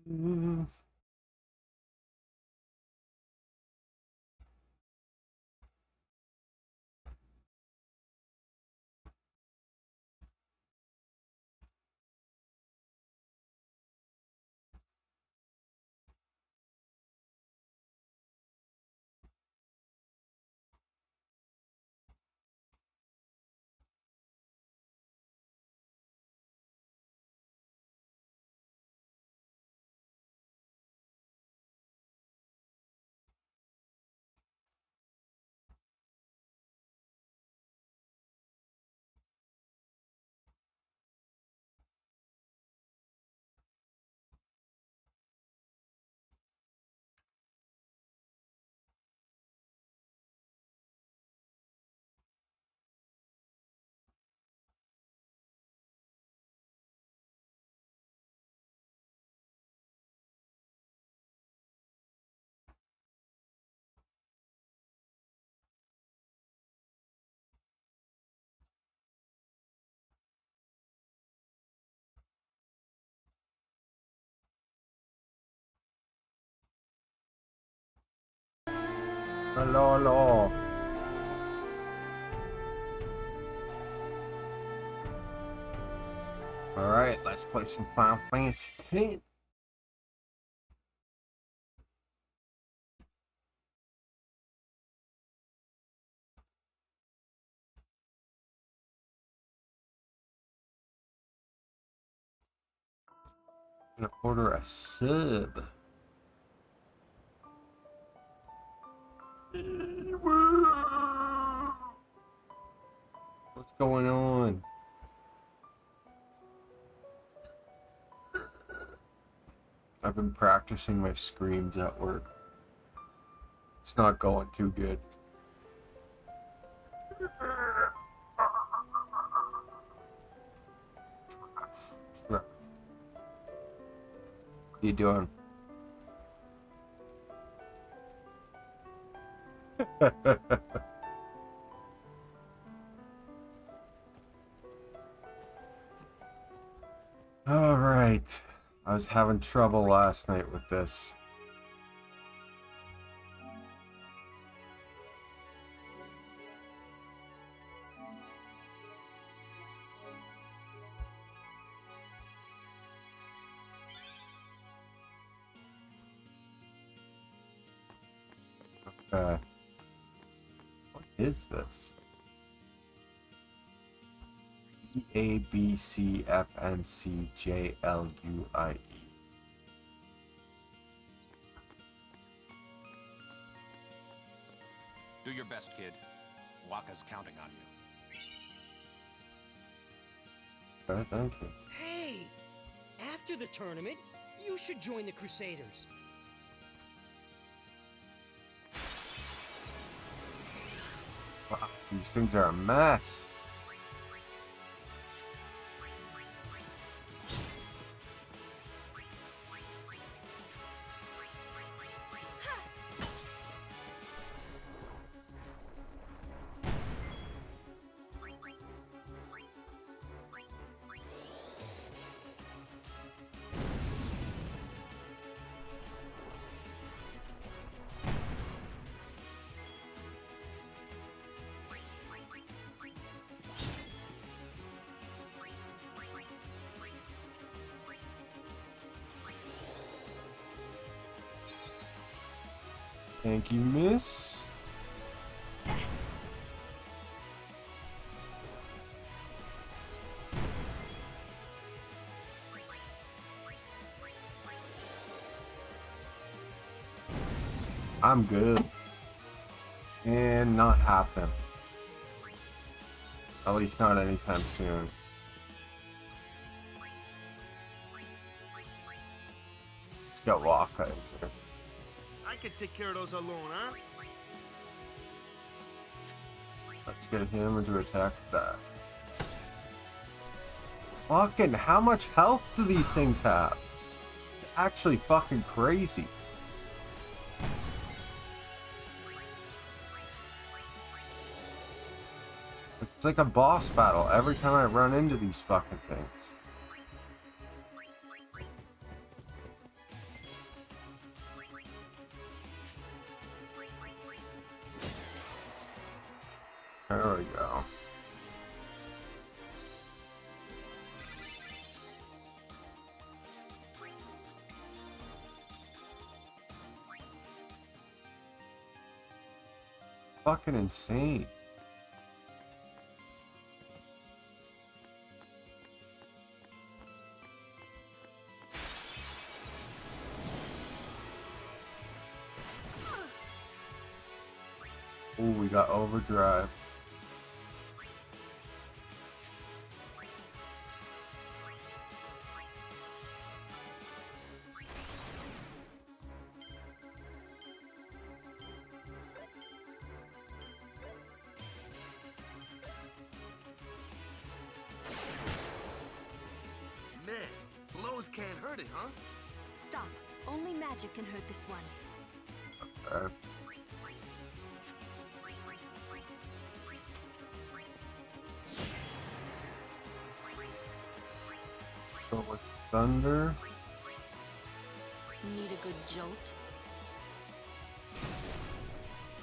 Mm. Hello, hello. Alright, let's play some Final Fantasy 8. I'm gonna order a sub. What's going on? I've been practicing my screams at work. It's not going too good. What are you doing? Alright. I was having trouble last night with this. What is this? ABCFNCJLUIE. Do your best, kid. Waka's counting on you. Okay, thank you. Hey! After the tournament, you should join the Crusaders. Wow, these things are a mess. Thank you, miss. I'm good. And not happening. At least not anytime soon. Let's get Waka in here. I could take care of those alone, huh? Let's get him to attack that. Fucking, how much health do these things have? They're actually fucking crazy. It's like a boss battle every time I run into these fucking things. There we go. Fucking insane. Ooh, we got overdrive. Man, blows can't hurt it, huh? Stop. Only magic can hurt this one. Okay. So with thunder. Need a good jolt?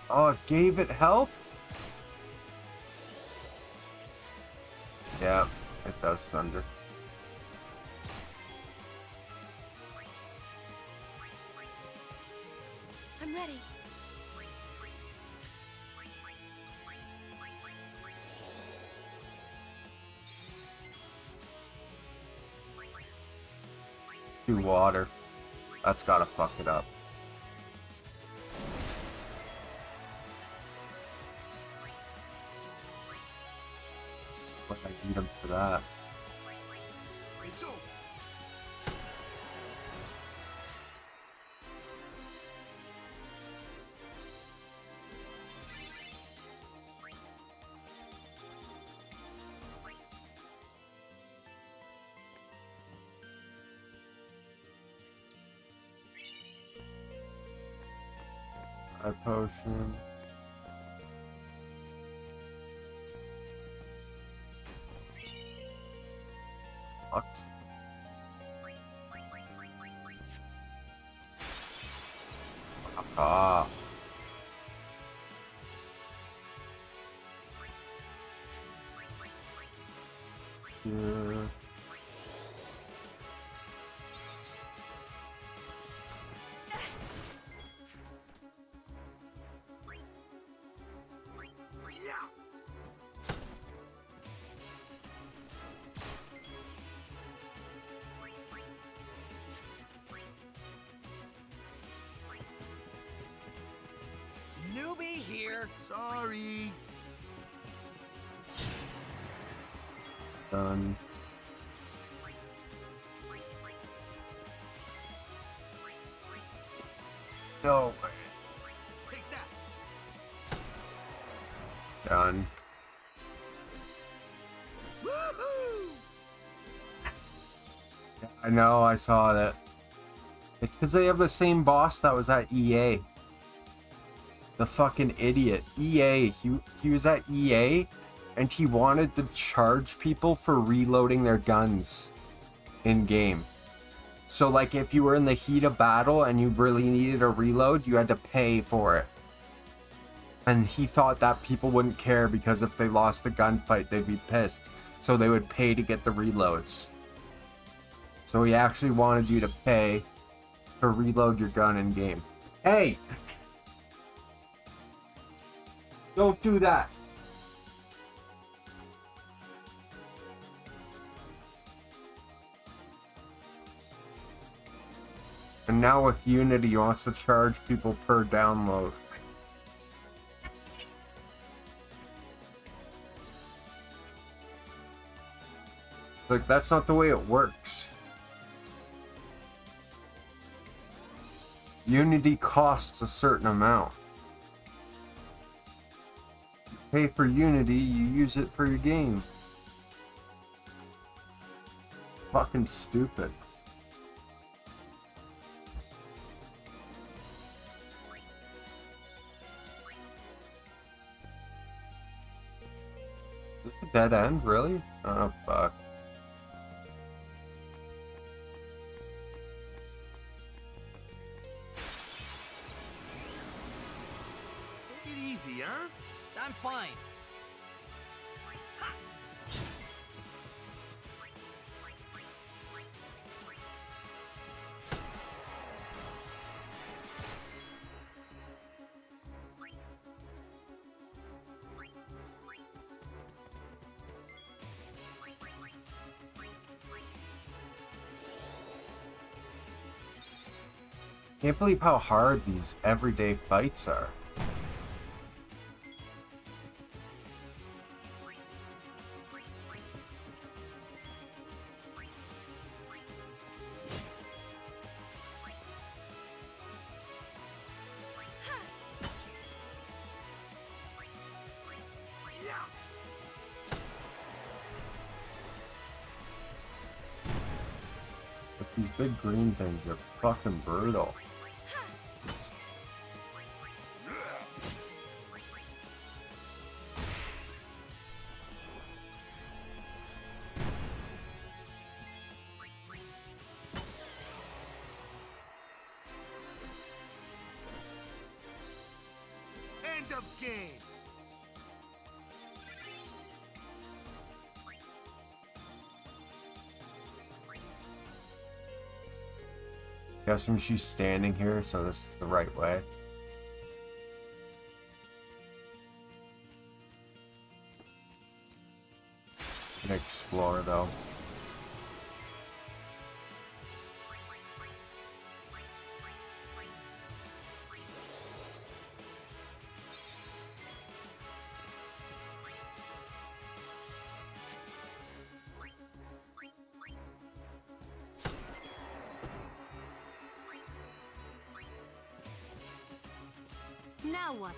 Oh, it gave it help? Yeah, it does thunder. I'm ready. Let's do water. That's gotta fuck it up. But I need him for that. It's over. Eye potion. Lux. Ah. Yeah. Newbie here. Sorry. Done. No way. Take that. Done. Woohoo! I know, I saw that. It's because they have the same boss that was at EA. The fucking idiot. EA. He was at EA and he wanted to charge people for reloading their guns in game. So like if you were in the heat of battle and you really needed a reload, you had to pay for it. And he thought that people wouldn't care because if they lost the gunfight, they'd be pissed. So they would pay to get the reloads. So he actually wanted you to pay to reload your gun in game. Hey! Don't do that! And now with Unity, he wants to charge people per download. Like, that's not the way it works. Unity costs a certain amount. You pay for Unity, you use it for your game. Fucking stupid. Is this a dead end, really? Oh, fuck. Take it easy, huh? I'm fine. Can't believe how hard these everyday fights are. But these big green things are fucking brutal. End of game. Guessing she's standing here, so this is the right way. Gonna explore though. Now what?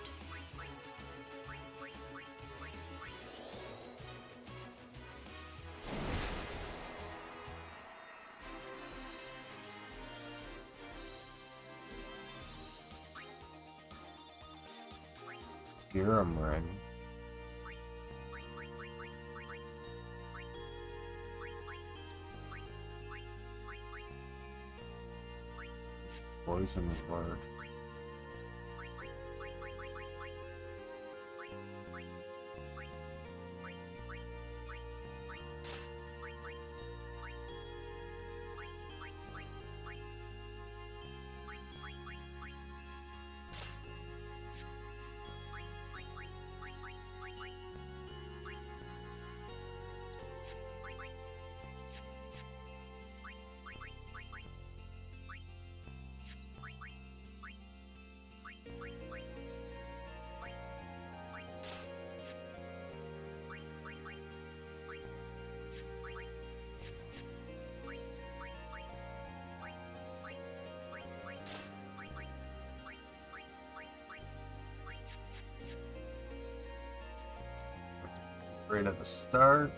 Serum ring. Poison word. Right at the start.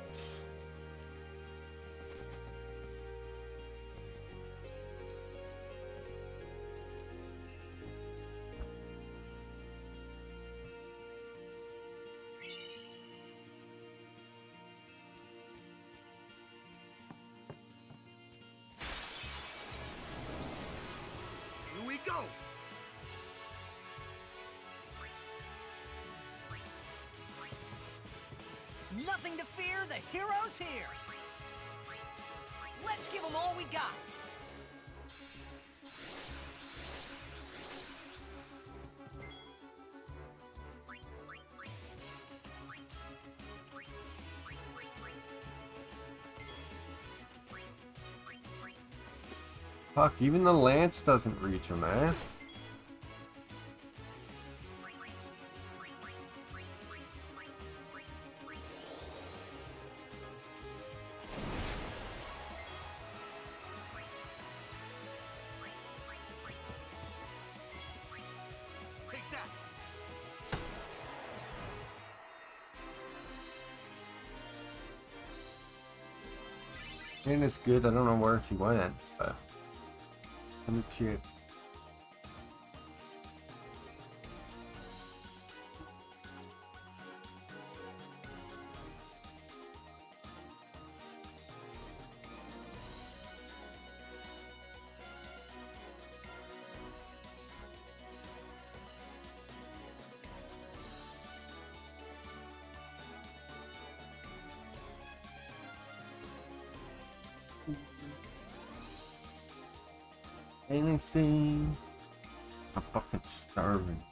Here we go. Nothing to fear, the hero's here! Let's give them all we got! Fuck, even the lance doesn't reach him, eh? Take that. And it's good. I don't know where she went, but I'm cute. Anything? I'm fucking starving.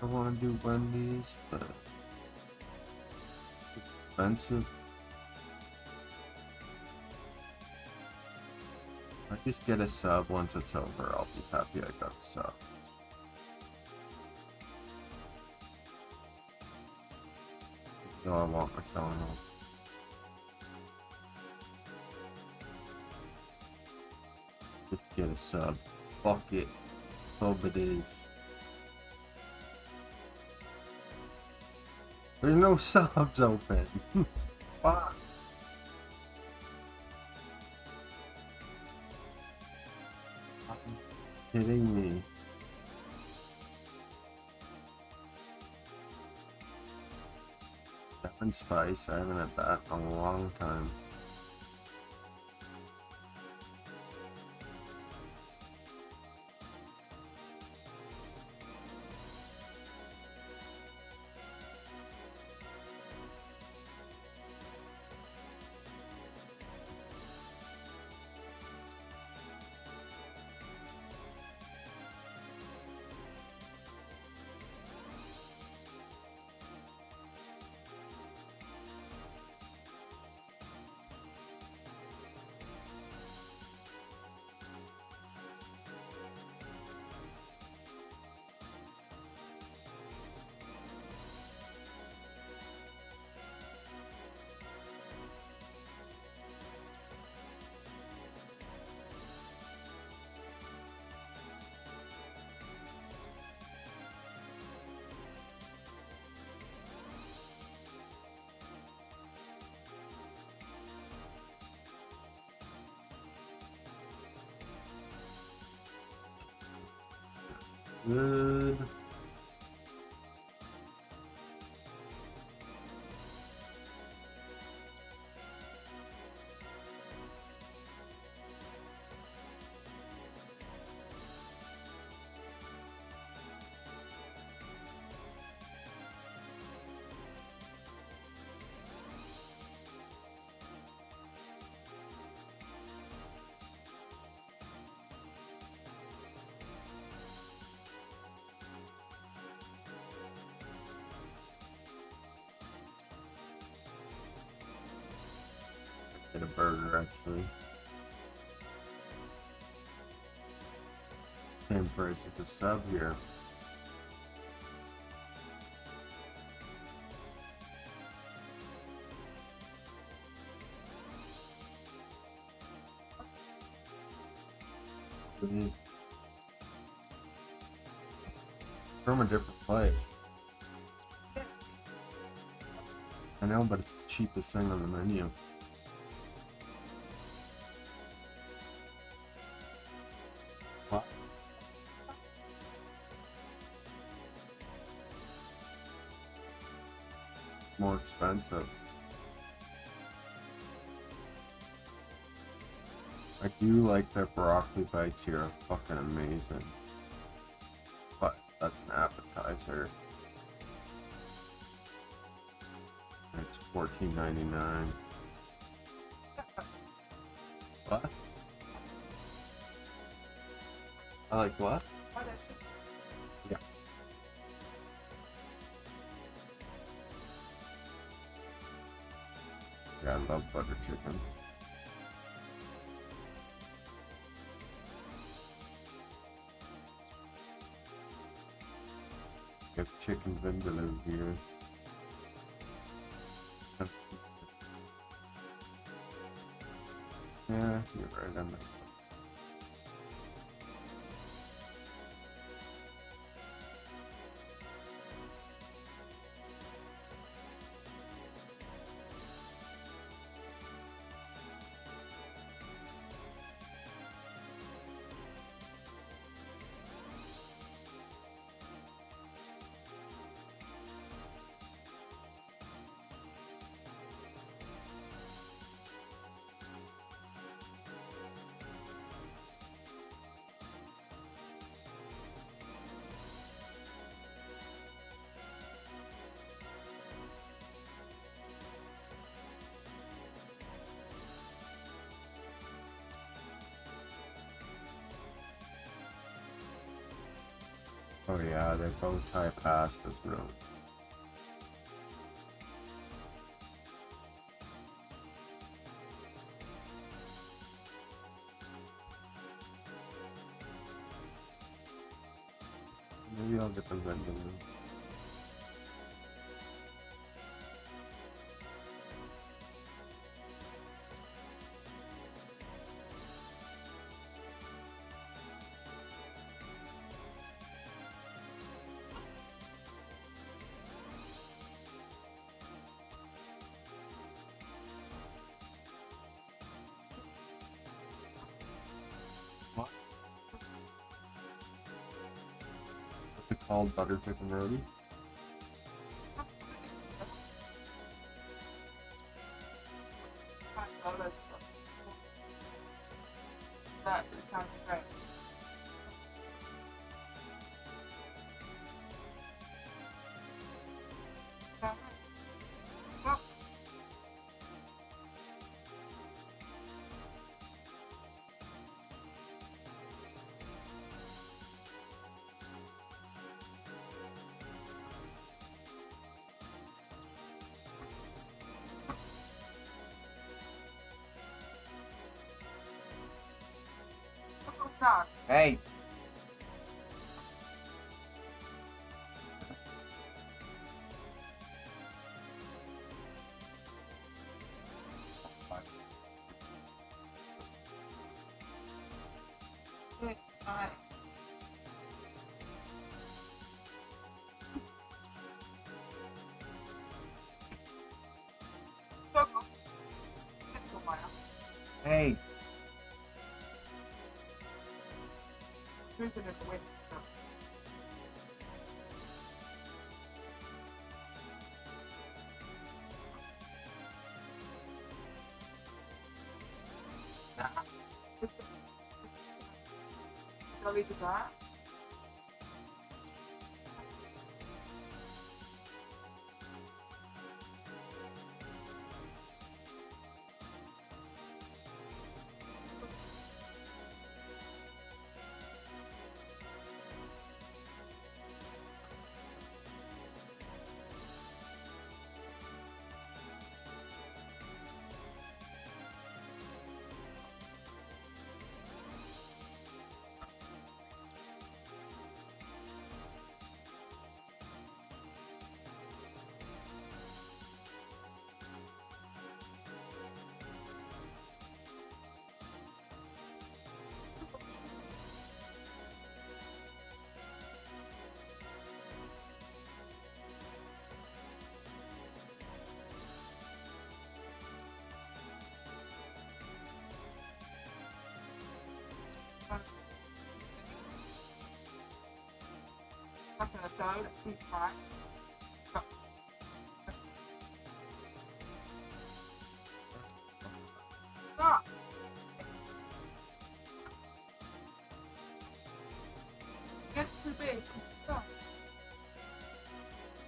I want to do Wendy's, but it's expensive. I just get a sub once it's over. I'll be happy I got a sub. No, I want McDonald's. Just get a sub. Fuck it. Sub it is. There's no subs open. Fuck. Kidding me. Lemon spice, I haven't had that in a long time. Good. Get a burger actually. Same price as a sub here. From a different place. I know, but it's the cheapest thing on the menu. What? More expensive. I do like their broccoli bites here, fucking amazing. But that's an appetizer. It's $14.99. What? I like what? Yeah. Yeah, I love butter chicken. We have chicken vindaloo here. Yeah, you're right on that. Oh yeah, they bow tie past us really. Maybe I'll get the vending. What? What's it called? Butter chicken roti? Hey! Hey!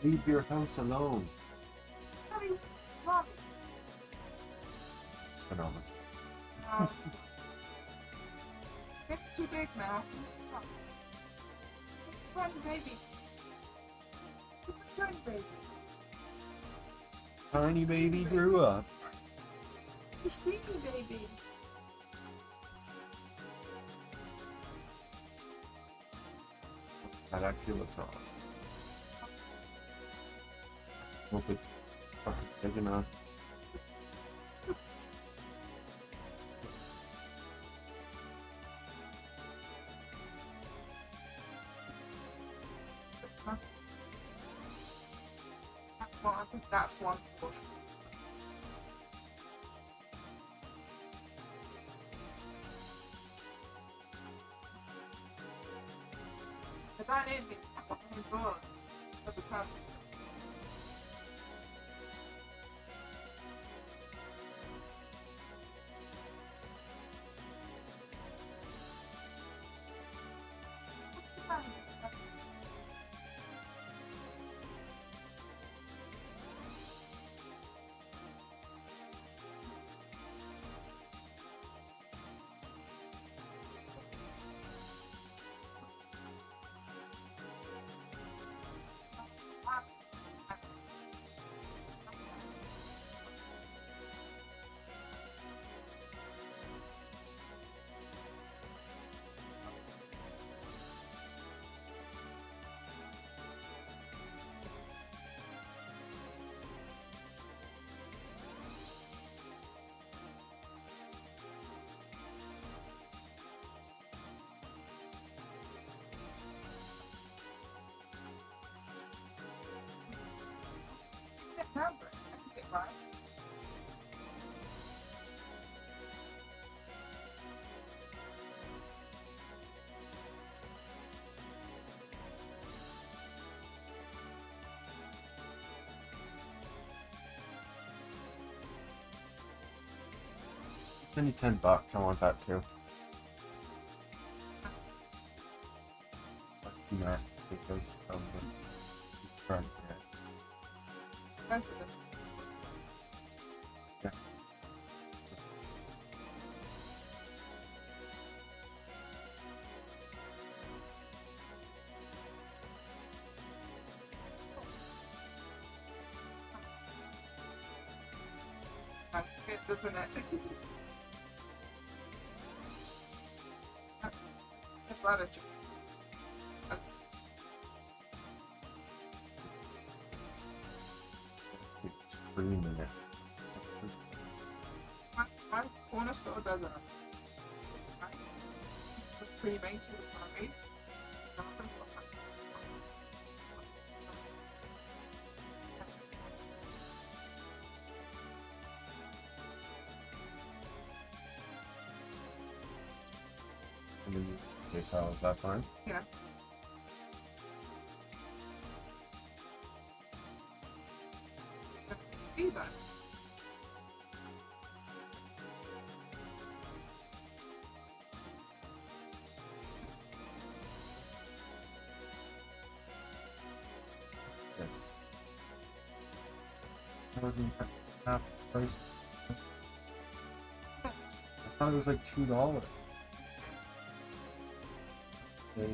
Leave your house alone. It's phenomenal. It's too big now. Run, baby. Run, baby. Tiny baby grew up. You squeaky, baby. That actually looks awesome. Hope it's fucking big enough. Well, I think that's one portion. But that is fucking birds at the time. Right? It's only $10. I want that too. Nice because of the front. Both of them. Yeah. It doesn't it? It's a lot of It's screaming it. my corner store does it. The pre-made to the primaries. And then you PayPal, is that fine? Yeah. See that? Yes. Half price. Yes. I thought it was like $2. They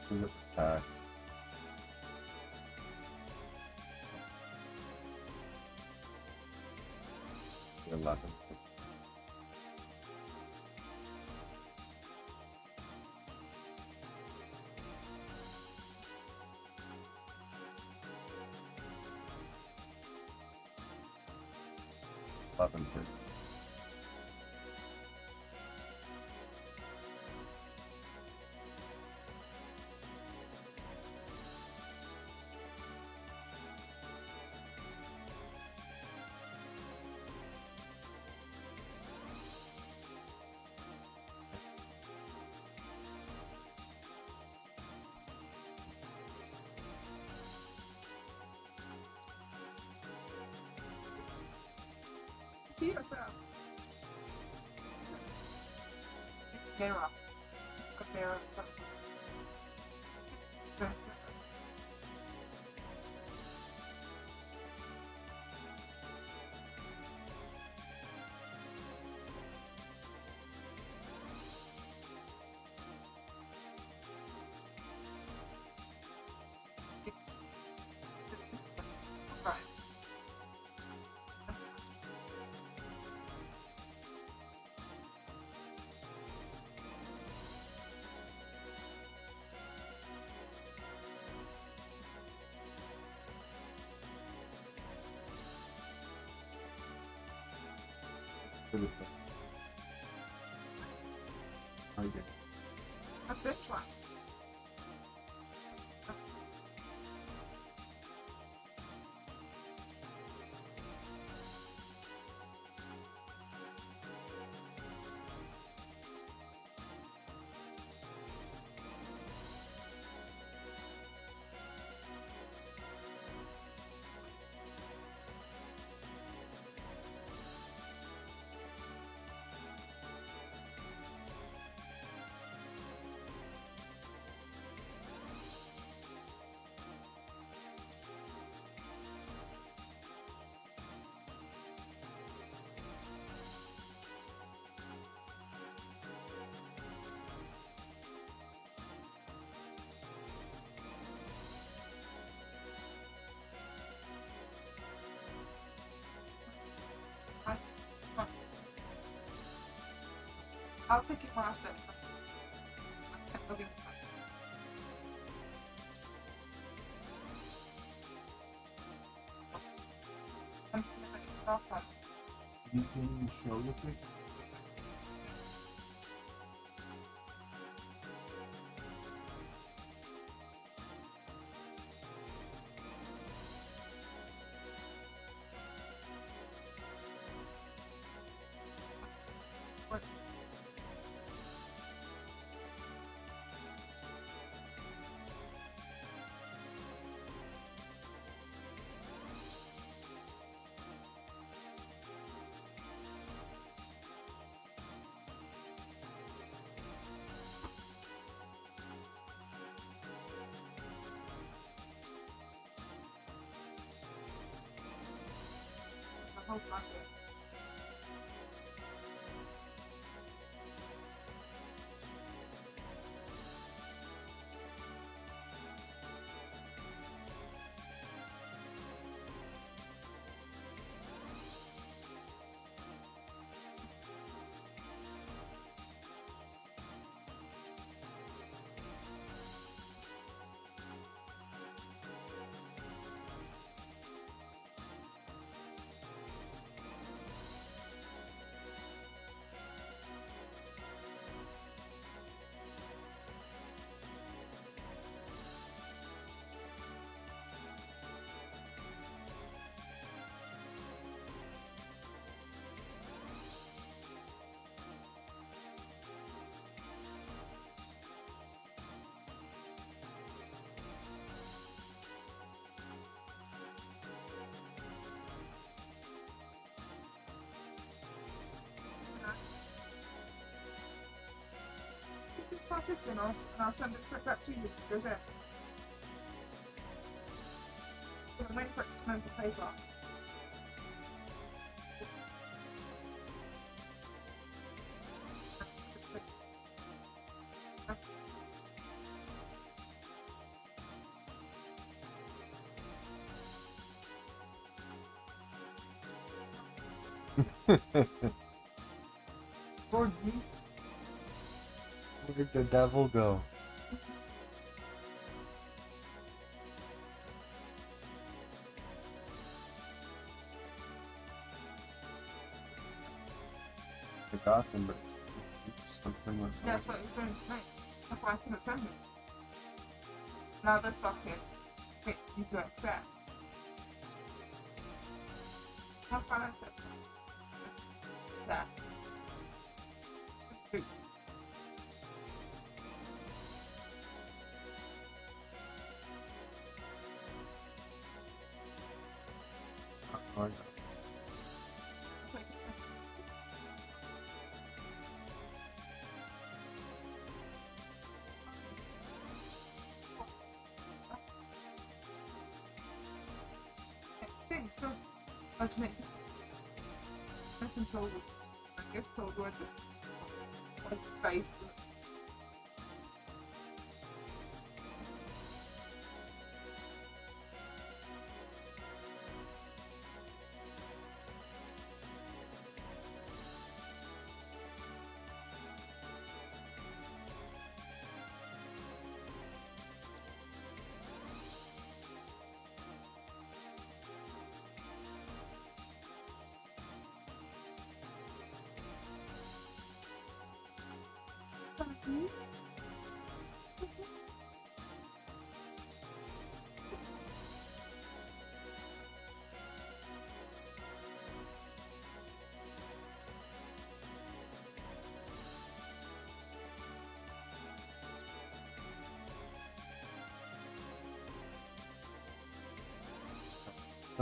do it for tax. 11. $11. See yourself. Mirror. A mirror. Right. Okay. A bit one. I'll take it last then. I'll give it back. I'm gonna make it last time. You can show your pic. What? The whole bucket. This is perfect, and I'll send it straight back to you. Go there. So I'm waiting for it to come over the paper. Lord, you. Where did the devil go? I got them, but something went wrong. That's what it was doing to me. That's why I couldn't send it. Now they're stuck here. Wait, you to accept. How's fine accept? Accept. Oh, That's what I can thing still alternated. Nothing told. I guess told where the space.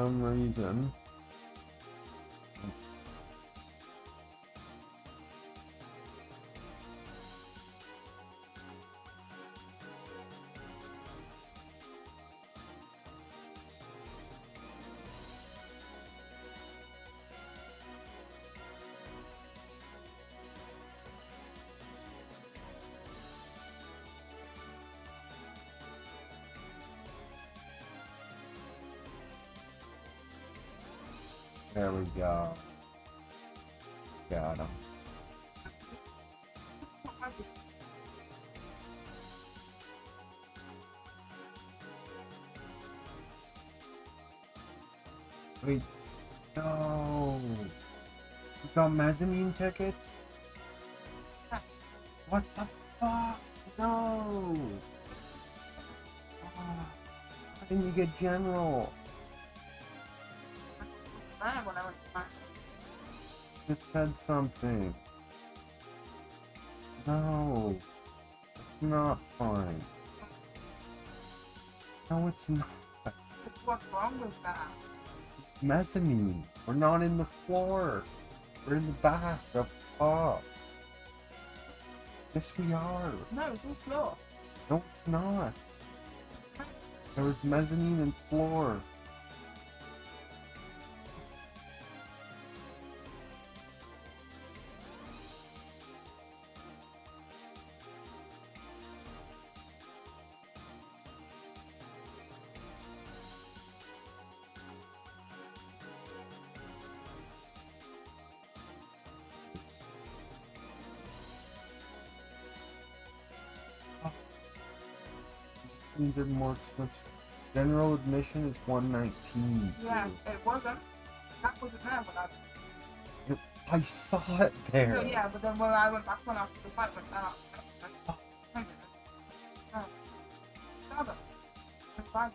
some reason. There we go. Got him. fancy. Wait, no. You got mezzanine tickets? Yeah. What the fuck? No. How didn't you get general? I was there when I went to mine. Just said something. No. It's not fine. No, it's not. What's wrong with that? Mezzanine. We're not in the floor. We're in the back, up top. Yes, we are. No, it's all floor. No, it's not. There was mezzanine and floor. Means are more expensive. General admission is $119. Yeah, it wasn't. That wasn't there when I saw it there. No, yeah, but then when I went back on after the site went out, wait a minute. No. Stop it. It's fine.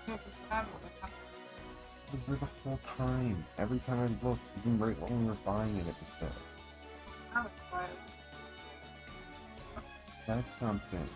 No, it's fine. I was there the whole time. Every time I looked, even right when we were buying it, it was there. Now it's fine. Said something.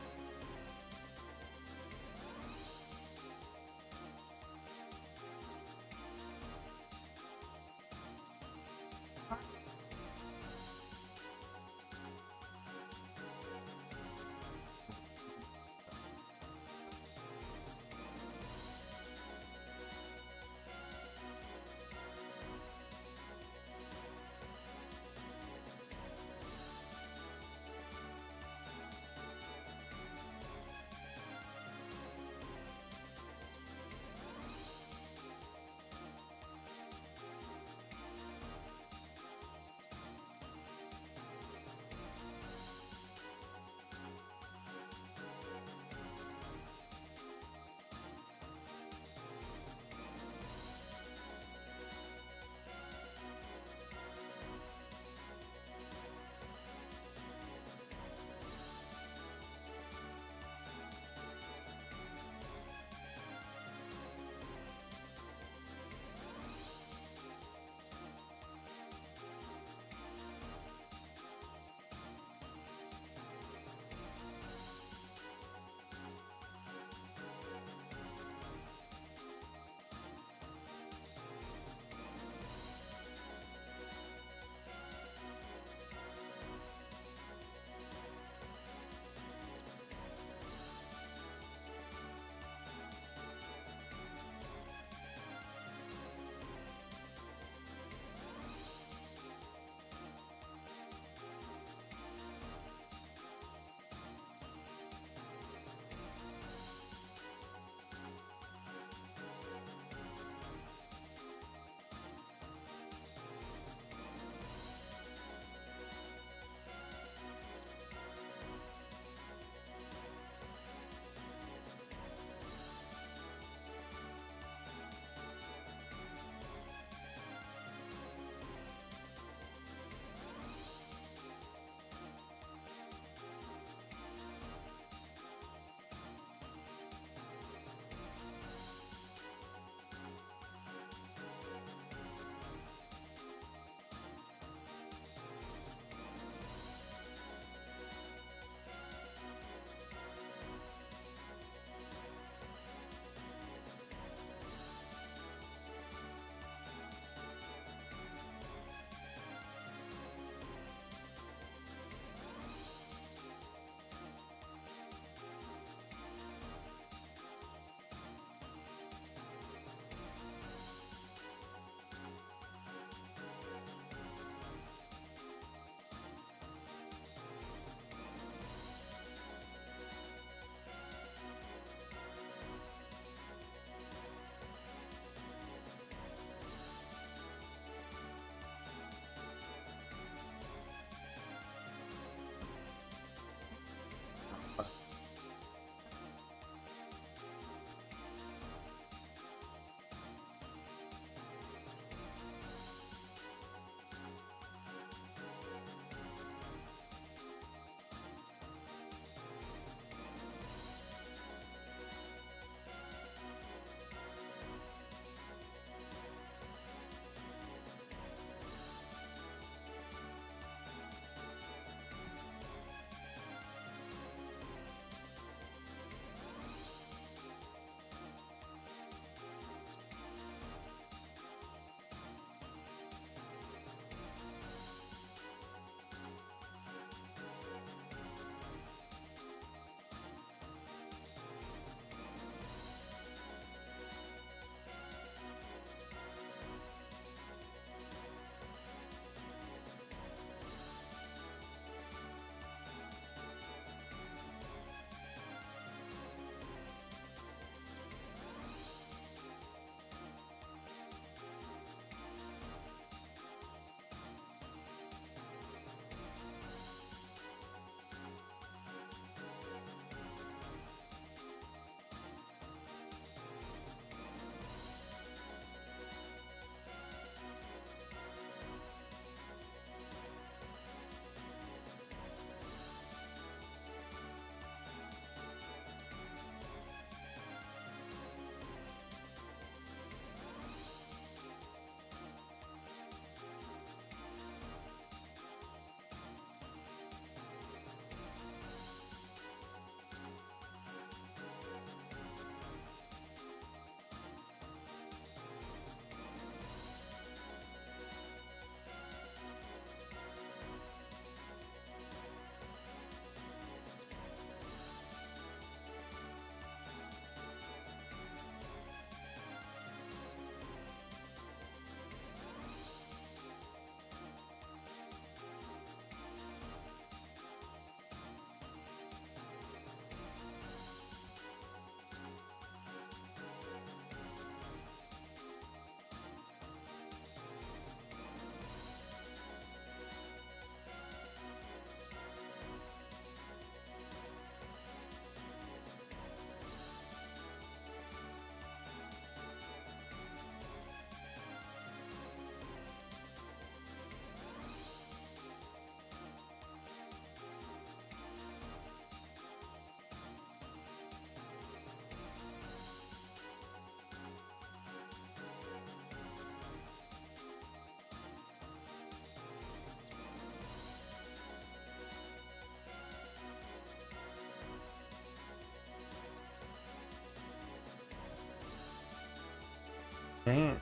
Can't.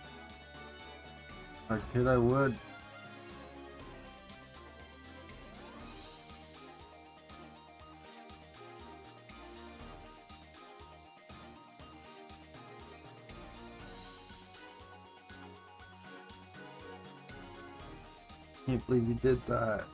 If I could, I would. Can't believe you did that.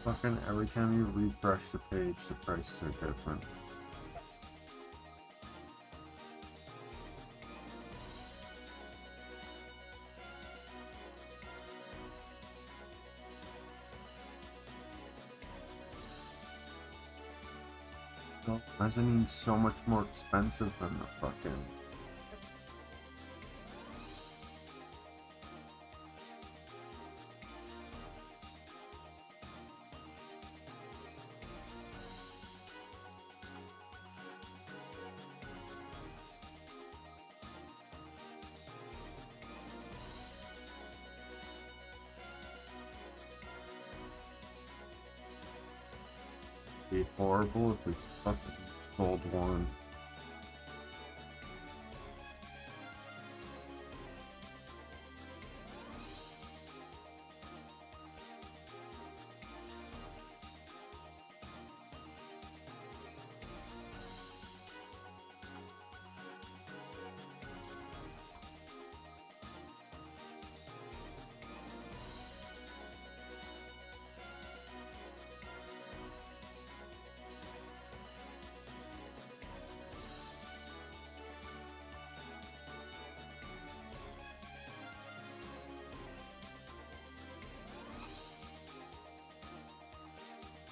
Fucking every time you refresh the page, the prices are different. Well, Mezzanine's so much more expensive than the fucking... Be horrible if we fucking sold one.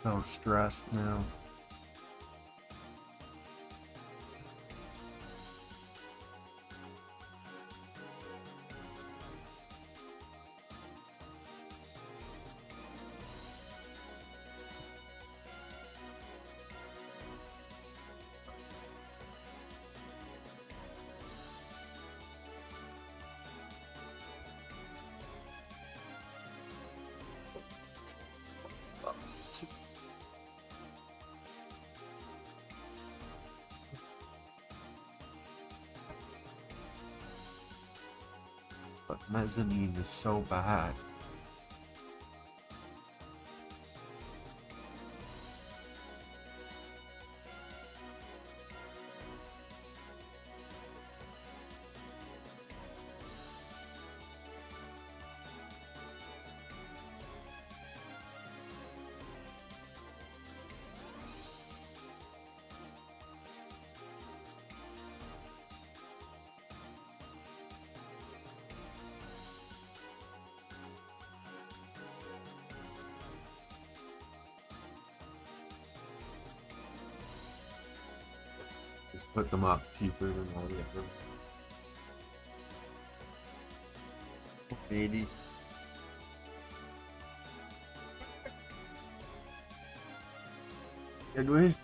So stressed now. But mezzanine is so bad. Just put them up cheaper than all the other. 80. Did we?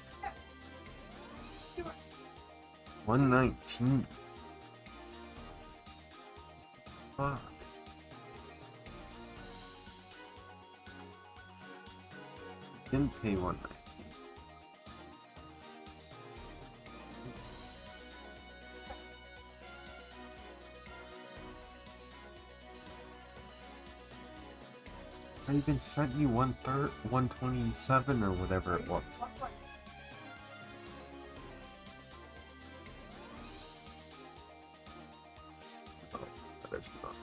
119. Fuck. Didn't pay 119. I even sent you 127 or whatever it was. That is not.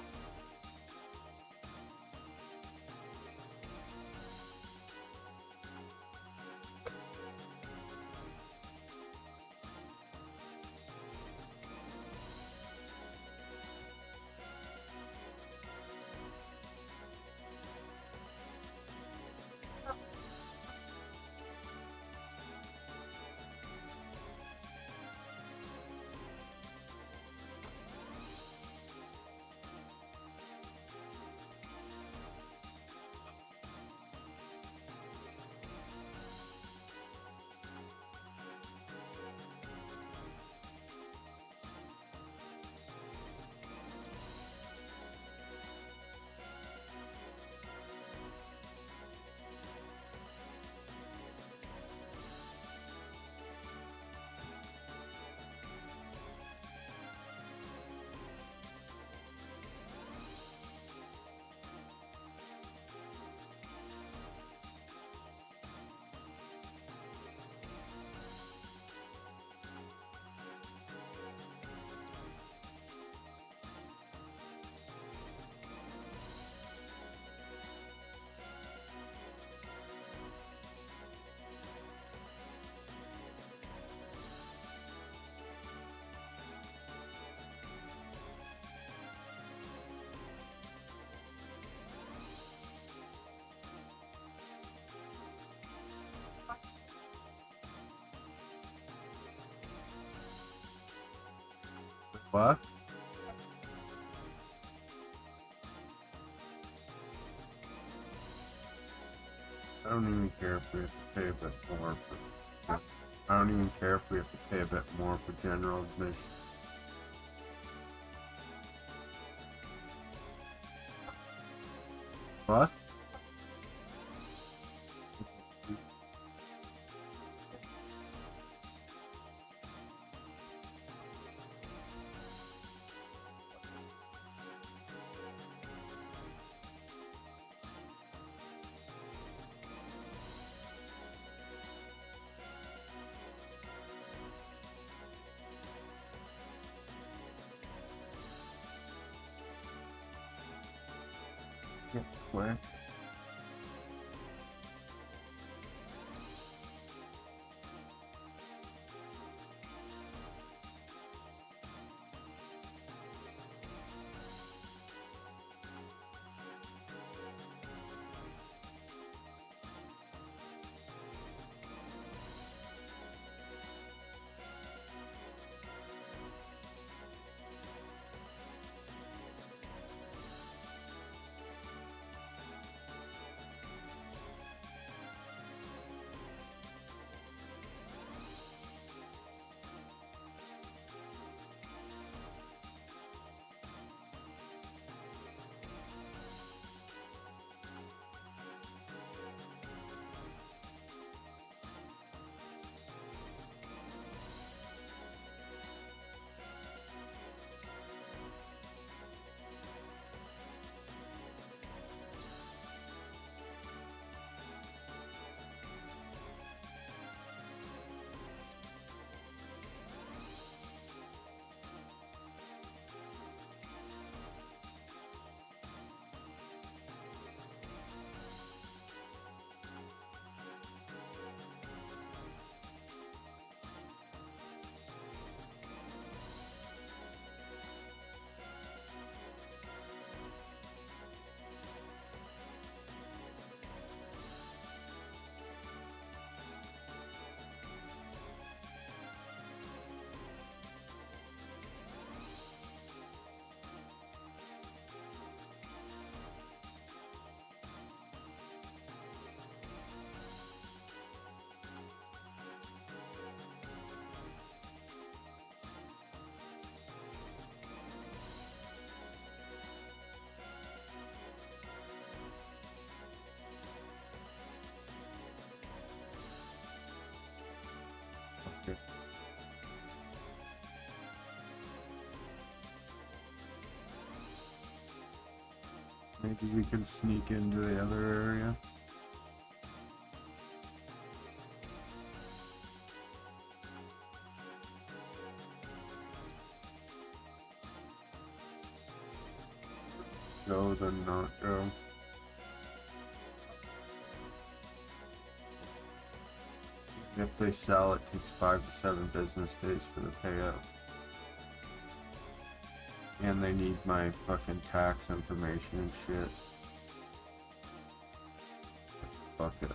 What? I don't even care if we have to pay a bit more for. I don't even care if we have to pay a bit more for general admission. What? Yeah, where? Maybe we can sneak into the other area. Go, then not go. If they sell, it takes 5 to 7 business days for the payout. And they need my fucking tax information and shit. Fuck it.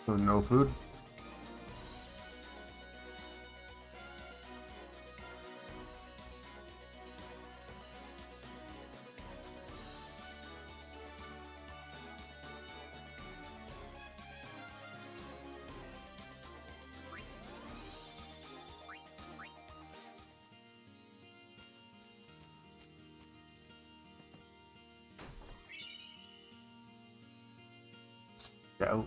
So no food? Scout.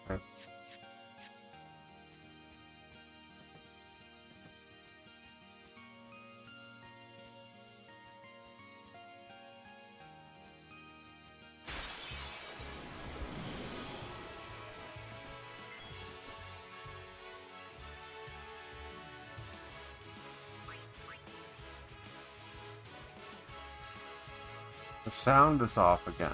Okay. The sound is off again.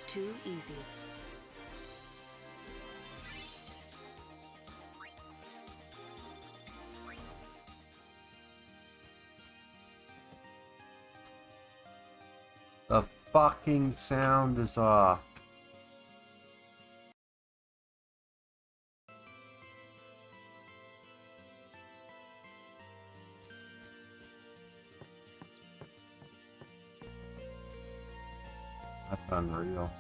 Too easy. The fucking sound is off. That's unreal.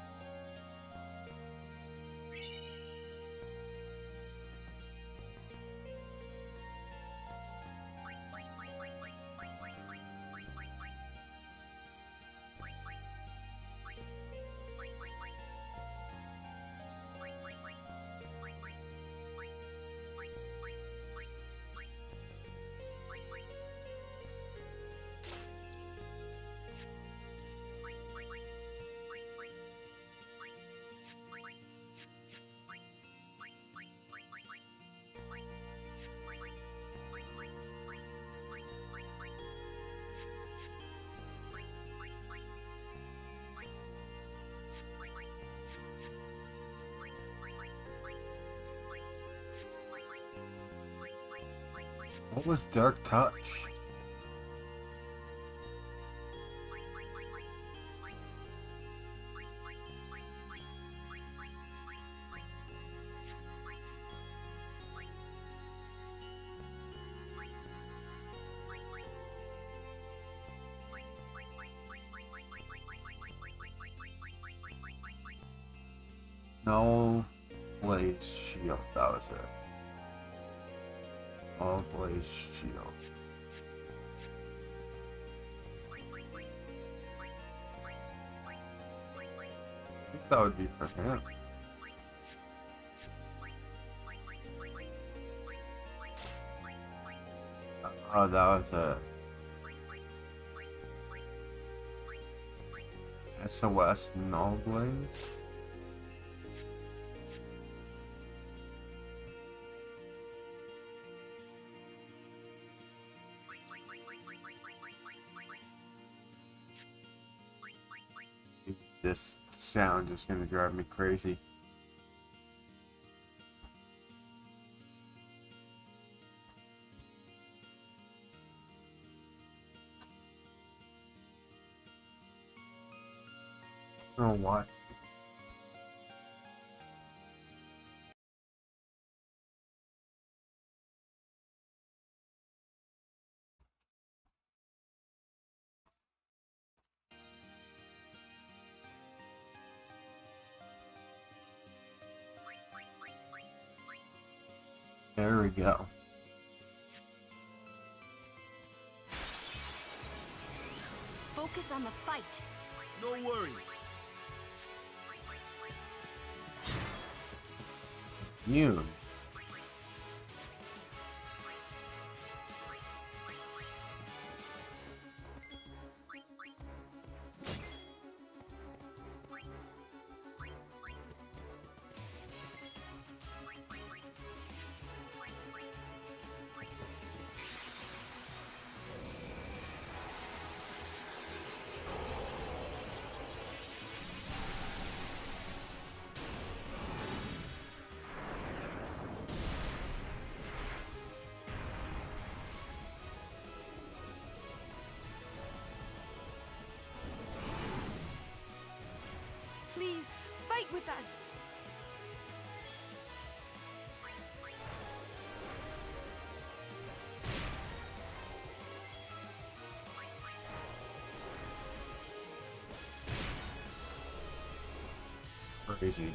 What was Dark Touch? No Blaze Shield, that was it. All Blaze Shield. I think that would be for him. Oh, that was a SOS Null Blaze. This sound is gonna drive me crazy. I don't know why. There we go. Focus on the fight. No worries. Yoon. Please, fight with us! Crazy.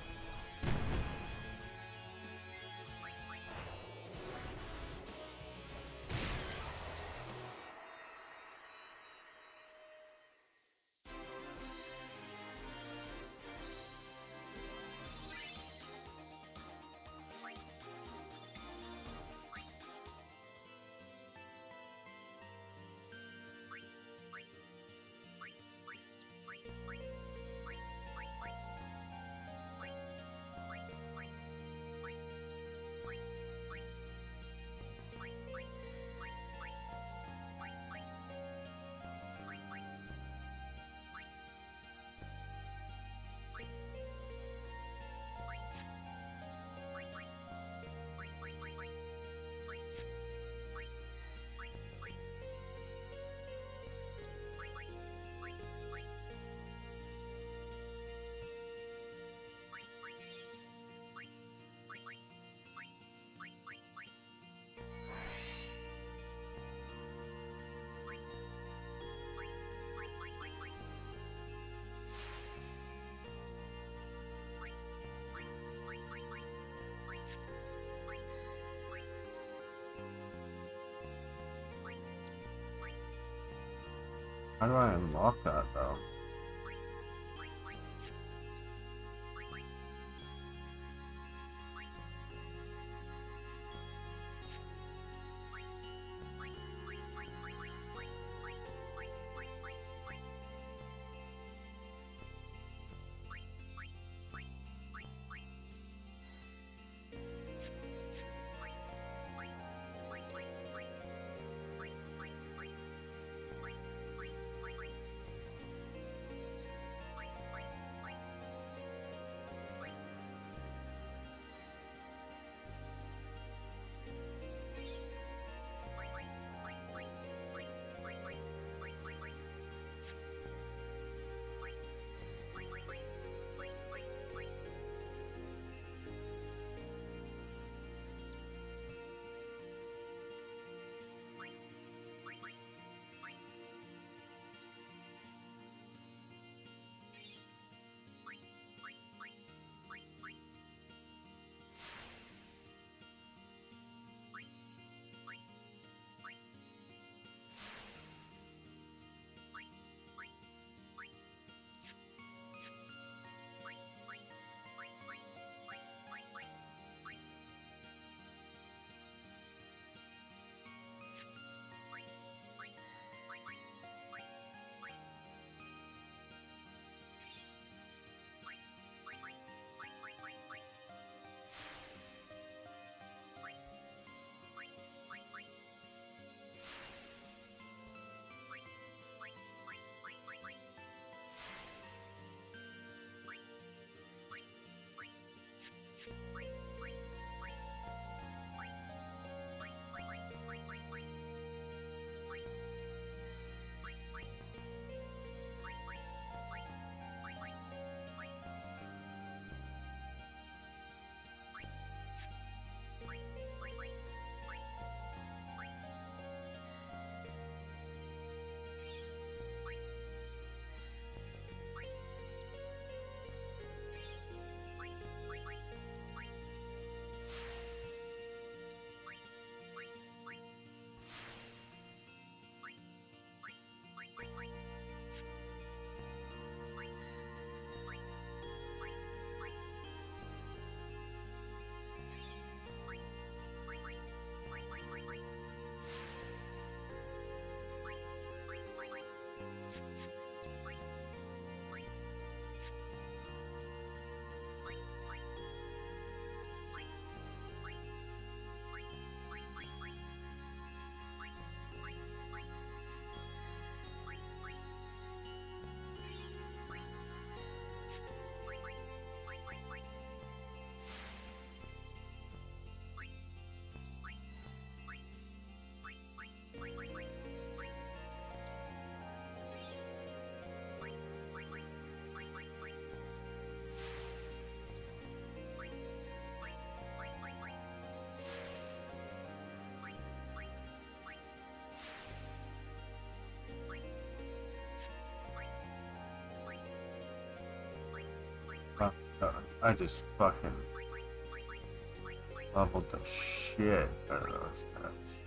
How do I unlock that though? I just fucking leveled the shit out of those guys.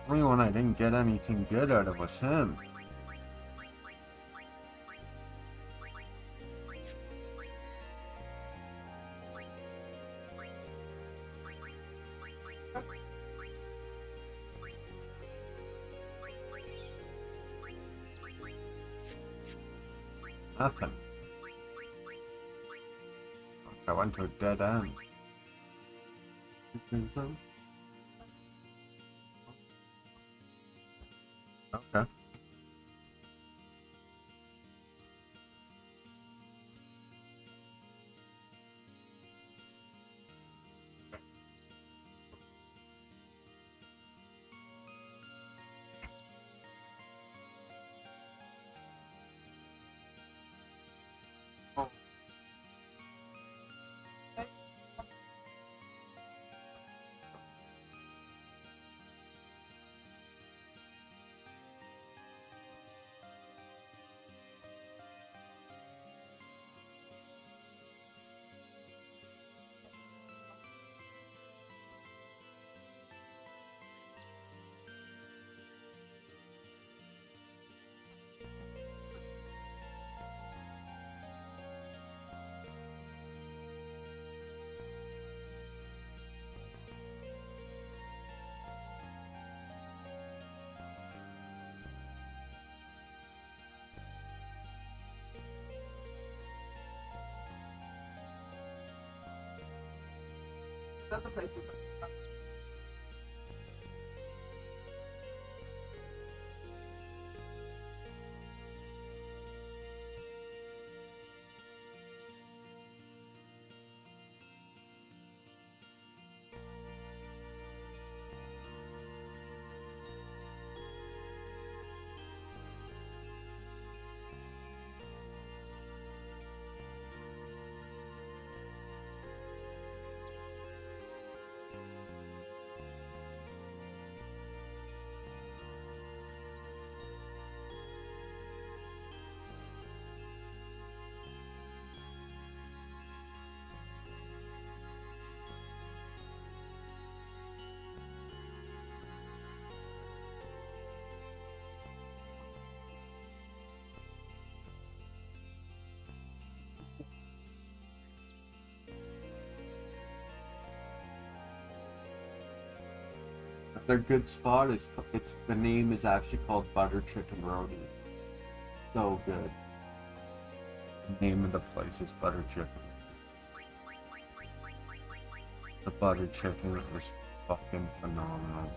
Only one I didn't get anything good out of was him. Nothing. I went to a dead end. You think so? Okay. That's the place. Their good spot is the name is actually called Butter Chicken Roti. So good. The name of the place is Butter Chicken. The butter chicken is fucking phenomenal.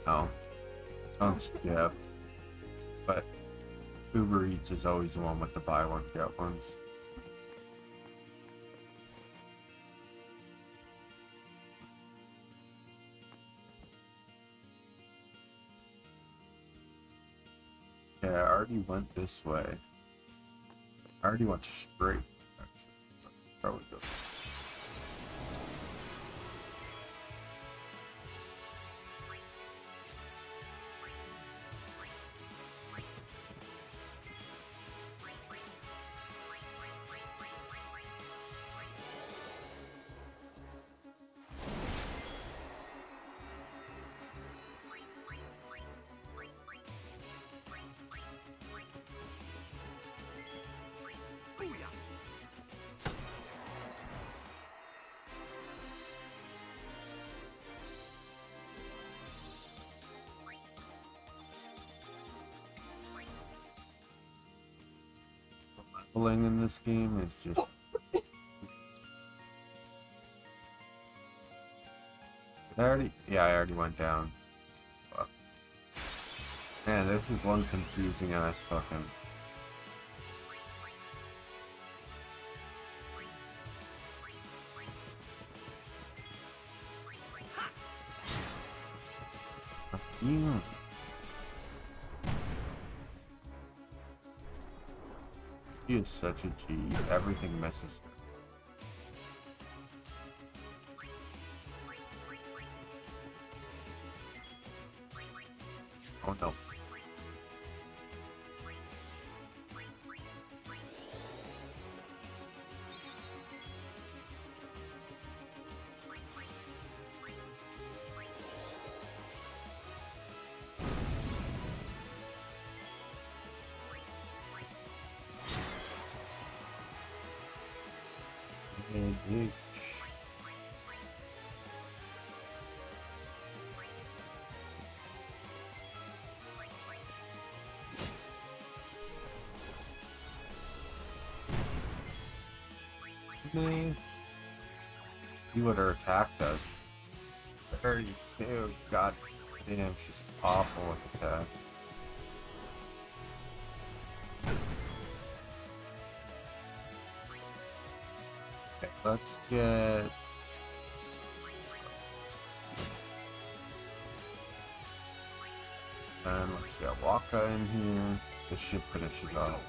Oh, don't skip. But Uber Eats is always the one with the buy one get ones. Yeah, I already went this way. I already went straight, actually. Probably go. Pulling in this game is just. I already went down. Fuck. Man, this is one confusing ass fucking. Yeah. He is such a G. Everything misses. Oh no. Bitch. Nice. See what her attack does. 32. God damn, she's awful with attack. Okay, let's get. And let's get Waka in here. This should finish it off.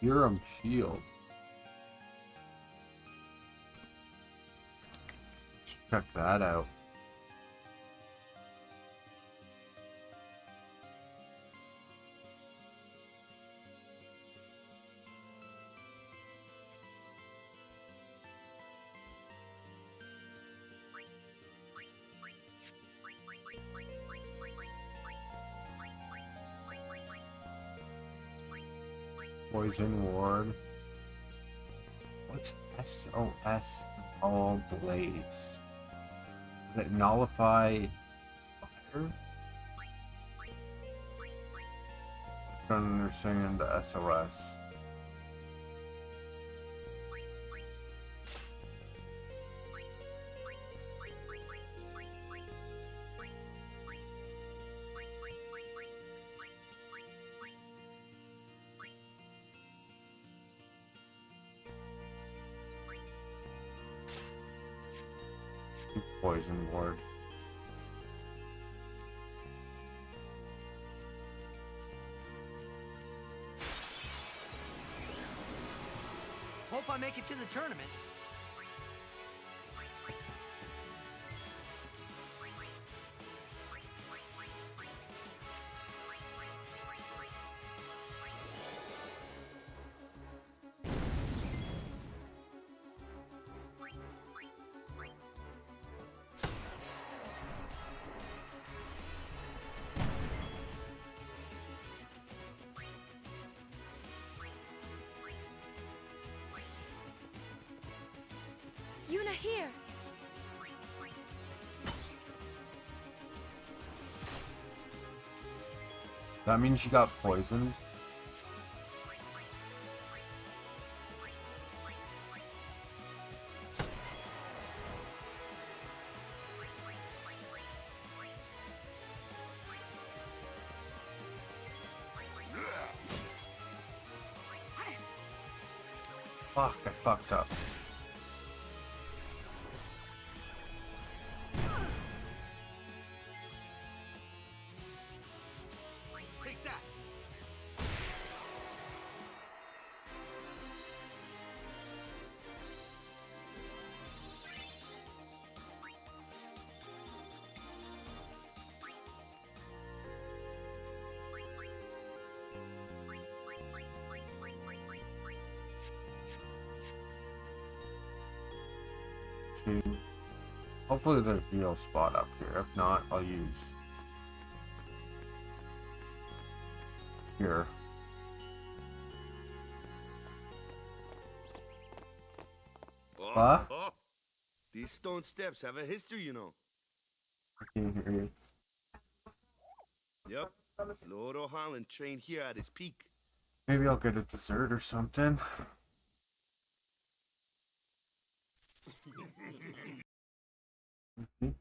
Serum shield. Check that out. Poison ward. What's SOS all blaze? Does it nullify fire? I don't understand the SOS. Poison ward. Hope I make it to the tournament. Yuna here! Does that mean she got poisoned? Fuck, I fucked up. Take that. Hopefully there's a heal spot up here. If not, I'll use here. Huh? These stone steps have a history, you know. I can't hear you. Yep. Lord O'Holland trained here at his peak. Maybe I'll get a dessert or something. Mhm.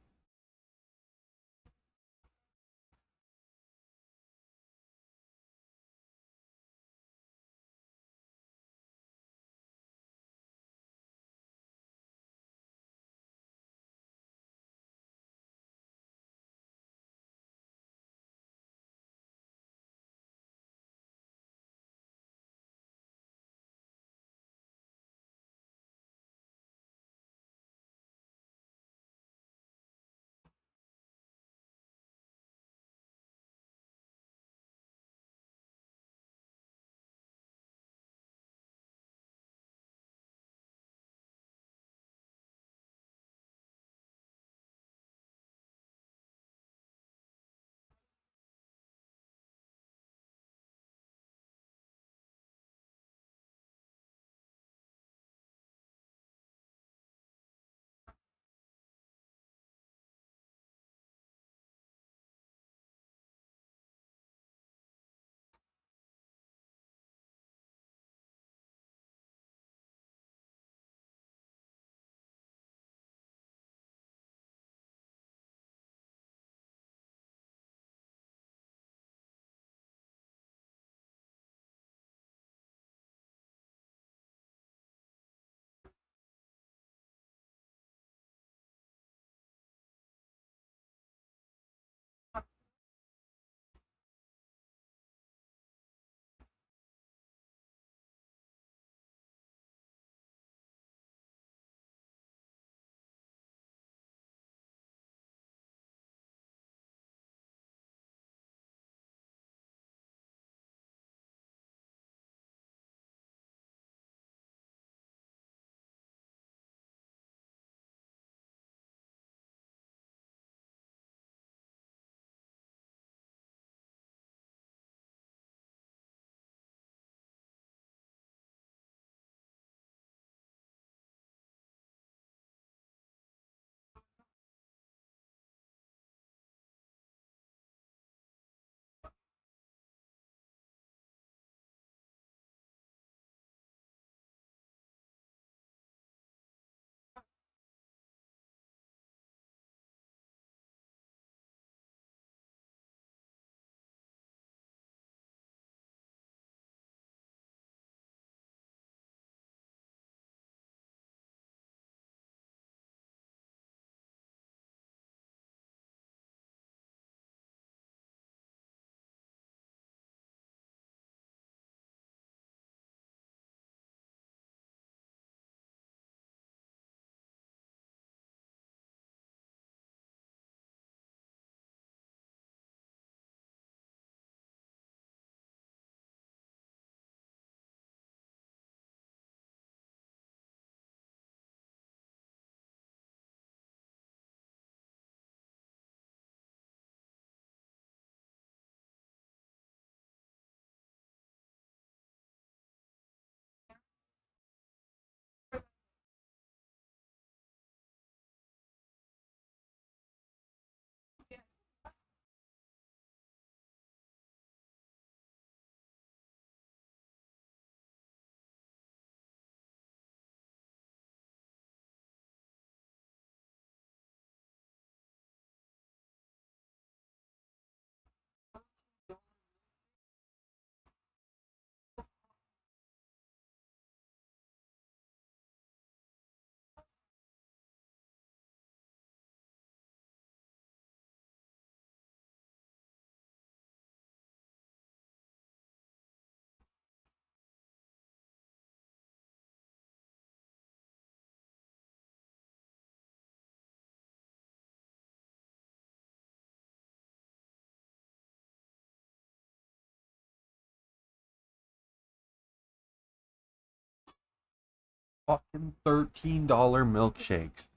Fucking $13 milkshakes.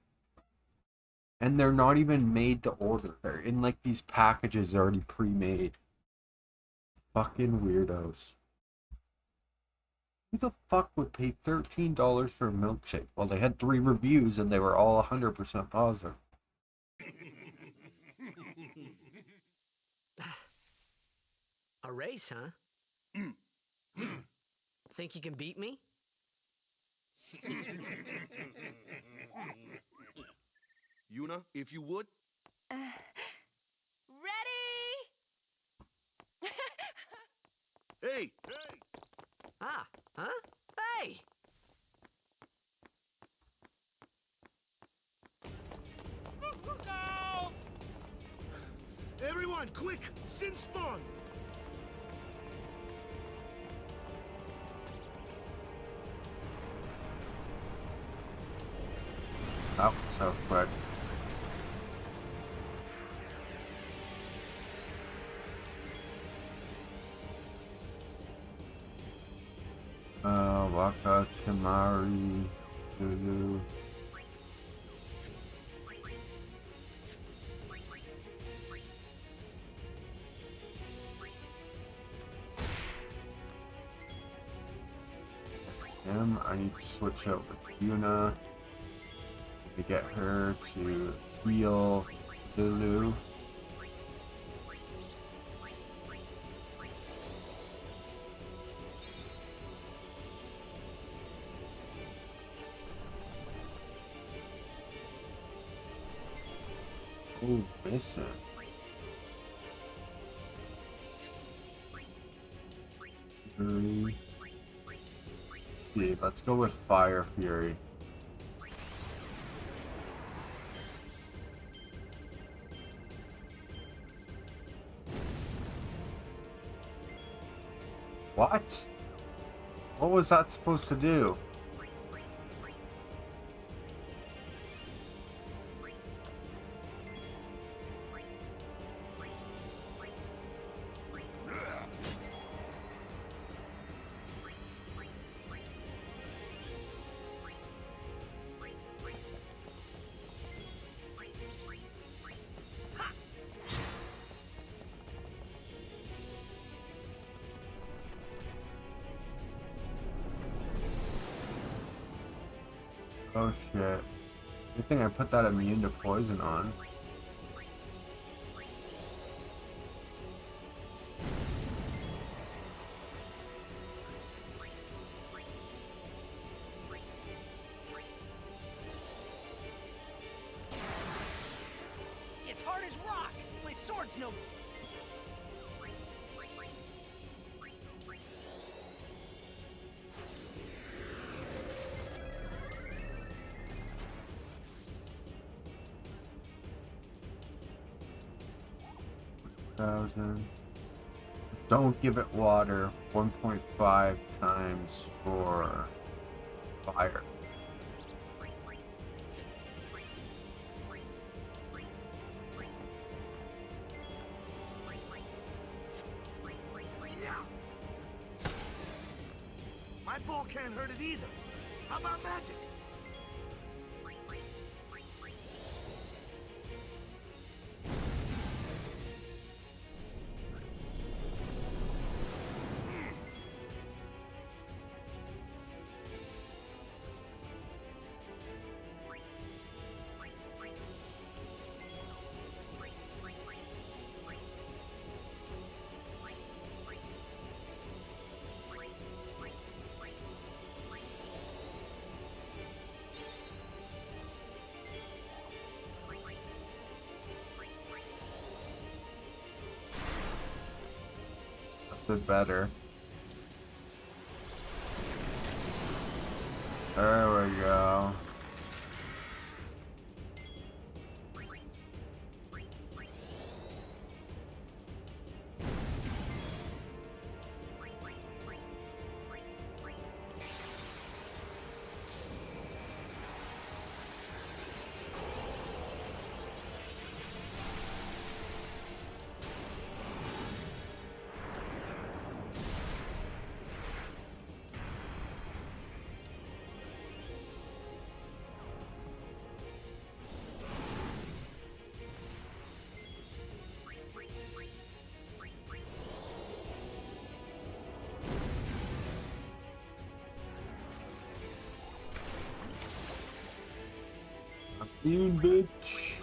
And they're not even made to order. They're in like these packages already pre-made. Fucking weirdos. Who the fuck would pay $13 for a milkshake? Well, they had 3 reviews and they were all 100% positive. A race, huh? Think you can beat me? Yuna, if you would. Ready? Hey! Ah, huh? Hey! Everyone, quick! Sin spawn! Oh, so quick. Waka, Kimari, Lulu. I need to switch out with Yuna to get her to heal Lulu. Oh, missing. Fury. Yeah, let's go with Fire Fury. What? What was that supposed to do? Oh shit. Good thing I put that immune to poison on. It's hard as rock! My sword's no... Don't give it water. 1.5 times for fire. Yeah! My ball can't hurt it either. How about magic? A bit better. There we go. You bitch.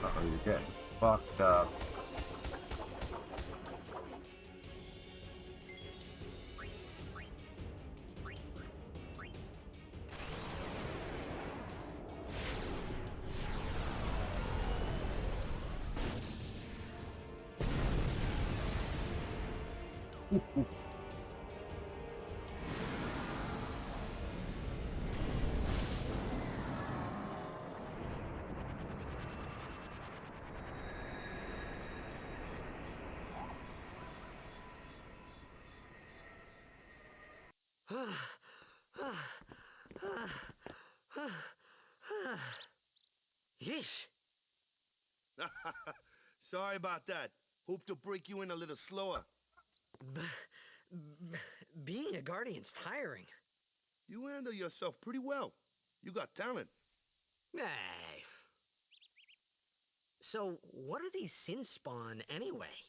Uh-oh, you're getting fucked up. Yeesh. Sorry about that. Hope to break you in a little slower. Being a guardian's tiring. You handle yourself pretty well. You got talent. Hey. So, what are these sin spawn anyway?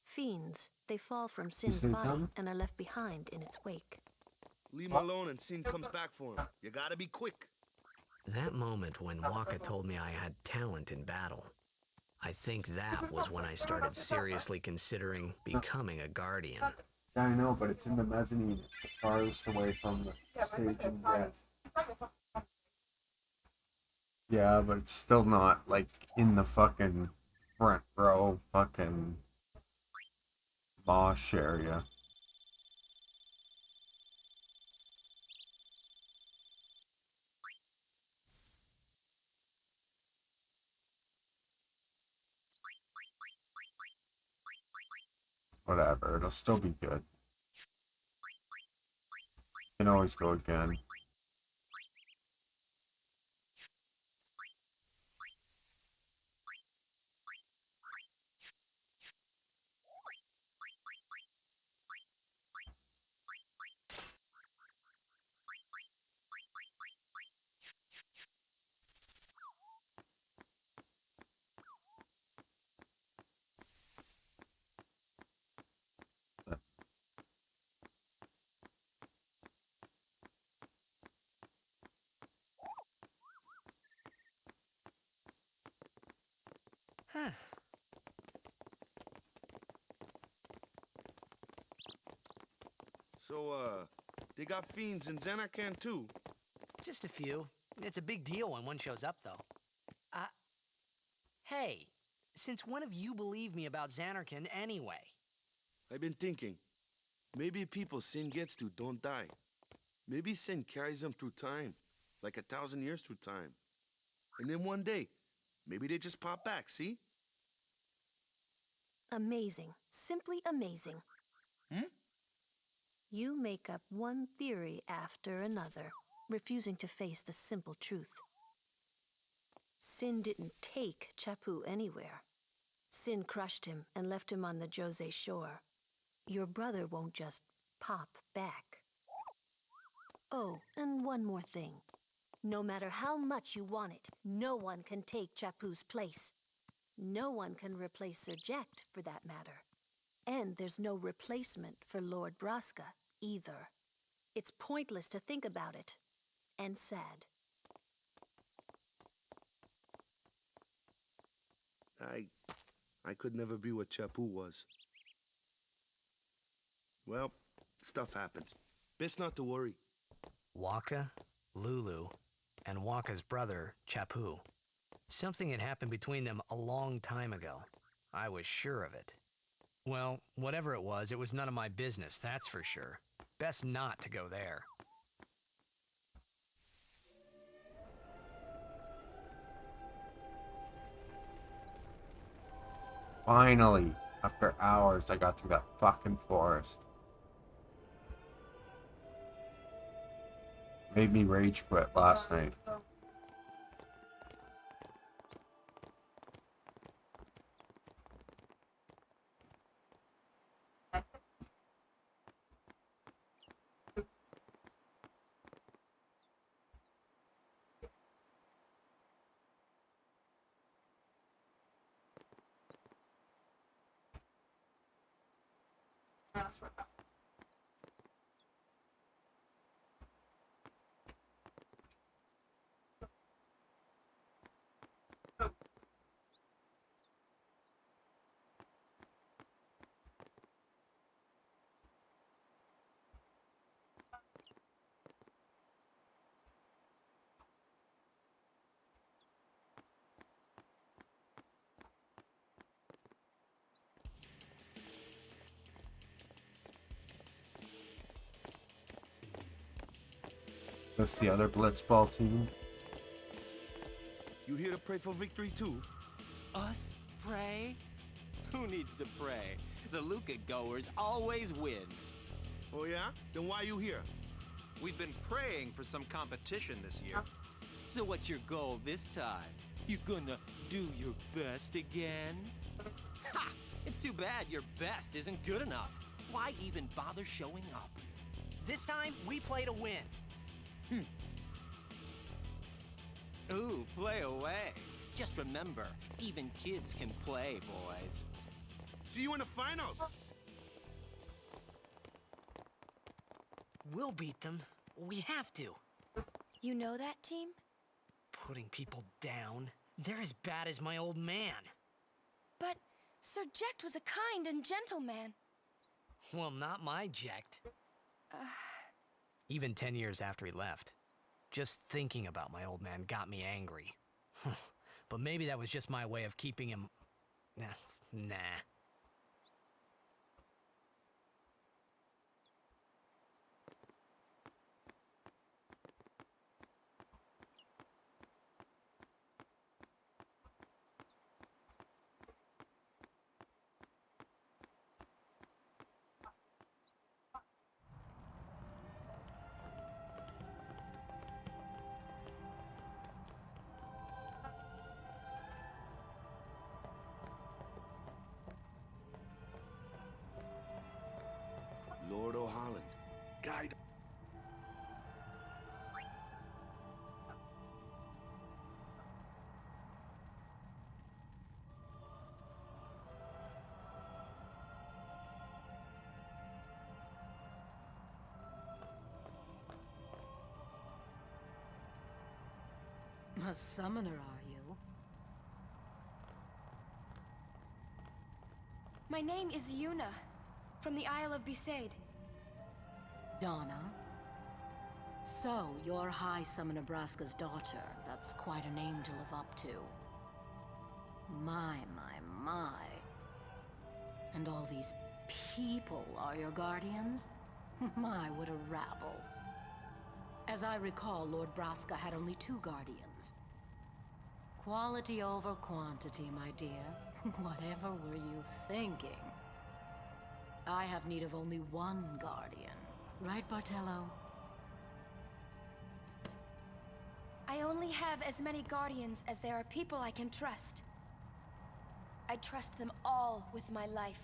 Fiends. They fall from You Sin's say body something? and are left behind in its wake. Leave him alone and Sin comes back for him. You gotta be quick. That moment when Waka told me I had talent in battle, I think that was when I started seriously considering becoming a guardian. Yeah, I know, but it's in the mezzanine, farthest away from the stage and death. Yeah, but it's still not like in the fucking front row fucking mosh area. Whatever, it'll still be good. You can always go again. So, they got fiends in Xanarkand too. Just a few. It's a big deal when one shows up, though. Hey, since when have you believed me about Xanarkand anyway? I've been thinking, maybe people Sin gets to don't die. Maybe Sin carries them through time, like 1,000 years through time. And then one day, maybe they just pop back, see? Amazing. Simply amazing. You make up one theory after another, refusing to face the simple truth. Sin didn't take Chapu anywhere. Sin crushed him and left him on the Jose shore. Your brother won't just pop back. Oh, and one more thing. No matter how much you want it, no one can take Chapu's place. No one can replace Sir Jekt, for that matter. And there's no replacement for Lord Braska, either. It's pointless to think about it. And sad. I could never be what Chapu was. Well, stuff happens. Best not to worry. Waka, Lulu, and Waka's brother, Chapu. Something had happened between them a long time ago. I was sure of it. Well, whatever it was none of my business, that's for sure. Best not to go there. Finally, after hours, I got through that fucking forest. Made me rage quit last night. That's what that. That's the other blitzball team. You here to pray for victory too? Us? Pray? Who needs to pray? The Luca goers always win. Oh yeah? Then why you here? We've been praying for some competition this year. So what's your goal this time? You gonna do your best again? Ha! It's too bad your best isn't good enough. Why even bother showing up? This time, we play to win. Ooh, play away. Just remember, even kids can play, boys. See you in the finals. We'll beat them. We have to. You know that team? Putting people down. They're as bad as my old man. But Sir Jecht was a kind and gentle man. Well, not my Jecht. Even 10 years after he left. Just thinking about my old man got me angry. But maybe that was just my way of keeping him... Nah. Lord O'Holland, guide. A summoner, are you? My name is Yuna, from the Isle of Besaid. Donna? So, you're High Summoner Braska's daughter. That's quite a name to live up to. My. And all these people are your guardians? My, what a rabble. As I recall, Lord Braska had only 2 guardians. Quality over quantity, my dear. Whatever were you thinking? I have need of only 1 guardian. Right, Bartello? I only have as many guardians as there are people I can trust. I trust them all with my life.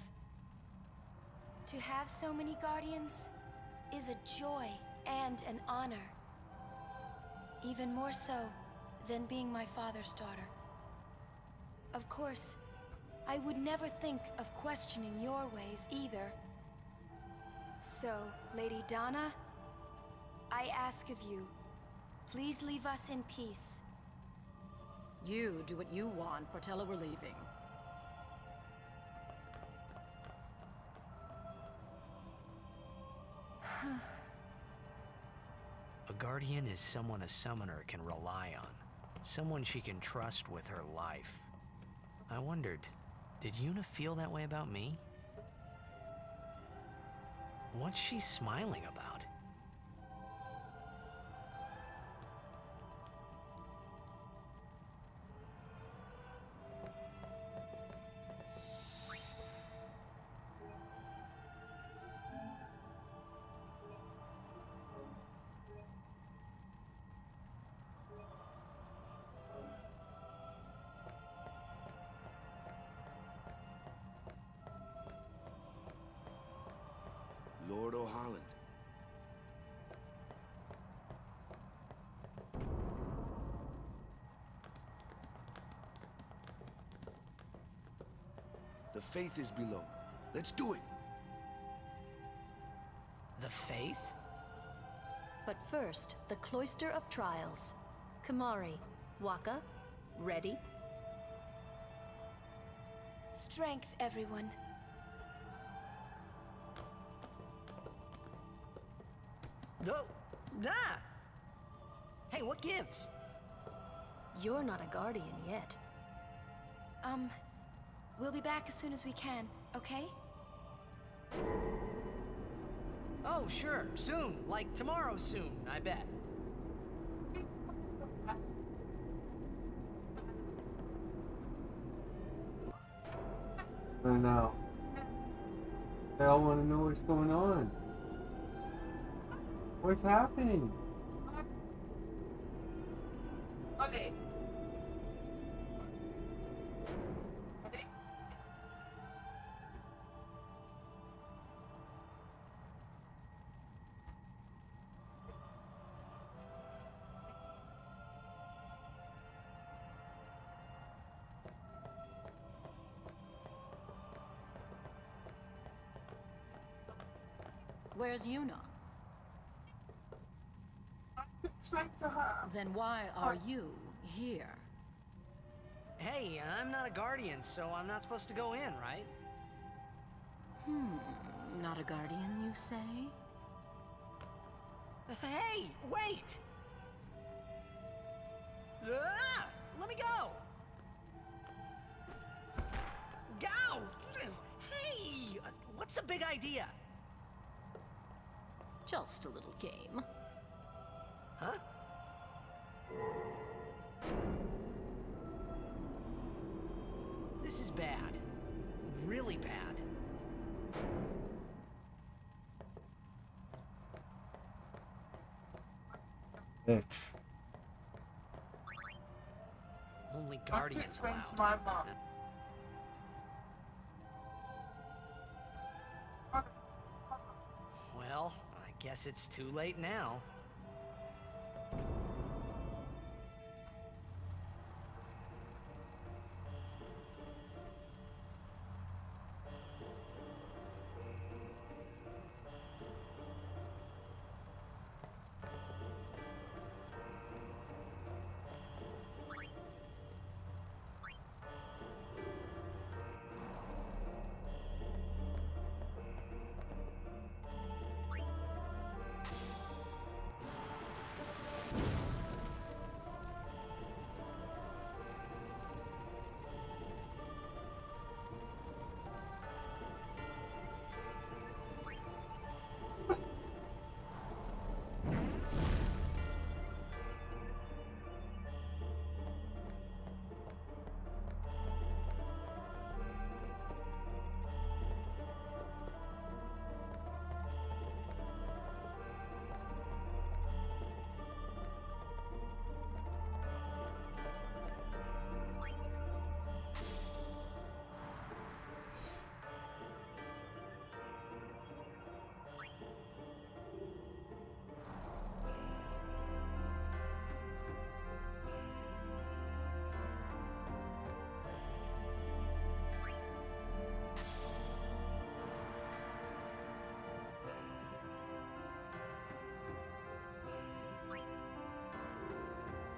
To have so many guardians is a joy and an honor. Even more so than being my father's daughter. Of course, I would never think of questioning your ways either. So, Lady Donna, I ask of you, please leave us in peace. You do what you want, Bartello, we're leaving. A guardian is someone a summoner can rely on. Someone she can trust with her life. I wondered, did Yuna feel that way about me? What's she smiling about? Lord O'Holland. The faith is below. Let's do it. The faith? But first, the Cloister of Trials. Kamari, Waka, ready? Strength, everyone. No. Ah! Hey, what gives? You're not a guardian yet. We'll be back as soon as we can, okay? Oh, sure. Soon. Like tomorrow soon, I bet. I know. They all want to know what's going on. What's happening? Ollie. Where's Yuna? Speak to her. Then why are you here? Hey, I'm not a guardian, so I'm not supposed to go in, right? Not a guardian, you say? Hey, wait! Ah! Let me go! Go! Hey! What's the big idea? Just a little game. Huh? This is bad. Really bad. Bitch. Only I have to guardians explain allowed. to my mom. Well, I guess it's too late now.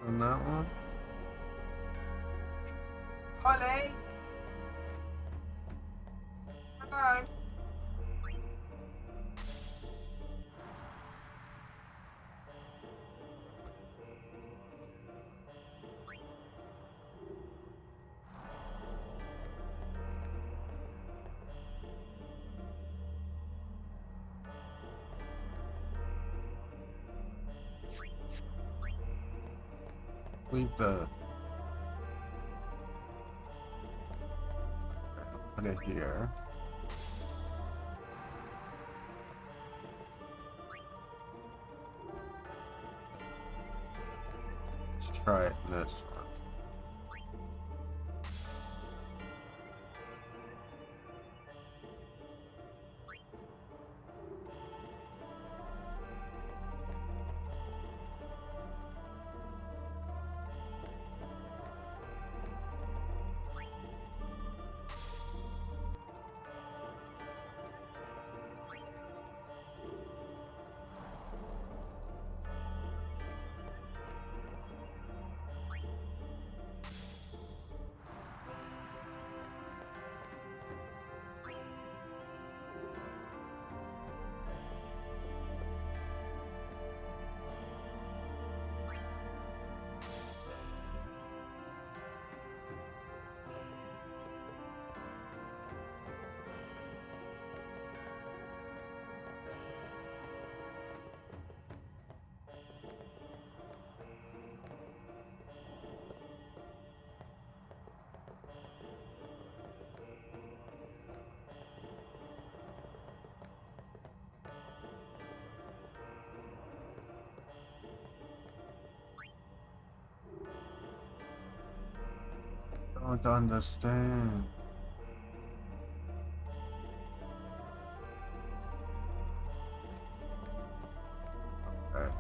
On that one? Ollie. Hello. Leave the... Put it here. Let's try it in this one. don't understand. Okay.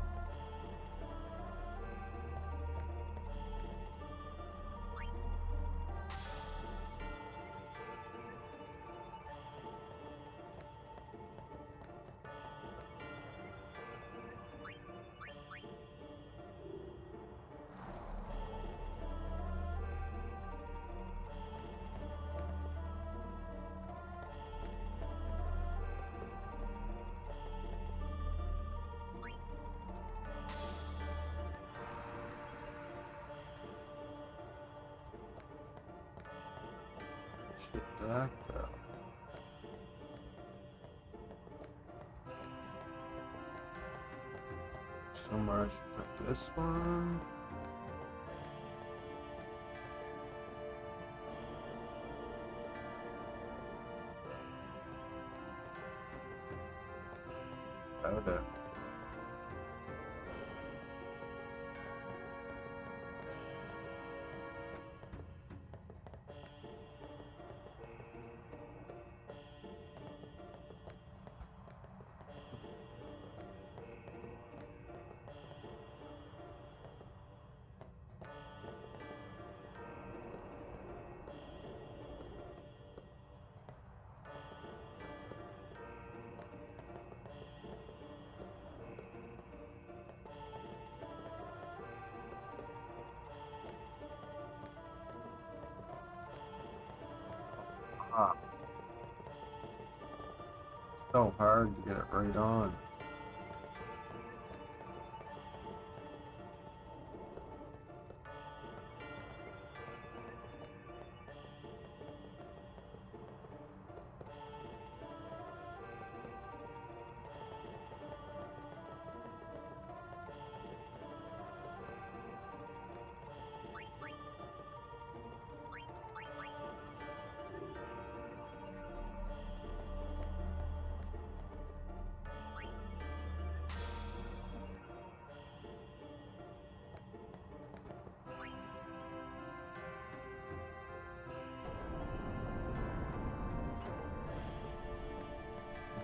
Shit, that go. Somewhere I should put this one. Okay. Ah, so hard to get it right on.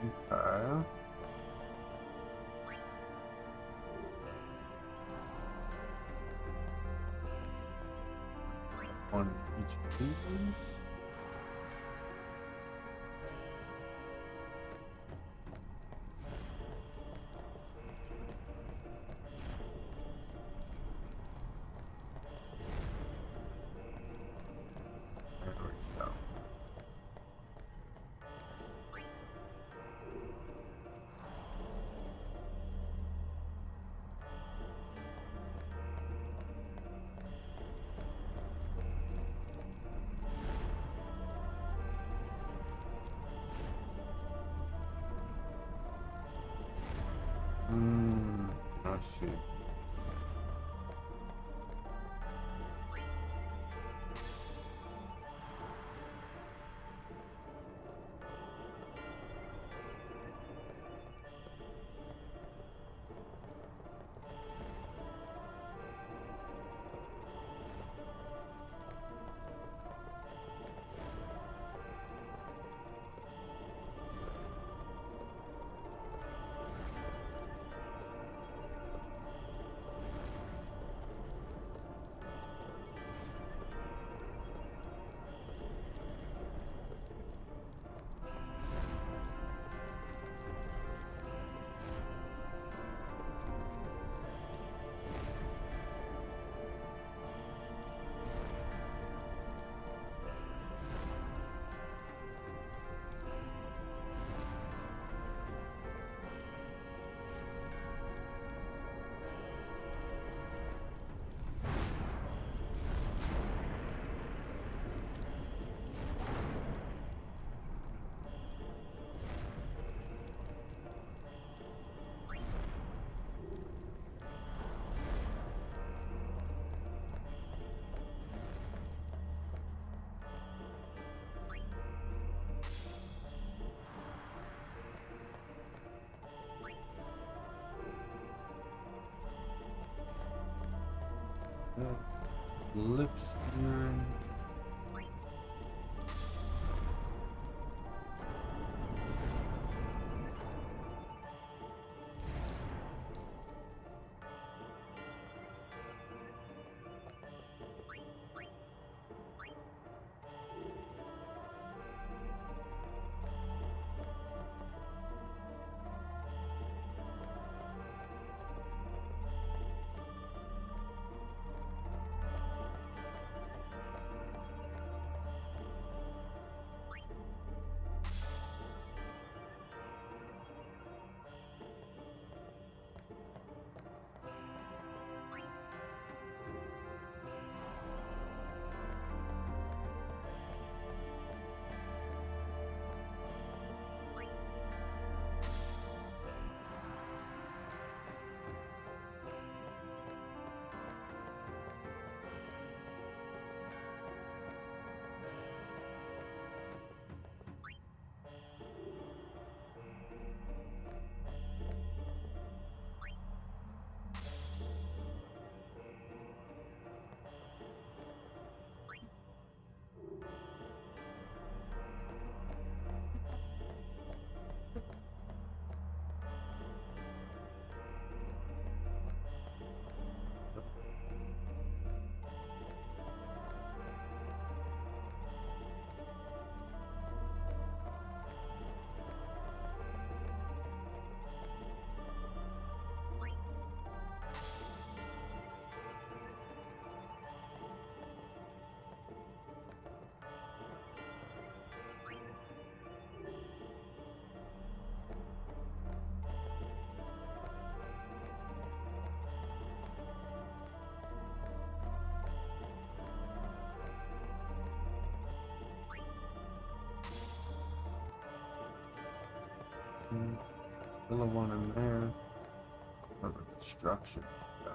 Okay. One each of these. There we go. I see. Lip smearing. Still a one in there. Cover destruction. Yeah.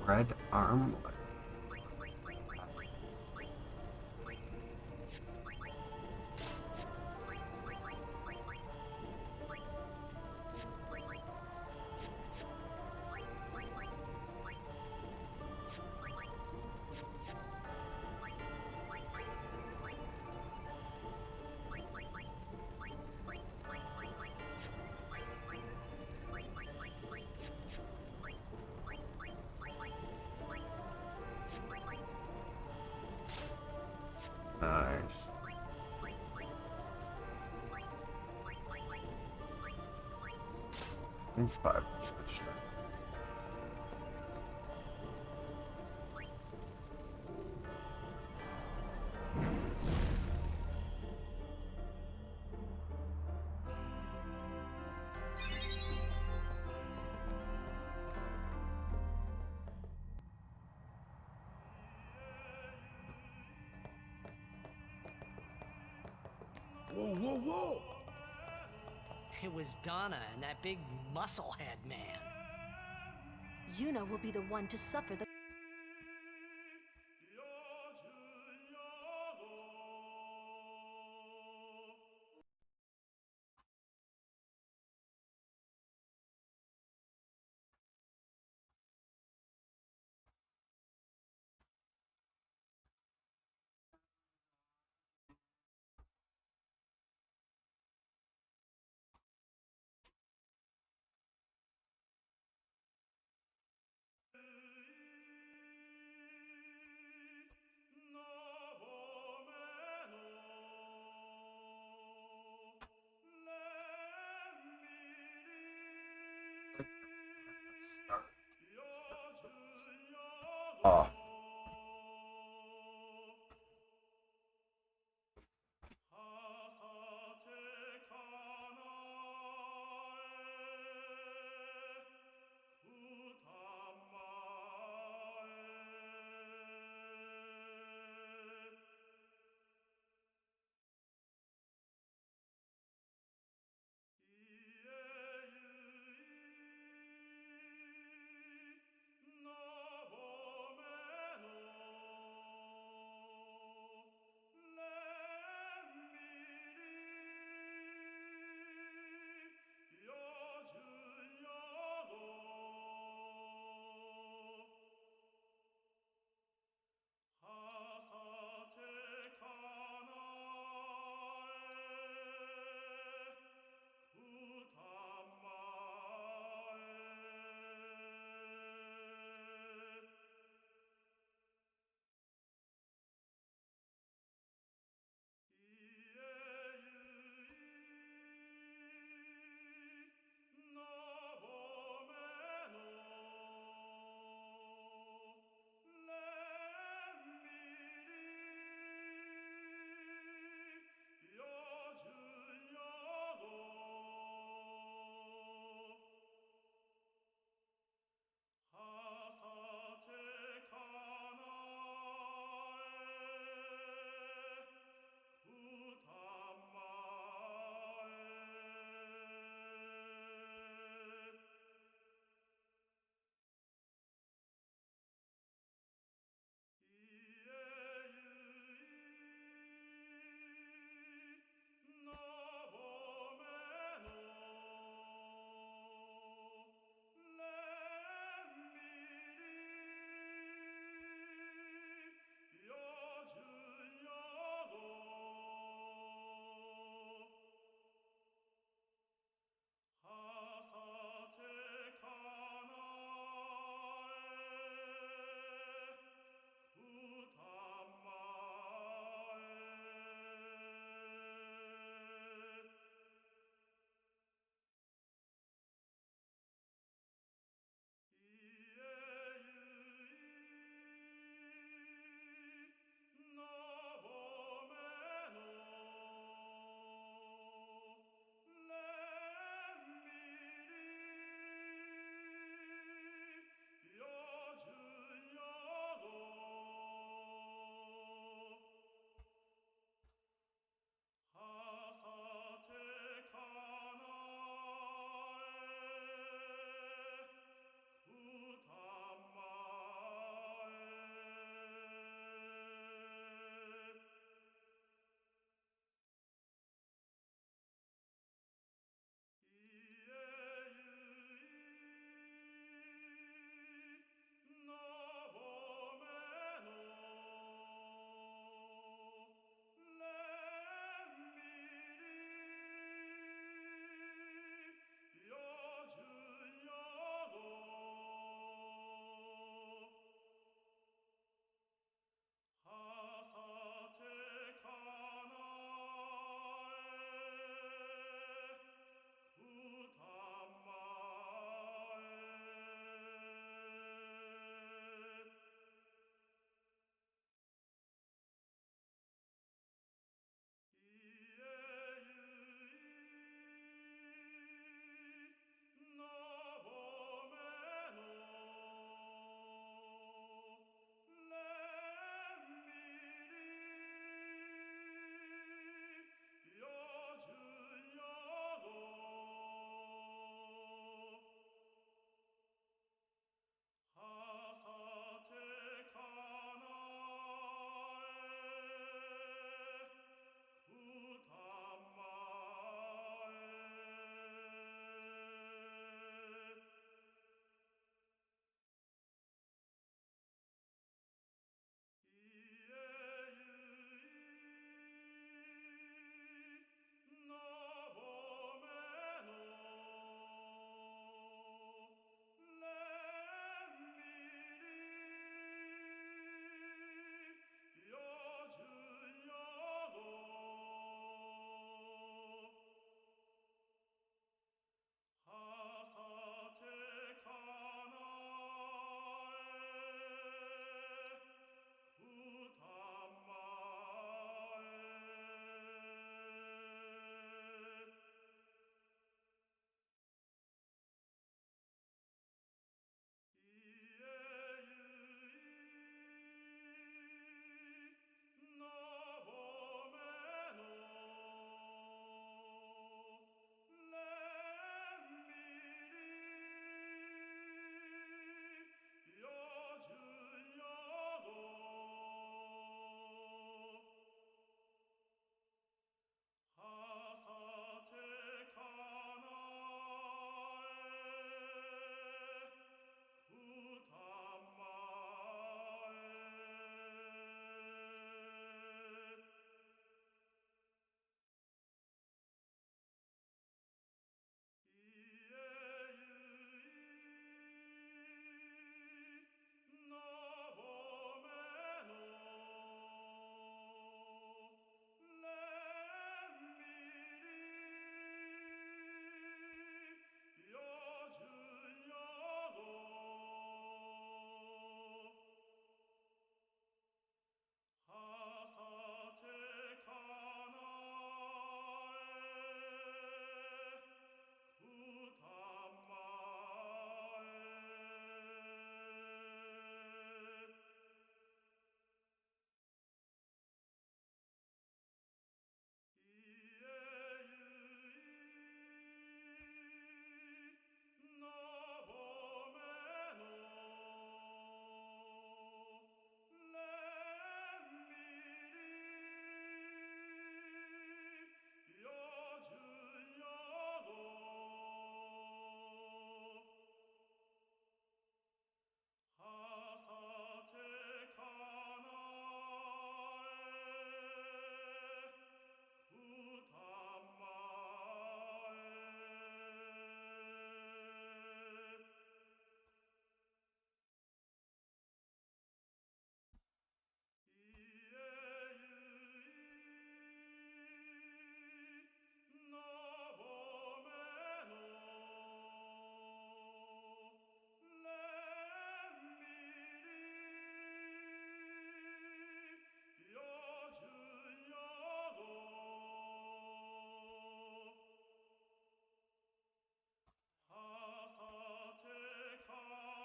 Red armlet. Nice. I think 5% strength. Whoa, whoa, whoa! It was Donna and that big musclehead man. Yuna will be the one to suffer the... Oh.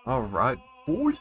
All right, boy.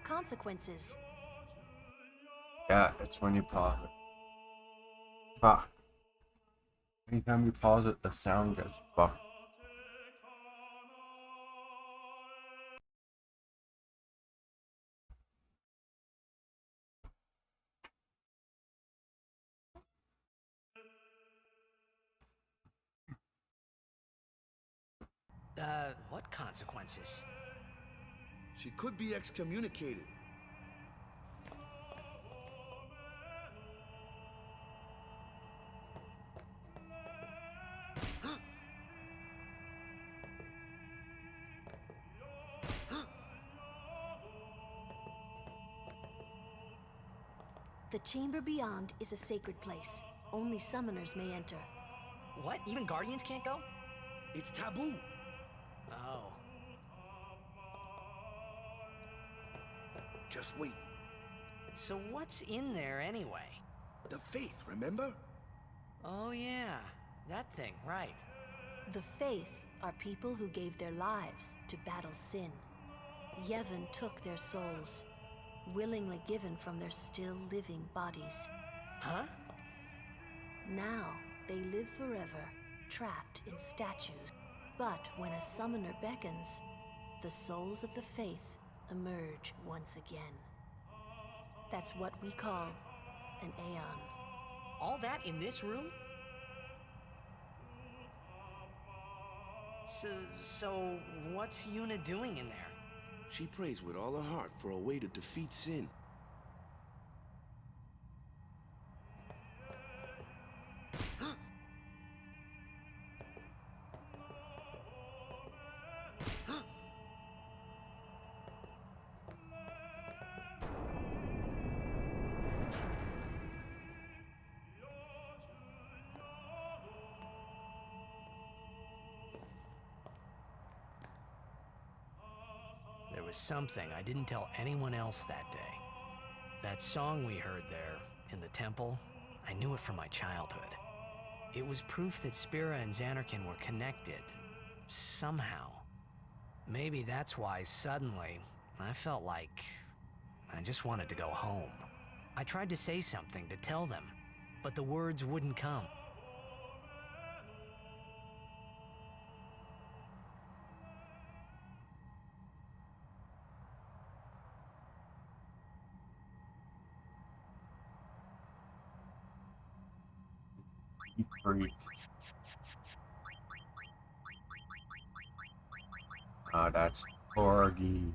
Consequences. Yeah, it's when you pause it. Fuck. Anytime you pause it, the sound gets fucked. What consequences? She could be excommunicated. The chamber beyond is a sacred place. Only summoners may enter. What? Even Guardians can't go? It's taboo. Oh. Just wait. So what's in there anyway? The faith, remember? Oh yeah, that thing, right. The faith are people who gave their lives to battle sin. Yevon took their souls, willingly given from their still living bodies. Huh? Now they live forever, trapped in statues. But when a summoner beckons, the souls of the faith emerge once again. That's what we call an Aeon. All that in this room? So what's Yuna doing in there? She prays with all her heart for a way to defeat sin. There was something I didn't tell anyone else that day. That song we heard there, in the temple, I knew it from my childhood. It was proof that Spira and Xanarkin were connected, somehow. Maybe that's why suddenly, I felt like I just wanted to go home. I tried to say something to tell them, but the words wouldn't come. You freak. Ah, that's Corgi.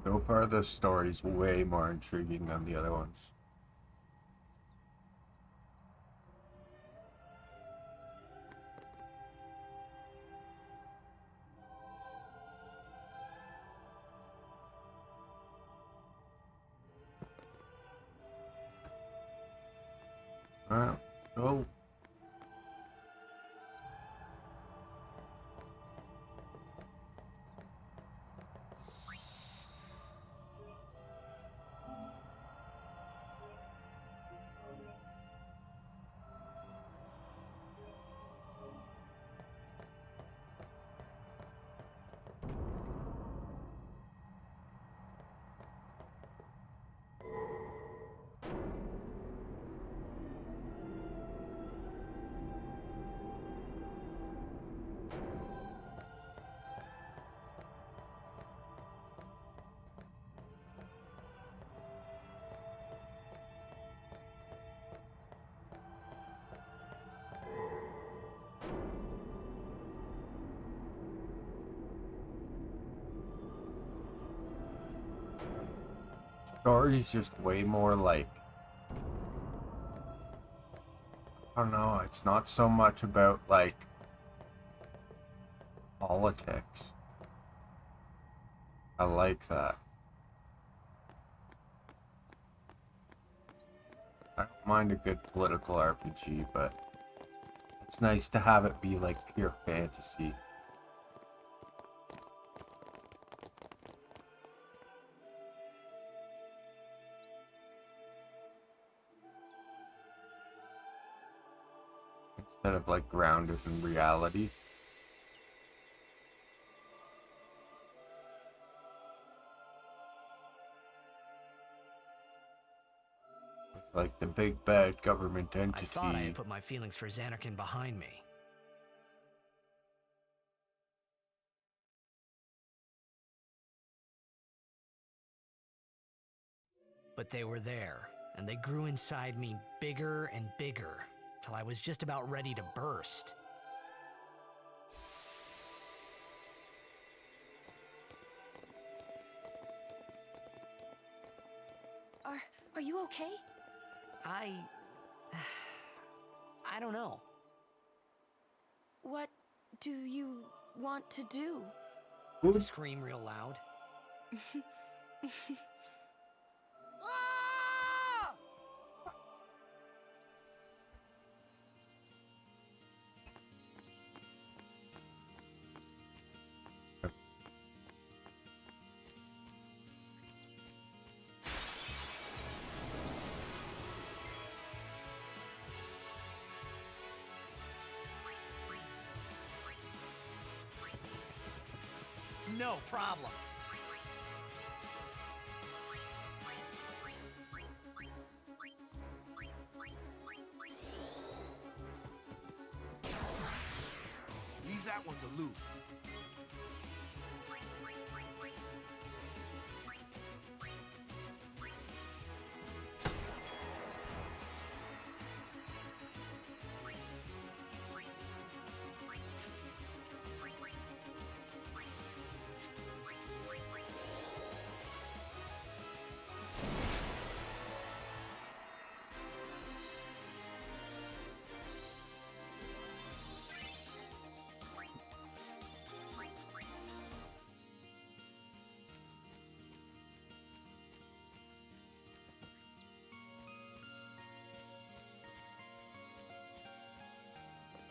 So far, the story's way more intriguing than the other ones. Alright, go. Story's just way more like, I don't know, it's not so much about like politics. I like that. I don't mind a good political RPG, but it's nice to have it be like pure fantasy. Instead of like grounded in reality. It's like the big bad government entity. I thought I had put my feelings for Xanarkin behind me. But they were there, and they grew inside me bigger and bigger, till I was just about ready to burst. Are you okay? I don't know. What do you want to do? To scream real loud. No problem. Leave that one to Luke.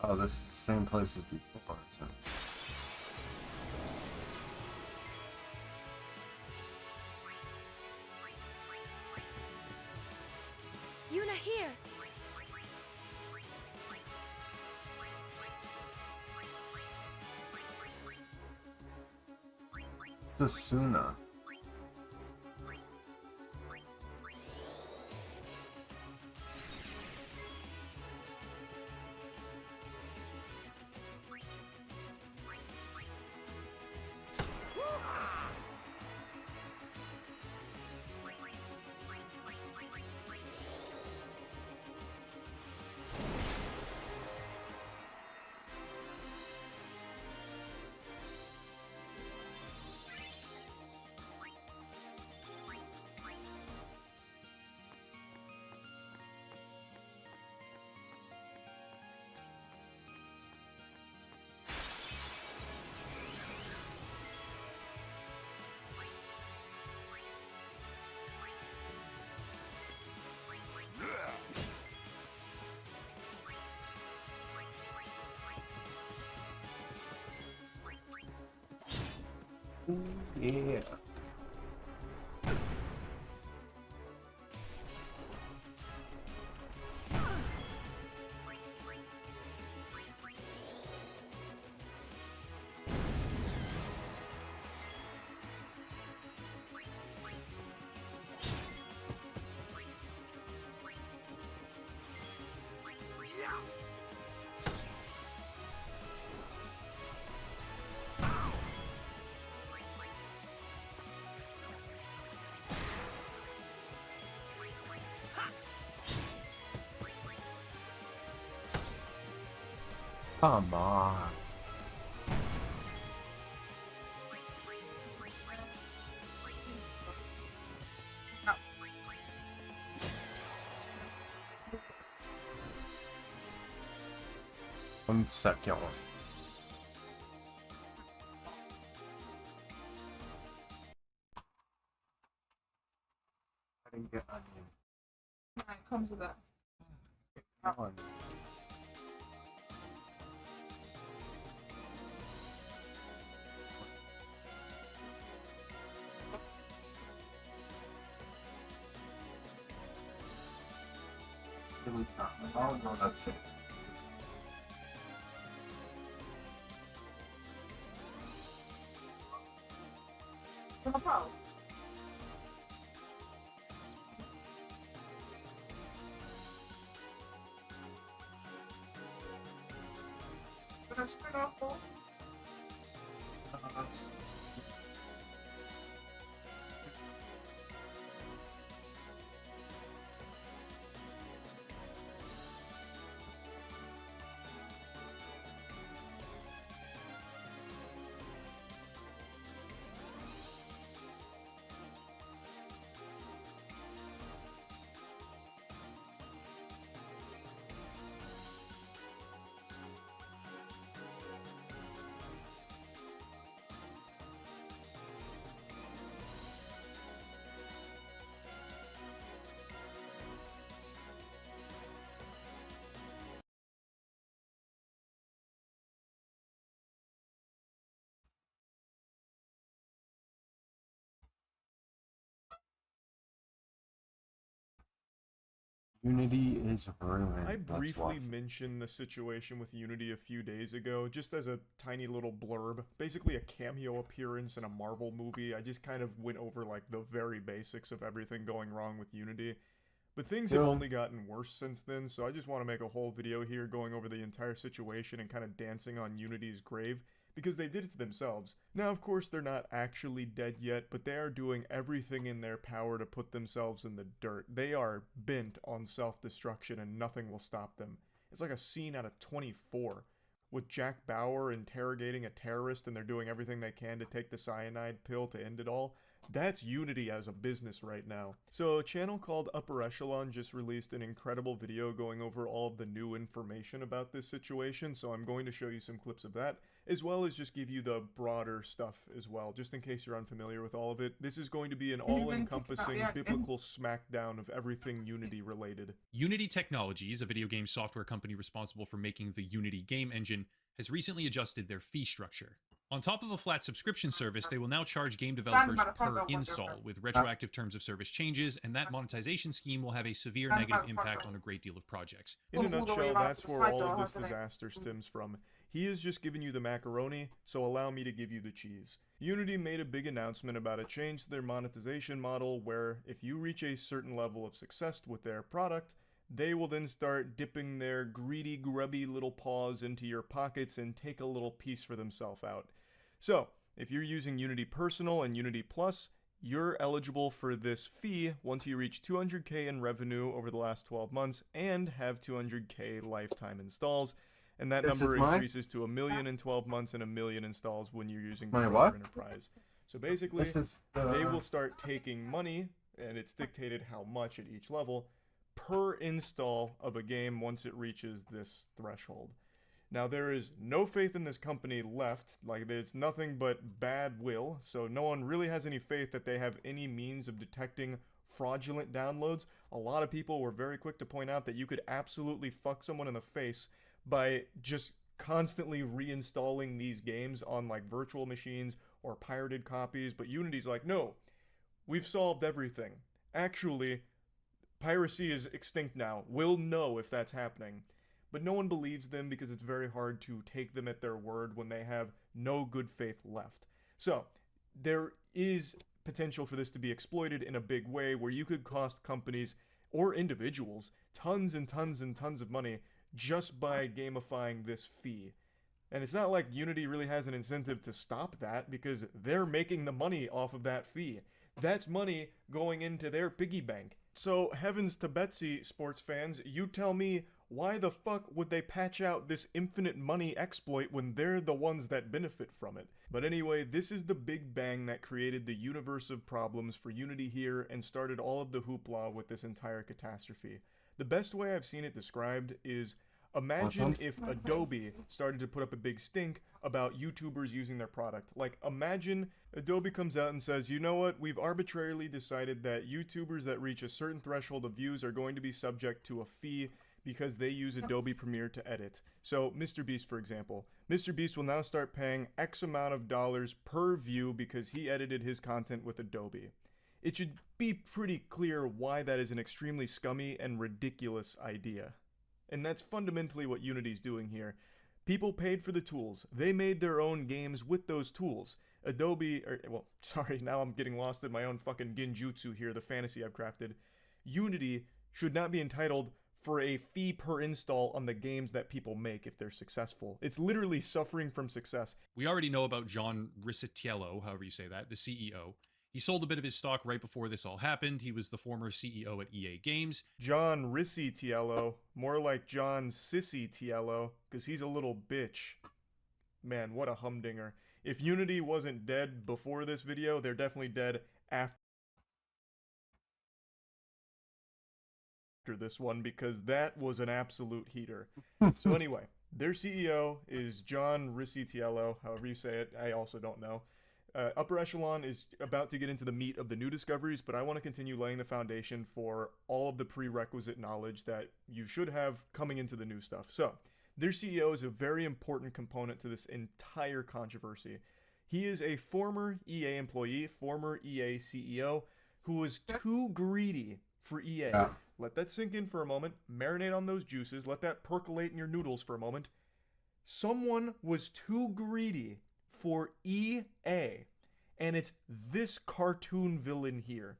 Oh, this is the same place as before. So. Yuna here! It's Asuna. Yeah. Come on. One second. I didn't get onion. Yeah, it comes with that. Onion. Oh, no, that's it. Come on. But I spit off all. Unity is ruined. I Let's briefly watch. mentioned the situation with Unity a few days ago, just as a tiny little blurb. Basically a cameo appearance in a Marvel movie. I just kind of went over like the very basics of everything going wrong with Unity. But things have Yeah. only gotten worse since then, so I just want to make a whole video here going over the entire situation and kind of dancing on Unity's grave, because they did it to themselves. Now, of course, they're not actually dead yet, but they are doing everything in their power to put themselves in the dirt. They are bent on self-destruction and nothing will stop them. It's like a scene out of 24, with Jack Bauer interrogating a terrorist and they're doing everything they can to take the cyanide pill to end it all. That's Unity as a business right now. So a channel called Upper Echelon just released an incredible video going over all of the new information about this situation, so I'm going to show you some clips of that, as well as just give you the broader stuff as well, just in case you're unfamiliar with all of it. This is going to be an all-encompassing biblical smackdown of everything Unity related. Unity Technologies, a video game software company responsible for making the Unity game engine, has recently adjusted their fee structure. On top of a flat subscription service, they will now charge game developers per install, with retroactive terms of service changes, and that monetization scheme will have a severe negative impact on a great deal of projects. In a nutshell, that's where all of this disaster stems from. He has just given you the macaroni, so allow me to give you the cheese. Unity made a big announcement about a change to their monetization model where if you reach a certain level of success with their product, they will then start dipping their greedy, grubby little paws into your pockets and take a little piece for themselves out. So, if you're using Unity Personal and Unity Plus, you're eligible for this fee once you reach 200k in revenue over the last 12 months and have 200k lifetime installs. And that number increases to 1 million in 12 months and 1 million installs when you're using Creator Enterprise. So basically, they will start taking money, and it's dictated how much at each level, per install of a game once it reaches this threshold. Now, there is no faith in this company left, like there's nothing but bad will, so no one really has any faith that they have any means of detecting fraudulent downloads. A lot of people were very quick to point out that you could absolutely fuck someone in the face by just constantly reinstalling these games on like virtual machines or pirated copies, but Unity's like, no, we've solved everything. Actually, piracy is extinct now. We'll know if that's happening. But no one believes them because it's very hard to take them at their word when they have no good faith left. So, there is potential for this to be exploited in a big way where you could cost companies or individuals tons and tons and tons of money just by gamifying this fee. And it's not like Unity really has an incentive to stop that because they're making the money off of that fee. That's money going into their piggy bank. So heavens to Betsy, sports fans, you tell me, why the fuck would they patch out this infinite money exploit when they're the ones that benefit from it? But anyway, this is the big bang that created the universe of problems for Unity here and started all of the hoopla with this entire catastrophe. The best way I've seen it described is, imagine if Adobe started to put up a big stink about YouTubers using their product. Like, imagine Adobe comes out and says, you know what, we've arbitrarily decided that YouTubers that reach a certain threshold of views are going to be subject to a fee because they use Adobe Premiere to edit. So, Mr. Beast, for example. Mr. Beast will now start paying X amount of dollars per view because he edited his content with Adobe. It should be pretty clear why that is an extremely scummy and ridiculous idea. And that's fundamentally what Unity's doing here. People paid for the tools. They made their own games with those tools. Adobe, now I'm getting lost in my own fucking genjutsu here, the fantasy I've crafted. Unity should not be entitled for a fee per install on the games that people make if they're successful. It's literally suffering from success. We already know about John Riccitiello, however you say that, the CEO. He sold a bit of his stock right before this all happened. He was the former CEO at EA Games. John Riccitiello, more like John Sissy-Tiello, because he's a little bitch. Man, what a humdinger. If Unity wasn't dead before this video, they're definitely dead after this one, because that was an absolute heater. So anyway, their CEO is John Riccitiello, however you say it, I also don't know. Upper Echelon is about to get into the meat of the new discoveries, but I want to continue laying the foundation for all of the prerequisite knowledge that you should have coming into the new stuff. So, their CEO is a very important component to this entire controversy. He is a former EA employee, former EA CEO, who was too greedy for EA. Yeah. Let that sink in for a moment, marinate on those juices, let that percolate in your noodles for a moment. Someone was too greedy for EA, and it's this cartoon villain here.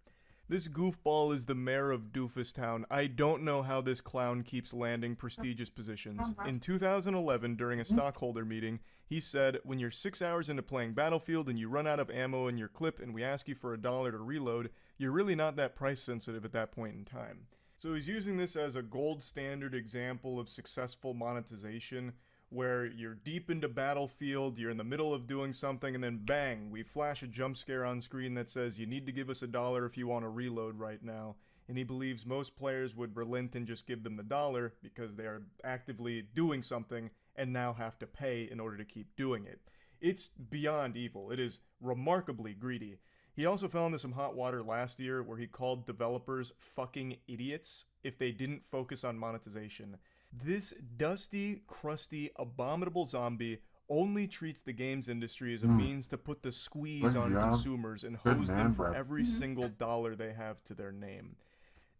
This goofball is the mayor of Doofustown. I don't know how this clown keeps landing prestigious positions. In 2011, during a stockholder meeting, he said, when you're 6 hours into playing Battlefield and you run out of ammo in your clip and we ask you for $1 to reload, you're really not that price sensitive at that point in time. So he's using this as a gold standard example of successful monetization, where you're deep into Battlefield, you're in the middle of doing something, and then bang, we flash a jump scare on screen that says you need to give us $1 if you want to reload right now. And he believes most players would relent and just give them the $1 because they are actively doing something and now have to pay in order to keep doing it. It's beyond evil. It is remarkably greedy. He also fell into some hot water last year where he called developers fucking idiots if they didn't focus on monetization. This dusty, crusty, abominable zombie only treats the games industry as a means to put the squeeze on consumers and hose them for every single dollar they have to their name.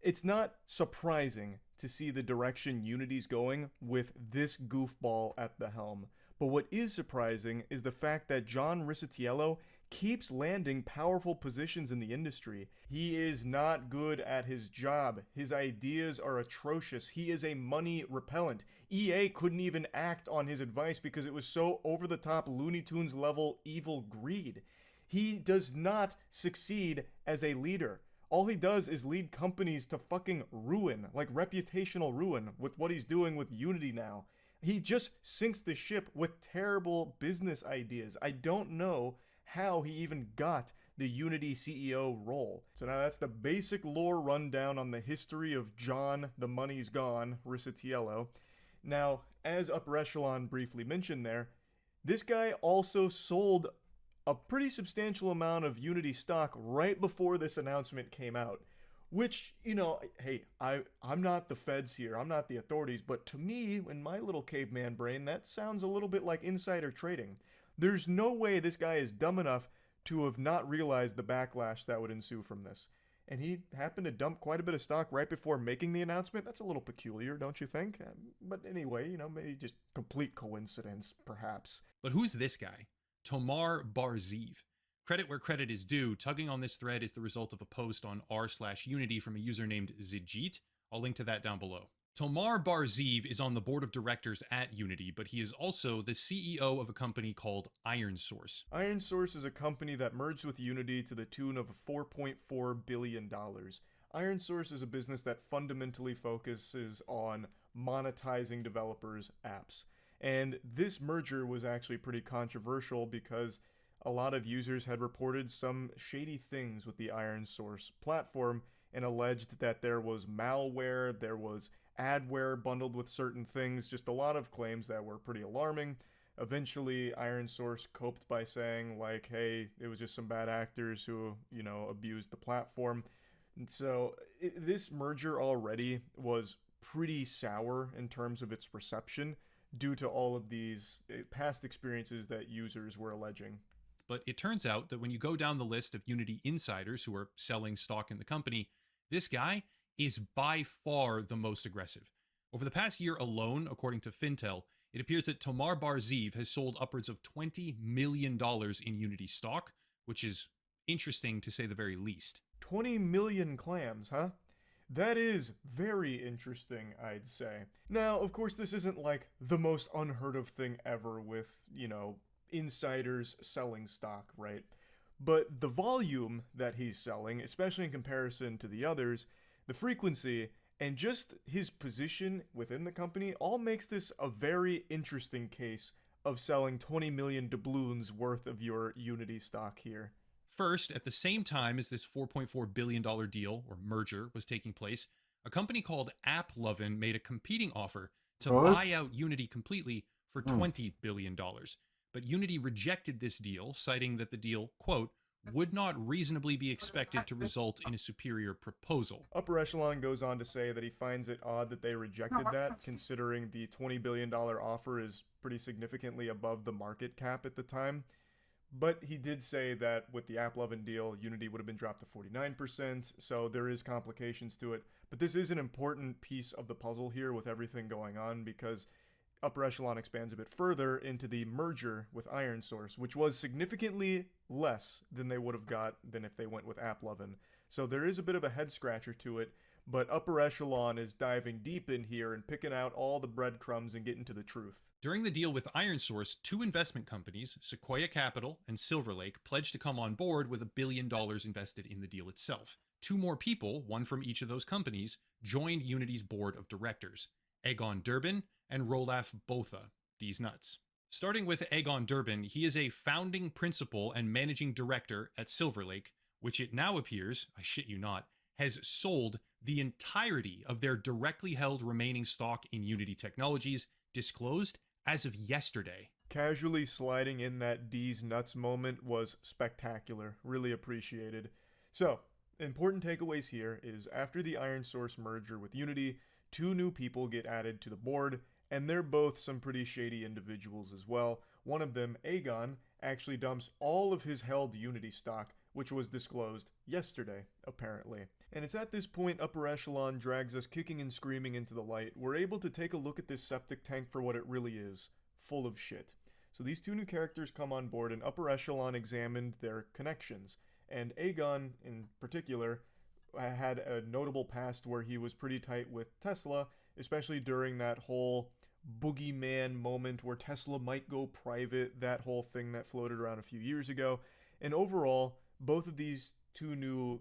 It's not surprising to see the direction Unity's going with this goofball at the helm. But what is surprising is the fact that John Riccitiello keeps landing powerful positions in the industry. He is not good at his job. His ideas are atrocious. He is a money repellent. EA couldn't even act on his advice because it was so over-the-top Looney Tunes level evil greed. He does not succeed as a leader. All he does is lead companies to fucking ruin, like reputational ruin, with what he's doing with Unity now. He just sinks the ship with terrible business ideas. I don't know how he even got the Unity CEO role. So now that's the basic lore rundown on the history of John the Money's Gone, Riccitiello. Now, as Upper Echelon briefly mentioned there, this guy also sold a pretty substantial amount of Unity stock right before this announcement came out. Which, you know, hey, I'm not the feds here, I'm not the authorities, but to me, in my little caveman brain, that sounds a little bit like insider trading. There's no way this guy is dumb enough to have not realized the backlash that would ensue from this. And he happened to dump quite a bit of stock right before making the announcement. That's a little peculiar, don't you think? But anyway, maybe just complete coincidence, perhaps. But who's this guy? Tomar Barziv. Credit where credit is due, tugging on this thread is the result of a post on r/Unity from a user named Zijit. I'll link to that down below. Tomar Barziv is on the board of directors at Unity, but he is also the CEO of a company called IronSource. IronSource is a company that merged with Unity to the tune of $4.4 billion. IronSource is a business that fundamentally focuses on monetizing developers' apps. And this merger was actually pretty controversial because a lot of users had reported some shady things with the IronSource platform and alleged that there was malware, there was adware bundled with certain things, just a lot of claims that were pretty alarming. Eventually, IronSource coped by saying, like, hey, it was just some bad actors who, abused the platform. And so this merger already was pretty sour in terms of its reception due to all of these past experiences that users were alleging. But it turns out that when you go down the list of Unity insiders who are selling stock in the company, this guy is by far the most aggressive. Over the past year alone, according to Fintel, it appears that Tomar Barziv has sold upwards of $20 million in Unity stock, which is interesting to say the very least. 20 million clams, huh? That is very interesting, I'd say. Now, of course, this isn't like the most unheard of thing ever with, insiders selling stock, right? But the volume that he's selling, especially in comparison to the others, the frequency, and just his position within the company all makes this a very interesting case of selling 20 million doubloons worth of your Unity stock here. First, at the same time as this $4.4 billion deal, or merger, was taking place, a company called AppLovin made a competing offer to buy out Unity completely for $20 billion. But Unity rejected this deal, citing that the deal, quote, would not reasonably be expected to result in a superior proposal. Upper Echelon goes on to say that he finds it odd that they rejected that, considering the $20 billion offer is pretty significantly above the market cap at the time. But he did say that with the AppLovin deal, Unity would have been dropped to 49%, so there is complications to it. But this is an important piece of the puzzle here with everything going on, because Upper Echelon expands a bit further into the merger with IronSource, which was significantly less than they would have got than if they went with AppLovin. So there is a bit of a head scratcher to it, but Upper Echelon is diving deep in here and picking out all the breadcrumbs and getting to the truth. During the deal with IronSource, two investment companies, Sequoia Capital and Silver Lake, pledged to come on board with $1 billion invested in the deal itself. Two more people, one from each of those companies, joined Unity's board of directors, Egon Durbin and Rolaf Botha, these nuts. Starting with Egon Durbin, he is a founding principal and managing director at Silver Lake, which it now appears, I shit you not, has sold the entirety of their directly held remaining stock in Unity Technologies, disclosed as of yesterday. Casually sliding in that D's nuts moment was spectacular, really appreciated. So, important takeaways here is after the IronSource merger with Unity, two new people get added to the board, and they're both some pretty shady individuals as well. One of them, Aegon, actually dumps all of his held Unity stock, which was disclosed yesterday, apparently. And it's at this point Upper Echelon drags us kicking and screaming into the light. We're able to take a look at this septic tank for what it really is, full of shit. So these two new characters come on board, and Upper Echelon examined their connections. And Aegon, in particular, had a notable past where he was pretty tight with Tesla, especially during that whole boogeyman moment where Tesla might go private, that whole thing that floated around a few years ago. And overall, both of these two new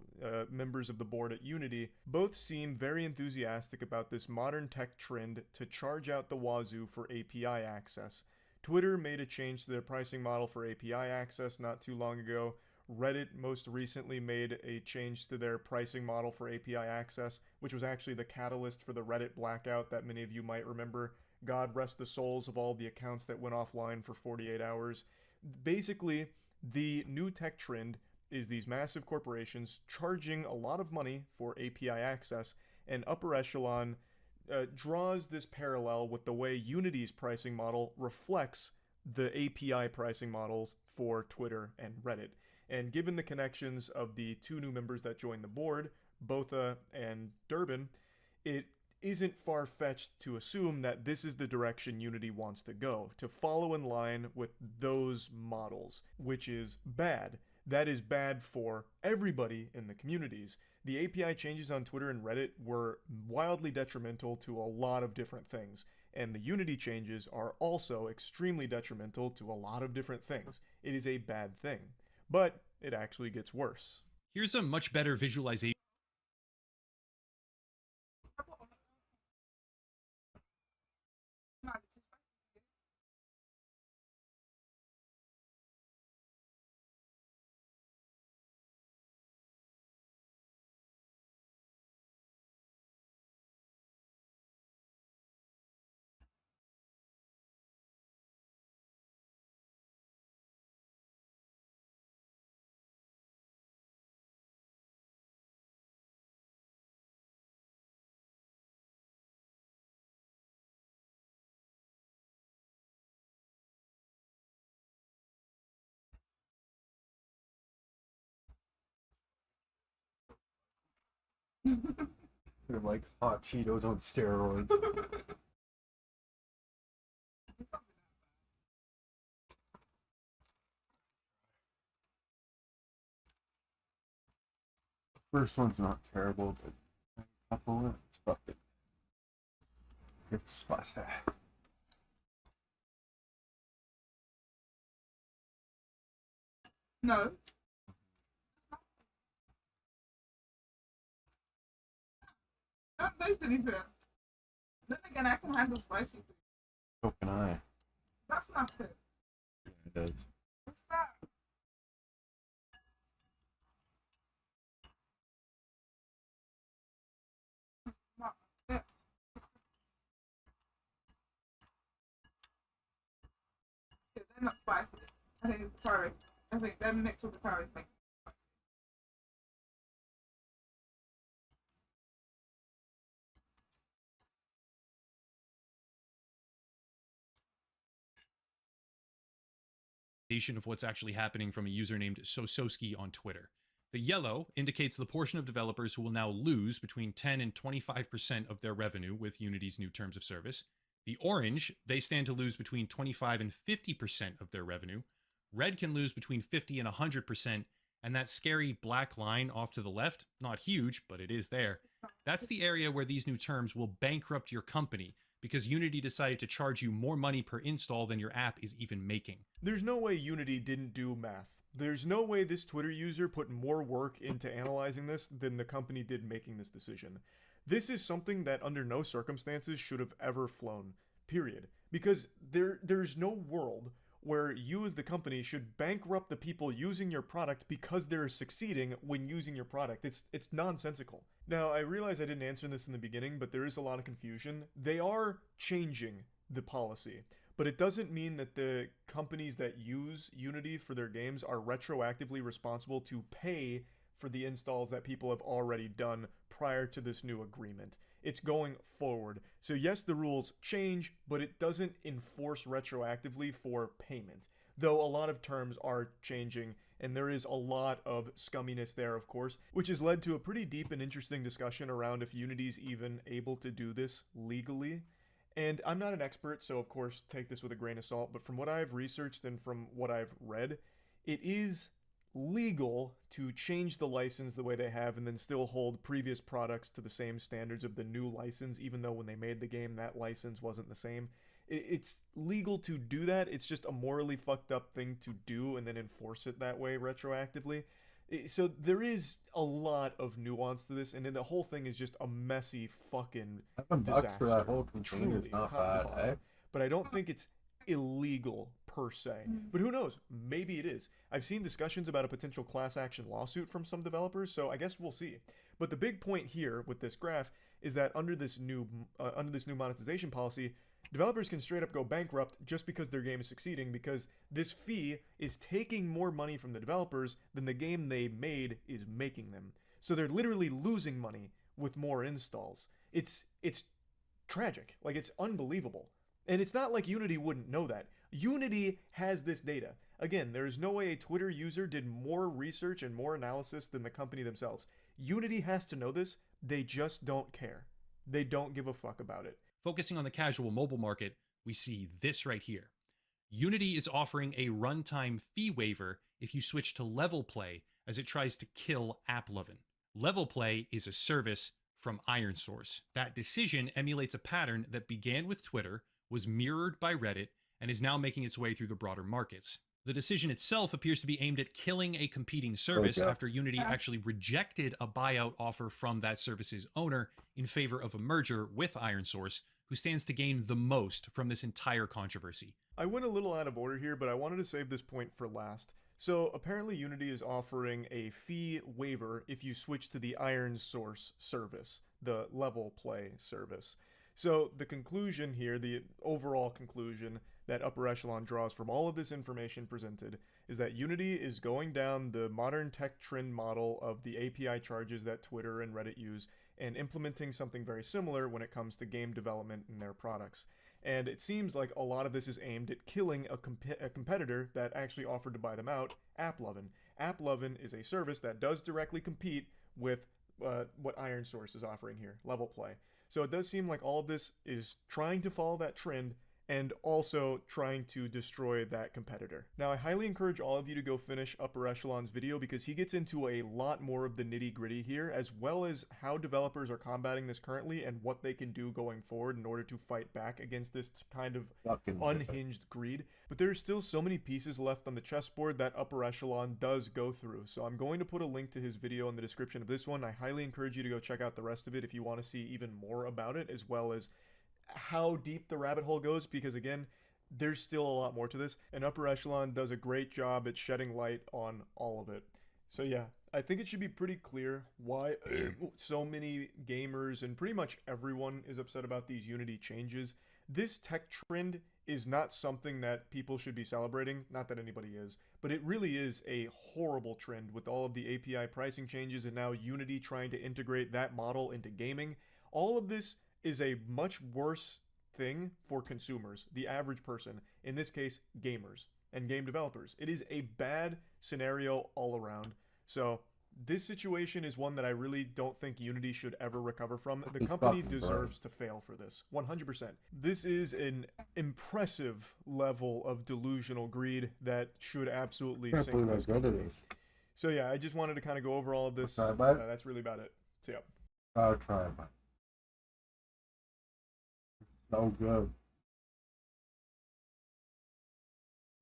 members of the board at Unity both seem very enthusiastic about this modern tech trend to charge out the wazoo for API access. Twitter made a change to their pricing model for API access not too long ago. Reddit most recently made a change to their pricing model for API access, which was actually the catalyst for the Reddit blackout that many of you might remember. God rest the souls of all the accounts that went offline for 48 hours. Basically, the new tech trend is these massive corporations charging a lot of money for API access, and Upper Echelon draws this parallel with the way Unity's pricing model reflects the API pricing models for Twitter and Reddit. And given the connections of the two new members that joined the board, Botha and Durbin, it isn't far-fetched to assume that this is the direction Unity wants to go, to follow in line with those models, which is bad. That is bad for everybody in the communities. The API changes on Twitter and Reddit were wildly detrimental to a lot of different things, and the Unity changes are also extremely detrimental to a lot of different things. It is a bad thing, but it actually gets worse. Here's a much better visualization. They're like hot Cheetos on steroids. First one's not terrible, but a couple it's fucking. It's spicy. No. I don't taste anything. Then again, I can handle spicy food. So can I. That's not good. Yeah, it is. What's that? Not it. Yeah, they're not spicy. I think it's the curry. I think them mixed with the curry is making it spicy. Of what's actually happening from a user named Sososki on Twitter. The yellow indicates the portion of developers who will now lose between 10 and 25% of their revenue with Unity's new terms of service. The orange, they stand to lose between 25 and 50% of their revenue. Red can lose between 50 and 100%, and that scary black line off to the left, not huge, but it is there. That's the area where these new terms will bankrupt your company, because Unity decided to charge you more money per install than your app is even making. There's no way Unity didn't do math. There's no way this Twitter user put more work into analyzing this than the company did making this decision. This is something that under no circumstances should have ever flown, period. Because there's no world where you as the company should bankrupt the people using your product because they're succeeding when using your product. It's nonsensical. Now, I realize I didn't answer this in the beginning, but there is a lot of confusion. They are changing the policy, but it doesn't mean that the companies that use Unity for their games are retroactively responsible to pay for the installs that people have already done prior to this new agreement. It's going forward. So yes, the rules change, but it doesn't enforce retroactively for payment. Though a lot of terms are changing, and there is a lot of scumminess there, of course, which has led to a pretty deep and interesting discussion around if Unity's even able to do this legally. And I'm not an expert, so of course take this with a grain of salt, but from what I've researched and from what I've read, it is legal to change the license the way they have and then still hold previous products to the same standards of the new license, even though when they made the game that license wasn't the same. It's legal to do that. It's just a morally fucked up thing to do and then enforce it that way retroactively. So there is a lot of nuance to this, and then the whole thing is just a messy fucking disaster. For that whole truly is not bad, eh? But I don't think it's illegal per se. But who knows? Maybe it is. I've seen discussions about a potential class action lawsuit from some developers, so I guess we'll see. But the big point here with this graph is that under this new monetization policy, developers can straight up go bankrupt just because their game is succeeding, because this fee is taking more money from the developers than the game they made is making them. So they're literally losing money with more installs. It's tragic. Like, it's unbelievable. And it's not like Unity wouldn't know that. Unity has this data. Again, there is no way a Twitter user did more research and more analysis than the company themselves. Unity has to know this. They just don't care. They don't give a fuck about it. Focusing on the casual mobile market, we see this right here. Unity is offering a runtime fee waiver if you switch to Level Play, as it tries to kill AppLovin. Level Play is a service from IronSource. That decision emulates a pattern that began with Twitter, was mirrored by Reddit, and is now making its way through the broader markets. The decision itself appears to be aimed at killing a competing service after Unity actually rejected a buyout offer from that service's owner in favor of a merger with IronSource, who stands to gain the most from this entire controversy. I went a little out of order here, but I wanted to save this point for last. So apparently Unity is offering a fee waiver if you switch to the IronSource service, the Level Play service. So the conclusion here, the overall conclusion that Upper Echelon draws from all of this information presented, is that Unity is going down the modern tech trend model of the API charges that Twitter and Reddit use and implementing something very similar when it comes to game development in their products. And it seems like a lot of this is aimed at killing a competitor that actually offered to buy them out, AppLovin. AppLovin is a service that does directly compete with what IronSource is offering here, Level Play. So it does seem like all of this is trying to follow that trend and also trying to destroy that competitor. Now, I highly encourage all of you to go finish Upper Echelon's video because he gets into a lot more of the nitty-gritty here, as well as how developers are combating this currently and what they can do going forward in order to fight back against this kind of unhinged greed. But there's still so many pieces left on the chessboard that Upper Echelon does go through. So I'm going to put a link to his video in the description of this one. I highly encourage you to go check out the rest of it if you want to see even more about it, as well as how deep the rabbit hole goes, because again, there's still a lot more to this, and Upper Echelon does a great job at shedding light on all of it. So yeah, I think it should be pretty clear why so many gamers and pretty much everyone is upset about these Unity changes. This tech trend is not something that people should be celebrating, not that anybody is, but it really is a horrible trend with all of the API pricing changes and now Unity trying to integrate that model into gaming. All of this is a much worse thing for consumers, the average person, in this case, gamers and game developers. It is a bad scenario all around. So this situation is one that I really don't think Unity should ever recover from. The company deserves to fail for this, 100%. This is an impressive level of delusional greed that should absolutely sink this company. So yeah, I just wanted to kind of go over all of this. That's really about it. So yeah. I'll try it. So good.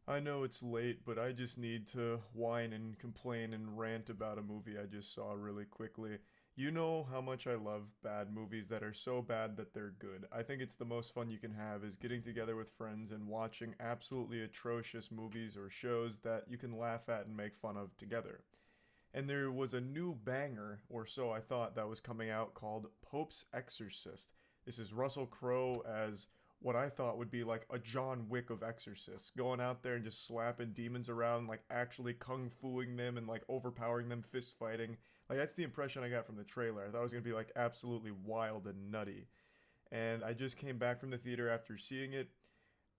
I know it's late, but I just need to whine and complain and rant about a movie I just saw really quickly. You know how much I love bad movies that are so bad that they're good. I think it's the most fun you can have is getting together with friends and watching absolutely atrocious movies or shows that you can laugh at and make fun of together. And there was a new banger, or so I thought, that was coming out called Pope's Exorcist. This is Russell Crowe as what I thought would be like a John Wick of exorcists, going out there and just slapping demons around, like actually kung fuing them and like overpowering them, fist fighting. Like that's the impression I got from the trailer. I thought it was gonna be like absolutely wild and nutty. And I just came back from the theater after seeing it,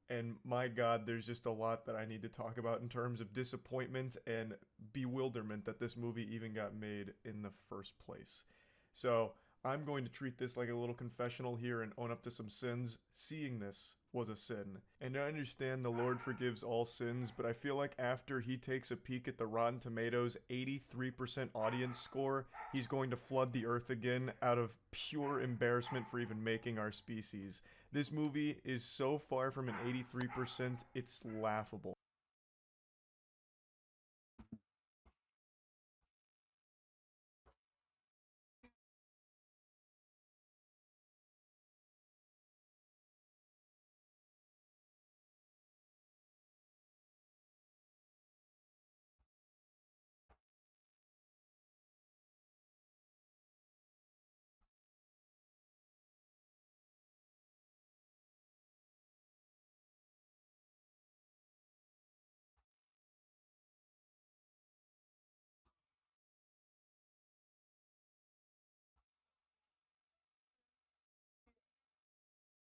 and my god, there's just a lot that I need to talk about in terms of disappointment and bewilderment that this movie even got made in the first place. So I'm going to treat this like a little confessional here and own up to some sins. Seeing this was a sin. And I understand the Lord forgives all sins, but I feel like after he takes a peek at the Rotten Tomatoes 83% audience score, he's going to flood the earth again out of pure embarrassment for even making our species. This movie is so far from an 83%, it's laughable.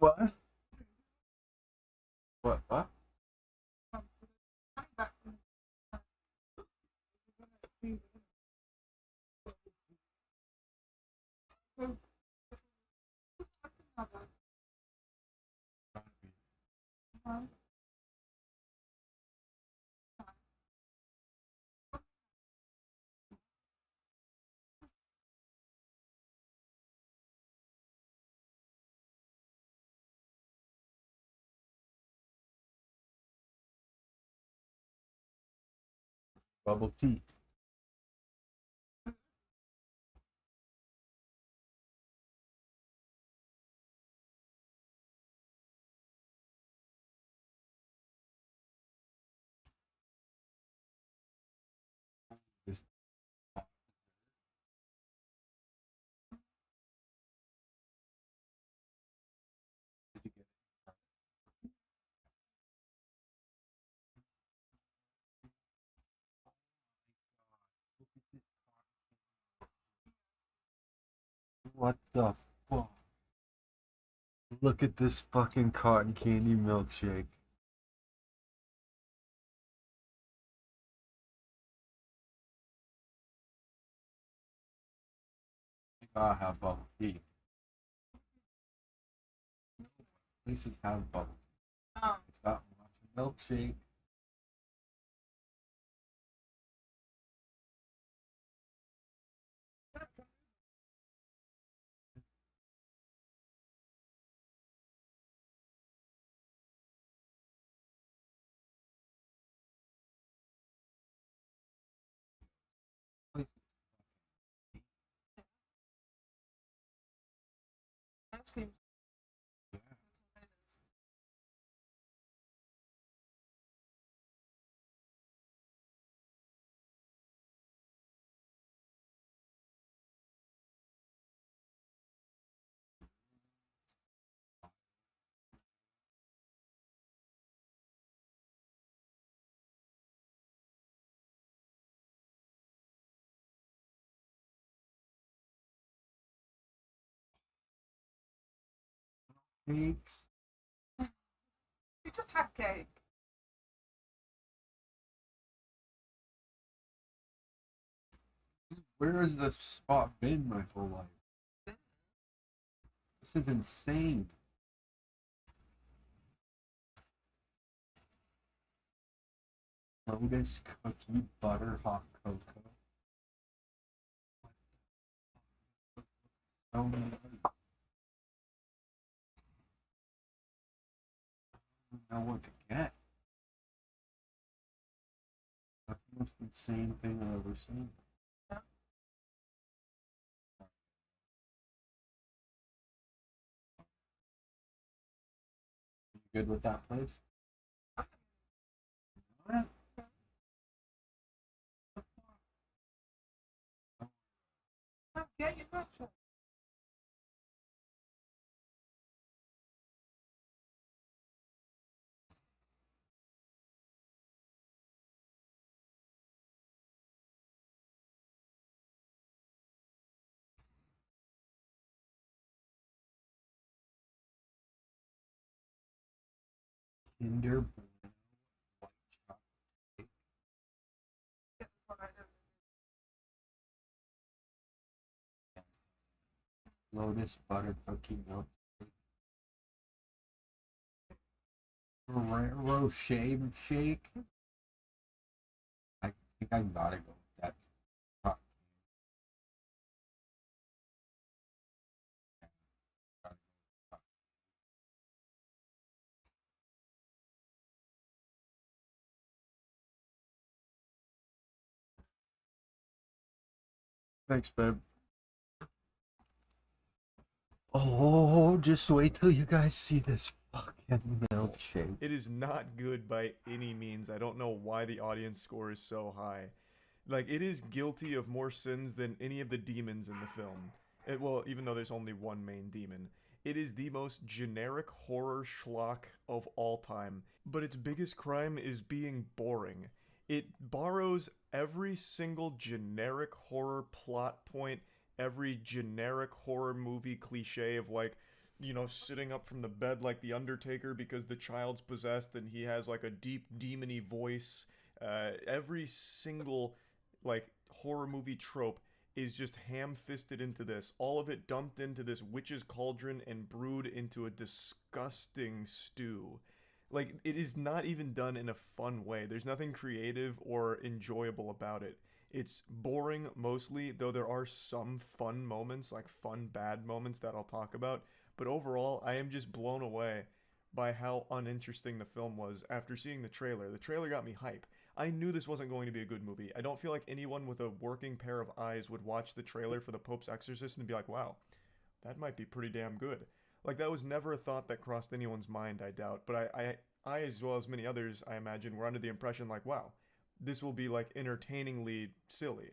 What? What? Bubble tea. Just did you get what the fuck? Look at this fucking cotton candy milkshake. I have bubble tea. Places have bubble tea. Oh. It's got matcha milkshake. Ice cream. Cakes. We just had cake. Where has this spot been my whole life? This is insane. Lotus cookie butter hot cocoa. So nice. I don't know what to get. That's the most insane thing I've ever seen. You good with that place? What? Yeah, you betcha. Kinder Bueno white chocolate cake. That's what I did. Lotus butter cookie milk. Ferrero shave shake. I think I gotta go with that. Hot Thanks, babe. Oh, just wait till you guys see this fucking milkshake. It is not good by any means. I don't know why the audience score is so high. Like, it is guilty of more sins than any of the demons in the film. Well, even though there's only one main demon. It is the most generic horror schlock of all time. But its biggest crime is being boring. It borrows every single generic horror plot point, every generic horror movie cliche of, like, you know, sitting up from the bed like the Undertaker because the child's possessed and he has like a deep demony voice. Every single like horror movie trope is just ham-fisted into this. All of it dumped into this witch's cauldron and brewed into a disgusting stew. Like, it is not even done in a fun way. There's nothing creative or enjoyable about it. It's boring mostly, though there are some fun moments, like fun bad moments that I'll talk about. But overall, I am just blown away by how uninteresting the film was after seeing the trailer. The trailer got me hype. I knew this wasn't going to be a good movie. I don't feel like anyone with a working pair of eyes would watch the trailer for The Pope's Exorcist and be like, wow, that might be pretty damn good. Like, that was never a thought that crossed anyone's mind, I doubt. But I, as well as many others, I imagine, were under the impression, like, wow, this will be, like, entertainingly silly.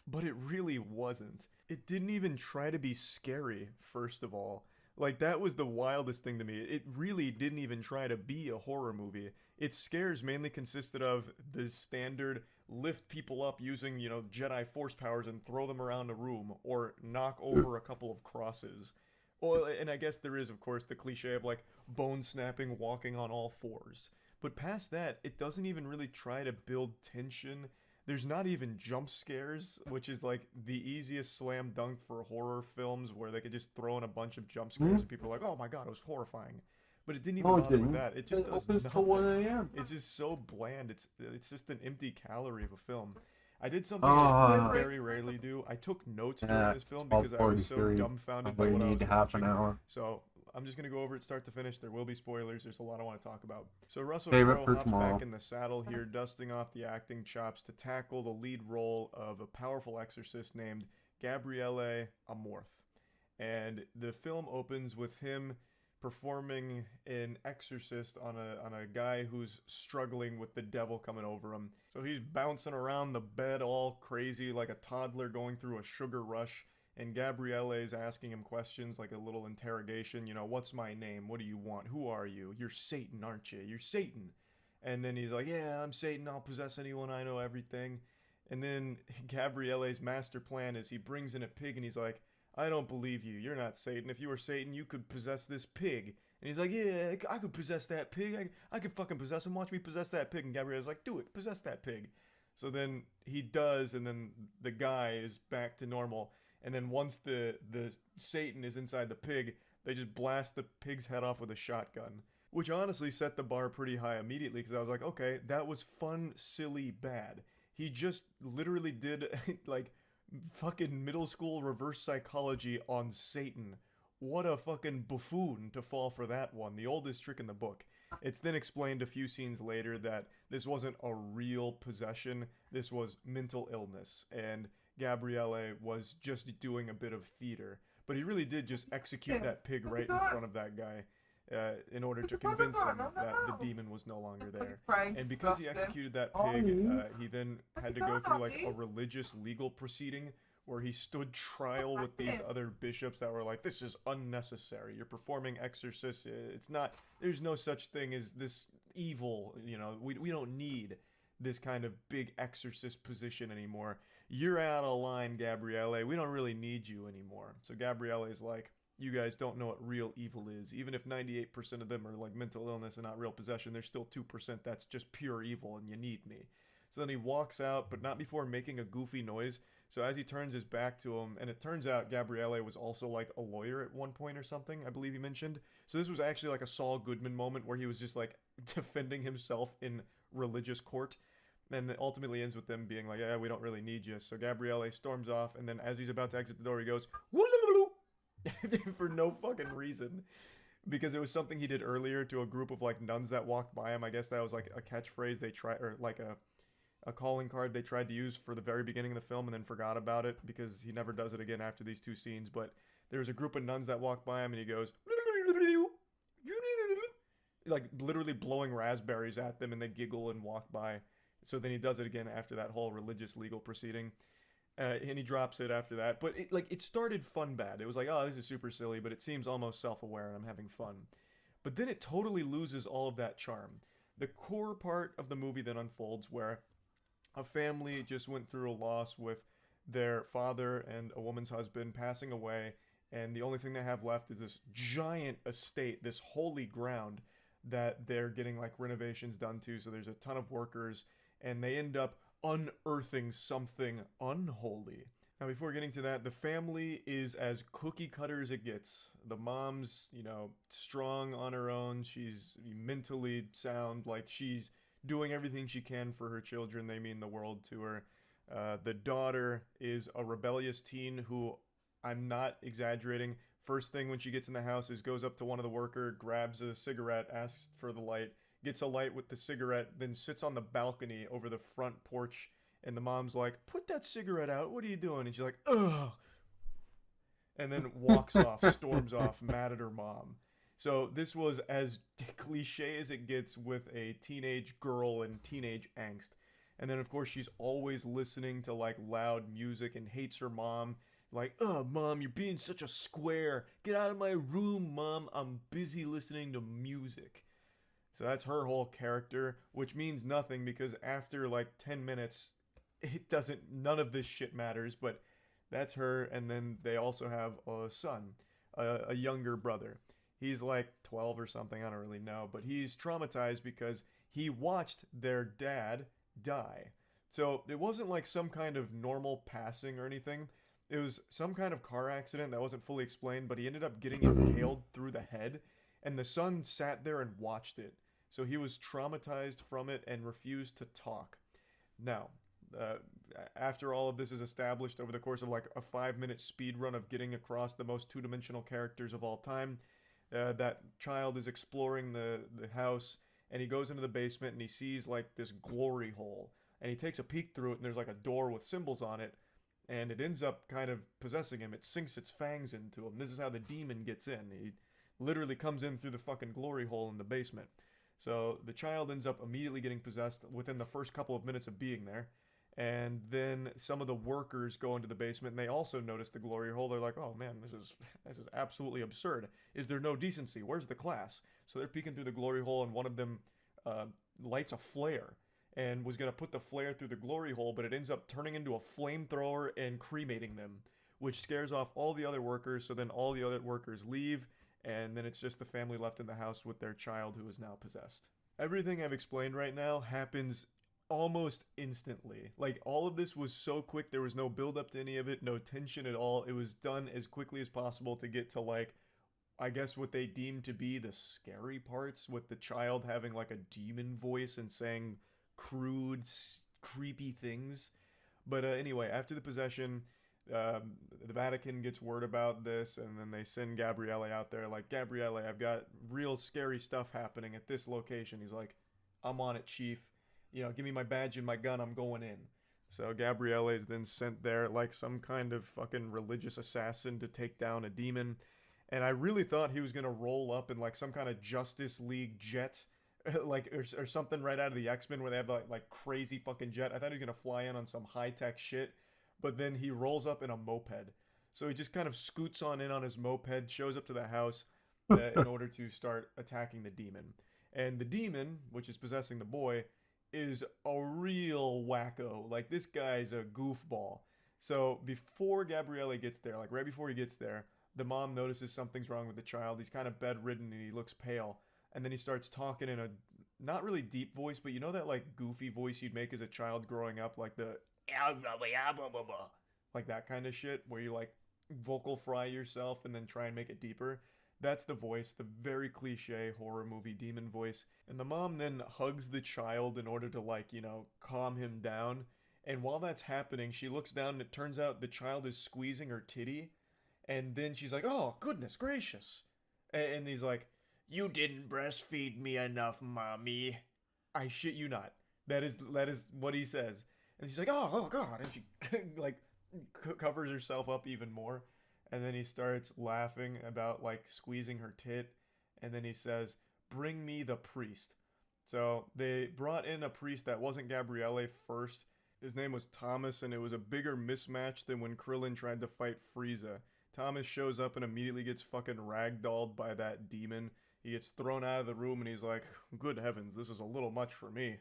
But it really wasn't. It didn't even try to be scary, first of all. Like, that was the wildest thing to me. It really didn't even try to be a horror movie. Its scares mainly consisted of the standard lift people up using, you know, Jedi force powers and throw them around a room, or knock over a couple of crosses. Well, and I guess there is, of course, the cliche of, like, bone snapping, walking on all fours. But past that, it doesn't even really try to build tension. There's not even jump scares, which is like the easiest slam dunk for horror films, where they could just throw in a bunch of jump scares and people are like, oh my god, it was horrifying. But it didn't even bother with that. It just does opens till 1 a.m. It's just so bland. It's just an empty calorie of a film. I did something I very rarely do. I took notes during this film because I was so dumbfounded by what I was watching. So I'm just going to go over it start to finish. There will be spoilers. There's a lot I want to talk about. So Russell Crowe hops back in the saddle here, dusting off the acting chops to tackle the lead role of a powerful exorcist named Gabriele Amorth. And the film opens with him performing an exorcist on a guy who's struggling with the devil coming over him. So he's bouncing around the bed all crazy like a toddler going through a sugar rush. And Gabriele is asking him questions like a little interrogation. You know, what's my name? What do you want? Who are you? You're Satan, aren't you? You're Satan. And then he's like, yeah, I'm Satan. I'll possess anyone. I know everything. And then Gabriele's master plan is he brings in a pig and he's like, I don't believe you. You're not Satan. If you were Satan, you could possess this pig. And he's like, yeah, I could possess that pig. I could fucking possess him. Watch me possess that pig. And Gabriele's like, do it. Possess that pig. So then he does, and then the guy is back to normal. And then once the Satan is inside the pig, they just blast the pig's head off with a shotgun. Which honestly set the bar pretty high immediately, because I was like, okay, that was fun, silly, bad. He just literally did, like, fucking middle school reverse psychology on Satan. What a fucking buffoon to fall for that one. The oldest trick in the book. It's then explained a few scenes later that this wasn't a real possession. This was mental illness. And Gabriele was just doing a bit of theater. But he really did just execute that pig right in front of that guy in order to convince him that the demon was no longer there. And because he executed that pig, he then had to go through like a religious legal proceeding where he stood trial with these other bishops that were like, this is unnecessary. You're performing exorcists. It's not, there's no such thing as this evil, you know, we don't need this kind of big exorcist position anymore. You're out of line, Gabriele. We don't really need you anymore. So Gabriele is like, you guys don't know what real evil is. Even if 98% of them are like mental illness and not real possession, there's still 2% that's just pure evil and you need me. So then he walks out, but not before making a goofy noise. So as he turns his back to him, and it turns out Gabriele was also like a lawyer at one point or something, I believe he mentioned. So this was actually like a Saul Goodman moment where he was just like defending himself in religious court. And it ultimately ends with them being like, yeah, we don't really need you. So Gabriele storms off, and then as he's about to exit the door, he goes, for no fucking reason. Because it was something he did earlier to a group of like nuns that walked by him. I guess that was like a catchphrase they tried, or like a calling card they tried to use for the very beginning of the film and then forgot about it because he never does it again after these two scenes. But there was a group of nuns that walked by him and he goes, like literally blowing raspberries at them, and they giggle and walk by. So then he does it again after that whole religious legal proceeding. And he drops it after that. But it started fun bad. It was like, oh, this is super silly, but it seems almost self-aware and I'm having fun. But then it totally loses all of that charm. The core part of the movie then unfolds where a family just went through a loss with their father and a woman's husband passing away. And the only thing they have left is this giant estate, this holy ground that they're getting like renovations done to. So there's a ton of workers. And they end up unearthing something unholy. Now, before getting to that, the family is as cookie cutter as it gets. The mom's, you know, strong on her own. She's mentally sound, like she's doing everything she can for her children. They mean the world to her. The daughter is a rebellious teen who, I'm not exaggerating, first thing when she gets in the house is goes up to one of the workers, grabs a cigarette, asks for the light, gets a light with the cigarette, then sits on the balcony over the front porch, and the mom's like, "Put that cigarette out, what are you doing?" And she's like, "Ugh." And then walks off, storms off, mad at her mom. So this was as cliche as it gets with a teenage girl and teenage angst. And then, of course, she's always listening to, like, loud music and hates her mom. Like, "Oh, Mom, you're being such a square. Get out of my room, Mom. I'm busy listening to music." So that's her whole character, which means nothing because after, like, 10 minutes, none of this shit matters, but that's her. And then they also have a son, a younger brother. He's like 12 or something, I don't really know, but he's traumatized because he watched their dad die. So it wasn't like some kind of normal passing or anything. It was some kind of car accident that wasn't fully explained, but he ended up getting impaled through the head, and the son sat there and watched it. So he was traumatized from it and refused to talk. Now, after all of this is established over the course of like a 5-minute speed run of getting across the most two-dimensional characters of all time, that child is exploring the house, and he goes into the basement and he sees like this glory hole, and he takes a peek through it, and there's like a door with symbols on it, and it ends up kind of possessing him. It sinks its fangs into him. This is how the demon gets in. He literally comes in through the fucking glory hole in the basement. So the child ends up immediately getting possessed within the first couple of minutes of being there. And then some of the workers go into the basement, and they also notice the glory hole. They're like, "Oh man, this is absolutely absurd. Is there no decency? Where's the class?" So they're peeking through the glory hole, and one of them lights a flare and was going to put the flare through the glory hole, but it ends up turning into a flamethrower and cremating them, which scares off all the other workers. So then all the other workers leave, and then it's just the family left in the house with their child who is now possessed. Everything I've explained right now happens almost instantly. Like, all of this was so quick, there was no build up to any of it, no tension at all. It was done as quickly as possible to get to, like, I guess what they deemed to be the scary parts, with the child having like a demon voice and saying crude, creepy things. But anyway, after the possession, the Vatican gets word about this, and then they send Gabriele out there, like, "Gabriele, I've got real scary stuff happening at this location." He's like, "I'm on it, Chief. You know, give me my badge and my gun, I'm going in." So Gabriele is then sent there like some kind of fucking religious assassin to take down a demon. And I really thought he was going to roll up in like some kind of Justice League jet, like, or something right out of the X-Men where they have like crazy fucking jet. I thought he was going to fly in on some high-tech shit, but then he rolls up in a moped. So he just kind of scoots on in on his moped, shows up to the house in order to start attacking the demon. And the demon, which is possessing the boy, is a real wacko. Like, this guy's a goofball. So before Gabriele gets there, like right before he gets there, the mom notices something's wrong with the child. He's kind of bedridden and he looks pale. And then he starts talking in a not really deep voice, but you know that like goofy voice you'd make as a child growing up, like the like that kind of shit where you like vocal fry yourself and then try and make it deeper. That's the voice, the very cliche horror movie demon voice. And the mom then hugs the child in order to, like, you know, calm him down. And while that's happening, she looks down and it turns out the child is squeezing her titty. And then she's like, "Oh, goodness gracious." And he's like, "You didn't breastfeed me enough, mommy." I shit you not. That is what he says. And she's like, "Oh God." And she, like, covers herself up even more. And then he starts laughing about, like, squeezing her tit. And then he says, "Bring me the priest." So they brought in a priest that wasn't Gabriele first. His name was Thomas, and it was a bigger mismatch than when Krillin tried to fight Frieza. Thomas shows up and immediately gets fucking ragdolled by that demon. He gets thrown out of the room, and he's like, "Good heavens, this is a little much for me.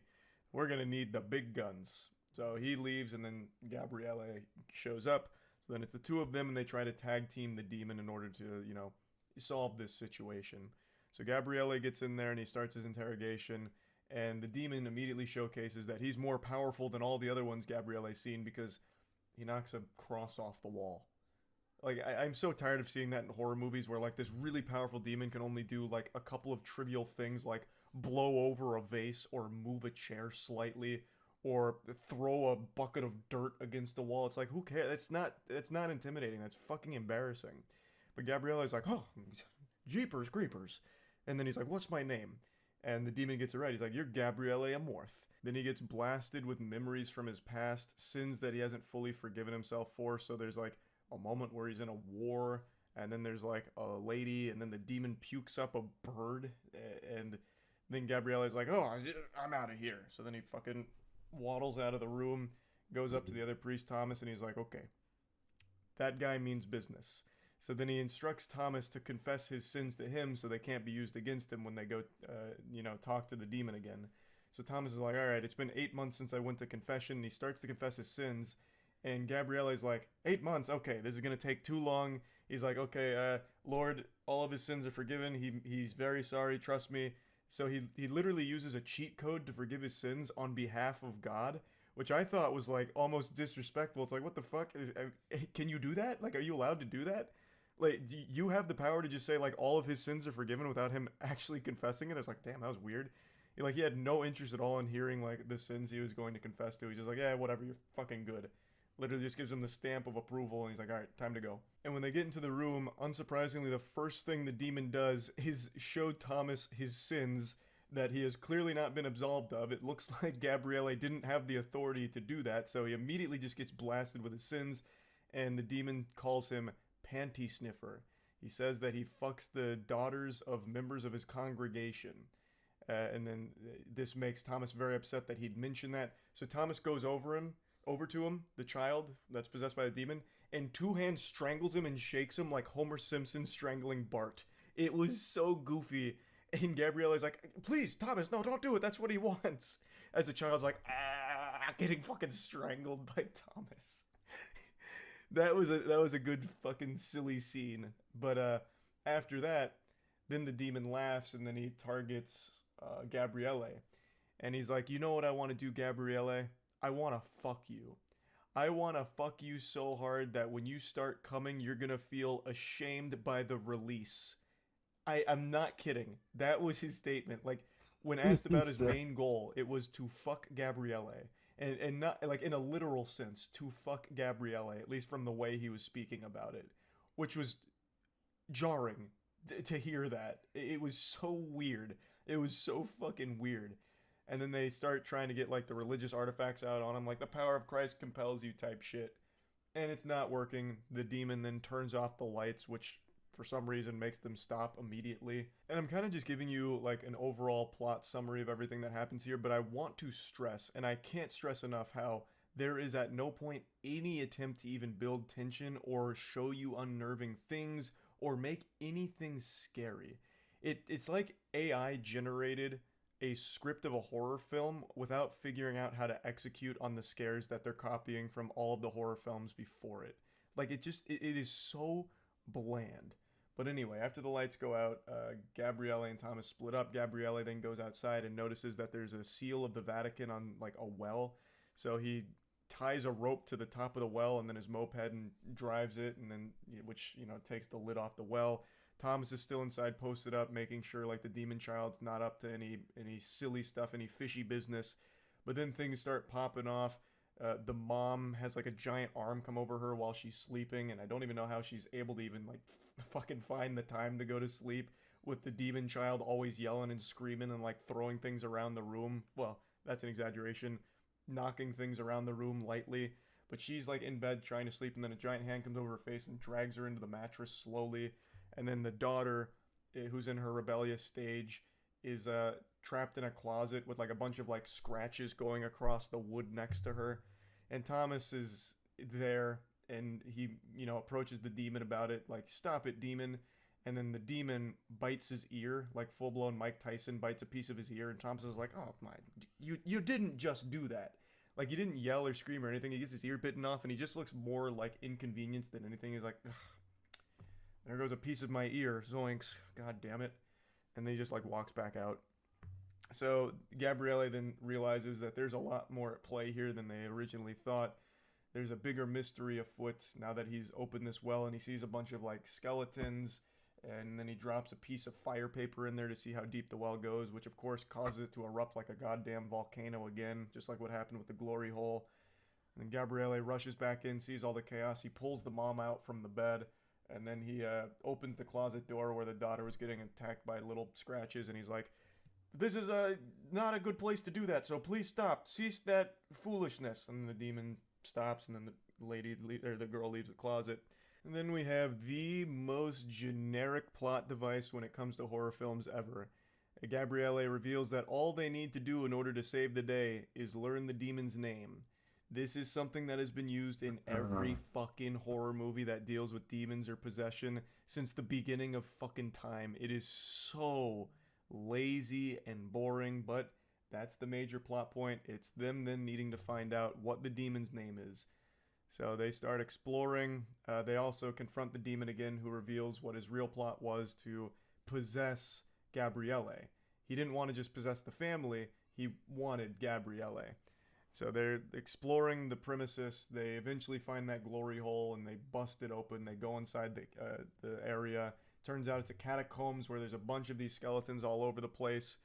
We're gonna need the big guns." So he leaves, and then Gabriele shows up. So then it's the two of them, and they try to tag team the demon in order to, you know, solve this situation. So Gabriele gets in there, and he starts his interrogation, and the demon immediately showcases that he's more powerful than all the other ones Gabriele's seen because he knocks a cross off the wall. Like, I'm so tired of seeing that in horror movies where, like, this really powerful demon can only do, like, a couple of trivial things, like blow over a vase or move a chair slightly or throw a bucket of dirt against the wall. It's like, who cares? It's not intimidating. That's fucking embarrassing. But Gabriele's like, "Oh, jeepers creepers." And then he's like, "What's my name?" And the demon gets it right. He's like, you're Gabriele Amorth. Then he gets blasted with memories from his past, sins that he hasn't fully forgiven himself for. So there's like a moment where he's in a war, and then there's like a lady, and then the demon pukes up a bird, and then Gabriele's like, oh, I'm out of here. So then he fucking waddles out of the room, goes up to the other priest, Thomas, and he's like, okay, that guy means business. So then he instructs Thomas to confess his sins to him so they can't be used against him when they go, talk to the demon again. So Thomas is like, all right, it's been 8 months since I went to confession. And he starts to confess his sins. And Gabriele's like, 8 months? Okay, this is going to take too long. He's like, okay, Lord, all of his sins are forgiven. He's very sorry, trust me. So he literally uses a cheat code to forgive his sins on behalf of God, which I thought was like almost disrespectful. It's like, what the fuck? Can you do that? Like, are you allowed to do that? Like, do you have the power to just say, like, all of his sins are forgiven without him actually confessing it? It's like, damn, that was weird. He had no interest at all in hearing, like, the sins he was going to confess to. He's just like, yeah, whatever, you're fucking good. Literally just gives him the stamp of approval, and he's like, all right, time to go. And when they get into the room, unsurprisingly, the first thing the demon does is show Thomas his sins that he has clearly not been absolved of. It looks like Gabriele didn't have the authority to do that, so he immediately just gets blasted with his sins, and the demon calls him Panty Sniffer. He says that he fucks the daughters of members of his congregation. And then this makes Thomas very upset that he'd mentioned that. So Thomas goes over to him, the child that's possessed by the demon, and two hands strangles him and shakes him like Homer Simpson strangling Bart. It was so goofy. And Gabriele's like, please, Thomas, no, don't do it. That's what he wants. As the child's like, getting fucking strangled by Thomas. That was a good fucking silly scene. But after that, then the demon laughs and then he targets Gabriele. And he's like, you know what I want to do, Gabriele? I want to fuck you. I want to fuck you so hard that when you start coming, you're going to feel ashamed by the release. I'm not kidding. That was his statement. Like, when asked about his main goal, it was to fuck Gabriele. And not, like, in a literal sense, to fuck Gabriele, at least from the way he was speaking about it. Which was jarring to hear that. It was so weird. It was so fucking weird. And then they start trying to get, like, the religious artifacts out on him, like, the power of Christ compels you type shit. And it's not working. The demon then turns off the lights, which for some reason makes them stop immediately. And I'm kind of just giving you like an overall plot summary of everything that happens here, but I want to stress, and I can't stress enough how there is at no point any attempt to even build tension or show you unnerving things or make anything scary. It's like AI generated a script of a horror film without figuring out how to execute on the scares that they're copying from all of the horror films before it. Like, it is so bland. But anyway, after the lights go out, Gabriele and Thomas split up. Gabriele then goes outside and notices that there's a seal of the Vatican on like a well. So he ties a rope to the top of the well and then his moped and drives it, and then which takes the lid off the well. Thomas is still inside, posted up, making sure like the demon child's not up to any silly stuff, any fishy business. But then things start popping off. The mom has like a giant arm come over her while she's sleeping, and I don't even know how she's able to even like fucking find the time to go to sleep with the demon child always yelling and screaming and like throwing things around the room. Well, that's an exaggeration. Knocking things around the room lightly. But she's like in bed trying to sleep, and then a giant hand comes over her face and drags her into the mattress slowly. And then the daughter, who's in her rebellious stage, is trapped in a closet with like a bunch of like scratches going across the wood next to her. And Thomas is there, and he approaches the demon about it, like, stop it, demon. And then the demon bites his ear, like full-blown Mike Tyson bites a piece of his ear, and Thomas is like, oh my, you didn't just do that. Like, he didn't yell or scream or anything. He gets his ear bitten off, and he just looks more like inconvenienced than anything. He's like, ugh, there goes a piece of my ear, zoinks, god damn it. And then he just like walks back out. So Gabriele then realizes that there's a lot more at play here than they originally thought. There's a bigger mystery afoot now that he's opened this well, and he sees a bunch of like skeletons, and then he drops a piece of fire paper in there to see how deep the well goes, which of course causes it to erupt like a goddamn volcano again, just like what happened with the glory hole. And then Gabriele rushes back in, sees all the chaos. He pulls the mom out from the bed, and then he opens the closet door where the daughter was getting attacked by little scratches, and he's like, This is not a good place to do that, so please stop. Cease that foolishness. And the demon stops, and then the girl leaves the closet. And then we have the most generic plot device when it comes to horror films ever. Gabrielle reveals that all they need to do in order to save the day is learn the demon's name. This is something that has been used in every fucking horror movie that deals with demons or possession since the beginning of fucking time. It is so lazy and boring, but that's the major plot point. It's them then needing to find out what the demon's name is. So they start exploring. They also confront the demon again, who reveals what his real plot was: to possess Gabrielle. He didn't want to just possess the family, he wanted Gabrielle. So they're exploring the premises. They eventually find that glory hole and they bust it open. They go inside the area. Turns out it's a catacombs where there's a bunch of these skeletons all over the place.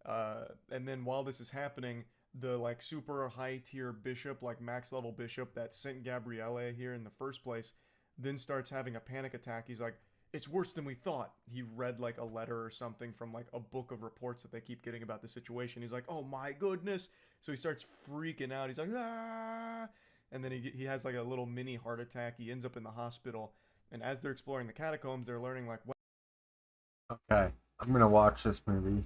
And then while this is happening, the like super high tier bishop, like max level bishop that sent Gabrielle here in the first place, then starts having a panic attack. He's like, it's worse than we thought. He read like a letter or something from like a book of reports that they keep getting about the situation. He's like, oh my goodness. So he starts freaking out. He's like, ah. And then he has like a little mini heart attack. He ends up in the hospital. And as they're exploring the catacombs, they're learning like, what? Okay, I'm gonna watch this movie.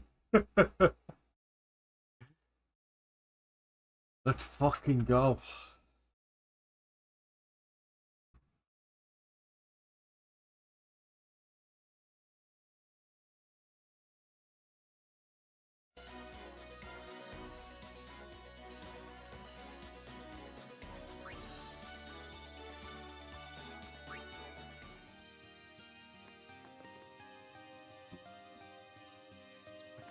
Let's fucking go.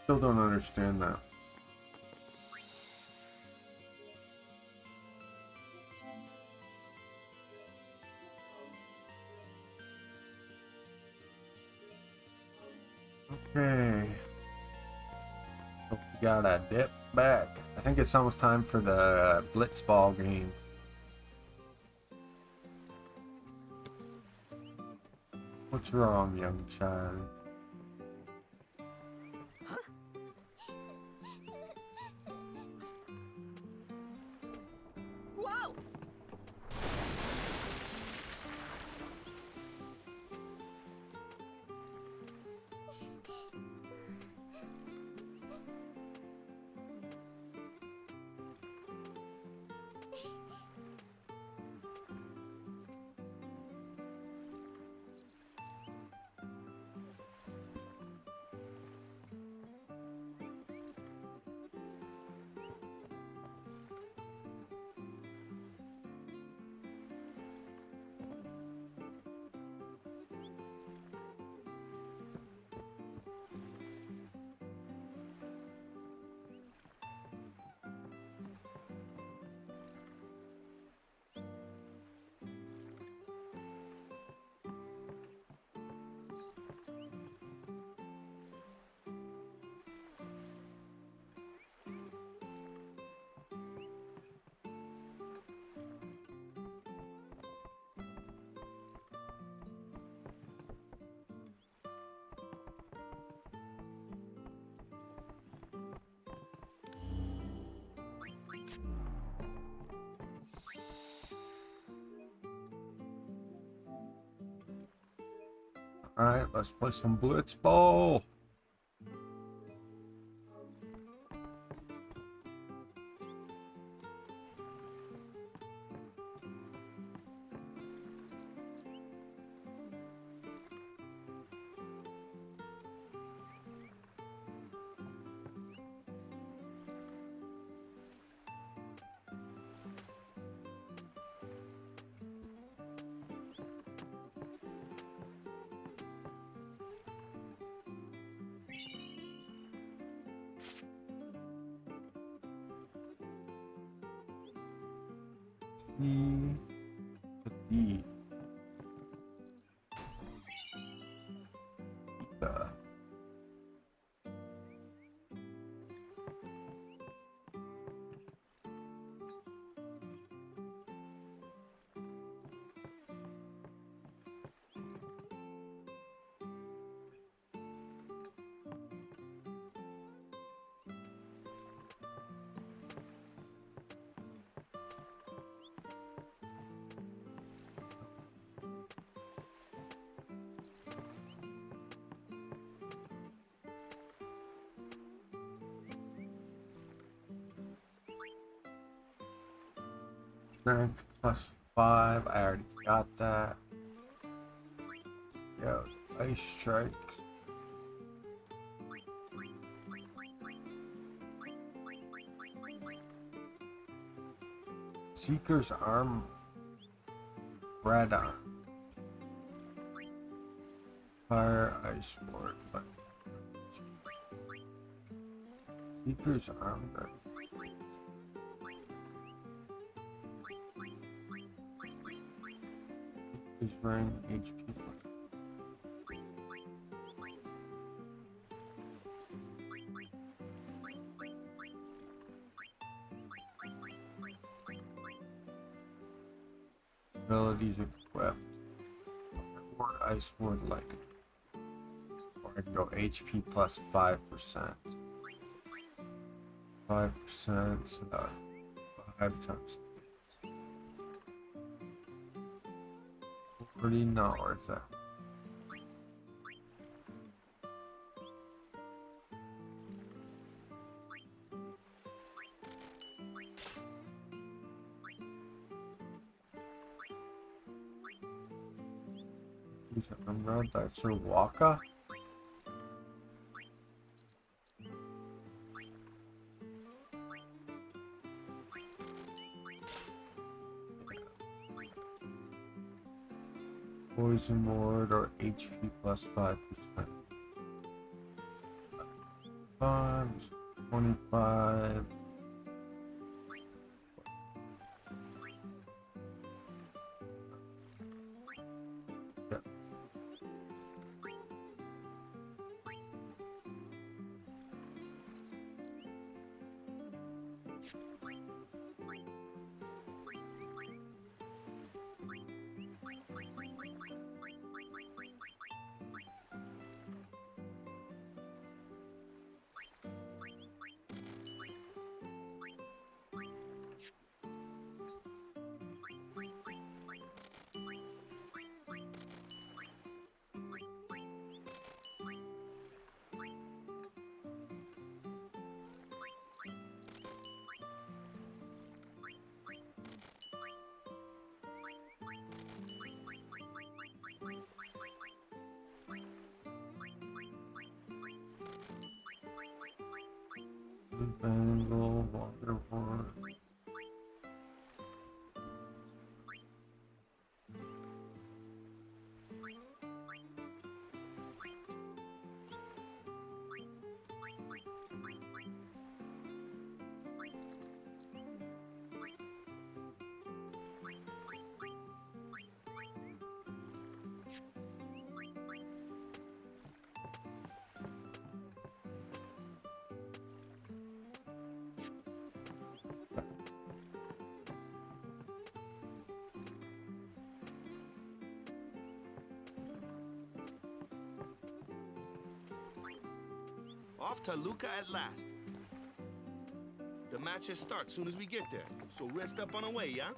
Still don't understand that. Okay. We gotta dip back. I think it's almost time for the blitzball game. What's wrong, young child? Whoa! Alright, let's play some blitzball. E, the D. Pizza. Strength plus 5. I already got that. Yo, ice strikes. Seeker's arm. Red arm. Fire, ice, ward, but Seeker's arm guard. His range, HP. Abilities equipped. Ward, ice, ward, lightning. Or I can go HP plus 5%. 5%, so that 5 times. 40, no, where's that? I'm gonna die through Waka. Poison ward or HP plus 5%. 5, 25. Yeah. Bangle, water ward. Off to Luca at last. The matches start soon as we get there, so rest up on the way, yeah?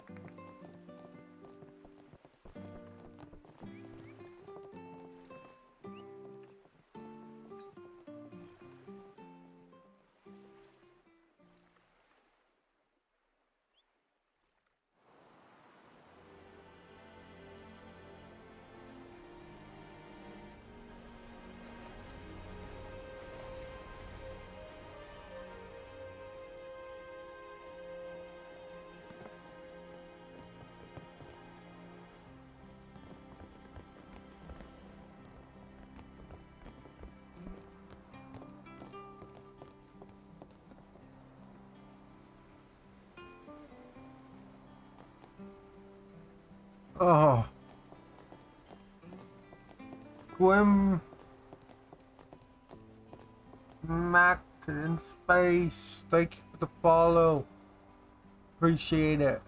Oh. Swim. Mac in space. Thank you for the follow. Appreciate it.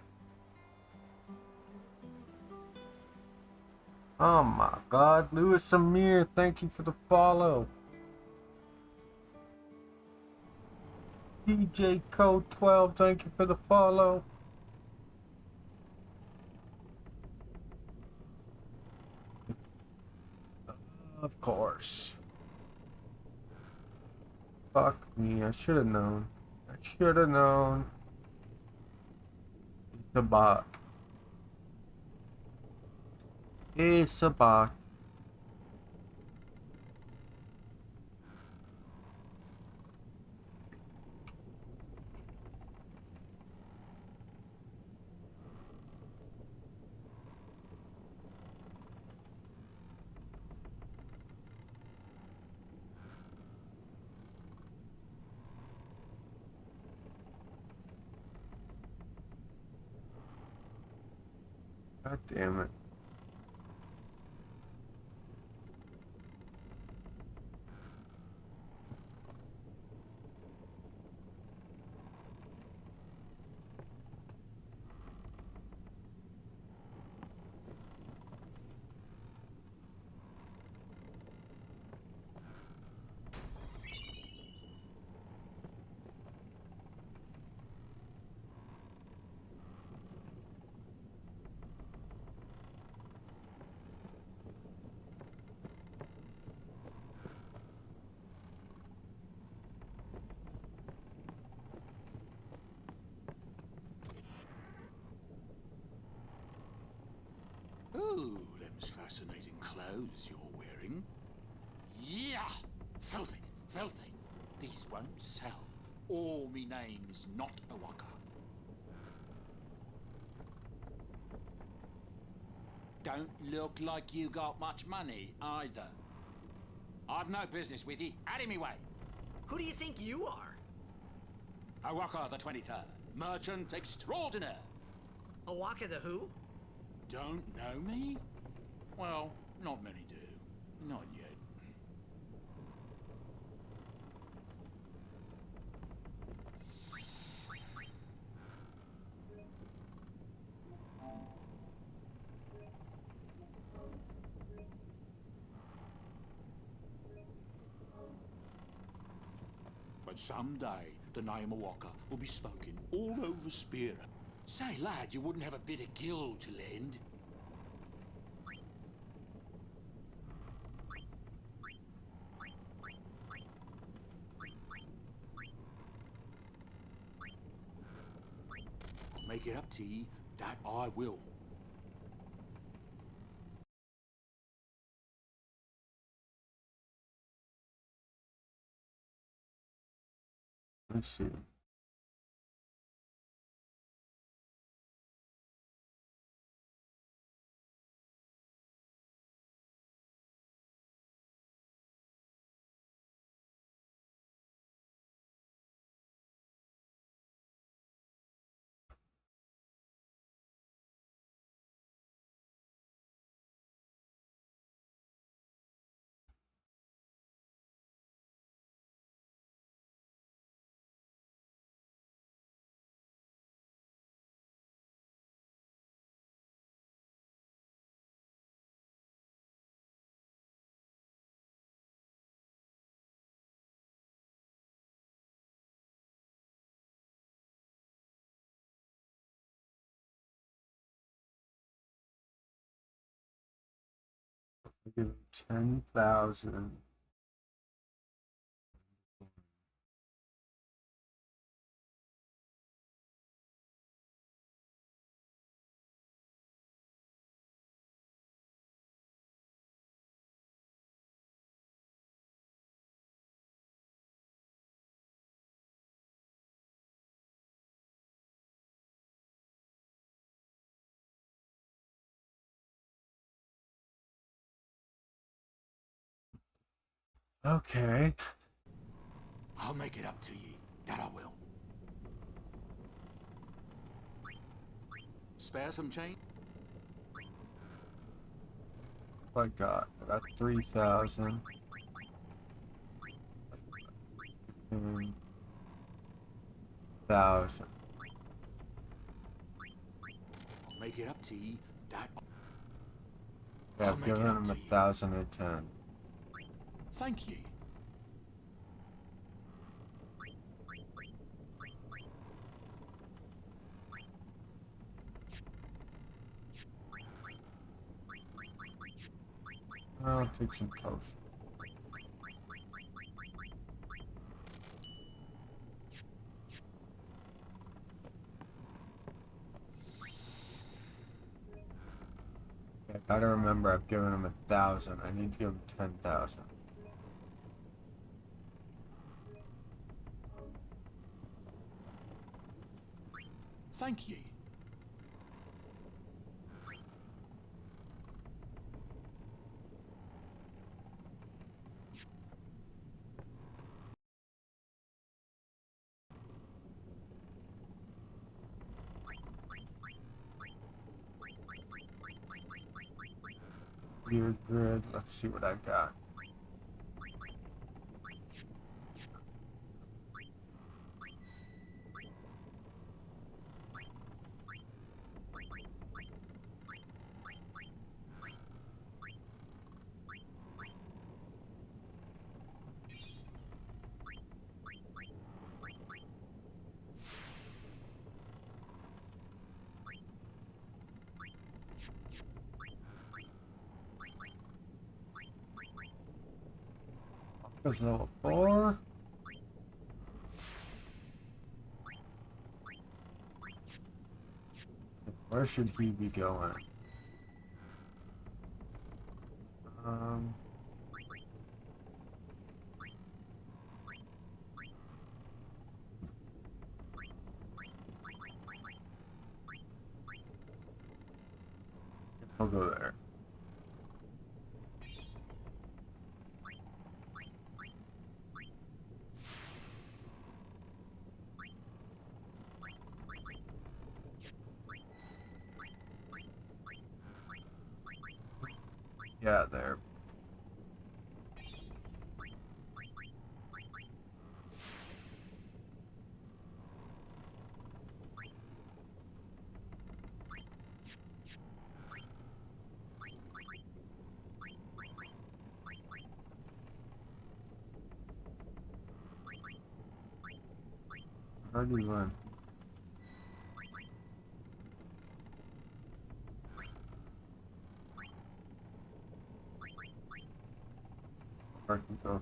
Oh my god. Lewis Amir, thank you for the follow. DJ Code 12, thank you for the follow. Of course. Fuck me, I should have known. I should have known. The bot. It's a bot. God damn it. Ooh, them's fascinating clothes you're wearing. Yeah! Filthy, filthy. These won't sell. Or me name's not Awaka. Don't look like you got much money, either. I've no business with you. Out of me way. Who do you think you are? Awaka the 23rd. Merchant extraordinaire. Awaka the who? Don't know me? Well, not many do. Not yet. But someday, the name of Walker will be spoken all over Spear. Say, lad, you wouldn't have a bit of gill to lend? Make it up to ye, that I will. Let's see. I'll give him 10,000. Okay. I'll make it up to ye, that I will. Spare some change? I got 3,000. Thousand. Make it up to ye, that Yeah, I've given him 1,010. Thank ye. I'll take some toast. Gotta remember, I've given him 1,000. I need to give him 10,000. Thank ye. You're good. Let's see what I got. There's level 4. Where should he be going? I'll go there. Yeah, there. How do you run? I can go.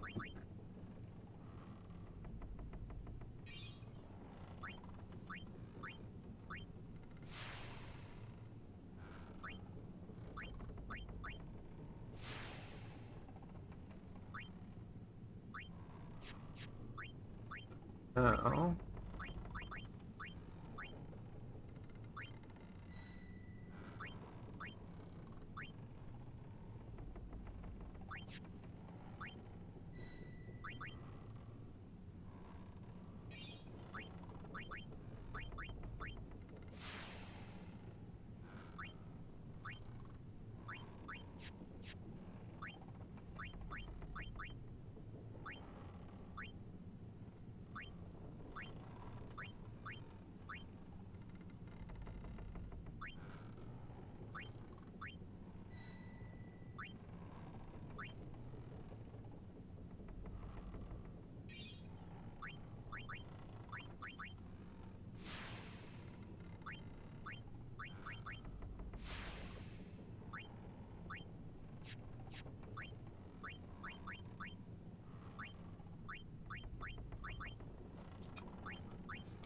Oh.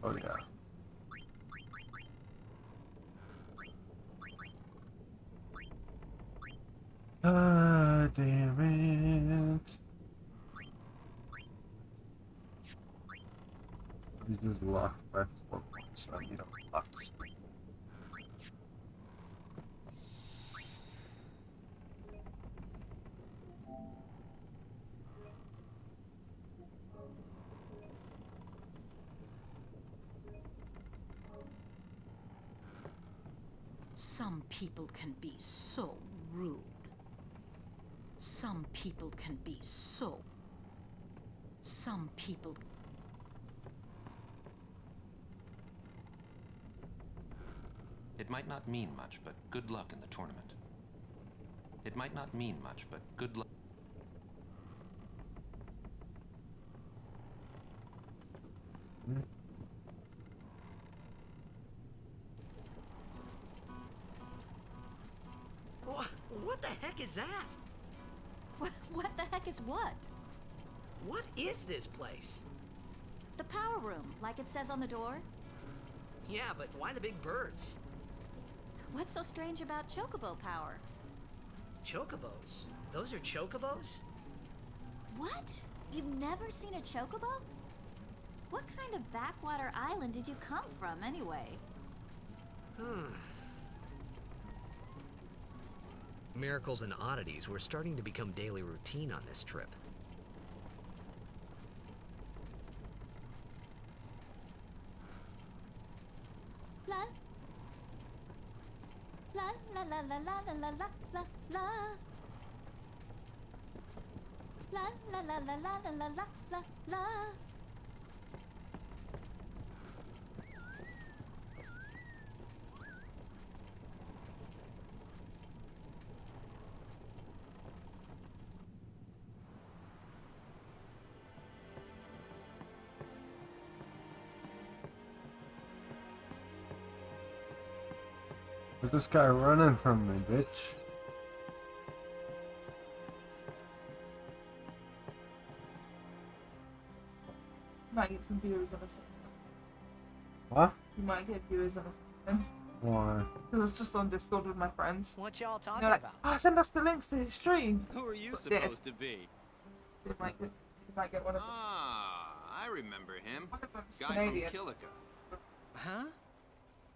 Oh yeah. Ah, damn it. This is locked by 4 points, so I need a lot. Some people can be so rude. Some people can be so... Some people... It might not mean much, but good luck in the tournament. It might not mean much, but good luck. What the heck is that? What the heck is what? What is this place? The power room, like it says on the door. Yeah, but why the big birds? What's so strange about chocobo power? Chocobos? Those are chocobos? What? You've never seen a chocobo? What kind of backwater island did you come from, anyway? Miracles and oddities were starting to become daily routine on this trip. La la la la la la la la la la la la la la la la la la la la. Where's this guy running from me, bitch? Might get some viewers in a second. What? You might get viewers in a second. Why? Because I was just on Discord with my friends. What y'all talking They're like, about? oh, send us the links to his stream. Who are you But supposed to be? They might get one of them. Ah, I remember him. them's Guy Canadian. from Kilika. Huh?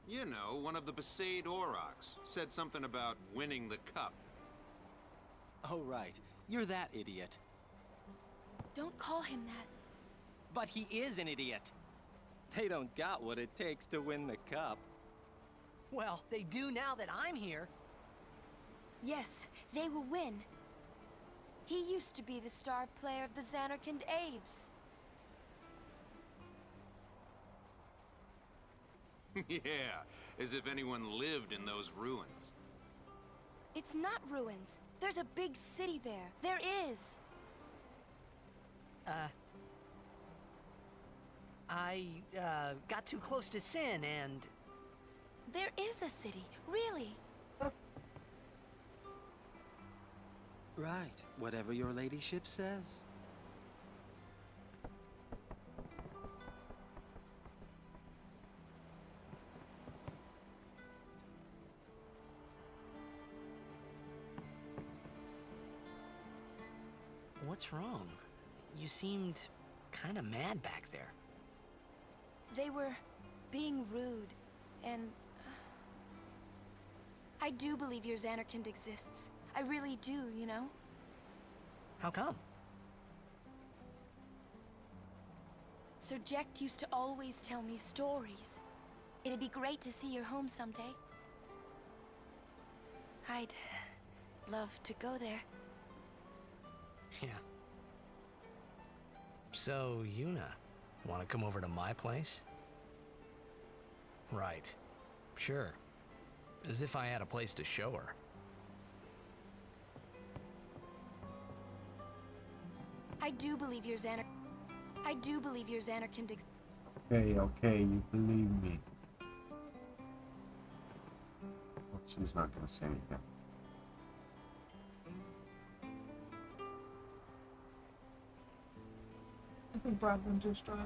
You know, one of the Besaid Aurochs. Said something about winning the cup. Oh, right. You're that idiot. Don't call him that. But he is an idiot. They don't got what it takes to win the cup. Well, they do now that I'm here. Yes, they will win. He used to be the star player of the Xanarkand Abes. Yeah, as if anyone lived in those ruins. It's not ruins. There's a big city there. There is. I got too close to Sin and... There is a city, really. Right. Whatever your ladyship says. What's wrong? You seemed kind of mad back there. They were being rude, and... I do believe your Xanarkand exists. I really do, you know? How come? Sir Jecht used to always tell me stories. It'd be great to see your home someday. I'd love to go there. Yeah. So, Yuna, want to come over to my place? Right. Sure. As if I had a place to show her. I do believe your Xanarkand exists. Okay, you believe me. Oh, she's not gonna say anything. I think Brandon just joined.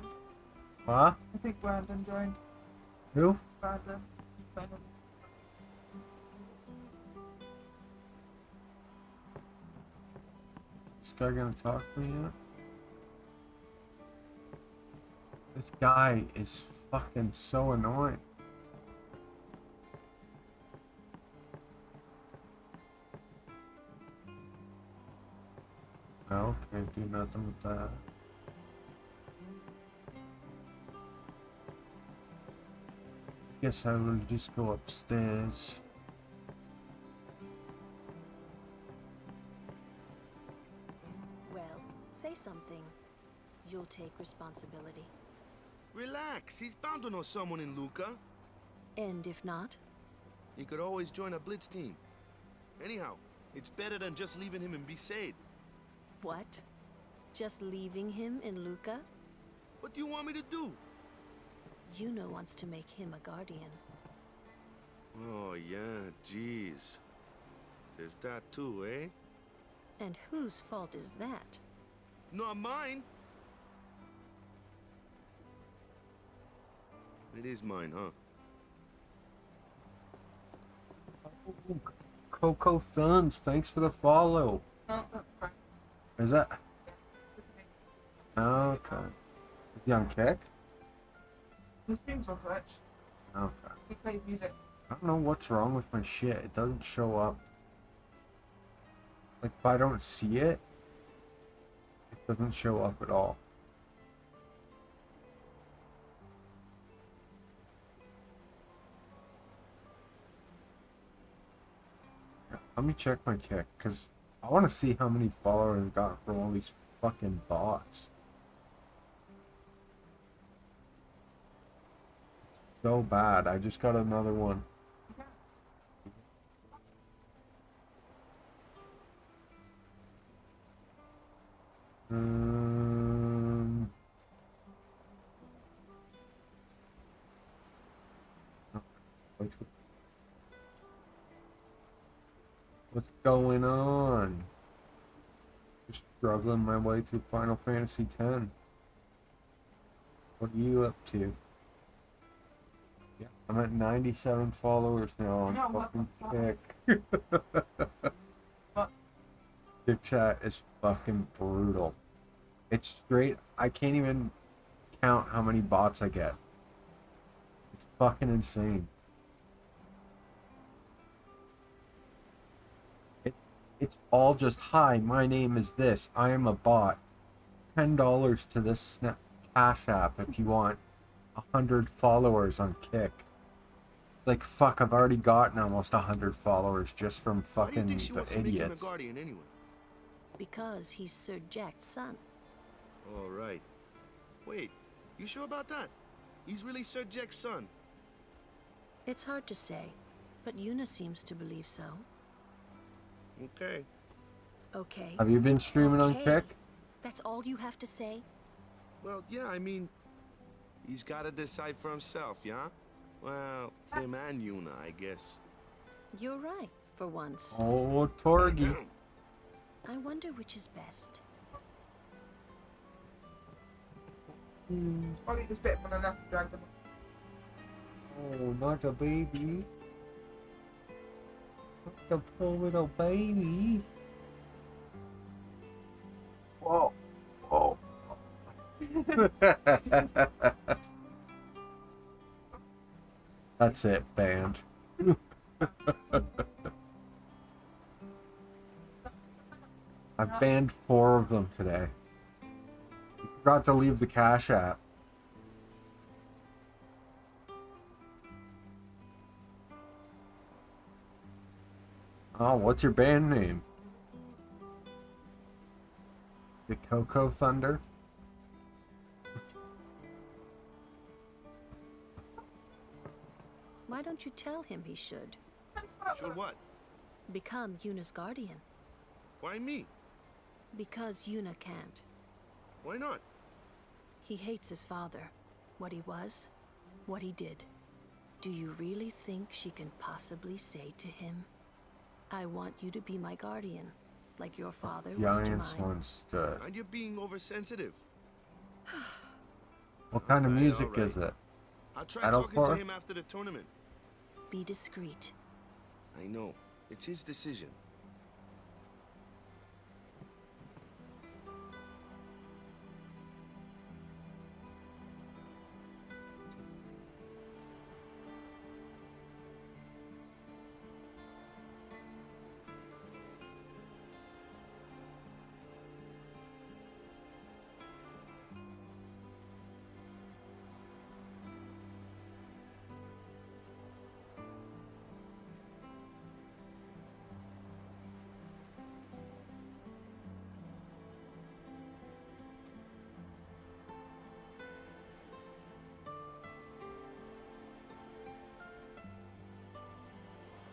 Huh? I think Brandon joined. Who? Brandon. This guy gonna talk to me yet? This guy is fucking so annoying. No, can't do nothing with that. Guess I will just go upstairs. Well, say something. You'll take responsibility. Relax, he's bound to know someone in Luca. And if not? He could always join a blitz team. Anyhow, it's better than just leaving him in Besaid. What? Just leaving him in Luca? What do you want me to do? Yuna wants to make him a guardian. Oh, yeah, jeez. There's that too, eh? And whose fault is that? Not mine. It is mine, huh? Oh, Coco Thuns, thanks for the follow. No, that's fine. Is that? Okay. Is he on Kick? He streams on Twitch. Okay. He plays music. I don't know what's wrong with my shit. It doesn't show up. Like, if I don't see it, it doesn't show up at all. Let me check my Kick, because I want to see how many followers I got from all these fucking bots. It's so bad. I just got another one. What's going on? Just struggling my way through Final Fantasy X. What are you up to? Yeah, I'm at 97 followers now on fucking Kick. Kick chat is fucking brutal. It's straight. I can't even count how many bots I get. It's fucking insane. It's all just, hi, my name is this. I am a bot. $10 to this Snap Cash App if you want 100 followers on Kick. It's like, fuck, I've already gotten almost 100 followers just from fucking the idiots. Guardian anyway? Because he's Sir Jack's son. All right. Wait, you sure about that? He's really Sir Jack's son? It's hard to say, but Yuna seems to believe so. Okay. Okay. Have you been streaming on Kick? That's all you have to say? Well, yeah, I mean, he's got to decide for himself, yeah? Well, him and Yuna, I guess. You're right, for once. Oh, Torgi. I wonder which is best. Probably just bit when enough to drag them. Oh, not a baby. The poor little baby. Whoa. Whoa. That's it, banned. I banned 4 of them today. You forgot to leave the Cash App. Oh, what's your band name? The Coco Thunder? Why don't you tell him he should? Should what? Become Yuna's guardian. Why me? Because Yuna can't. Why not? He hates his father. What he was, what he did. Do you really think she can possibly say to him, I want you to be my guardian, like your father was to Giants mine? once stood. And you're being oversensitive. What kind of music is it? I'll try talking to Metalcore? him after the tournament. Be discreet. I know. It's his decision.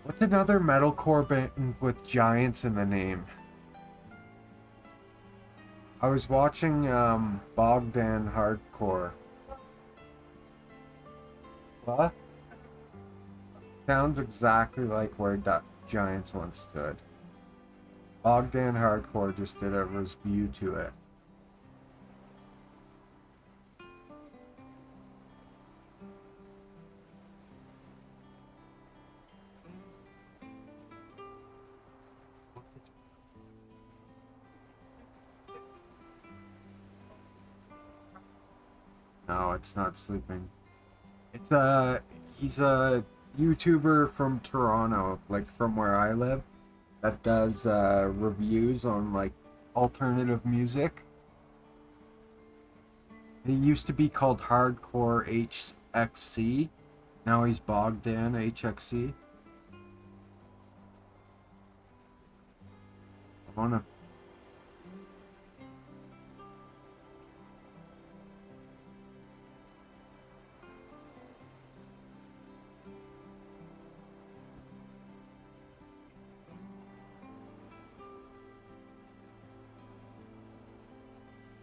What's another metalcore band with giants in the name? I was watching Bogdan Hardcore. What? Sounds exactly like where Giants once stood. Bogdan Hardcore just did a review to it. No, it's not sleeping. It's he's a YouTuber from Toronto, like from where I live, that does reviews on like alternative music. He used to be called Hardcore HXC. Now he's Bogdan HXC. I wanna.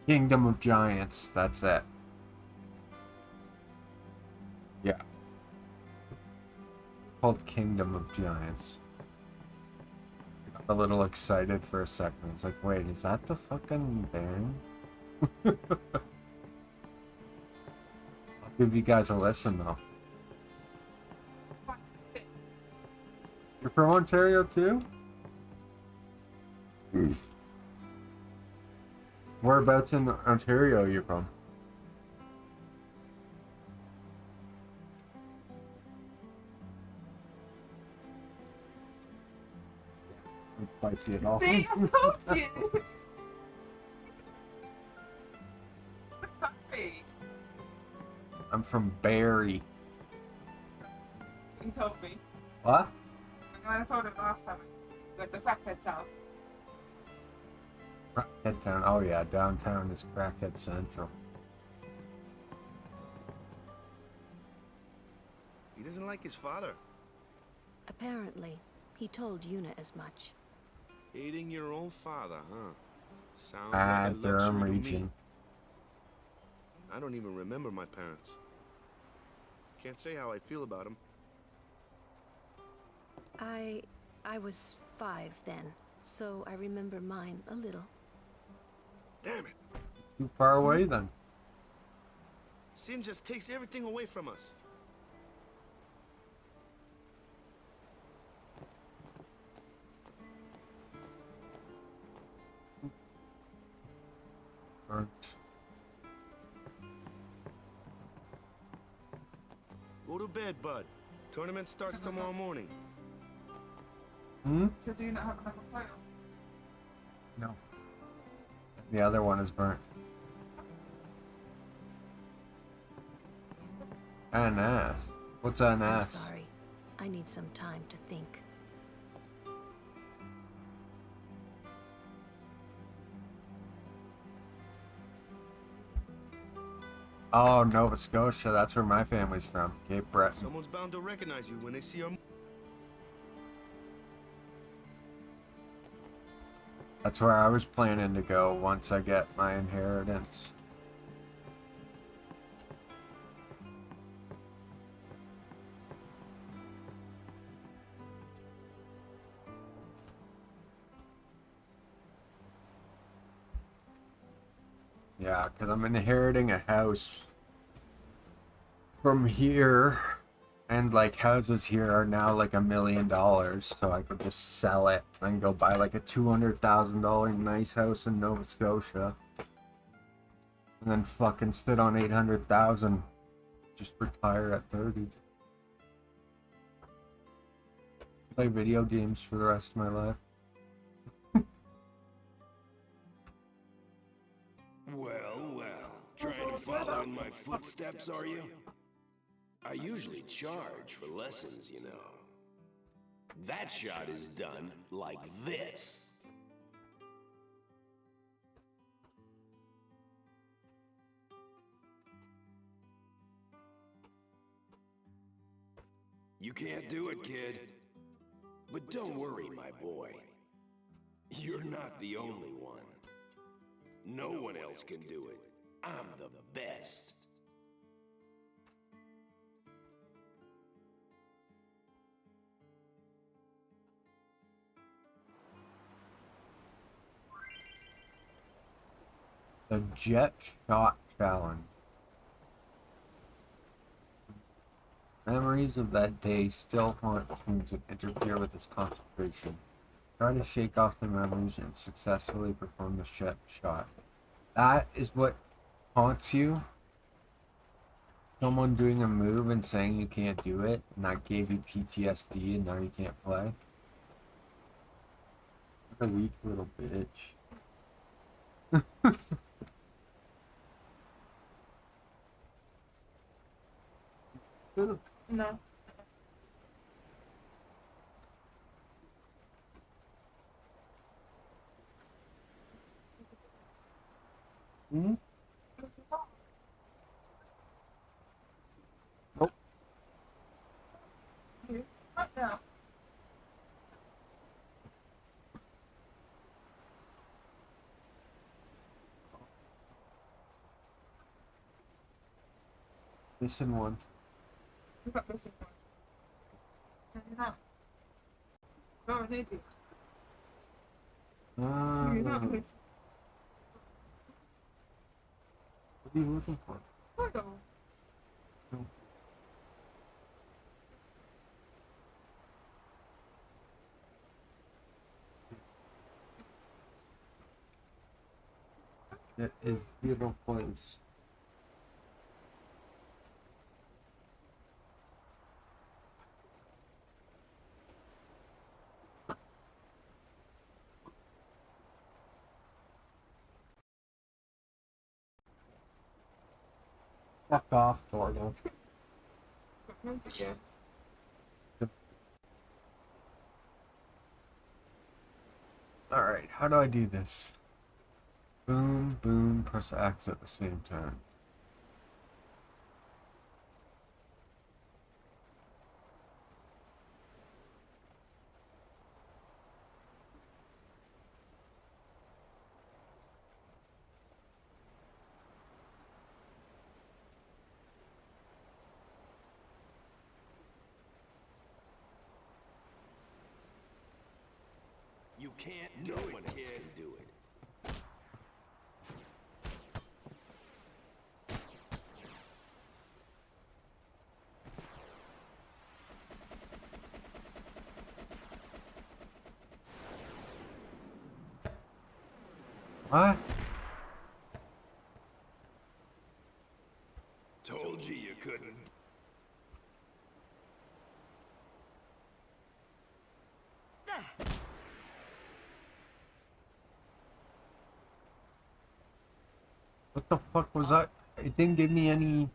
Kingdom of Giants, that's it. Yeah. Called Kingdom of Giants. I got a little excited for a second. It's like, wait, is that the fucking band? I'll give you guys a listen though. You're from Ontario too? Whereabouts in Ontario are you from? Not spicy at all. See, I told you. Sorry. I'm from Barrie. He told me. What? When I told him last time, like the crackhead town. Crackhead Town. Oh yeah, downtown is Crackhead Central. He doesn't like his father. Apparently, he told Yuna as much. Hating your own father, huh? Sounds like a Durham luxury to me. region. I don't even remember my parents. Can't say how I feel about them. I was 5 then, so I remember mine a little. Damn it! Too far away then. Sin just takes everything away from us. Burnt. Go to bed, bud. Tournament starts tomorrow morning. Hmm? So do you not have another photo? No. The other one is burnt. Ananas. What's I'm ananas? sorry. I need some time to think. Oh, Nova Scotia. That's where my family's from. Cape Breton. Someone's bound to recognize you when they see our... That's where I was planning to go once I get my inheritance. Yeah, because I'm inheriting a house from here, and like houses here are now like $1 million, so I could just sell it and go buy like a $200,000 nice house in Nova Scotia, and then fucking sit on 800,000, just retire at 30. Play video games for the rest of my life. Well, well, trying to follow in my footsteps, are you? I usually charge for lessons, you know. That shot is done like this. You can't do it, kid. But don't worry, my boy. You're not the only one. No one else can do it. I'm the best. The Jet Shot Challenge. Memories of that day still haunt Toons and interfere with his concentration. Try to shake off the memories and successfully perform the jet shot. That is what haunts you? Someone doing a move and saying you can't do it, and that gave you PTSD, and now you can't play. What a weak little bitch. No. Hmm? Nope. Right now. Missing one. You got missing one. You're not. Go with it. You're not missing. What are you looking for? Photo. No. That is zero place. Fuck off, Torgo. Yeah. Alright, how do I do this? Boom, boom, press X at the same time. You can't do it, one else can do it. What? Told you couldn't. What the fuck was that? It didn't give me any...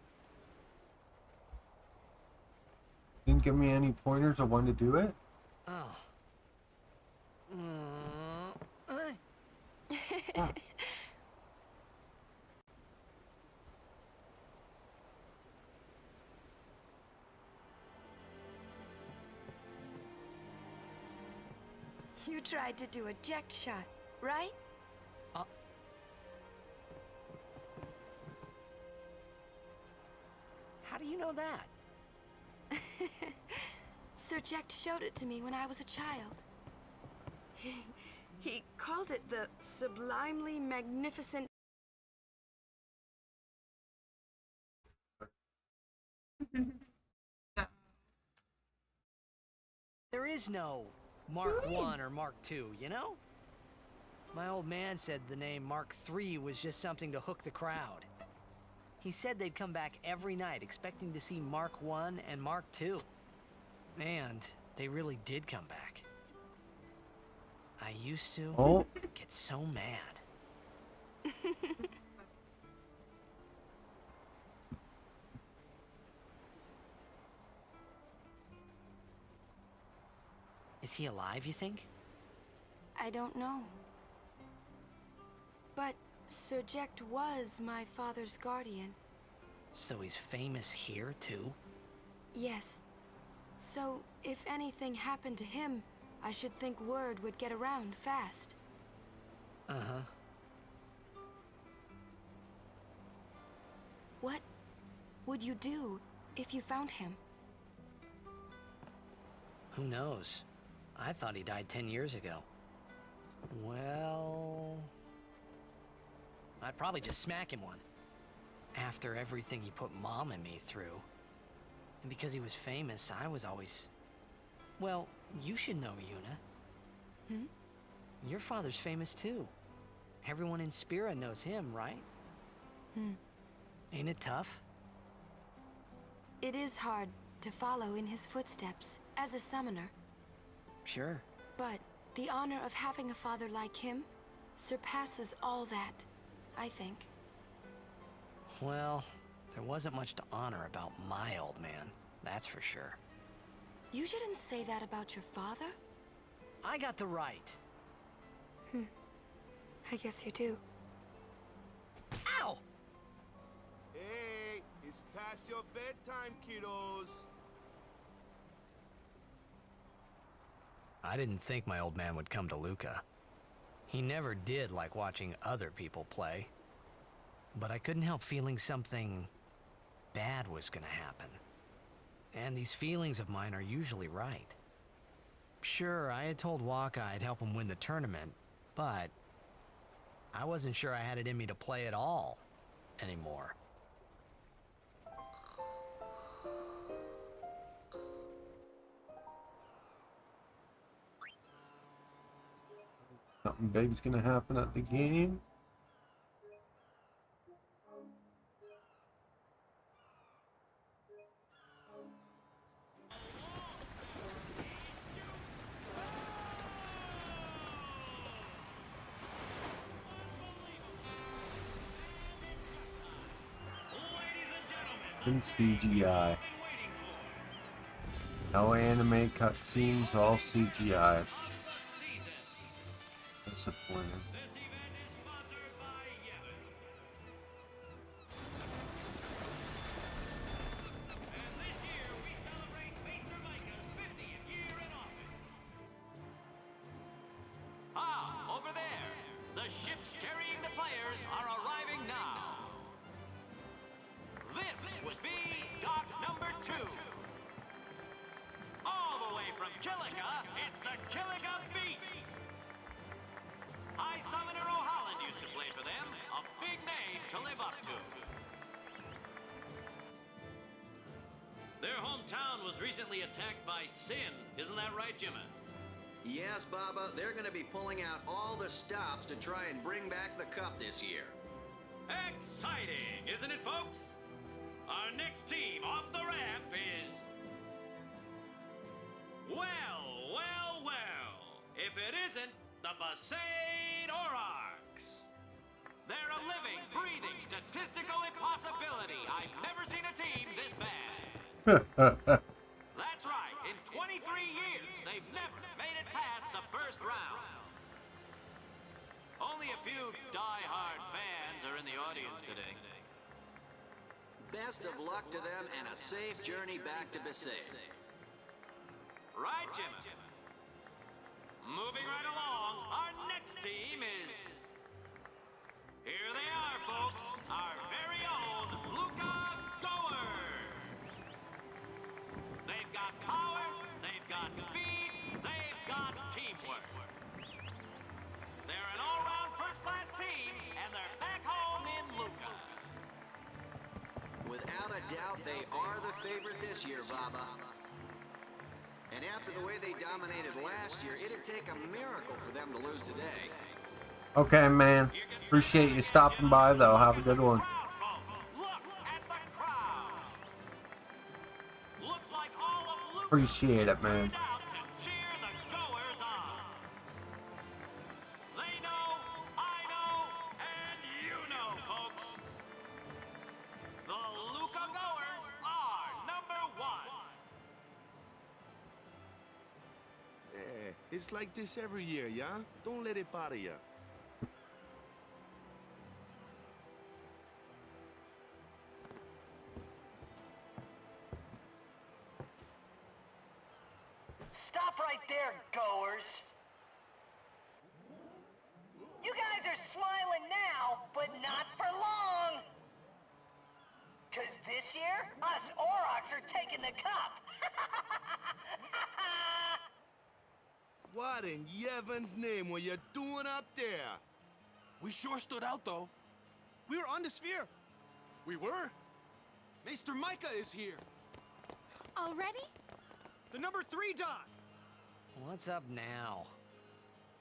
Didn't give me any pointers of when to do it? Oh. Fuck. You tried to do a eject shot, right? How do you know that? Sir Jack showed it to me when I was a child. He called it the sublimely magnificent. There is no Mark 1 or Mark 2, you know? My old man said the name Mark 3 was just something to hook the crowd. He said they'd come back every night expecting to see Mark 1 and Mark 2. And they really did come back. I used to get so mad. Is he alive, you think? I don't know. But Sir Jack was my father's guardian. So he's famous here, too? Yes. So, if anything happened to him, I should think word would get around fast. Uh-huh. What would you do if you found him? Who knows? I thought he died 10 years ago. Well... I'd probably just smack him one. After everything he put Mom and me through. And because he was famous, I was always... Well, you should know, Yuna. Hmm? Your father's famous too. Everyone in Spira knows him, right? Hmm. Ain't it tough? It is hard to follow in his footsteps as a summoner. Sure. But the honor of having a father like him surpasses all that, I think. Well, there wasn't much to honor about my old man, that's for sure. You shouldn't say that about your father. I got the right. I guess you do. Ow! Hey, it's past your bedtime, kiddos. I didn't think my old man would come to Luca. He never did like watching other people play. But I couldn't help feeling something bad was gonna happen. And these feelings of mine are usually right. Sure, I had told Waka I'd help him win the tournament, but I wasn't sure I had it in me to play at all anymore. Something big's gonna happen at the game. In CGI. No anime cutscenes, all CGI. Disappointing. Ah, over there. The ships carrying the players are arriving now. This would be dock number 2. All the way from Killiga, it's the Killiga Beasts. High Summoner O'Holland used to play for them, a big name to live up to. Their hometown was recently attacked by Sin, isn't that right, Jimmy? Yes, Baba, they're going to be pulling out all the stops to try and bring back the cup this year. Exciting, isn't it, folks? Our next team off the ramp is... Well, well, well. If it isn't the Besaid Aurochs. They're a living, breathing, statistical impossibility. I've never seen a team this bad. That's right. In 23 years, they've never made it past the first round. Only a few die-hard fans are in the audience today. Best of luck to them and a safe journey back to Besaid. Right, Jim? Moving right along, our next team is... Here they are, folks. Our very own Luca Goers. They've got power, they've got speed, they've got teamwork. They're an all-round first-class team, and they're back home in Luca. Without a doubt, they are the favorite this year, Baba. And after the way they dominated last year, it'd take a miracle for them to lose today. Okay, man. Appreciate you stopping by, though. Have a good one. Appreciate it, man. It's like this every year, yeah? Don't let it bother you. Stop right there, goers! You guys are smiling now, but not for long! 'Cause this year, us Aurochs are taking the cup! What in Yevon's name were you doing up there? We sure stood out, though. We were on the sphere. We were. Maester Micah is here. Already? The number 3 dot. What's up now?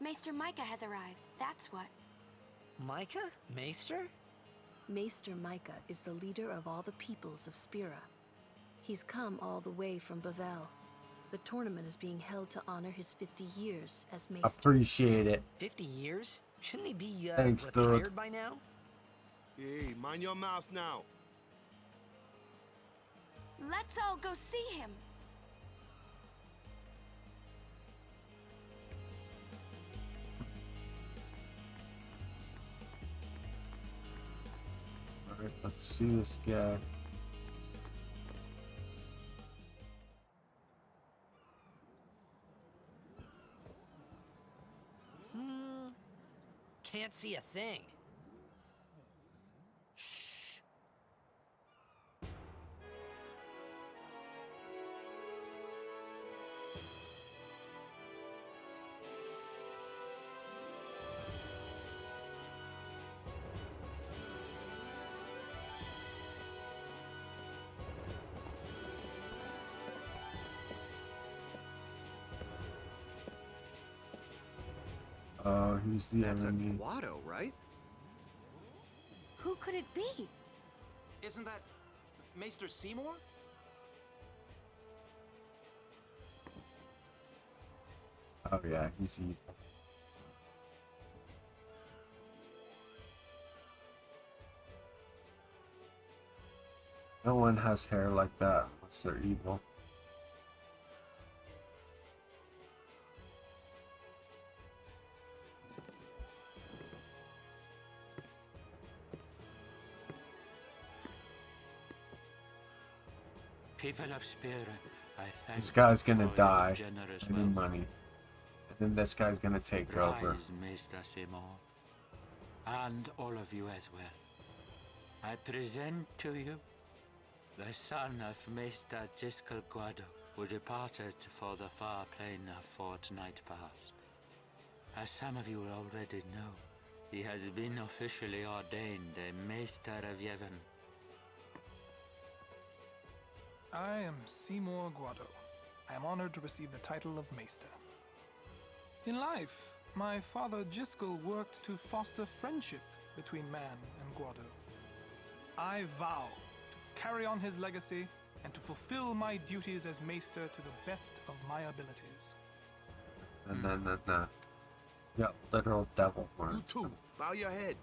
Maester Micah has arrived, that's what. Micah? Maester? Maester Micah is the leader of all the peoples of Spira. He's come all the way from Bavel. The tournament is being held to honor his 50 years as Maester. Appreciate it. 50 years? Shouldn't he be Thanks, retired dude. by now? Hey, mind your mouth now. Let's all go see him. Alright, let's see this guy. Can't see a thing. Oh, he's the That's enemy. a Guado, right? Who could it be? Isn't that Maester Seymour? Oh yeah, he's evil. No one has hair like that unless they're evil. People of Spira, I thank This guy's gonna you for die. your generous I need money. And then this guy's gonna take over. Rise, Maester Seymour, and all of you as well. I present to you the son of Maester Giskel Guado, who departed for the far plain a fortnight past. As some of you already know, he has been officially ordained a Maester of Yevon. I am Seymour Guado. I am honored to receive the title of Maester. In life, my father Giskel worked to foster friendship between man and Guado. I vow to carry on his legacy and to fulfill my duties as Maester to the best of my abilities. Nah. Yeah, literal devil horn. You too. Bow your head.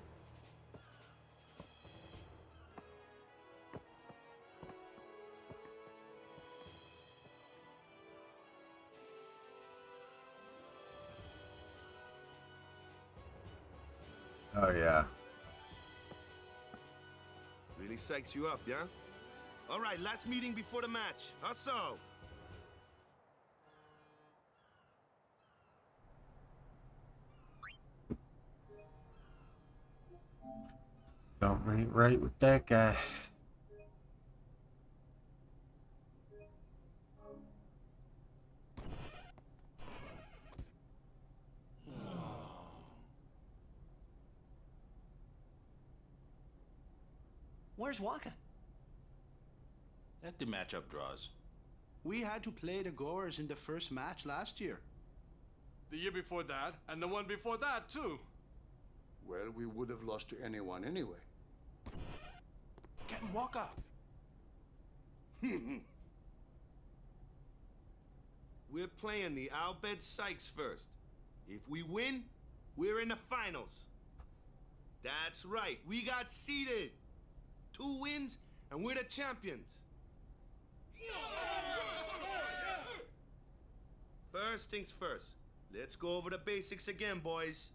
Oh yeah. Really psychs you up, yeah? All right, last meeting before the match. Hustle! Something ain't right with that guy. Where's Waka? Let the matchup draws. We had to play the Gorers in the first match last year. The year before that, and the one before that, too. Well, we would have lost to anyone anyway. Get Waka! We're playing the Albed Sykes first. If we win, we're in the finals. That's right, we got seeded. 2 wins, and we're the champions. First things first. Let's go over the basics again, boys.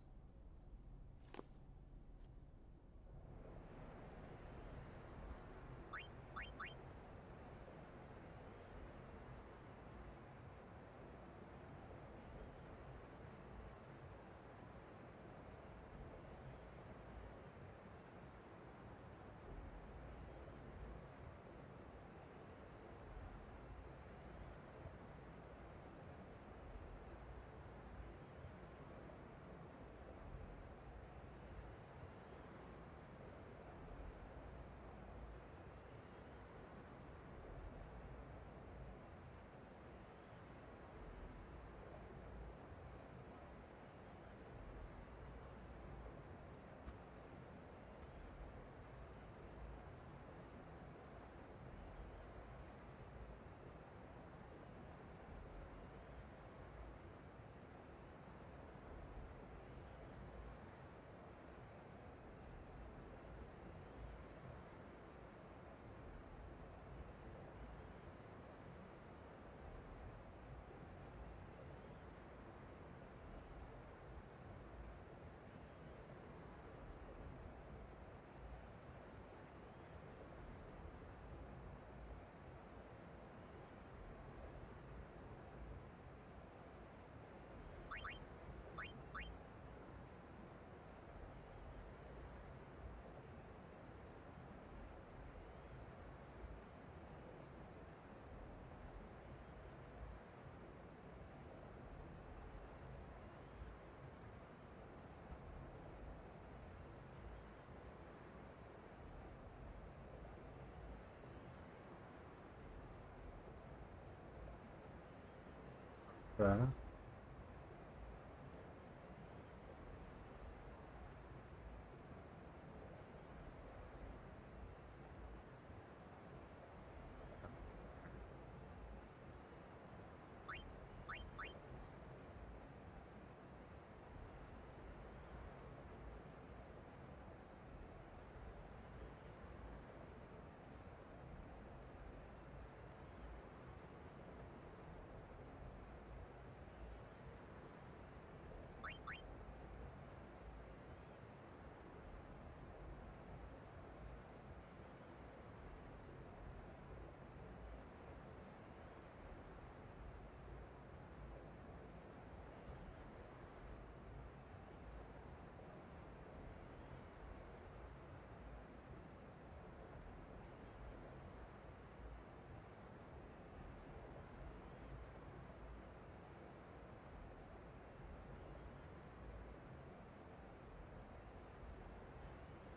Okay.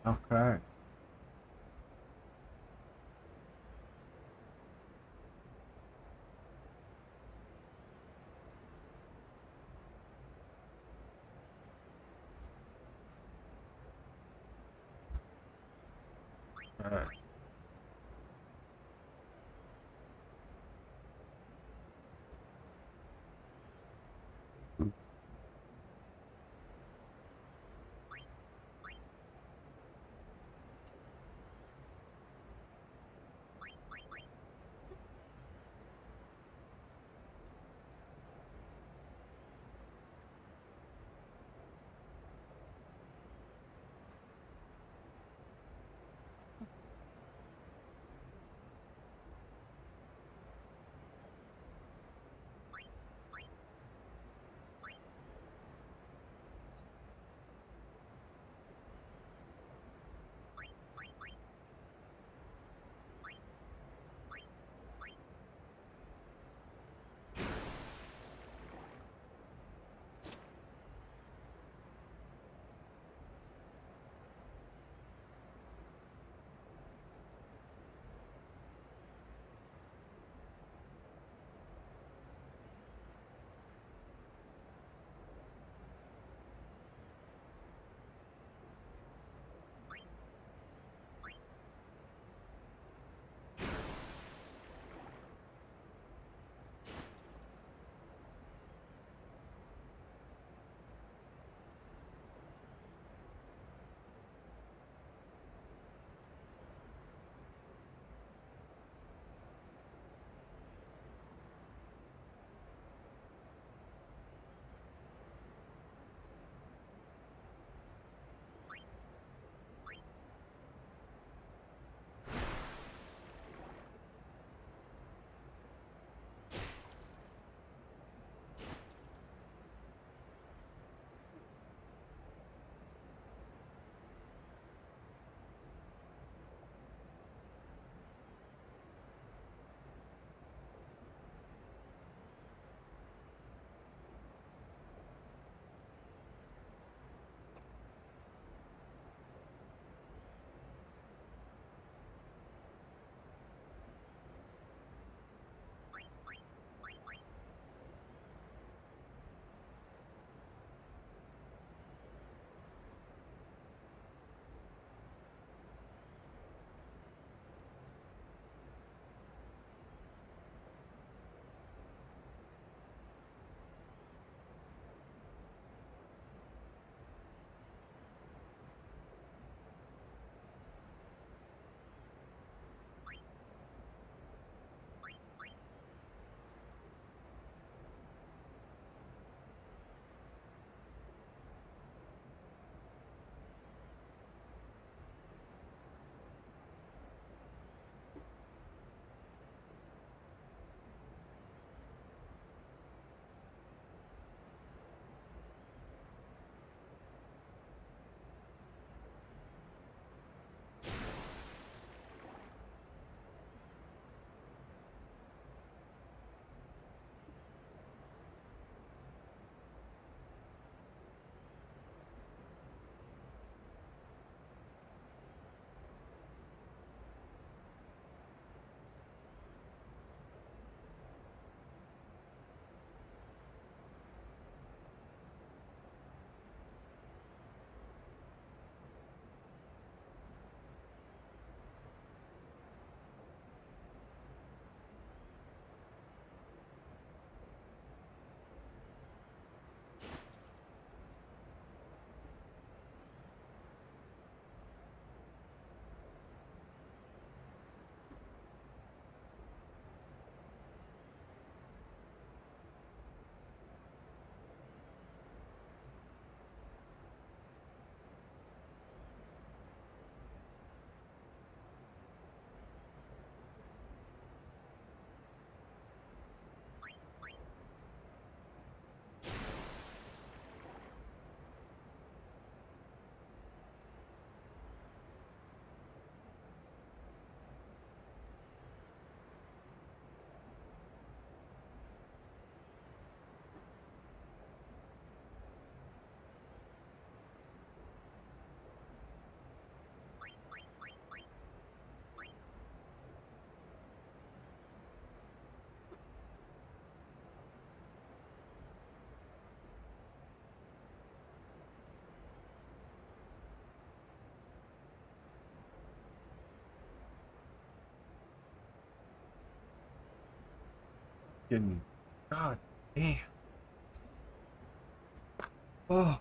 Okay. Alright. fucking god damn. Oh.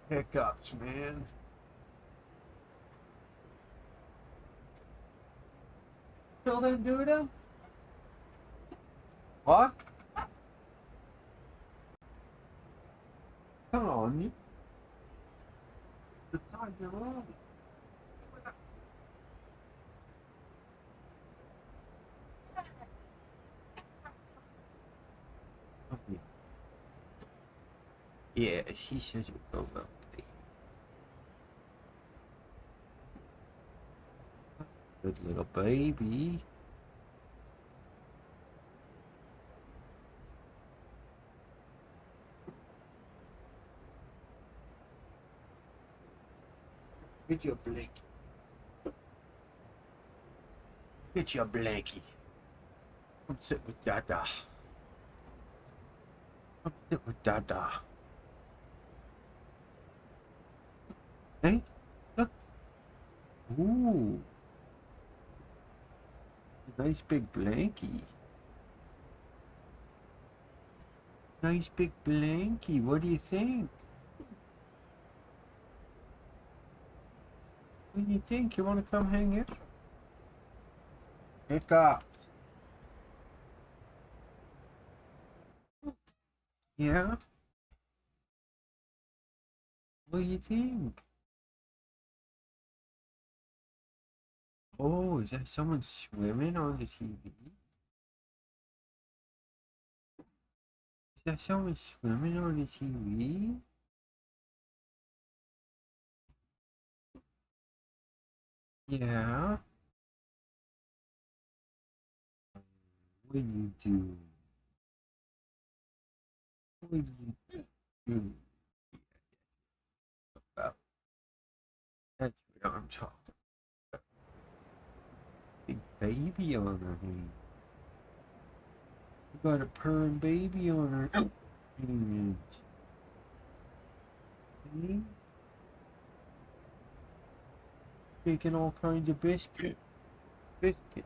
Hiccups, man. Still didn't do them? What? Come on, you. The sides are wrong. Yeah, she says it go well. Good little baby. Get your blankie. Get your blankie. Come sit with Dada. Come sit with Dada. Hey, look. Ooh. Nice big blankie. Nice big blankie. What do you think? What do you think? You want to come hang out? Pick up. Yeah? What do you think? Oh, is that someone swimming on the TV? Is that someone swimming on the TV? Yeah? What do you do? What do you do? About? That's what I'm talking about. Big baby on her hand. You got a purring baby on her hand. See? Making all kinds of biscuits. Biscuits.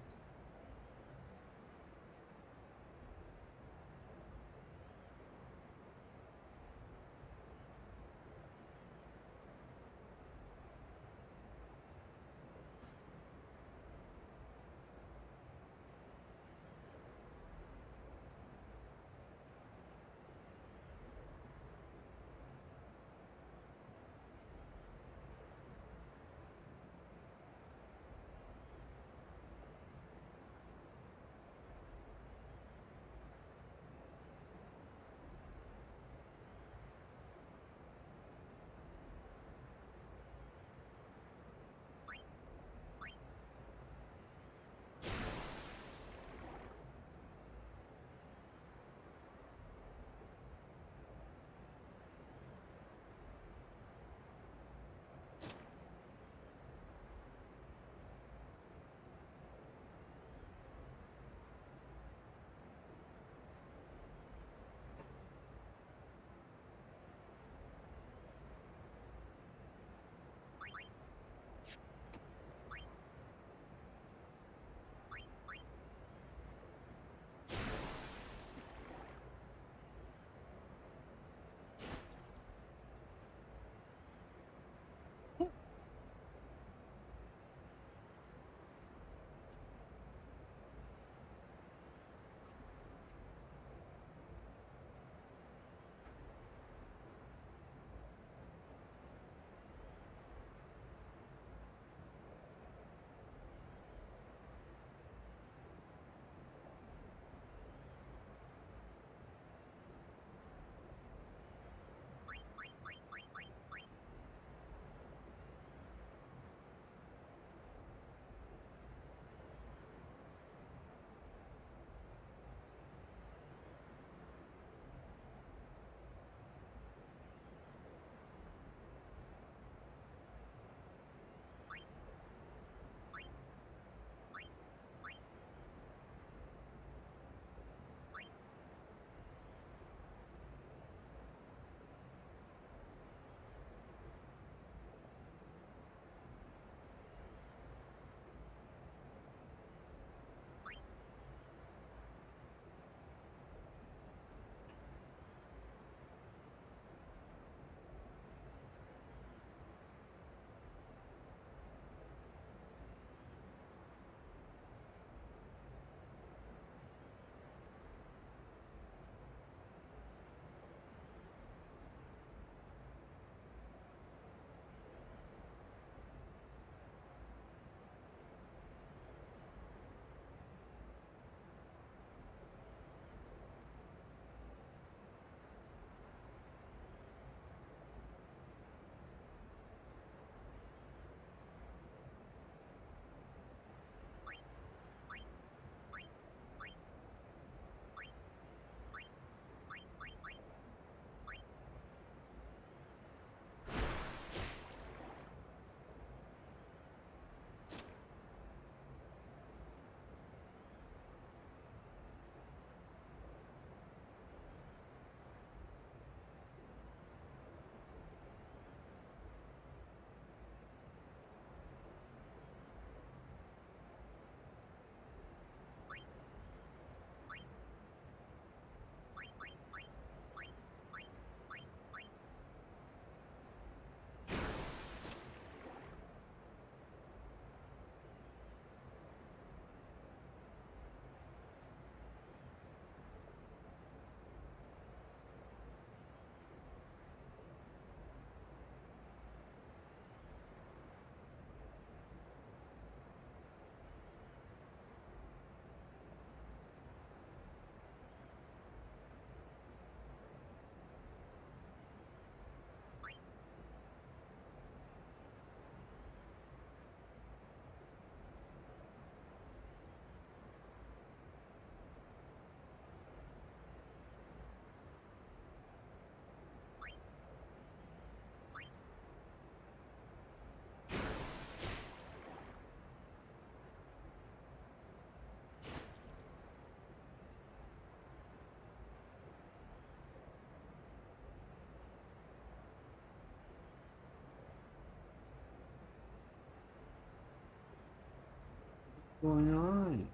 going on?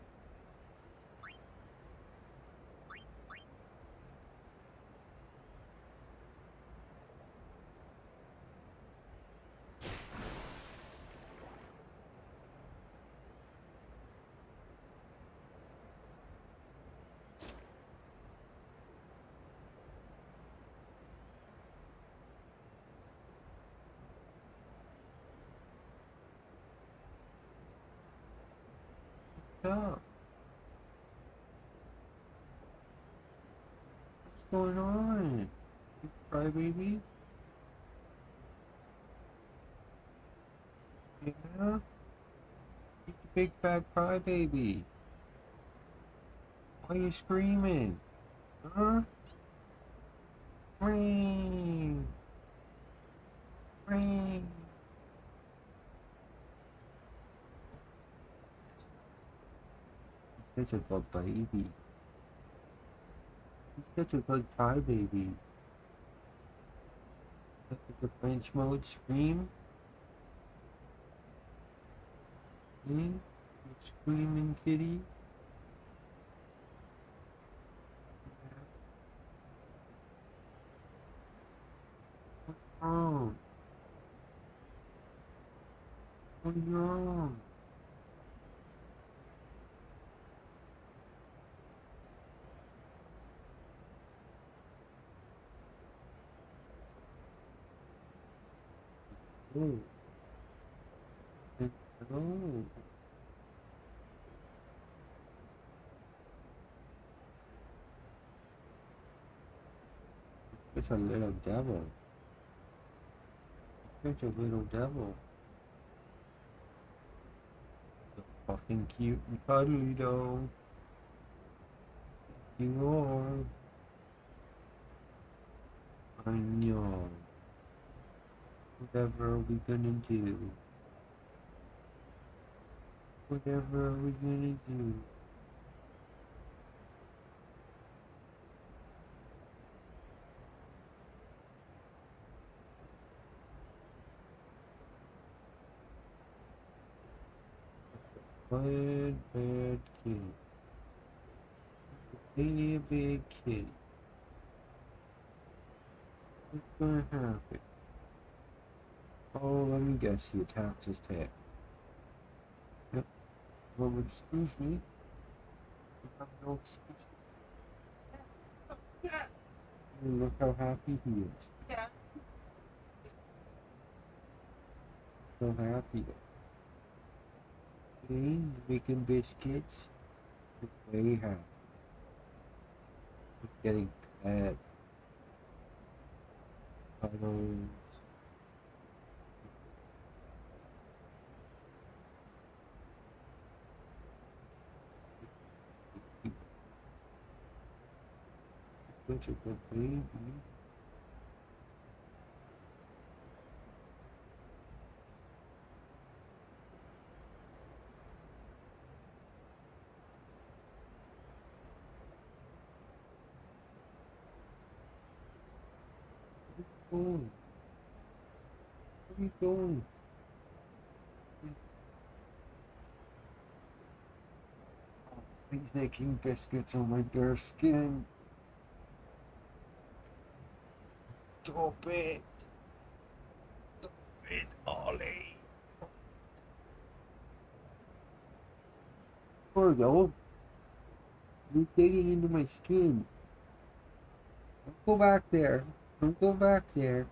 Up? What's going on? Crybaby? Yeah? He's a big fat crybaby. Why are you screaming? Huh? Ring! Ring! He's such a good baby. He's such a good crybaby. Look at the French mode scream. Hmm? You screaming kitty? What's wrong? What's wrong? Oh. Oh. It's a little devil. It's a little devil. So fucking cute and cuddly though. You are. I know. Whatever are we gonna do? Whatever are we gonna do? Bad kitty. Be a big kitty. What's gonna happen? Oh, let me guess, he attacks his tail. Yep. Well, excuse me. You have no excuse. And look how happy he is. Yeah. So happy. Okay, making biscuits. He's way happy. He's getting pet. Cuddles. Such a good baby. Where are you going? Where are you going? He's making biscuits on my bare skin. Stop it. Stop it, Ollie. Virgo, you're digging into my skin. Don't go back there. Don't go back there.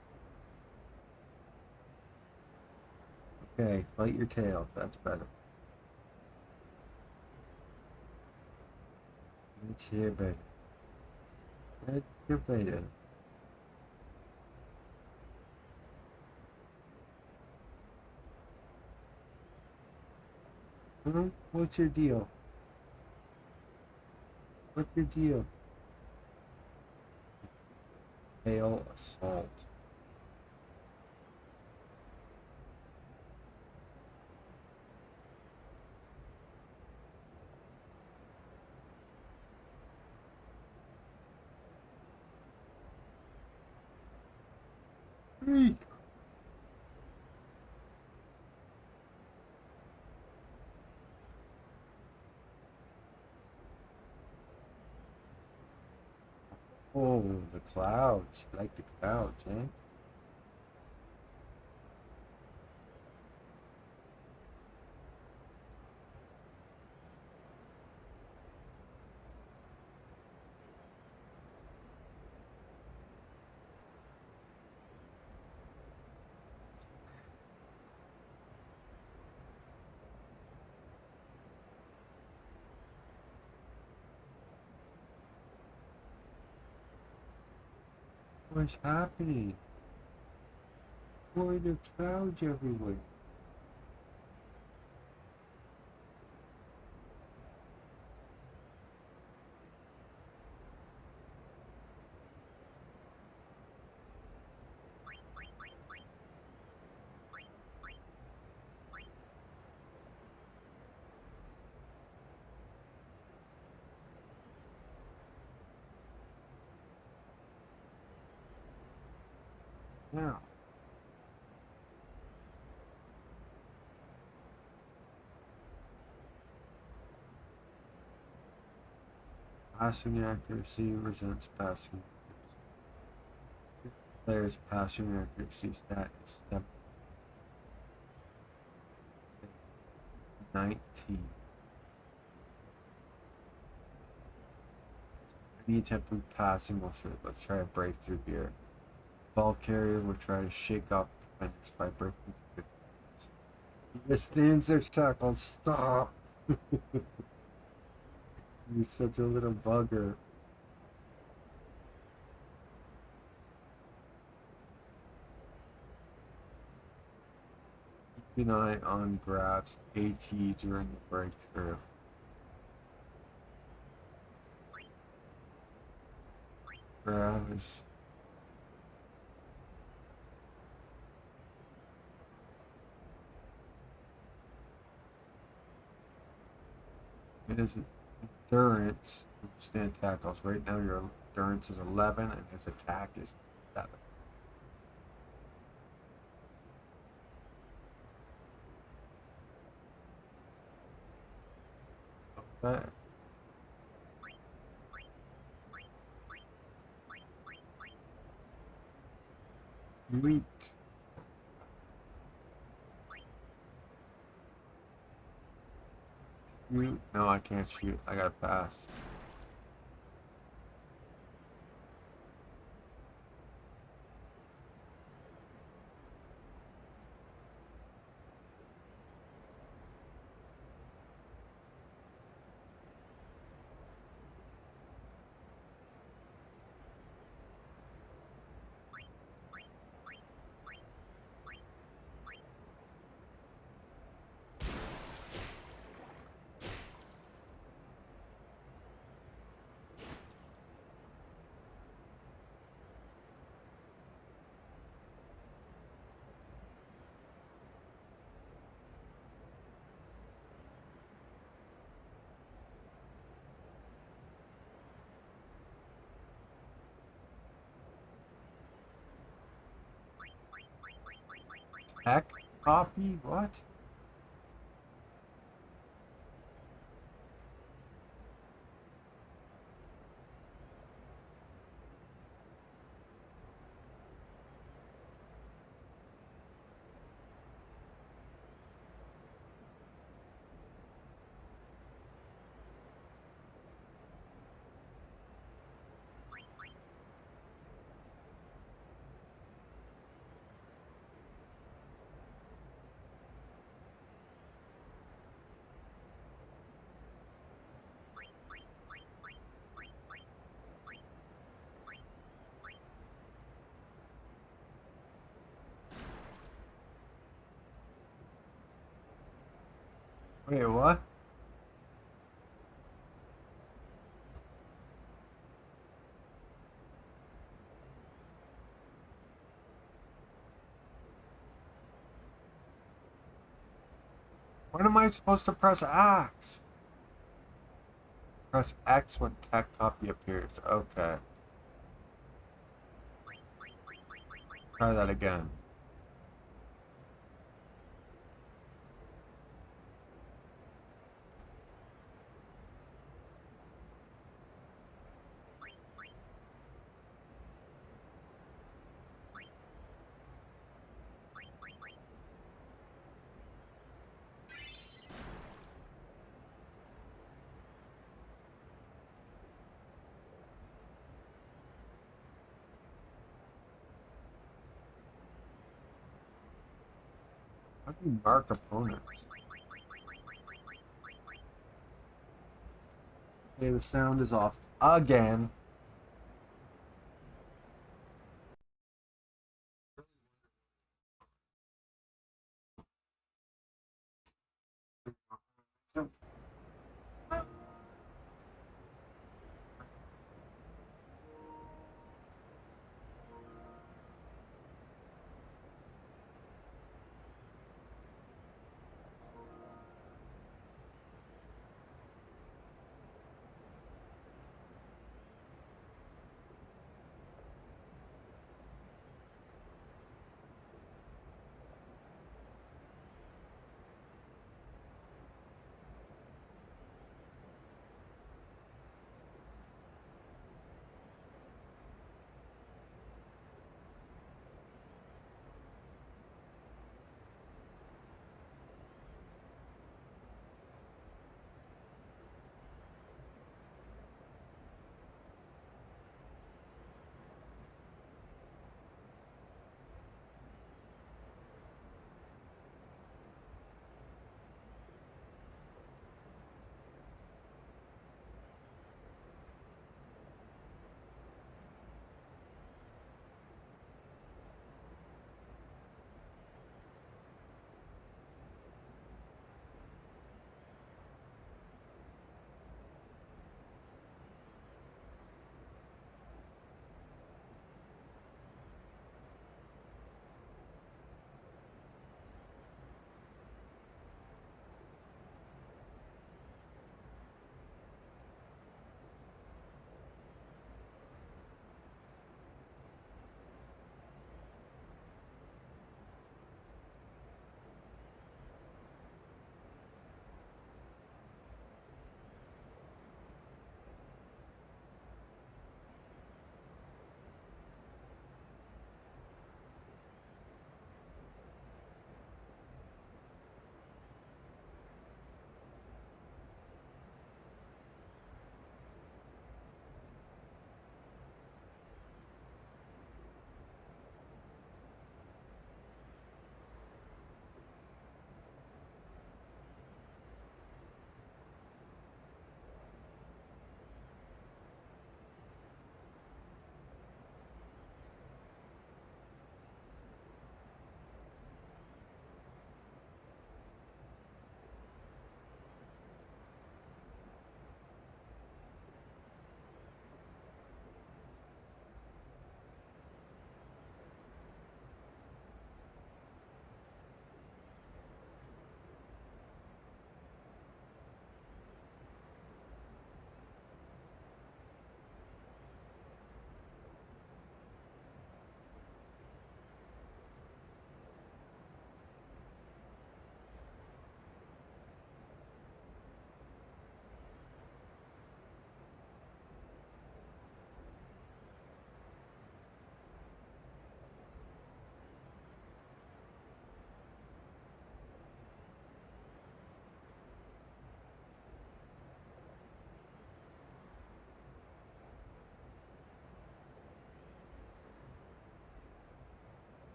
Okay, fight your tail. That's better. That's here better. That's your better. Huh? What's your deal? What's your deal? Tail assault. Hey. Oh, the clouds. You like the clouds, eh? What's happening? Why are the clouds everywhere? Now, passing accuracy resents passing accuracy. Player's passing accuracy stat is 19. Any attempt at passing will shoot. Let's try to break through here. Ball carrier will try to shake off defenders by breaking through the tackles. He just stands there, tackles. Stop! You're such a little bugger. Keep an eye on grabs AT during the breakthrough. Grabs. It is endurance to withstand tackles. Right now your endurance is 11 and his attack is 7. Okay. Sweet. Shoot. No, I can't shoot. I gotta pass. Tech copy? What? Wait, what? When am I supposed to press X? Press X when tech copy appears. Okay. Try that again. How do you mark opponents? Okay, the sound is off again.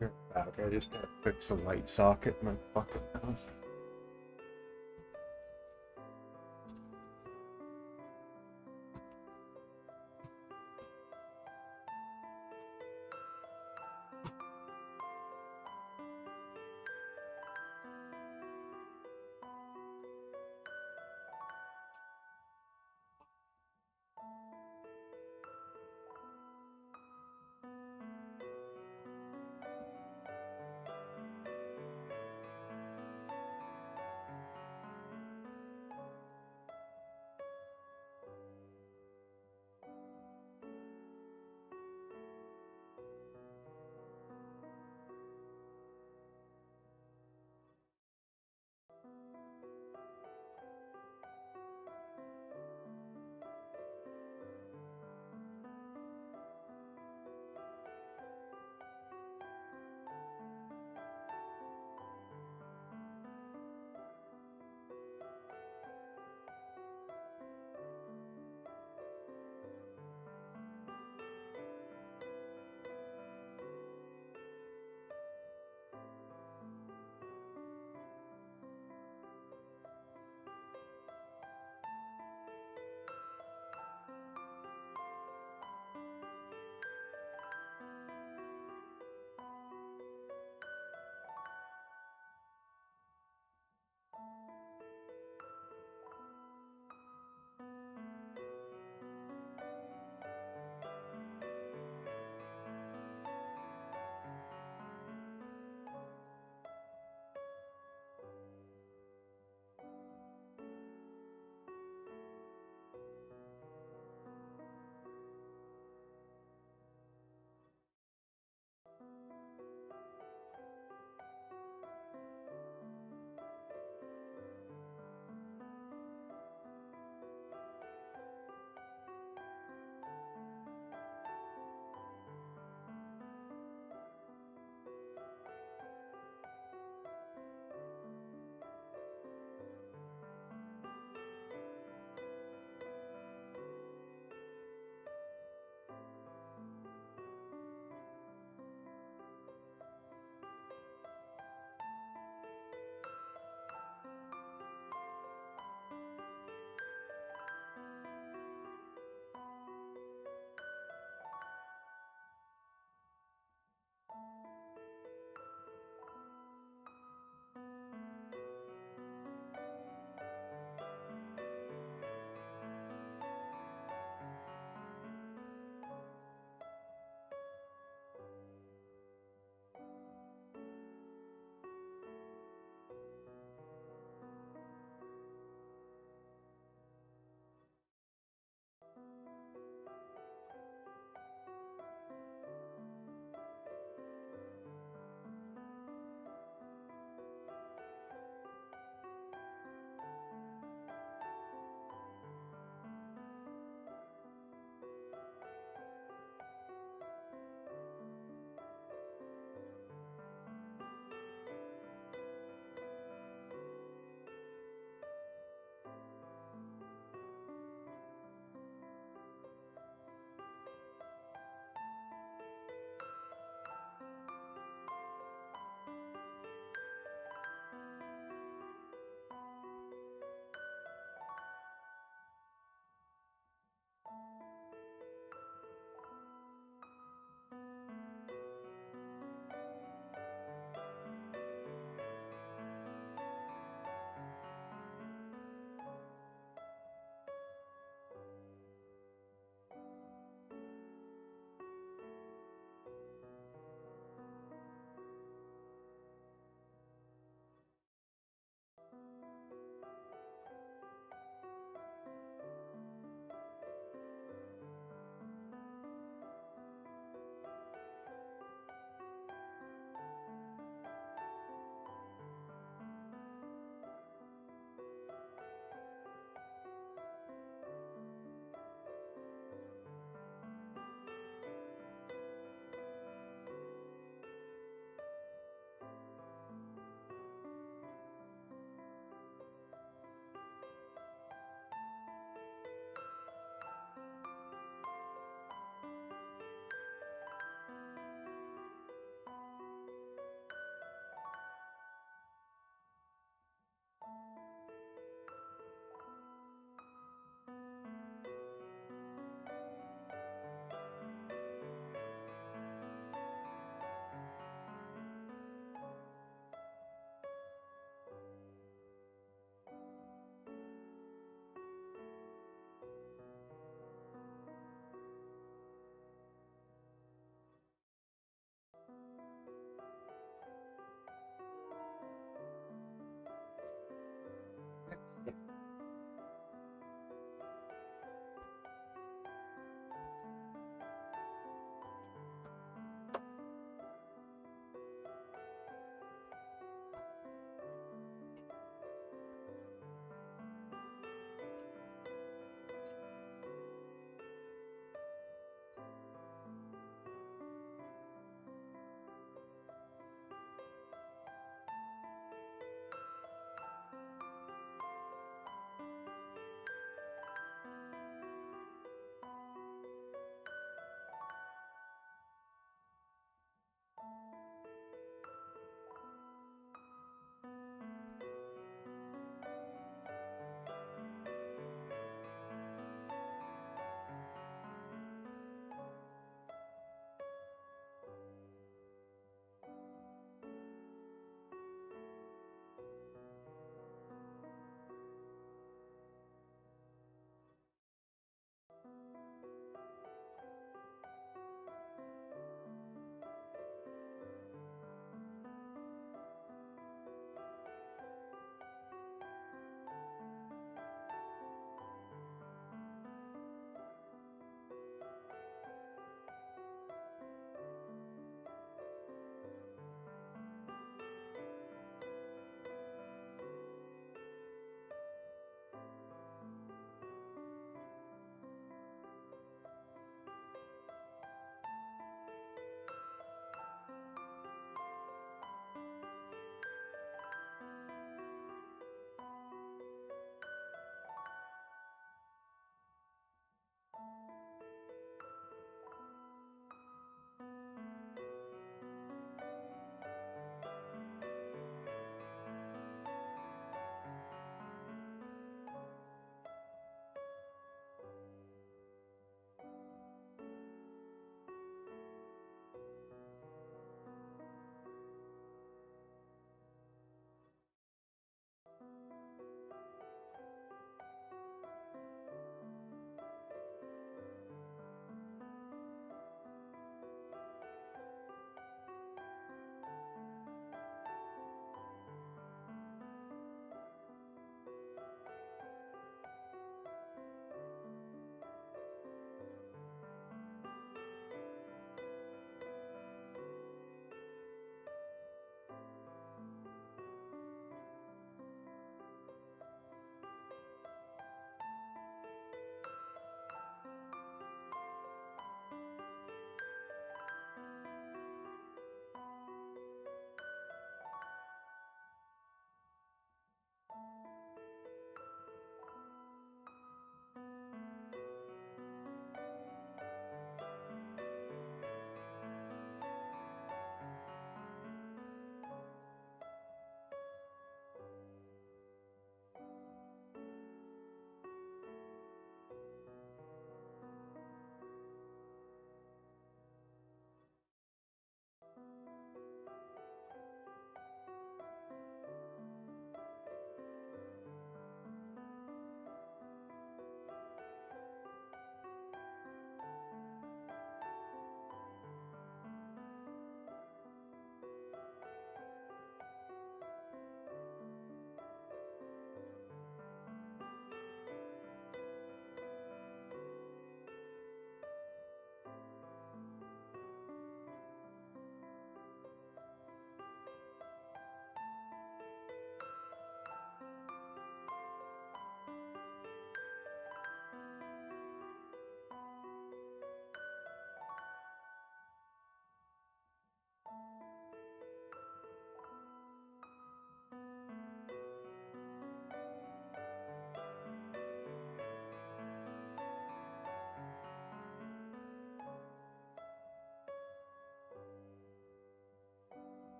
Back. I just gotta fix a light socket in my fucking house.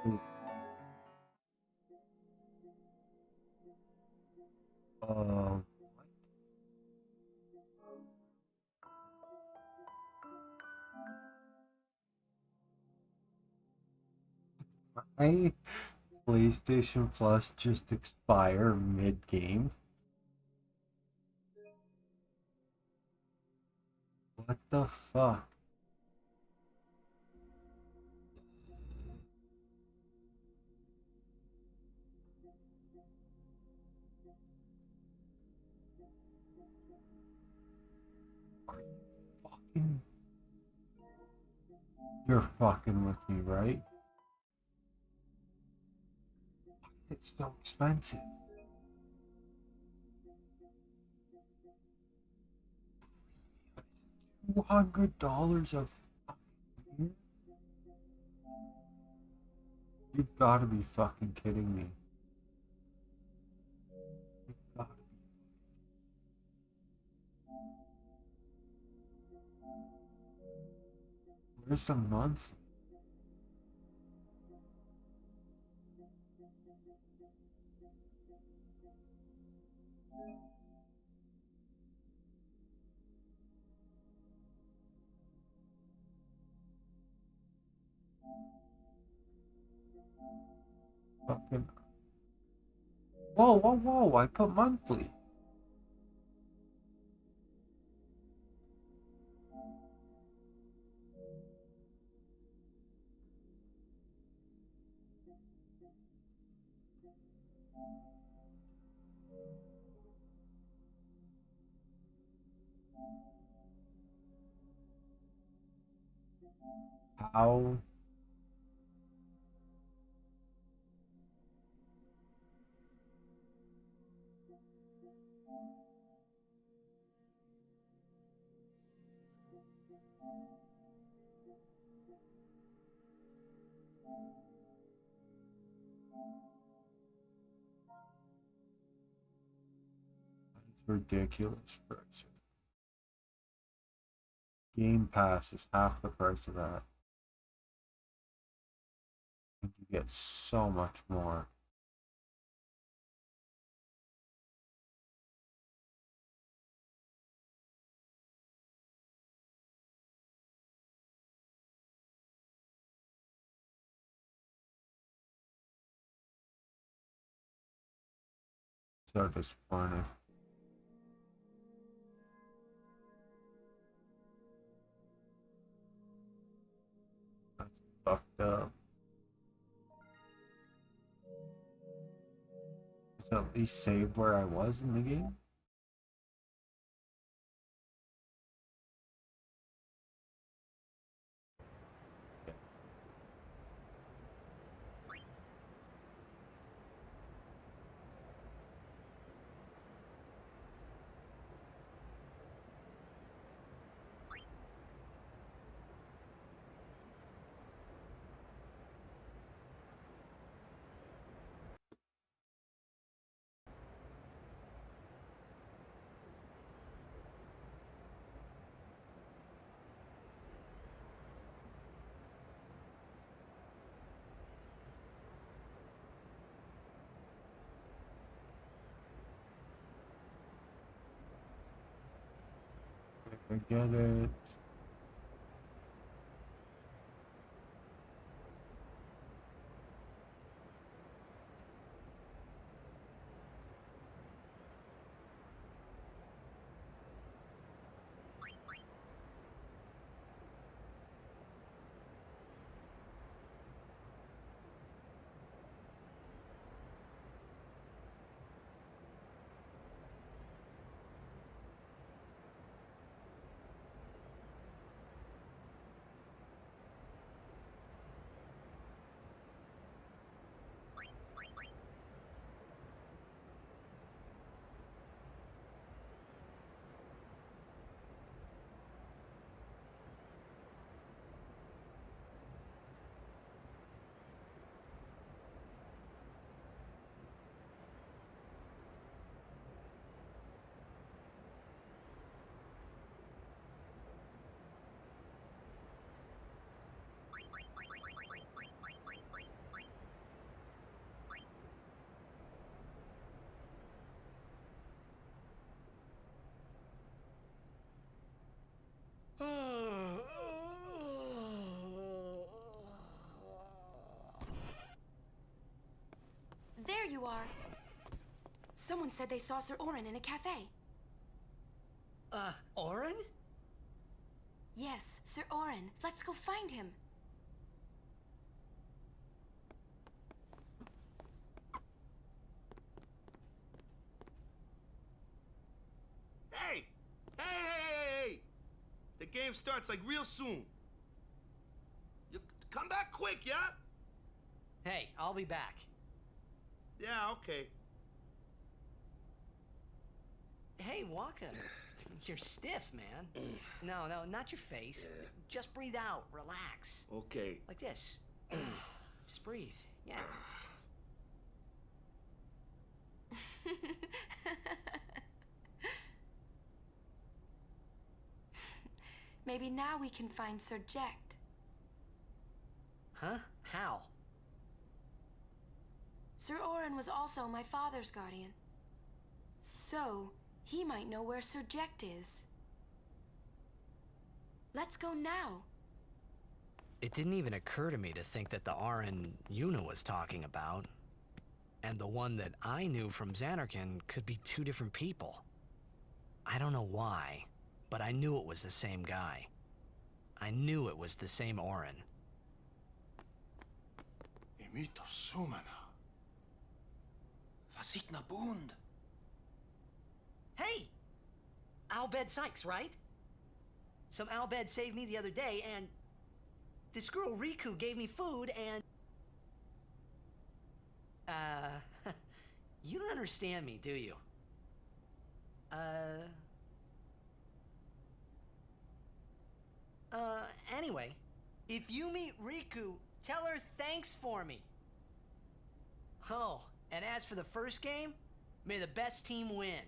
Uh, my PlayStation Plus just expire mid-game? What the fuck? You're fucking with me, right? It's so expensive. $200 a fucking year? You've got to be fucking kidding me. You've got to be. Where's the month? Fucking. Whoa, whoa, whoa! I put monthly. How? That's ridiculous price. Game Pass is half the price of that. And you get so much more. So disappointing. That's fucked up. Is it at least save where I was in the game? I get it. Someone said they saw Sir Orin in a cafe. Orin? Yes, Sir Orin. Let's go find him. Hey! Hey! The game starts like real soon. You come back quick, yeah? Hey, I'll be back. Yeah, okay. Hey, Waka. You're stiff, man. No, not your face. Just breathe out. Relax. Okay. Like this. Just breathe. Yeah. Maybe now we can find Sir Jecht. Huh? How? Sir Orin was also my father's guardian. So, he might know where Sir Jecht is. Let's go now. It didn't even occur to me to think that the Orin Yuna was talking about, and the one that I knew from Xanarkand could be two different people. I don't know why, but I knew it was the same guy. I knew it was the same Orin. Imito Sumana. Vasikna Bund. Hey! Albed Sykes, right? Some Albed saved me the other day, and this girl Riku gave me food, and... you don't understand me, do you? Anyway, if you meet Riku, tell her thanks for me. Oh, and as for the first game, may the best team win.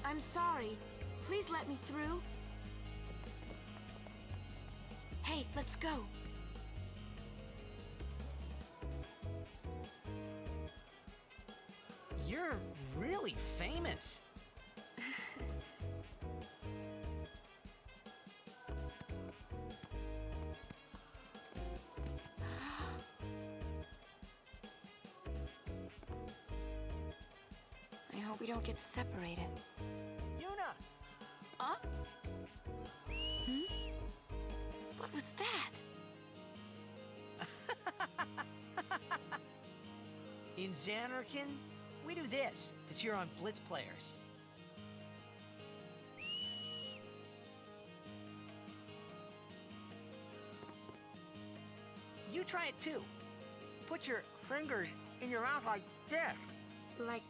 I'm sorry. Please let me through. Hey, let's go. You're really famous. I hope we don't get separated. Yuna! Huh? What was that? In Xanarkand, we do this to cheer on Blitz players. You try it too. Put your fingers in your mouth like this. Like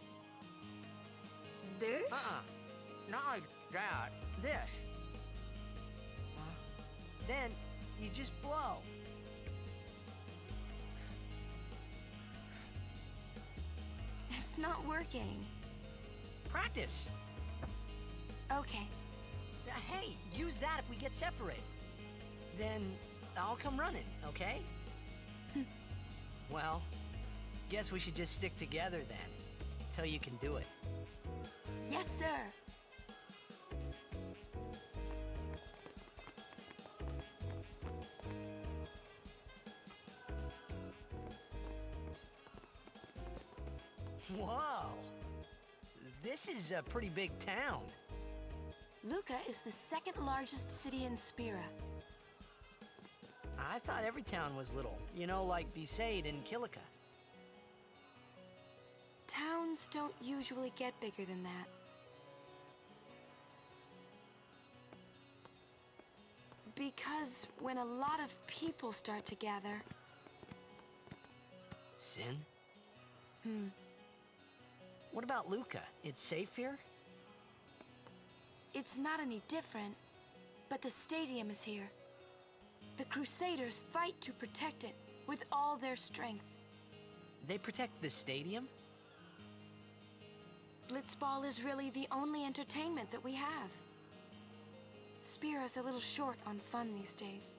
this? Not like that. This. Then you just blow. It's not working. Practice. Okay. Hey, use that if we get separated. Then I'll come running, okay? Well, guess we should just stick together then, till you can do it. Yes, sir. Whoa! This is a pretty big town. Luca is the second largest city in Spira. I thought every town was little. You know, like Besaid and Kilika. tournaments don't usually get bigger than that. Because when a lot of people start to gather... Sin? Hmm. What about Luca? It's safe here? It's not any different, but the stadium is here. The Crusaders fight to protect it with all their strength. They protect the stadium? Blitzball is really the only entertainment that we have. Spira's a little short on fun these days.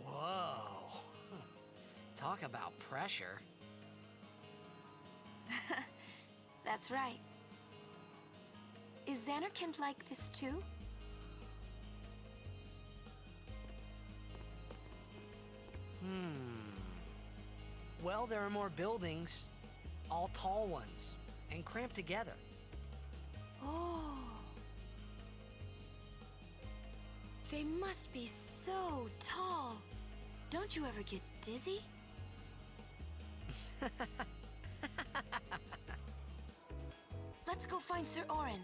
Whoa. Talk about pressure. That's right. Is Xanarkand like this too? Well, there are more buildings, all tall ones, and cramped together. Oh. They must be so tall. Don't you ever get dizzy? Let's go find Sir Orin.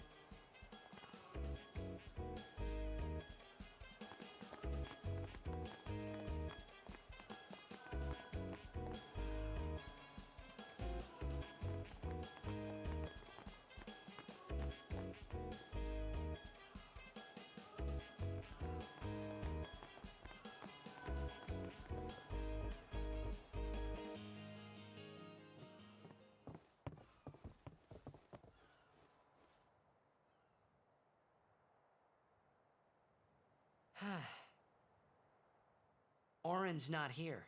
Orin's not here.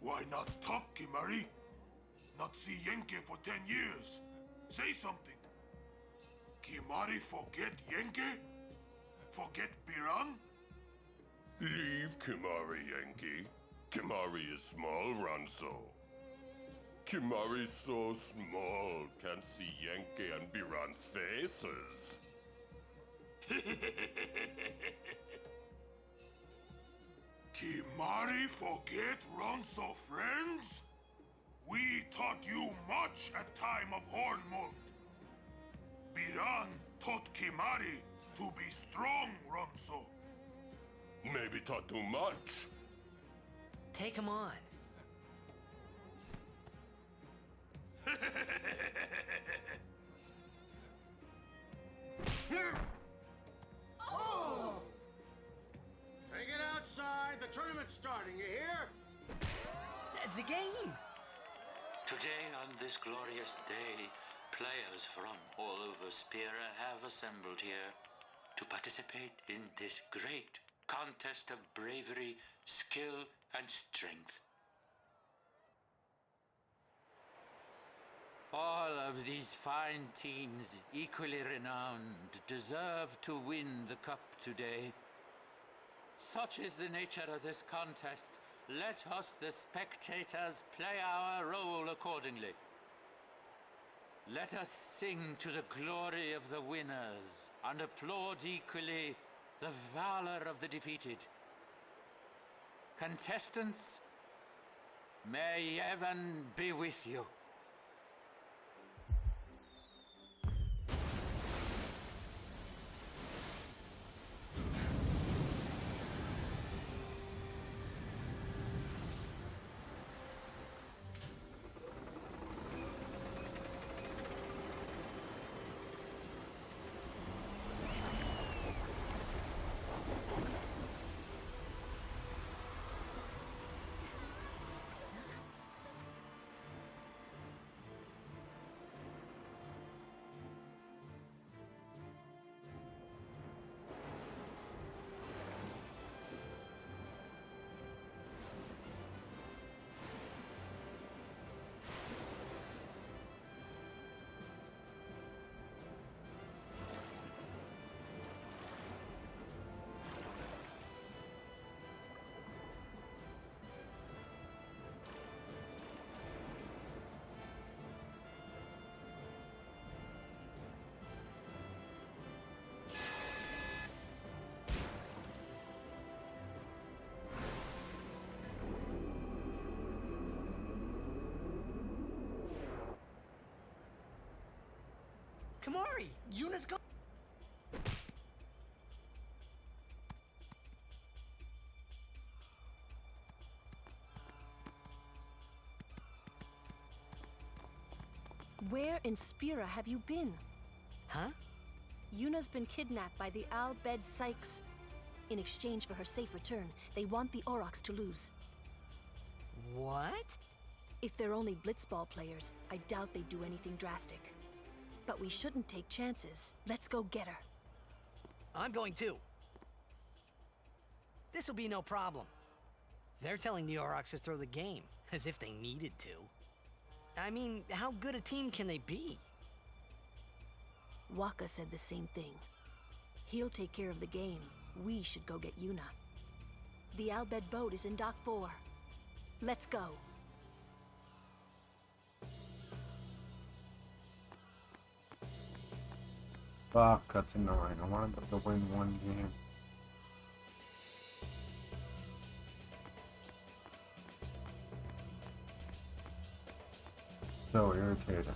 Why not talk, Kimari? Not see Yenke for 10 years. Say something. Kimari forget Yenke? Forget Biran? Leave Kimari, Yankee. Kimari is small, Ranso. Kimari's so small, can't see Yankee and Biran's faces. Kimari forget Ronso friends? We taught you much at time of Hornmund. Biran taught Kimari to be strong, Ronso. Maybe taught too much. Take him on. Oh! Take it outside. The tournament's starting, you hear? The game! Today, on this glorious day, players from all over Spira have assembled here to participate in this great contest of bravery, skill, and strength. All of these fine teams, equally renowned, deserve to win the cup today. Such is the nature of this contest. Let us, the spectators, play our role accordingly. Let us sing to the glory of the winners and applaud equally the valor of the defeated. Contestants, may heaven be with you. Kamari, Yuna's gone. Where in Spira have you been? Huh? Yuna's been kidnapped by the Al Bed Sykes. In exchange for her safe return, they want the Aurochs to lose. What? If they're only blitzball players, I doubt they'd do anything drastic. But we shouldn't take chances. Let's go get her. I'm going too. This'll be no problem. They're telling the Aurochs to throw the game, as if they needed to. I mean, how good a team can they be? Waka said the same thing. He'll take care of the game. We should go get Yuna. The Al Bed boat is in Dock 4. Let's go. Fuck, that's annoying. I wanted them to win one game. So irritating.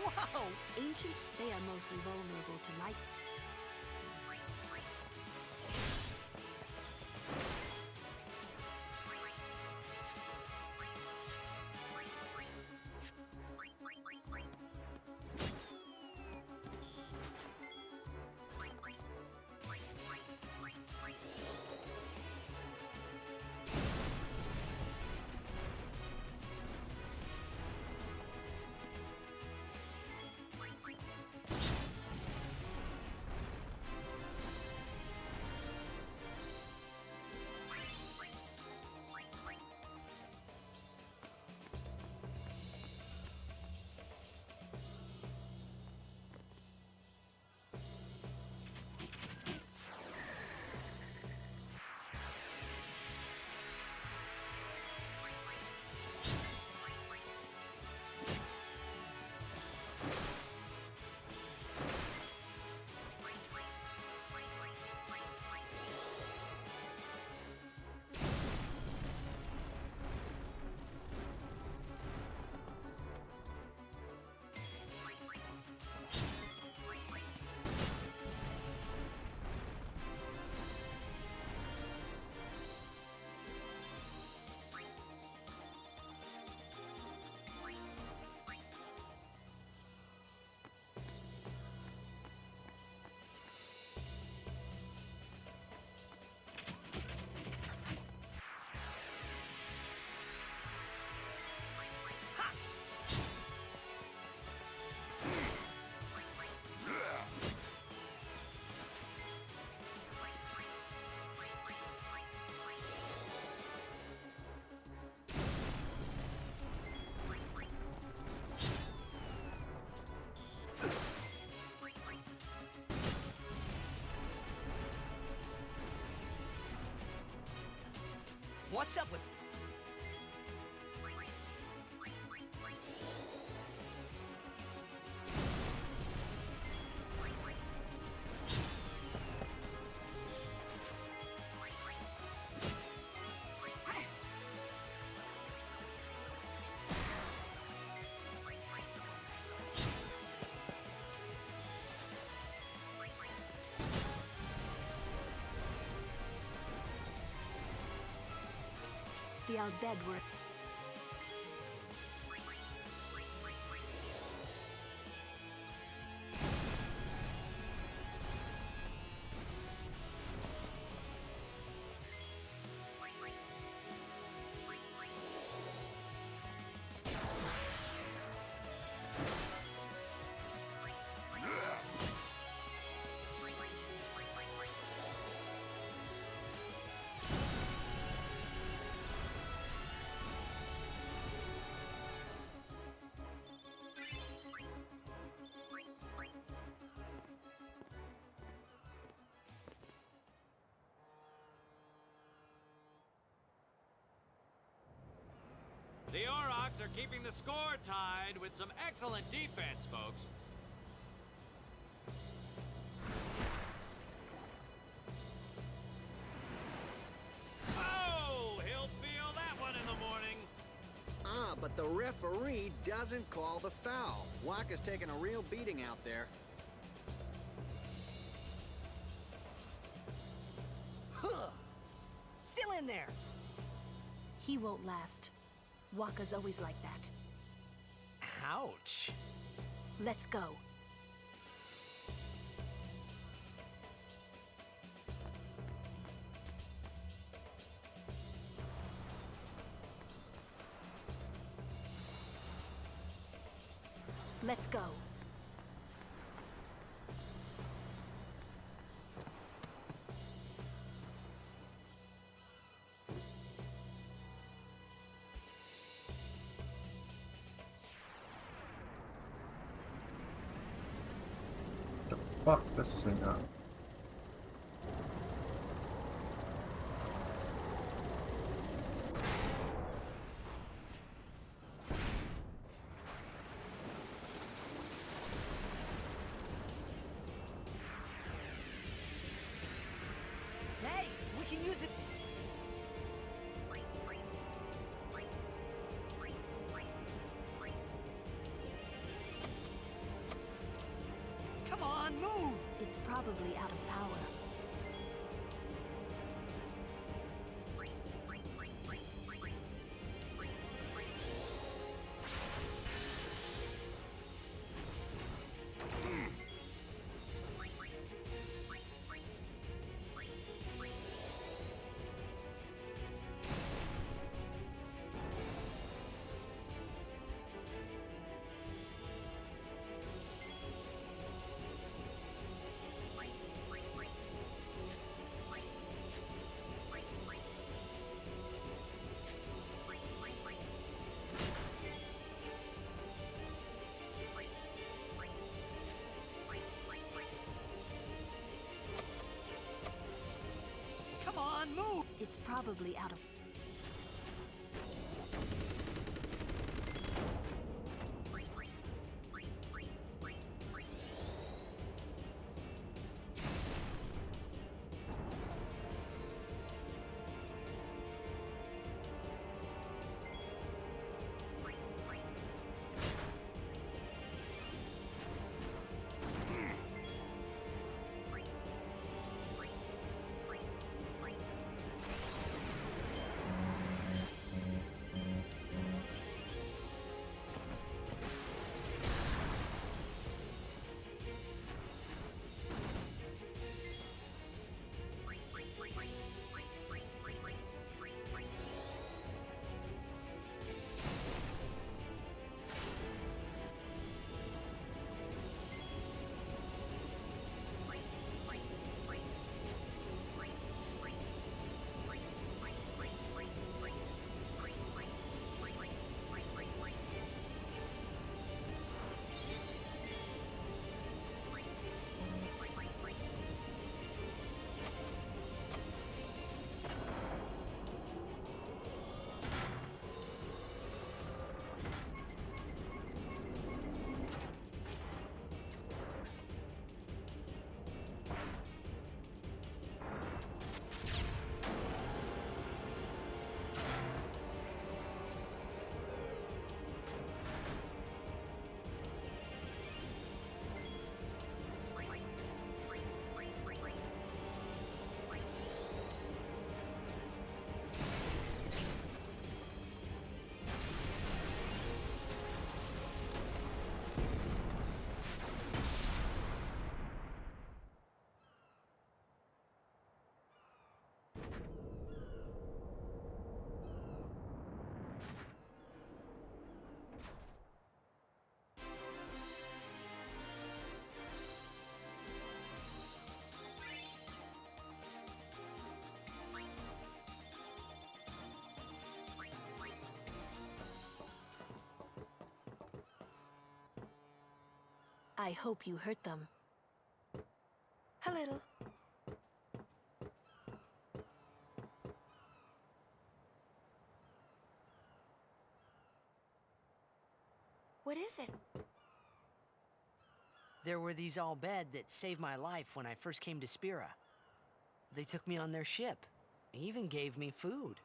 Whoa! Ancient, they are mostly vulnerable to light. What's up with... The Al Bed were... The Aurochs are keeping the score tied with some excellent defense, folks. Oh, he'll feel that one in the morning. Ah, but the referee doesn't call the foul. Waka's taking a real beating out there. Huh! Still in there! He won't last. Waka's always like that. Ouch. Let's go. Let's go. Fuck this thing up. Hey, we can use it. Come on, move! It's probably out of power. Come on, move! It's probably out of... I hope you hurt them. A little. What is it? There were these Albed that saved my life when I first came to Spira. They took me on their ship, even gave me food.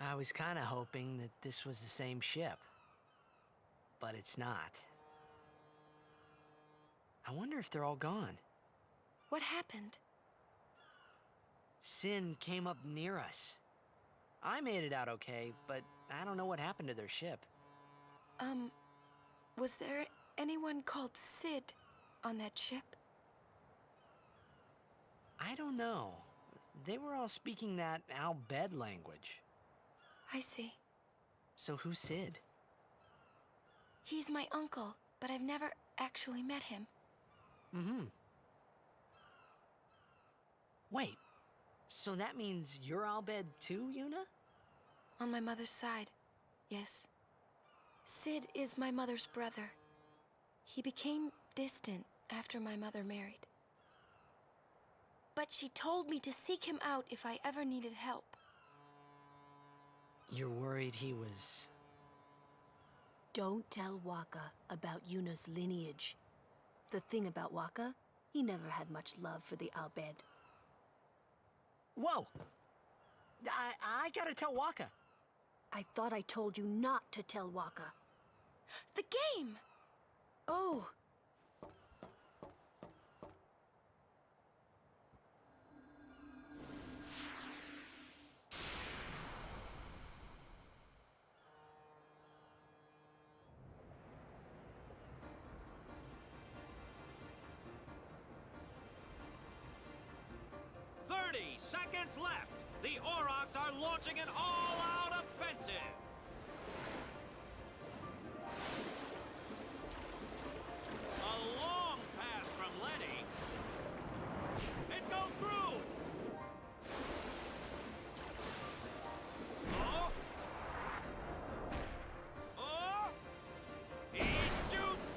I was kind of hoping that this was the same ship, but it's not. I wonder if they're all gone. What happened? Sin came up near us. I made it out okay, but I don't know what happened to their ship. Was there anyone called Sid on that ship? I don't know. They were all speaking that Albed language. I see. So who's Sid? He's my uncle, but I've never actually met him. Mm-hmm. Wait, so that means you're Albed too, Yuna? On my mother's side, yes. Sid is my mother's brother. He became distant after my mother married. But she told me to seek him out if I ever needed help. You're worried he was... Don't tell Waka about Yuna's lineage. The thing about Waka, he never had much love for the Albed. Whoa! I gotta tell Waka. I thought I told you not to tell Waka. The game! Oh! Seconds left. The Aurochs are launching an all-out offensive. A long pass from Letty. It goes through. Oh. Oh. He shoots.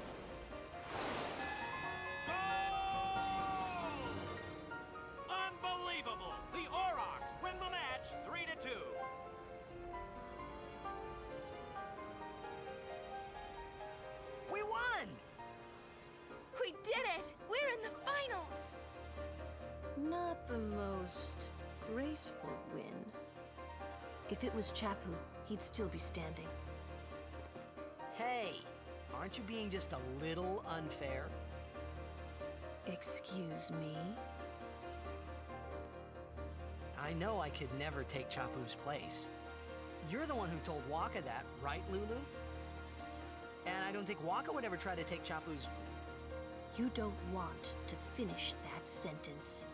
Goal! Unbelievable. The Aurochs win the match 3-2. We won! We did it! We're in the finals! Not the most graceful win. If it was Chapu, he'd still be standing. Hey, aren't you being just a little unfair? Excuse me? I know I could never take Chapu's place. You're the one who told Waka that, right, Lulu? And I don't think Waka would ever try to take Chapu's... You don't want to finish that sentence.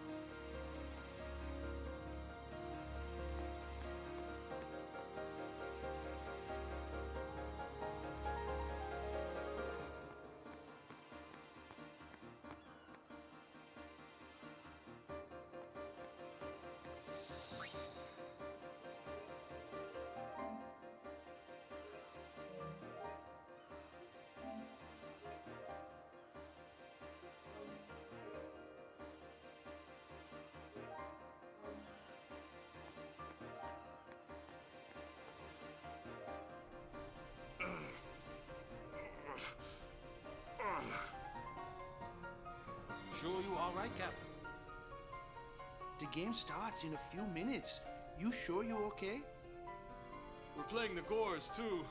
Sure you all right, Captain? The game starts in a few minutes. You sure you're okay? We're playing the Gores, too.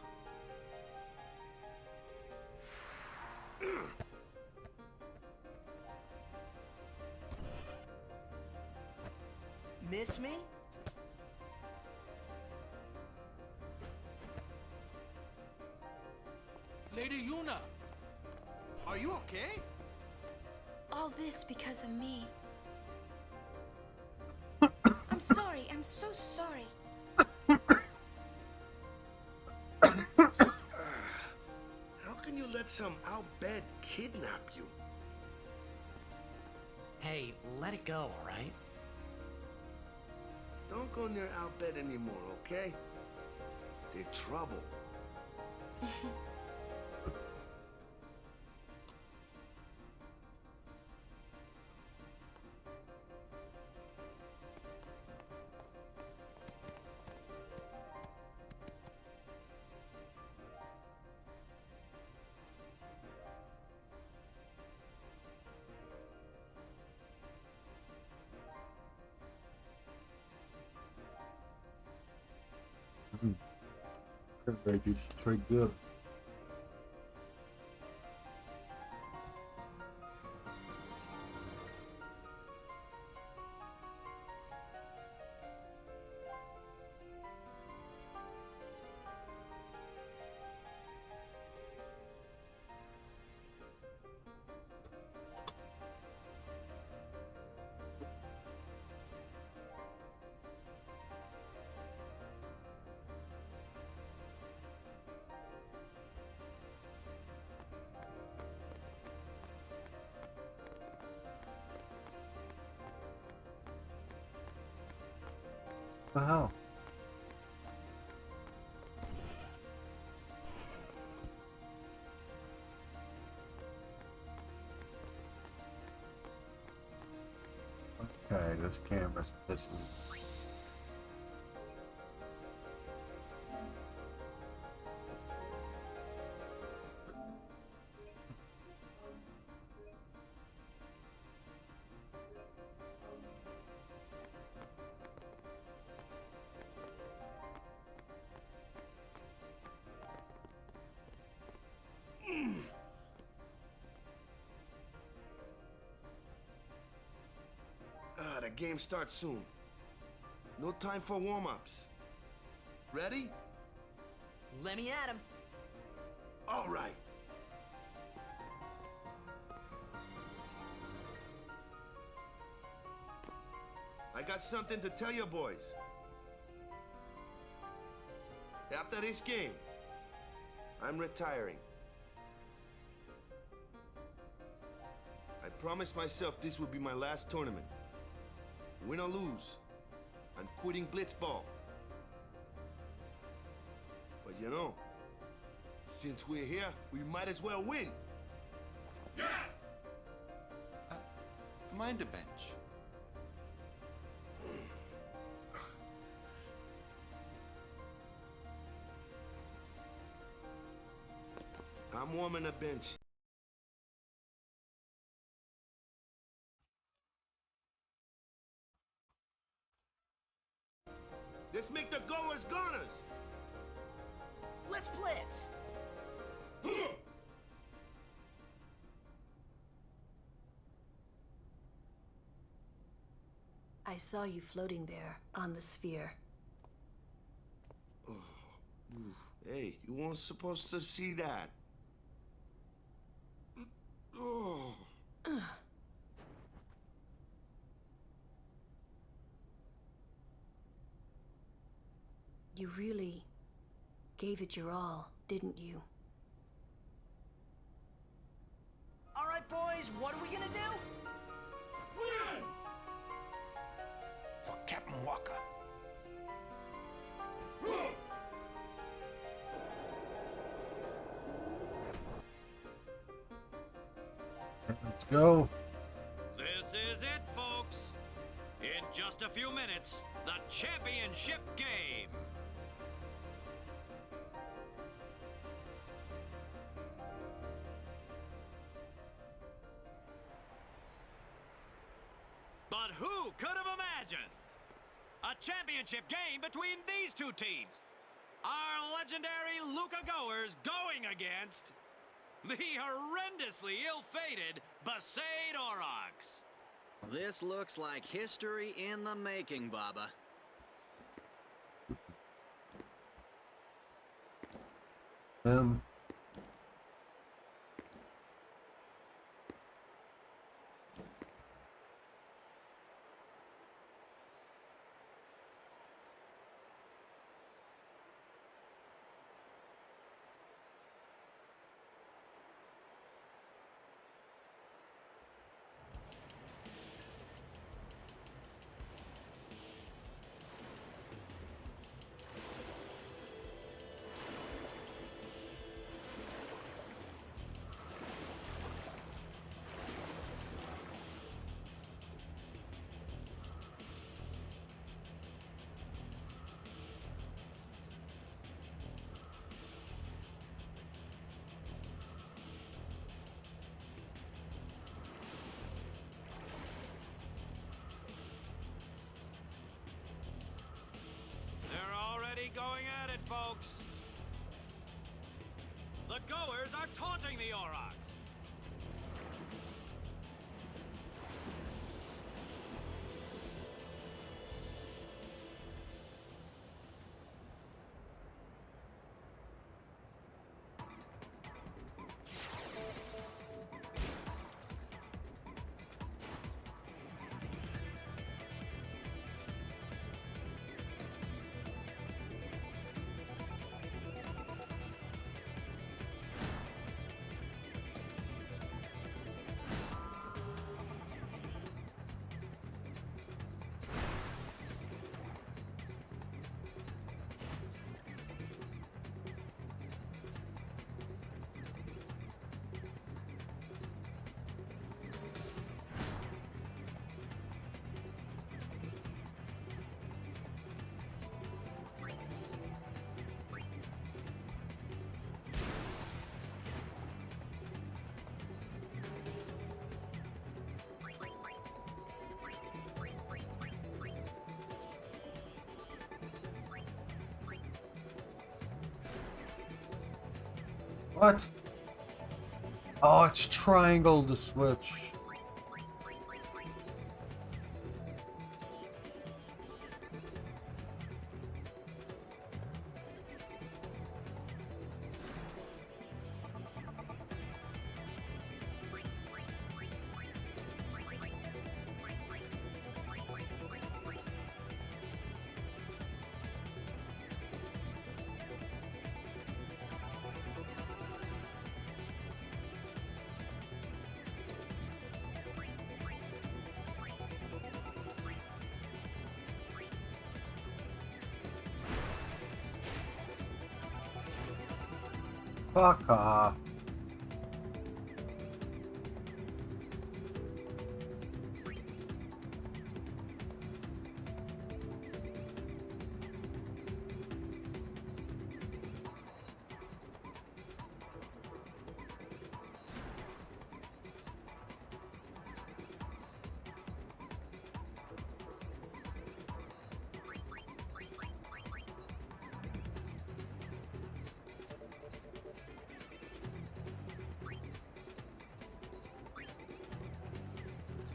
Miss me? Lady Yuna, are you okay? All this because of me. I'm sorry. I'm so sorry. How can you let some Albed kidnap you? Hey, let it go, all right? Don't go near Albed anymore, okay? They're trouble. Very very good. The hell? Okay, this camera's pissing me. The game starts soon. No time for warm-ups. Ready? Let me at him. All right. I got something to tell you boys. After this game, I'm retiring. I promised myself this would be my last tournament. Win or lose, I'm quitting Blitzball. But you know, since we're here, we might as well win. Yeah! Mind a bench. I'm warming a bench. Let's make the goers goners. Let's blitz. I saw you floating there on the sphere. Oh, hey, you weren't supposed to see that. Oh. You really gave it your all, didn't you? All right, boys, what are we gonna do? Win! For Captain Walker. Let's go. This is it, folks. In just a few minutes, the championship game. But who could have imagined a championship game between these two teams? Our legendary Luca Goers going against the horrendously ill-fated Besaid Aurochs. This looks like history in the making, Baba. They're already going at it, folks. The goers are taunting the Aurochs. What? Oh, it's triangle to switch. Fuck off.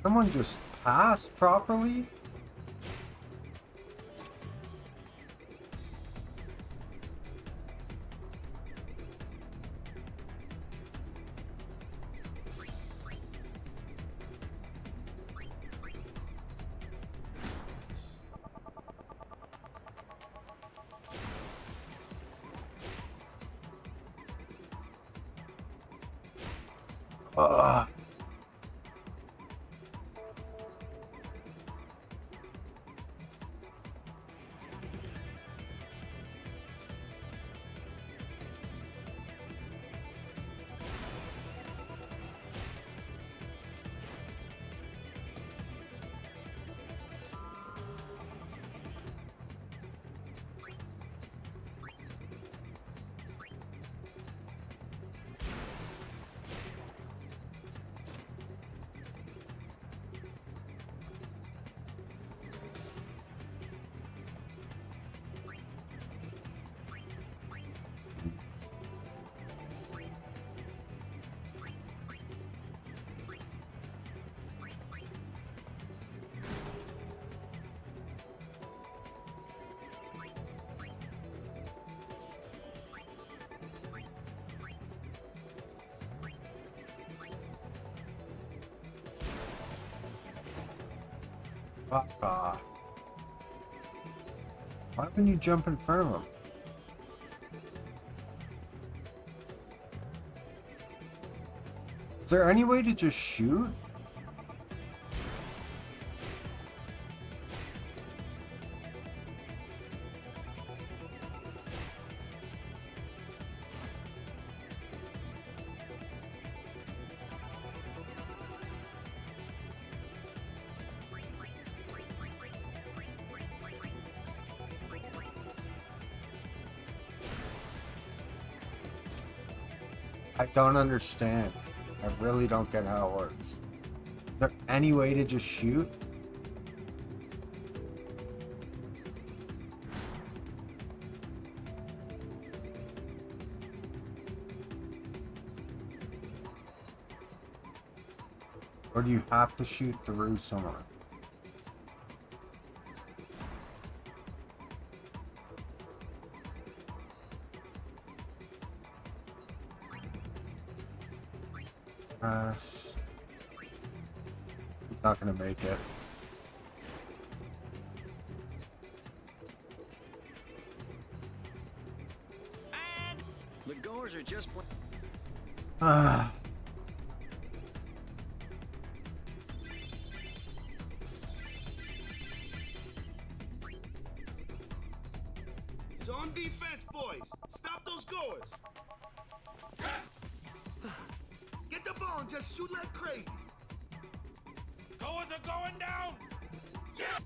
Someone just passed properly? Ugh. Fuck off. Why wouldn't you jump in front of him? Is there any way to just shoot? I don't understand. I really don't get how it works. Is there any way to just shoot? Or do you have to shoot through someone? He's not gonna make it. The goers are just. Ah. Zone defense, boys. Stop those goers. Get the ball and just shoot like crazy. Goers are going down! Yeah!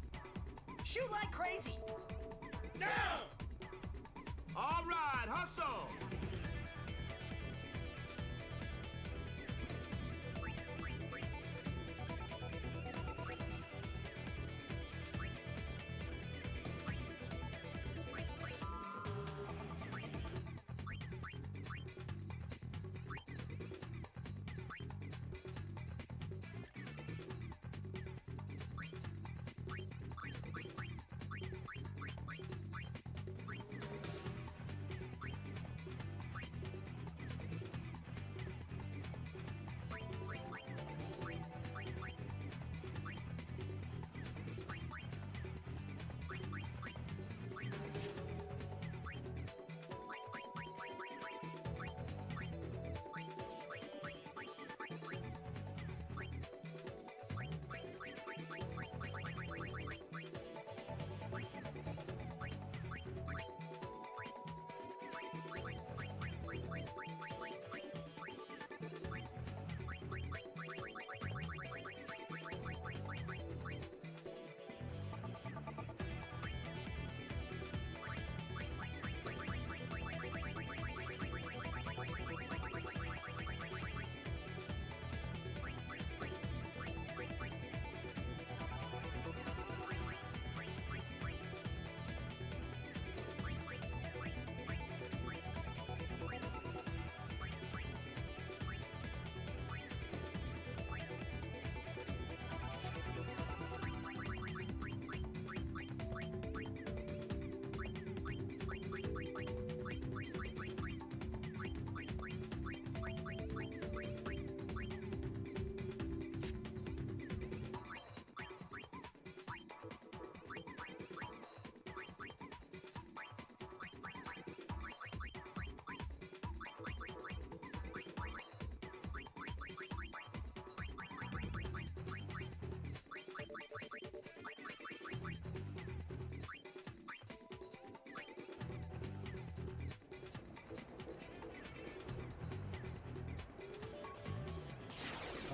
Shoot like crazy! Now! All right, hustle!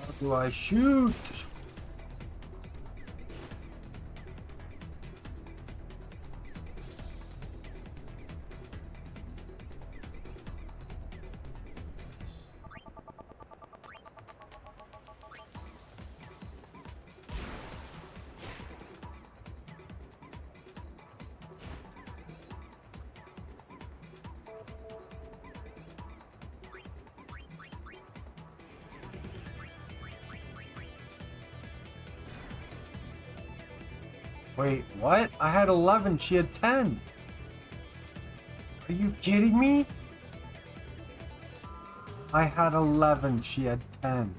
How do I shoot? Wait, what? I had 11, she had 10. Are you kidding me? I had 11, she had 10.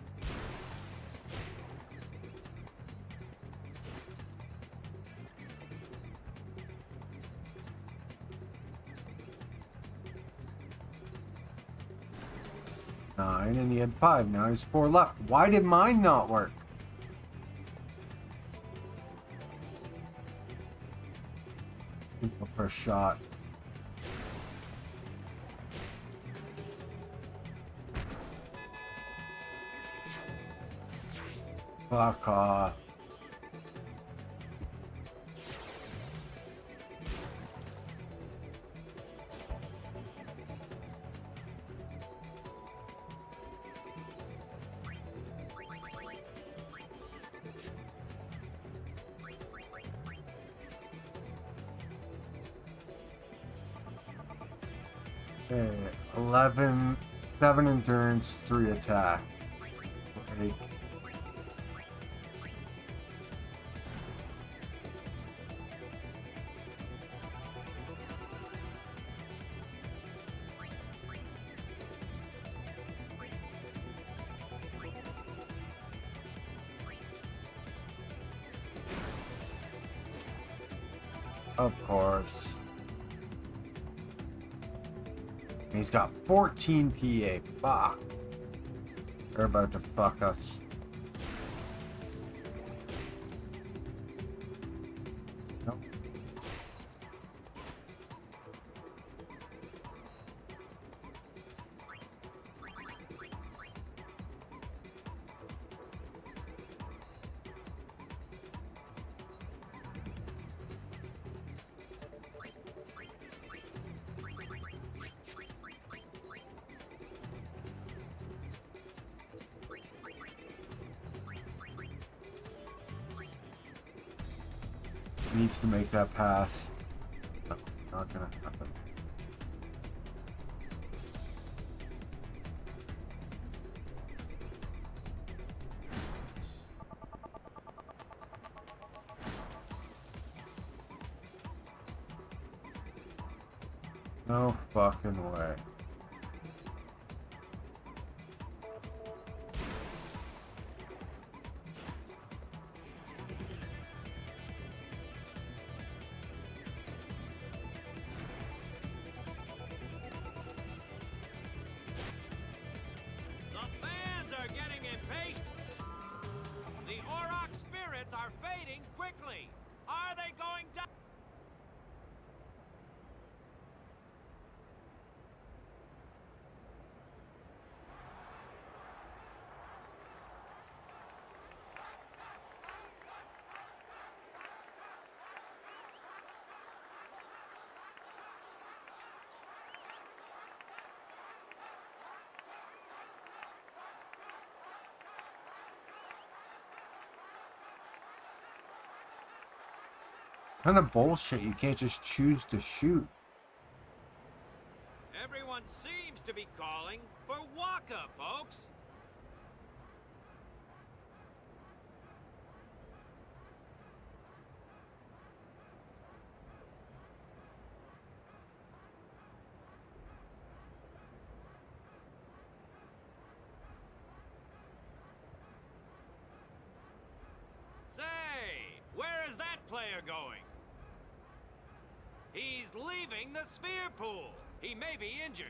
Nine, and he had 5. Now he's 4 left. Why did mine not work? First shot. Fuck off. Okay, 11, 7 endurance, 3 attack. Like, Of course. He's got 14 PA. Fuck. They're about to fuck us. Nope. Needs to make that pass. No, not gonna happen. No fucking way. The fans are getting impatient. The Auroch spirits are fading quickly. Are they going down? Kind of bullshit. You can't just choose to shoot. Everyone seems to be calling for Waka, folks. Say, where is that player going? He's leaving the sphere pool. He may be injured.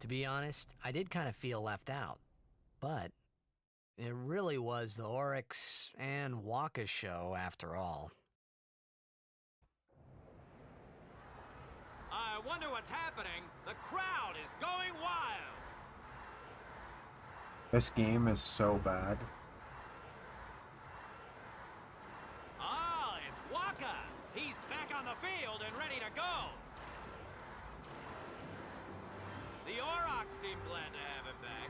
To be honest, I did kind of feel left out. But it really was the Oryx and Waka show after all. I wonder what's happening. The crowd is going wild. This game is so bad. Ah, it's Waka. He's back on the field and ready to go. The Aurochs seem glad to have him back.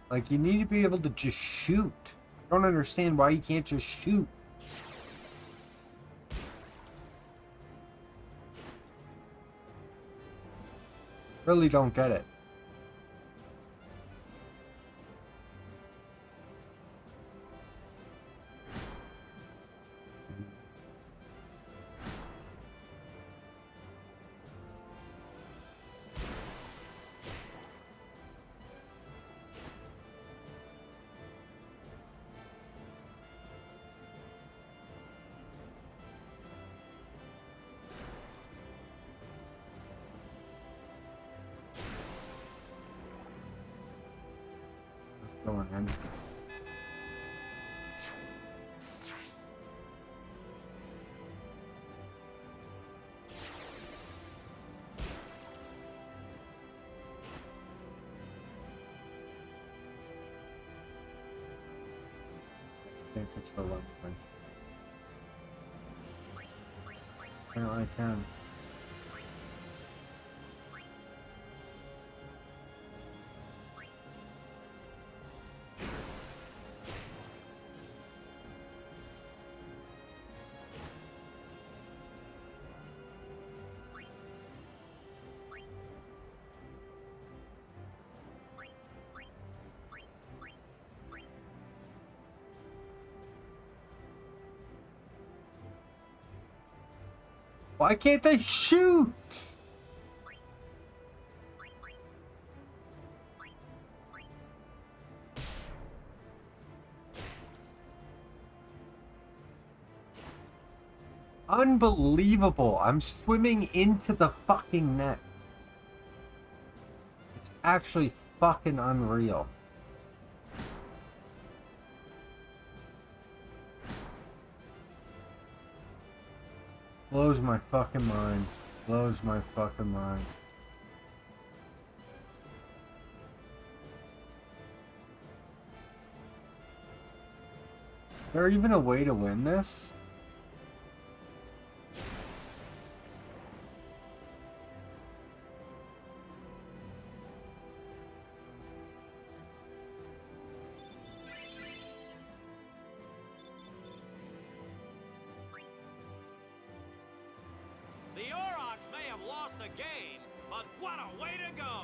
Like, you need to be able to just shoot. I don't understand why you can't just shoot. Really don't get it. Going in. Can't touch the left thing. Apparently I can. Why can't they shoot? Unbelievable. I'm swimming into the fucking net. It's actually fucking unreal. Blows my fucking mind. Blows my fucking mind. Is there even a way to win this? The Aurochs may have lost the game, but what a way to go!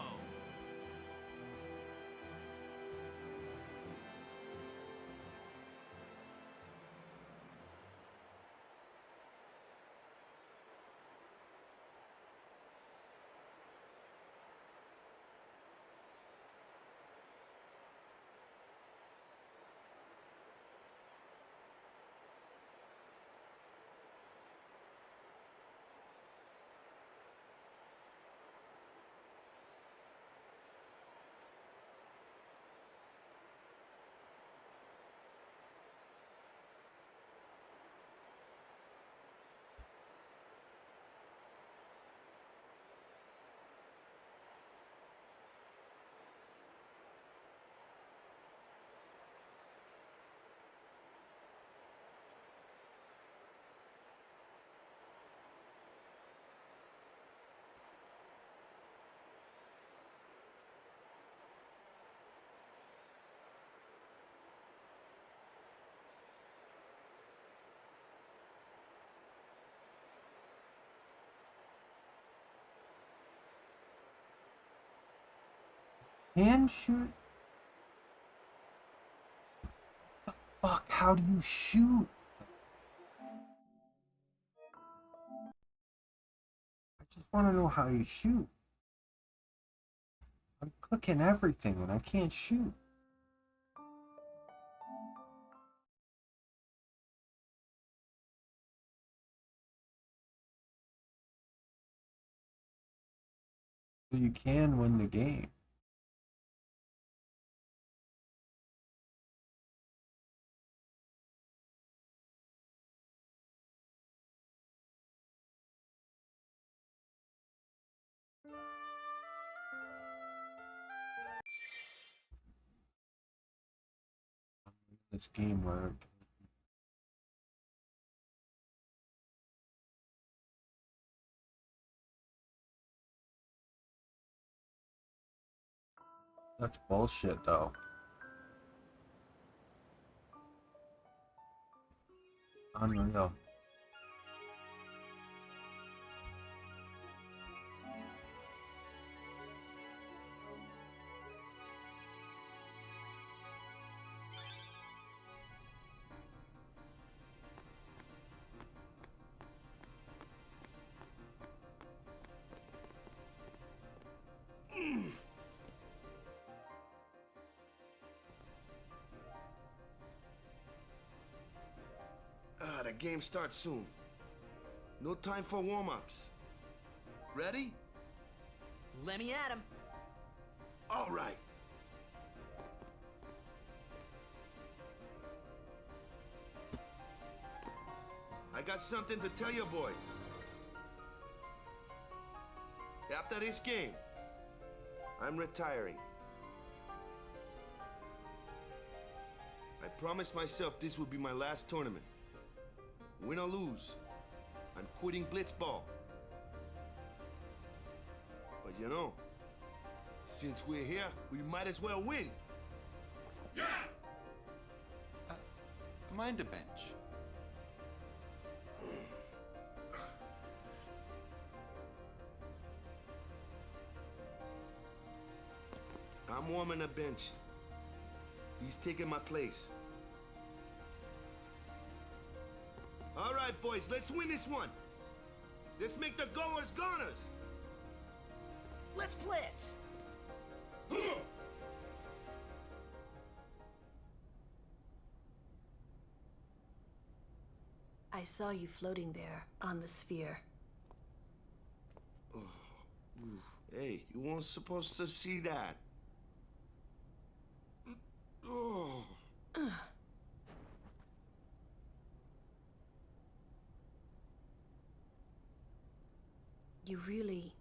Can shoot? What the fuck? How do you shoot? I just want to know how you shoot. I'm clicking everything and I can't shoot. So you can win the game. This game worked. Such bullshit though. Unreal. The game starts soon. No time for warm-ups. Ready? Let me at him. All right. I got something to tell you boys. After this game, I'm retiring. I promised myself this would be my last tournament. Win or lose, I'm quitting Blitzball. But you know, since we're here, we might as well win. Yeah! Mind a bench. I'm warming a bench. He's taking my place. All right, boys, let's win this one. Let's make the goers goners. Let's blitz. I saw you floating there on the sphere. Oh, hey, you weren't supposed to see that. Oh. You really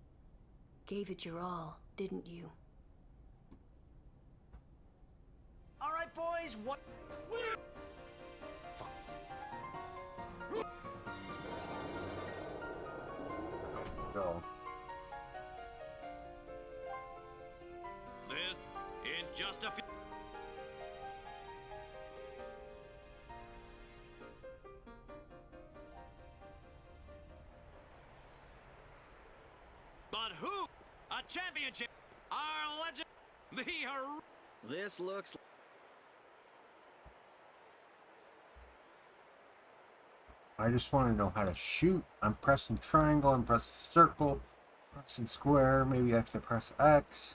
gave it your all, didn't you? All right, boys, what? Go. This in just a few. But who? A championship? Our legend, the This looks. I just want to know how to shoot. I'm pressing triangle, I'm pressing circle, pressing square, maybe I have to press X.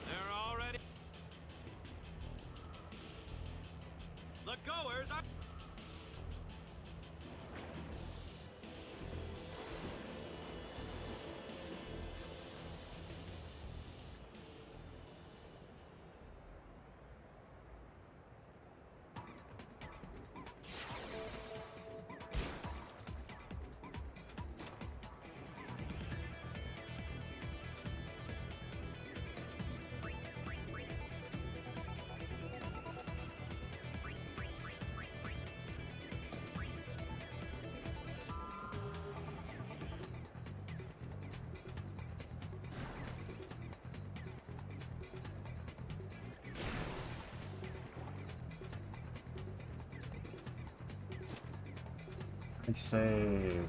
They're already. The goers are. I save.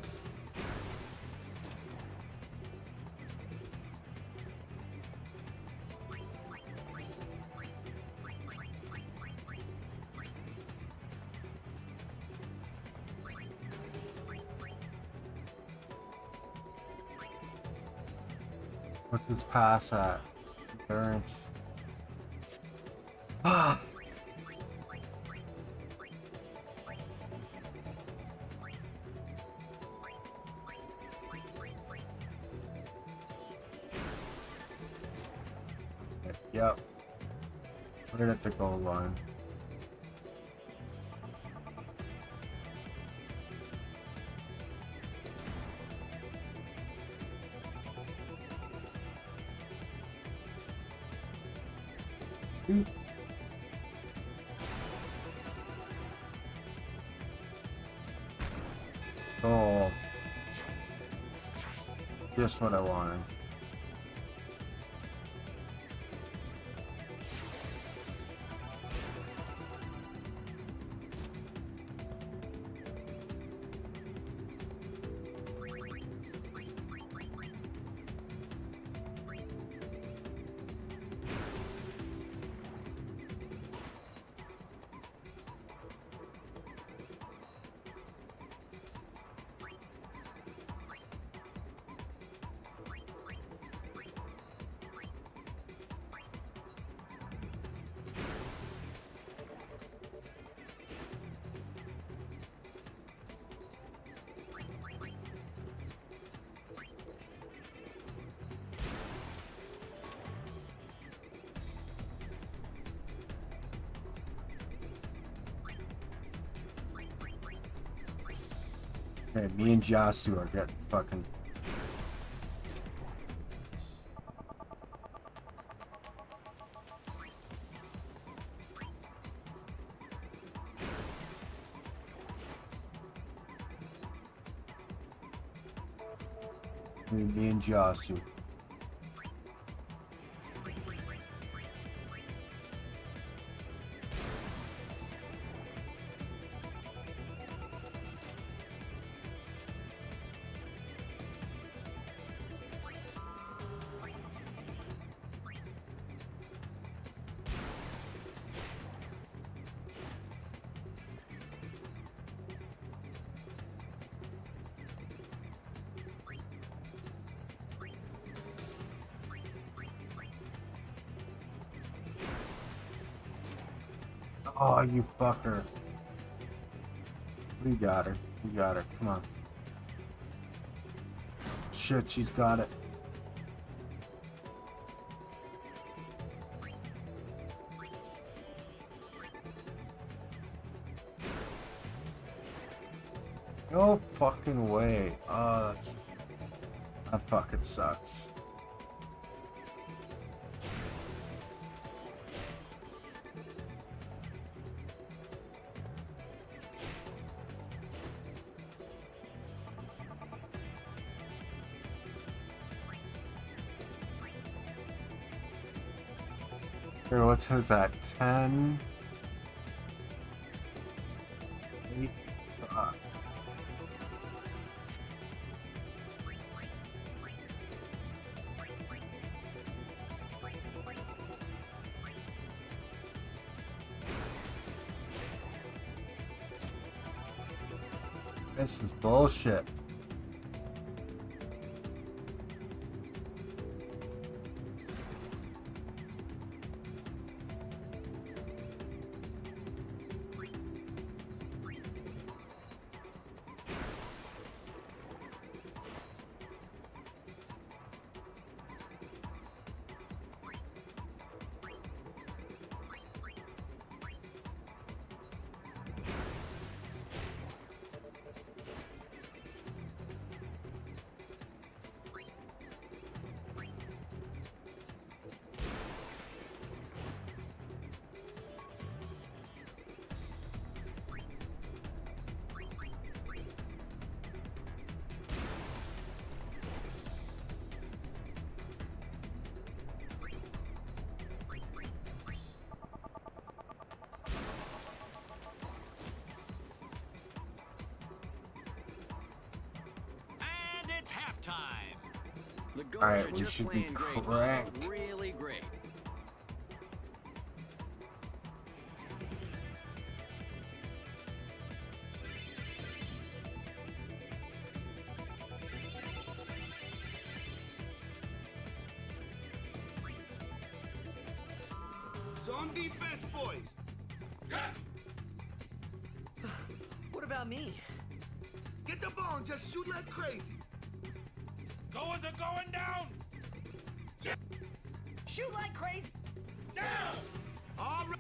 What's his pass at? Endurance. Ah! Yep. Put it at the goal line. Oh. Just what I wanted. Okay, me and Jasu are getting fucking... Me and Jasu. Oh, you fucker. We got her. We got her. Come on. Shit, she's got it. No fucking way. That fucking sucks. Here, what's his at? 10? 8? This is bullshit. And it's halftime. The Gores Alright, are we just should be playing great, correct. Bubba. Really great. Zone defense, boys. What about me? Get the ball and just shoot like crazy. Goers are going down. Shoot like crazy. Now. All right.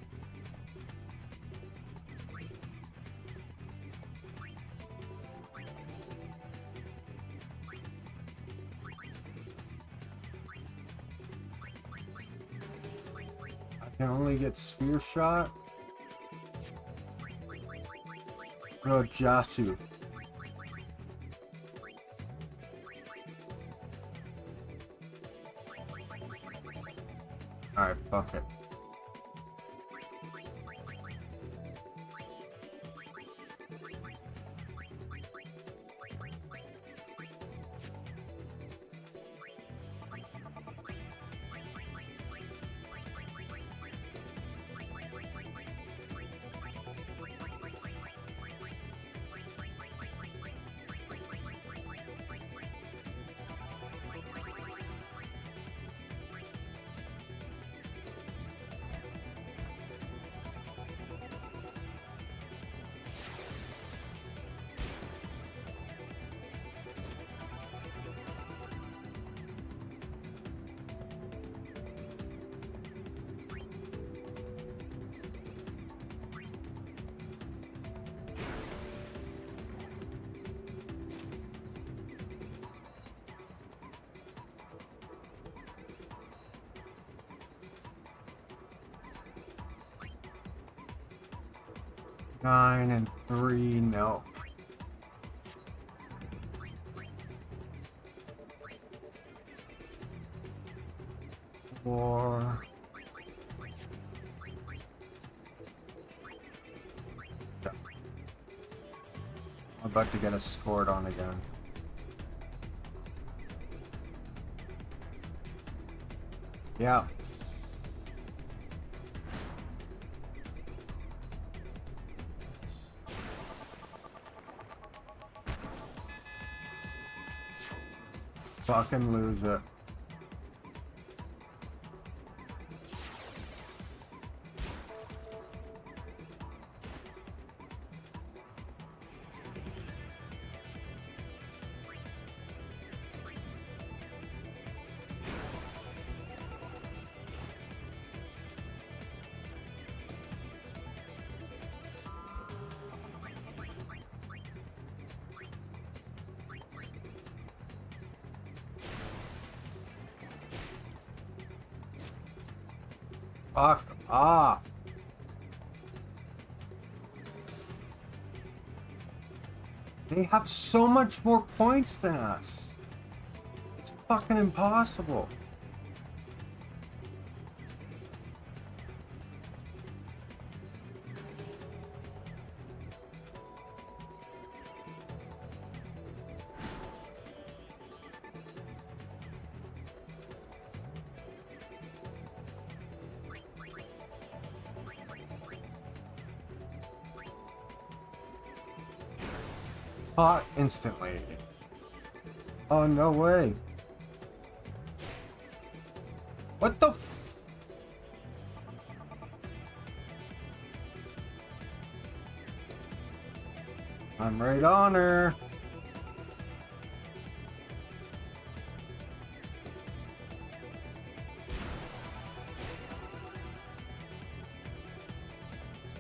I can only get sphere shot. Bro, Jasu. Alright, fuck it. 9 and 3, no. 4. Yeah. I'm about to get us scored on again. Yeah. Fucking lose it. Fuck off. They have so much more points than us. It's fucking impossible. Hot instantly. Oh, no way. What the f... I'm right on her.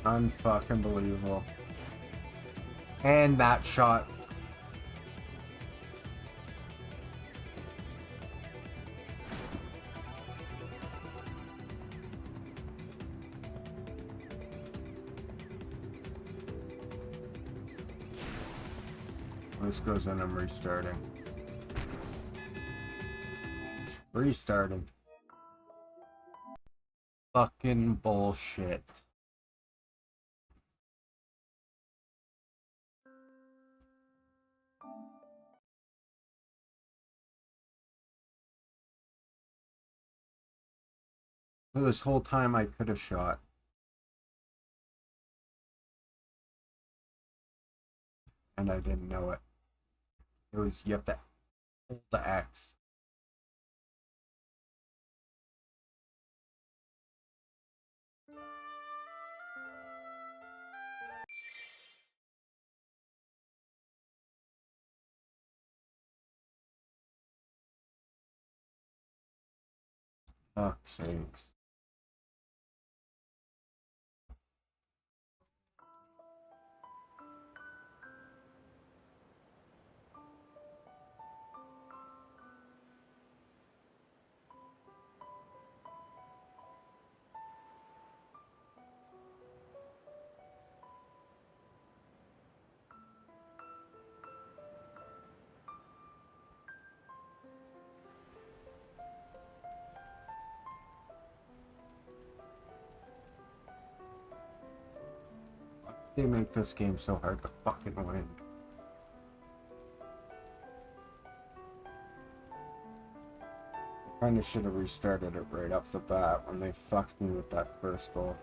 Unfucking believable. And that shot. This goes in, I'm restarting. Restarting. Fucking bullshit. So this whole time I could have shot. And I didn't know it. It was, you have to hold the X. Fuck's sakes. They make this game so hard to fucking win. I kinda should have restarted it right off the bat when they fucked me with that first goal.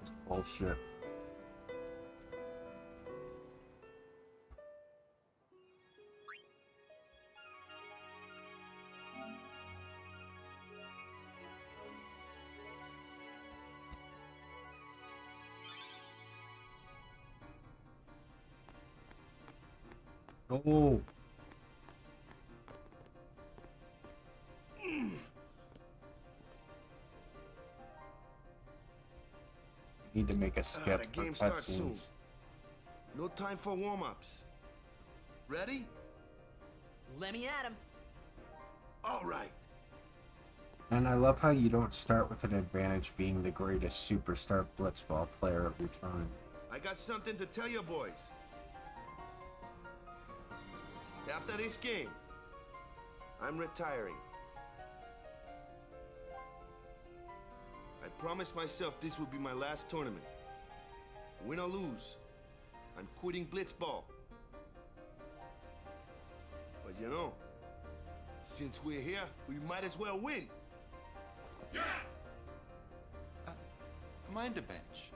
It's bullshit. Oh. Need to make a skip The for game starts soon. cutscenes. No time for warm-ups. Ready? Let me at him. All right. And I love how you don't start with an advantage being the greatest superstar blitzball player of your time. I got something to tell you boys. After this game, I'm retiring. I promised myself this would be my last tournament. Win or lose, I'm quitting blitzball. But you know, since we're here, we might as well win. Yeah! Mind a bench.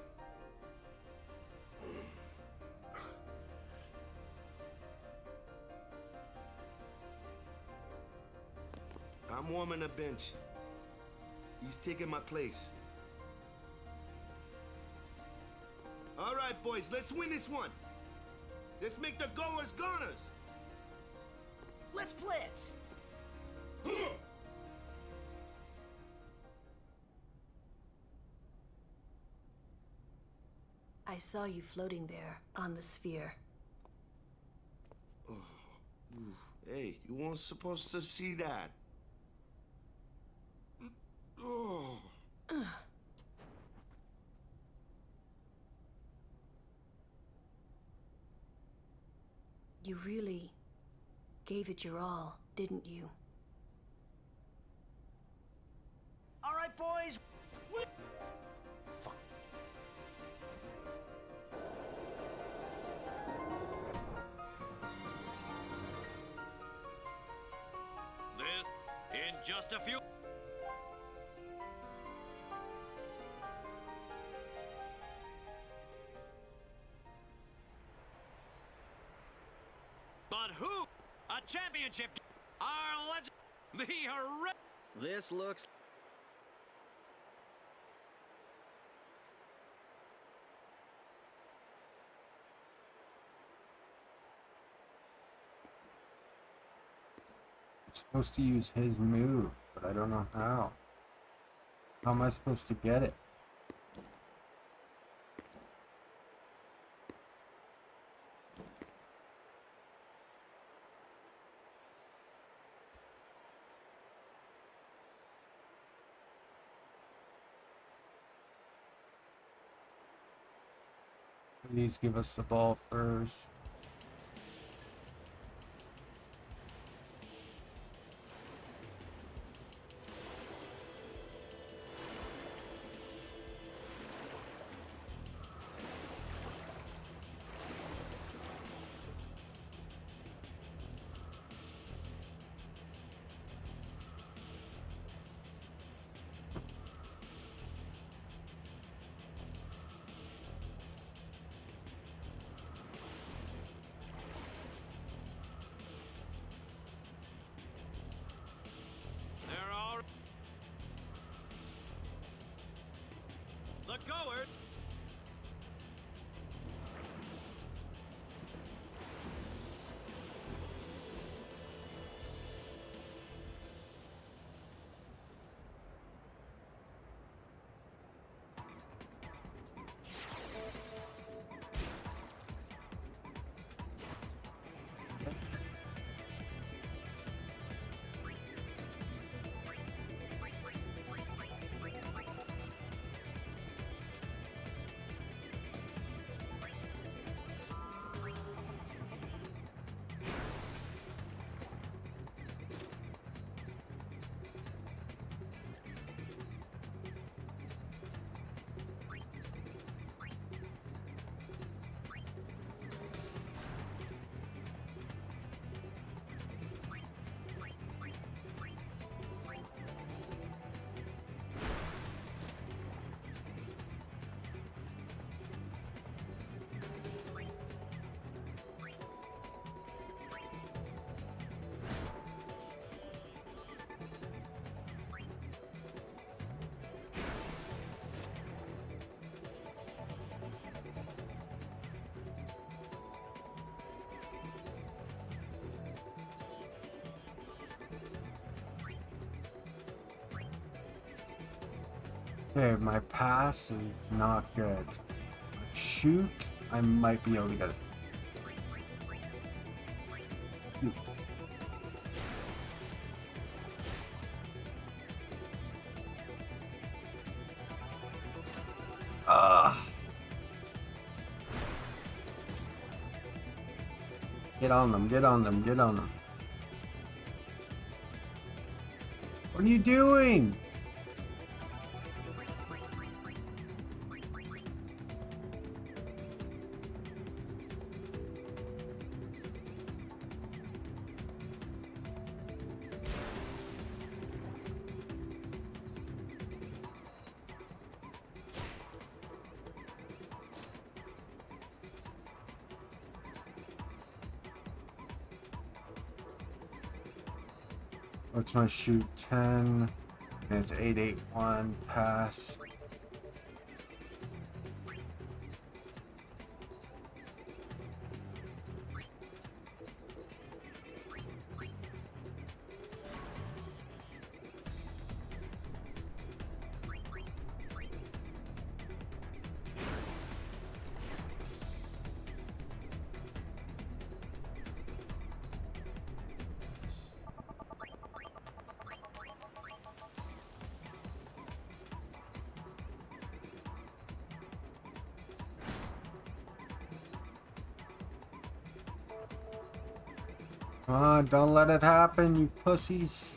I'm warming a bench. He's taking my place. All right, boys, let's win this one. Let's make the goers goners. Let's blitz. I saw you floating there on the sphere. Oh, hey, you weren't supposed to see that. Oh. You really gave it your all, didn't you? All right, boys. This in just a few. But who? A championship. Our legend. The horrific. This looks... I'm supposed to use his move, but I don't know how. How am I supposed to get it? Please give us the ball first. They're all. The goers. Okay, my pass is not good. Shoot, I might be able to get it. Shoot. Get on them, get on them, get on them. What are you doing? What's my shoot? 10. And it's 881 pass. Come on, don't let it happen, you pussies.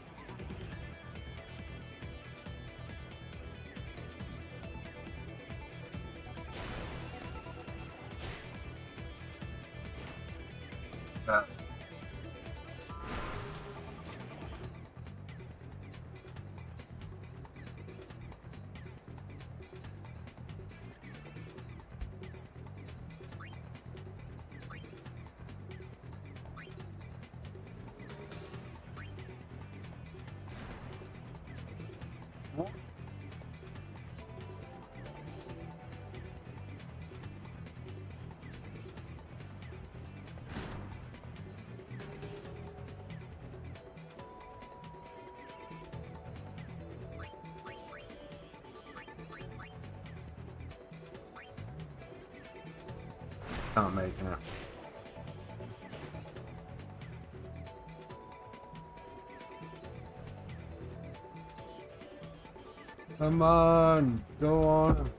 Not making it. Come on, go on.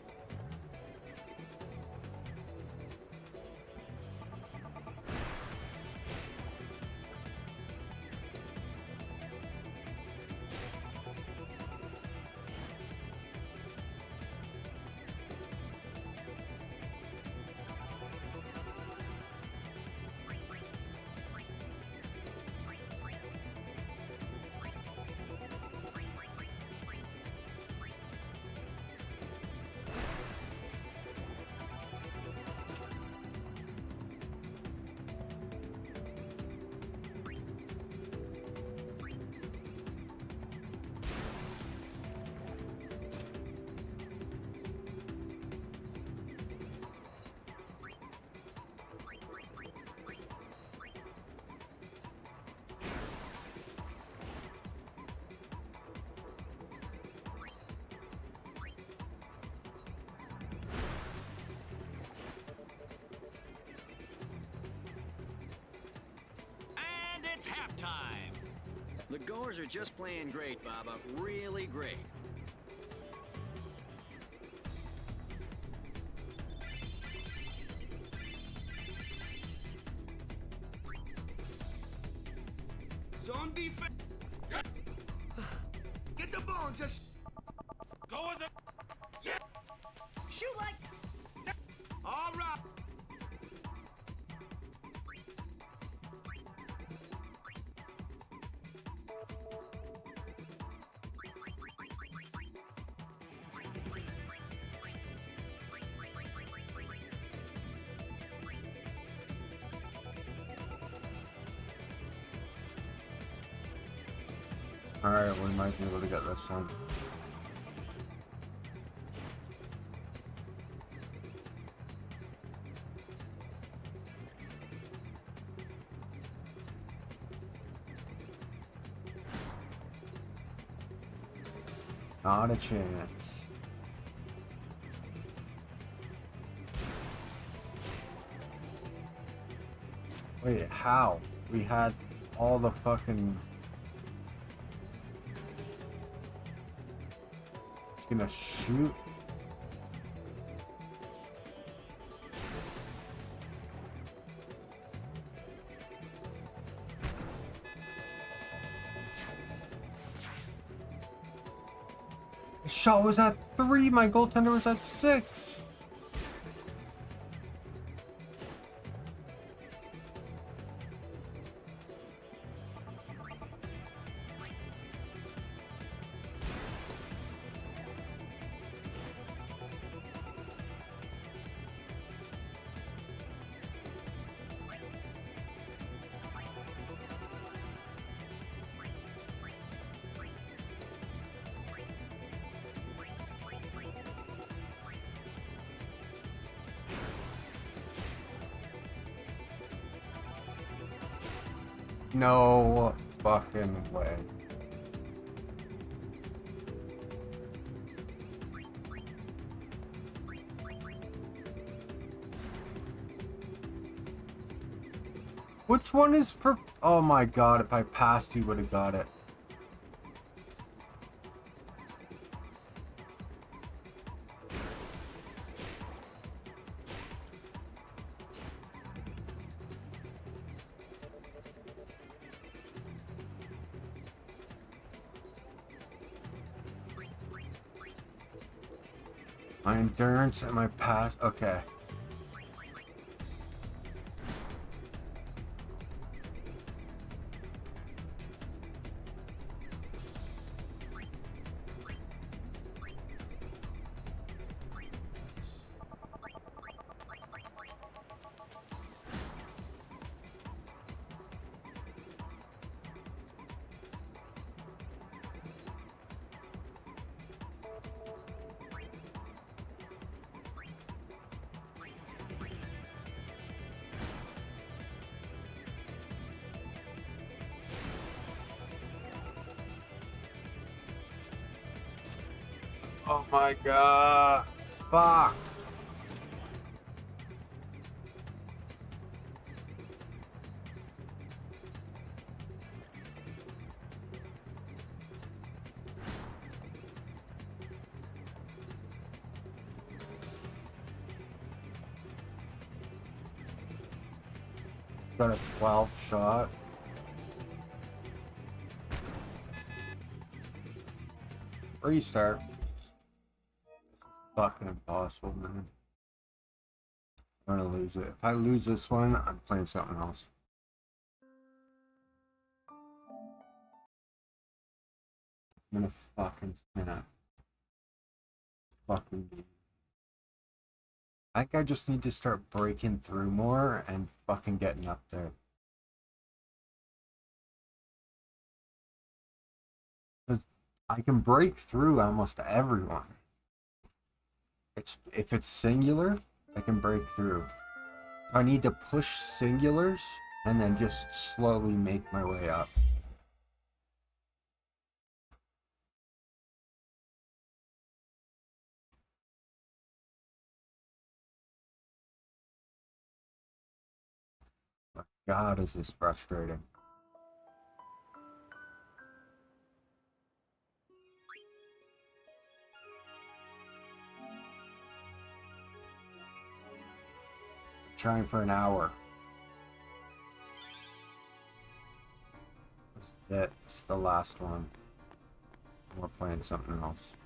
And it's halftime. The Goers are just playing great, Baba. Really great. Zone defense. Get the ball and just Go as a... yeah. Shoot like. All right. Alright, we might be able to get this one. Not a chance. Wait, how? We had all the fucking... He's gonna shoot. The shot was at 3. My goaltender was at 6. No fucking way. Which one is for... Oh my god, if I passed, he would have got it. My endurance and my pass. Okay. Oh my god. Fuck. Got a 12 shot. Restart. This is fucking impossible, man. I'm gonna lose it. If I lose this one, I'm playing something else. I'm gonna fucking spin it. Fucking game. I think I just need to start breaking through more and fucking getting up there. Because I can break through almost everyone. If it's singular, I can break through. I need to push singulars and then just slowly make my way up. My God, is this frustrating. Trying for an hour. This is it. This is the last one. We're playing something else.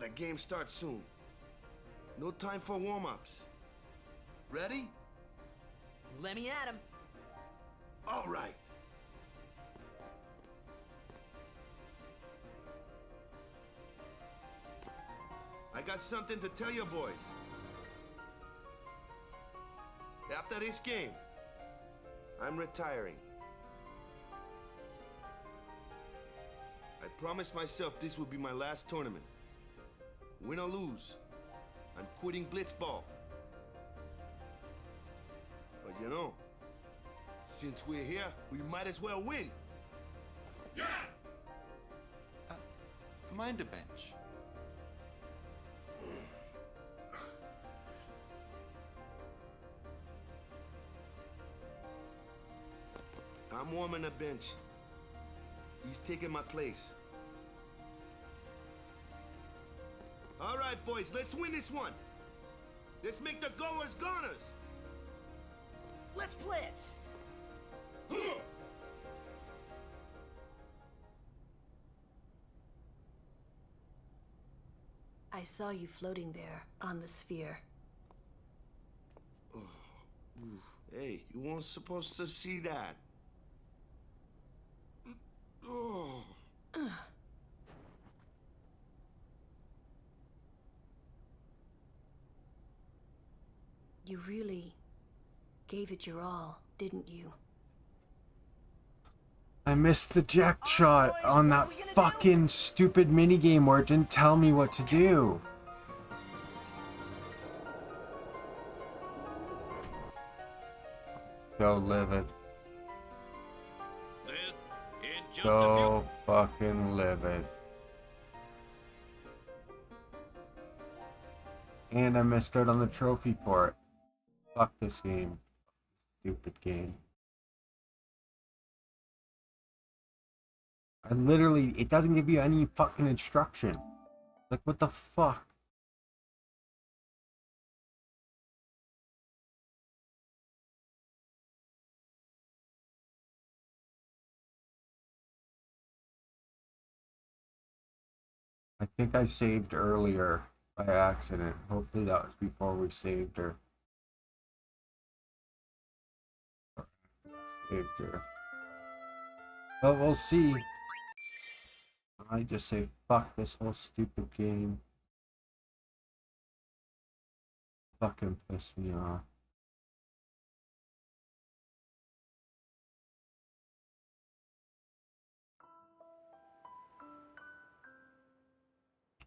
The game starts soon. No time for warm-ups. Ready? Let me at him. All right. I got something to tell you boys. After this game, I'm retiring. I promised myself this would be my last tournament. Win or lose, I'm quitting Blitzball. But you know, since we're here, we might as well win. Yeah! Mind a bench. I'm warming the bench. He's taking my place. All right, boys, let's win this one. Let's make the goers goners. Let's blitz. I saw you floating there on the sphere. Hey, you weren't supposed to see that. Oh. You really gave it your all, didn't you? I missed the jack shot on that fucking stupid minigame where it didn't tell me what to do. So livid. So fucking livid. And I missed out on the trophy for it. Fuck this game. Stupid game. I literally, it doesn't give you any fucking instruction. Like, what the fuck? I think I saved earlier by accident. Hopefully that was before we saved her. Saved her. But we'll see. I just say fuck this whole stupid game. Fucking piss me off.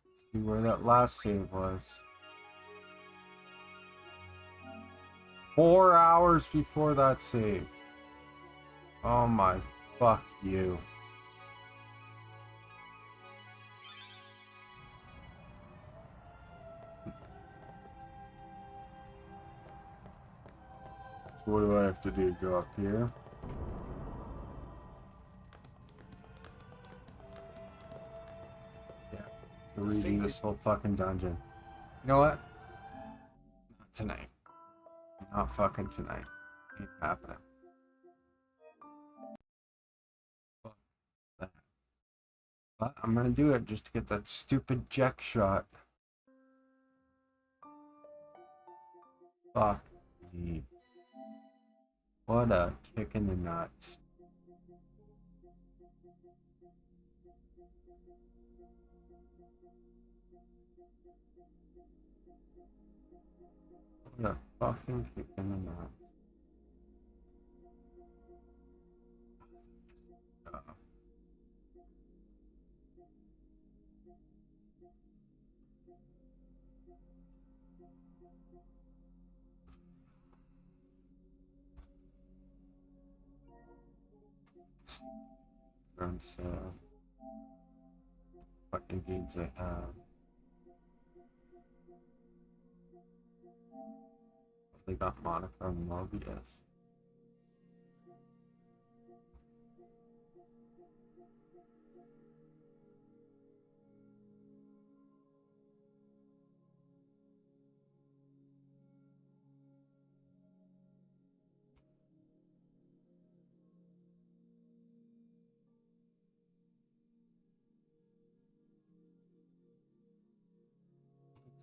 Let's see where that last save was. 4 hours before that save. Oh my, fuck you. So what do I have to do? Go up here? Yeah, we're reading this whole fucking dungeon. You know what? Not tonight. Not fucking tonight. Ain't happening. Fuck that. But I'm gonna do it just to get that stupid jack shot. Fuck me. What a kick in the nuts. What a fucking kick in the nuts. Different fucking games I have. They got Monica and Mobius.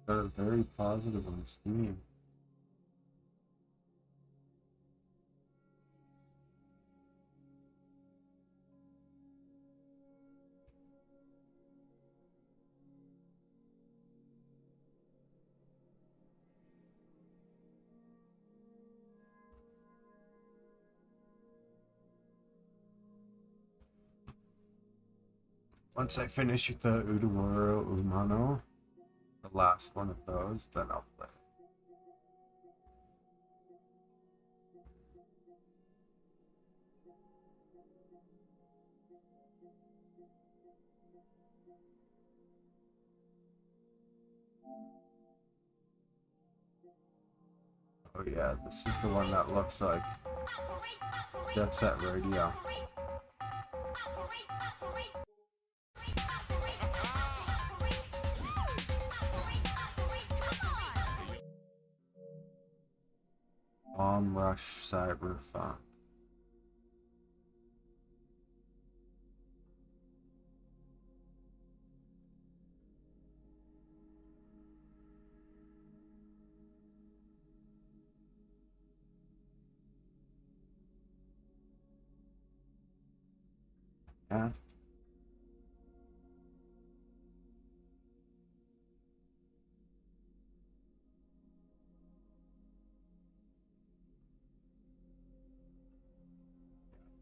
Got a very positive on Steam. Once I finish with the Udawaro Umano, the last one of those, then I'll play. Oh yeah, this is the one that looks like Jet Set Radio. Bomb Rush Cyberpunk. Yeah.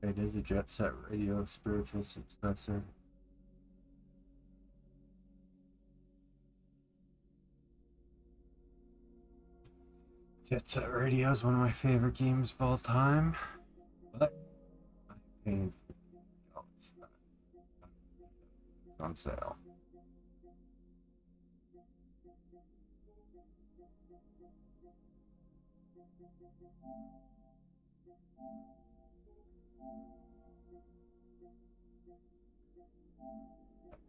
It is a Jet Set Radio spiritual successor. Jet Set Radio is one of my favorite games of all time, but I'm paying $50 for that. It's on sale.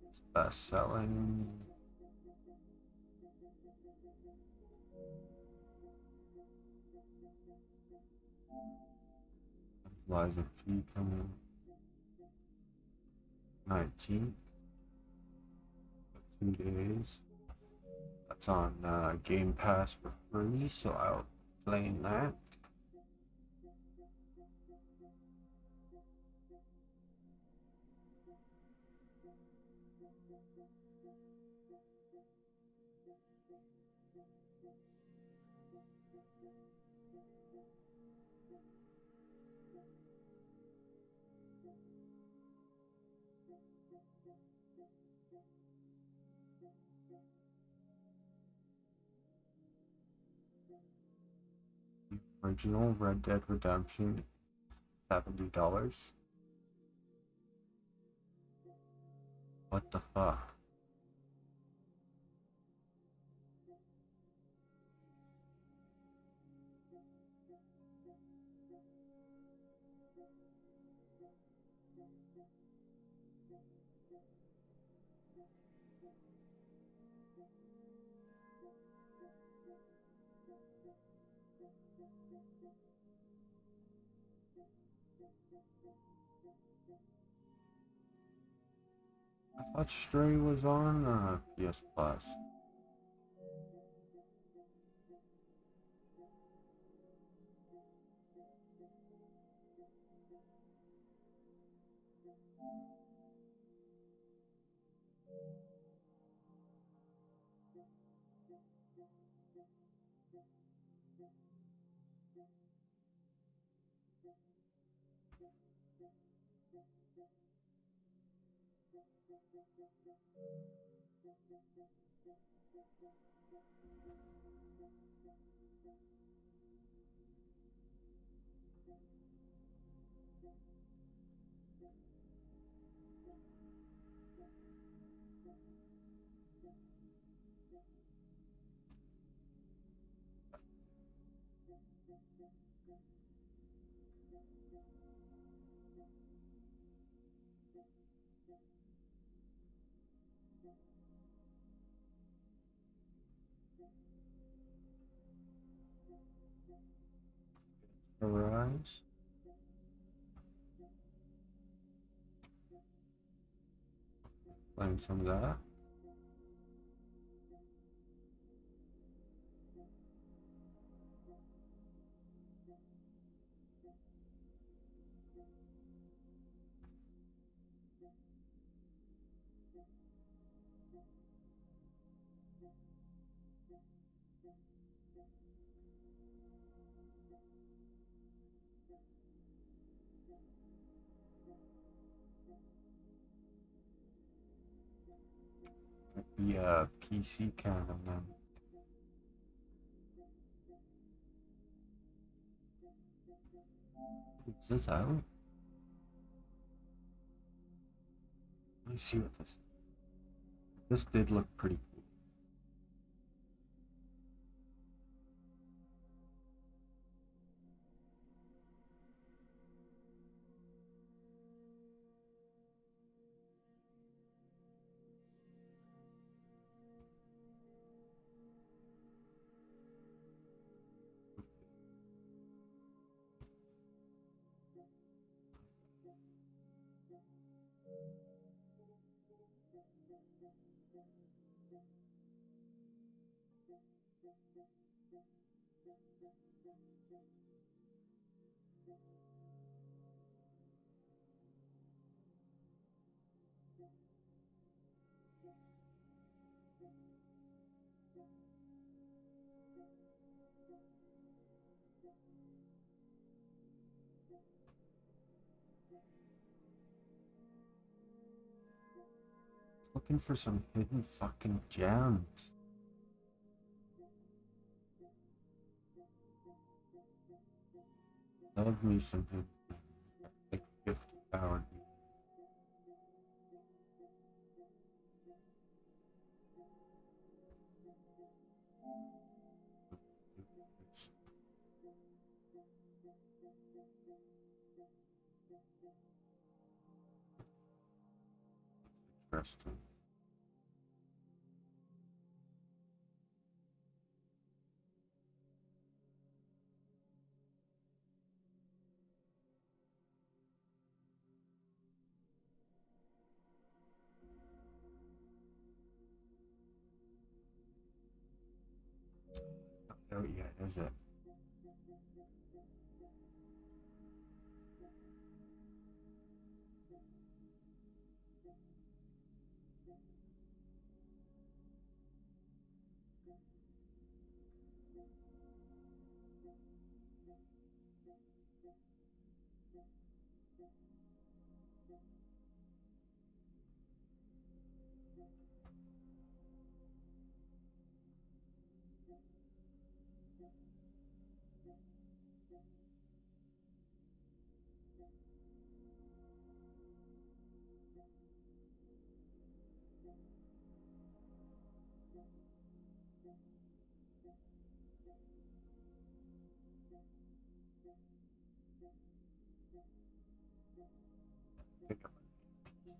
It's best-selling. Liza P coming 19th. 2 days. That's on Game Pass for free, so I'll be playing that. Original Red Dead Redemption, $70. What the fuck? I thought Stray was on PS Plus. Arise. Playing some of that. Might be a PC canon then. Is this out? Let me see what this is. This did look pretty cool. Looking for some hidden fucking gems. Love me some hidden gems. Like 50 power. Interesting. Not out yet, is it?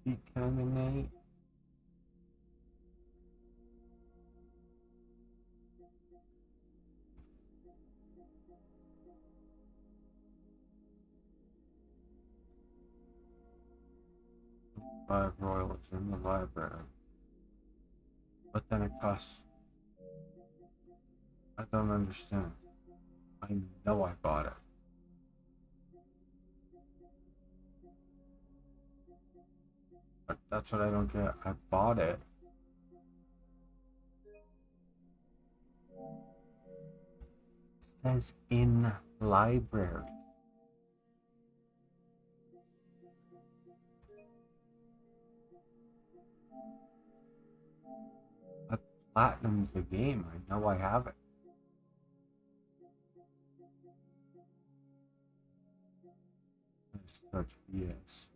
Decontaminate. Five royals in the library. But then it costs. I don't understand. I know I bought it. But that's what I don't get. I bought it. It says in library. I've platinumed the game. I know I have it. That's such BS.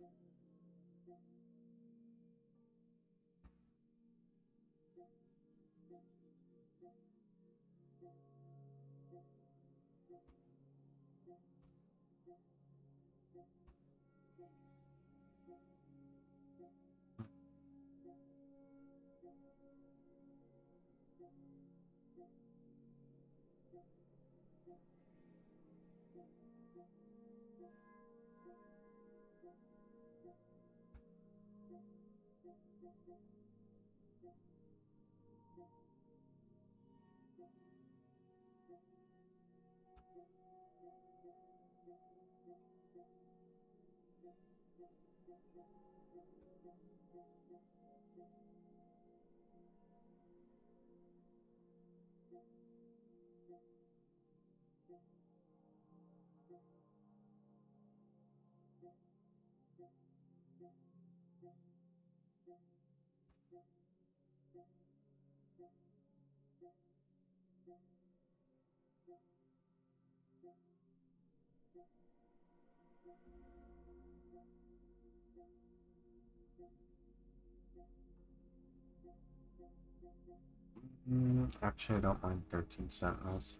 Actually, I don't mind 13 Sentinels.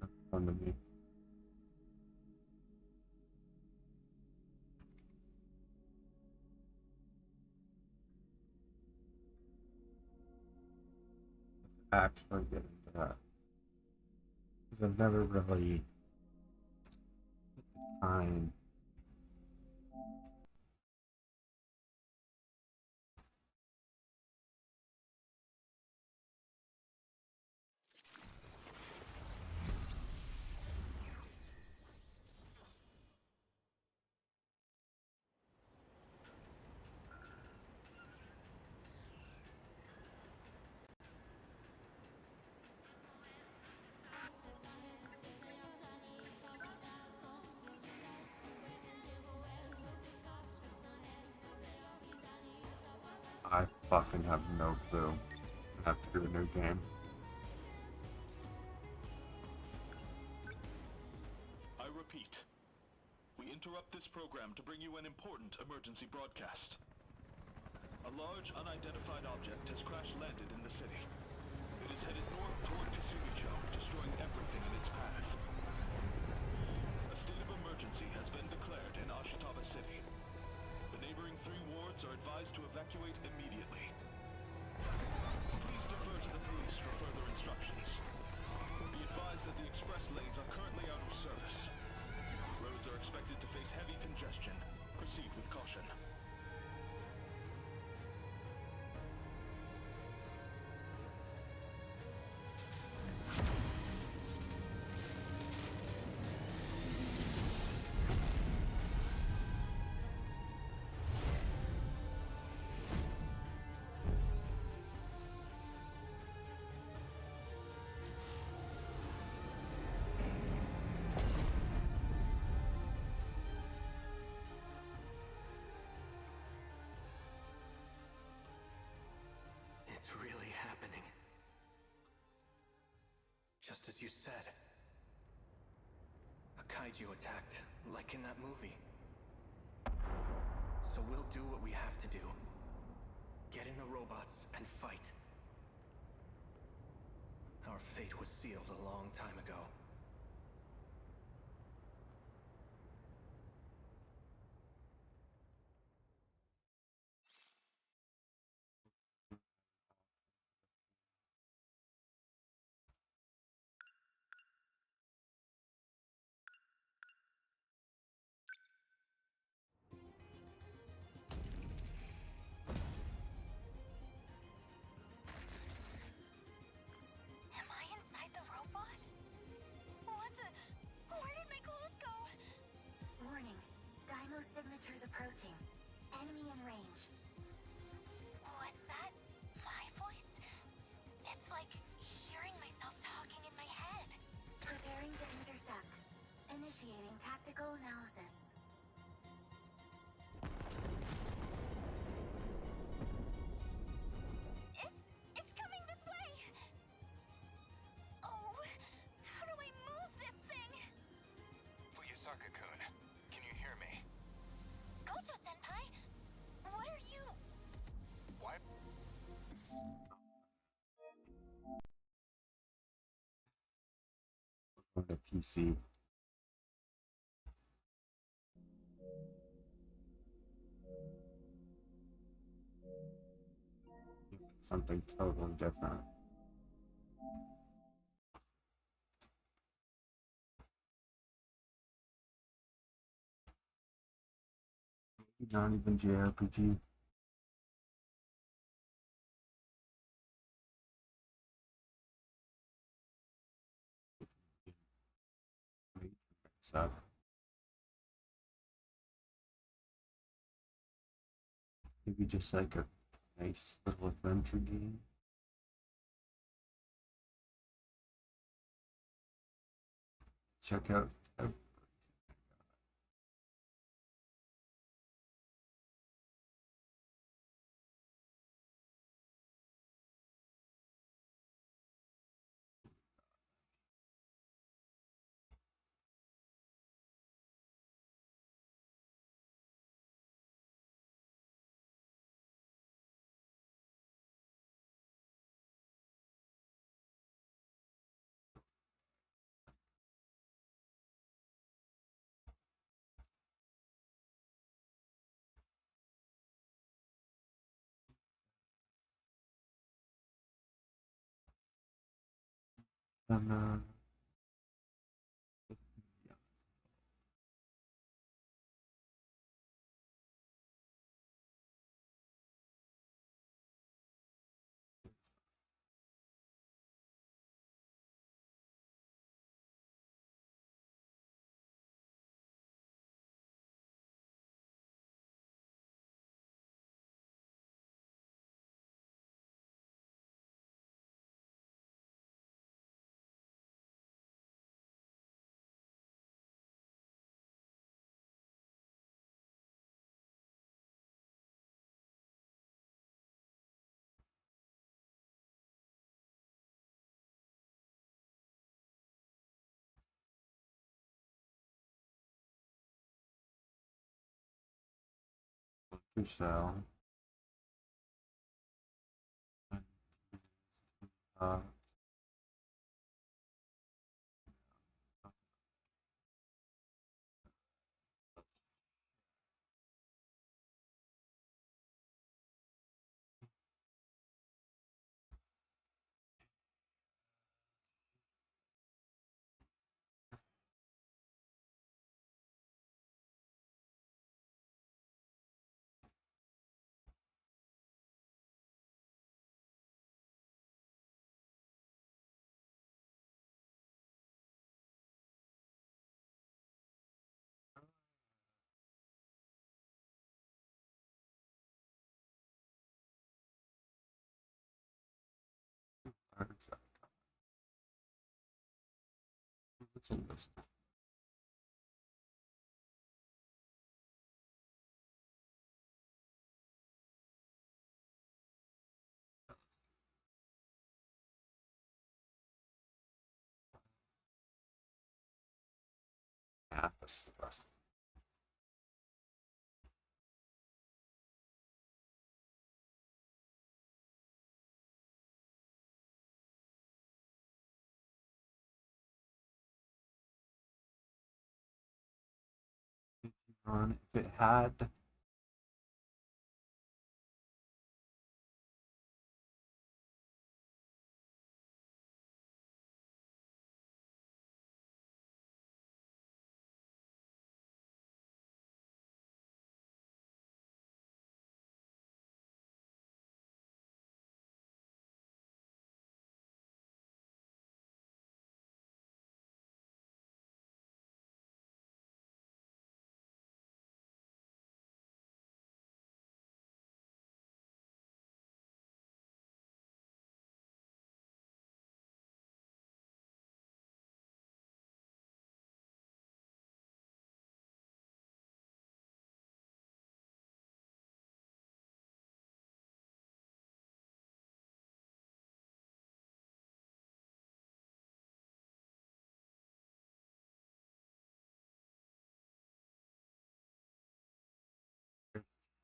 That's fun to me. Actually get into that. Because I've never really put the time fucking have no clue. I have to do a new game. I repeat, we interrupt this program to bring you an important emergency broadcast. A large, unidentified object has crash-landed in the city. It is headed north toward Kasumicho, destroying everything in its path. A state of emergency has been declared in Ashitaba City. The neighboring 3 wards are advised to evacuate immediately. Please defer to the police for further instructions. Be advised that the express lanes are currently out of service. Roads are expected to face heavy congestion. Proceed with caution. It's really happening. Just as you said. A kaiju attacked, like in that movie. So we'll do what we have to do. Get in the robots and fight. Our fate was sealed a long time ago. Am I inside the robot? What the? Where did my clothes go? Warning. Daimo signatures approaching. Enemy in range. Was that my voice? It's like hearing myself talking in my head. Preparing to intercept. Initiating tactical analysis. It's coming this way! Oh, how do I move this thing? Fuyusaka-kun, can you hear me? Gojo-senpai, what are you? Why? On the PC. Something totally different. Not even JRPG. So maybe just like a nice little adventure game. Check out and To sell. Uh, what's in this? Yeah, this is the best. On if it had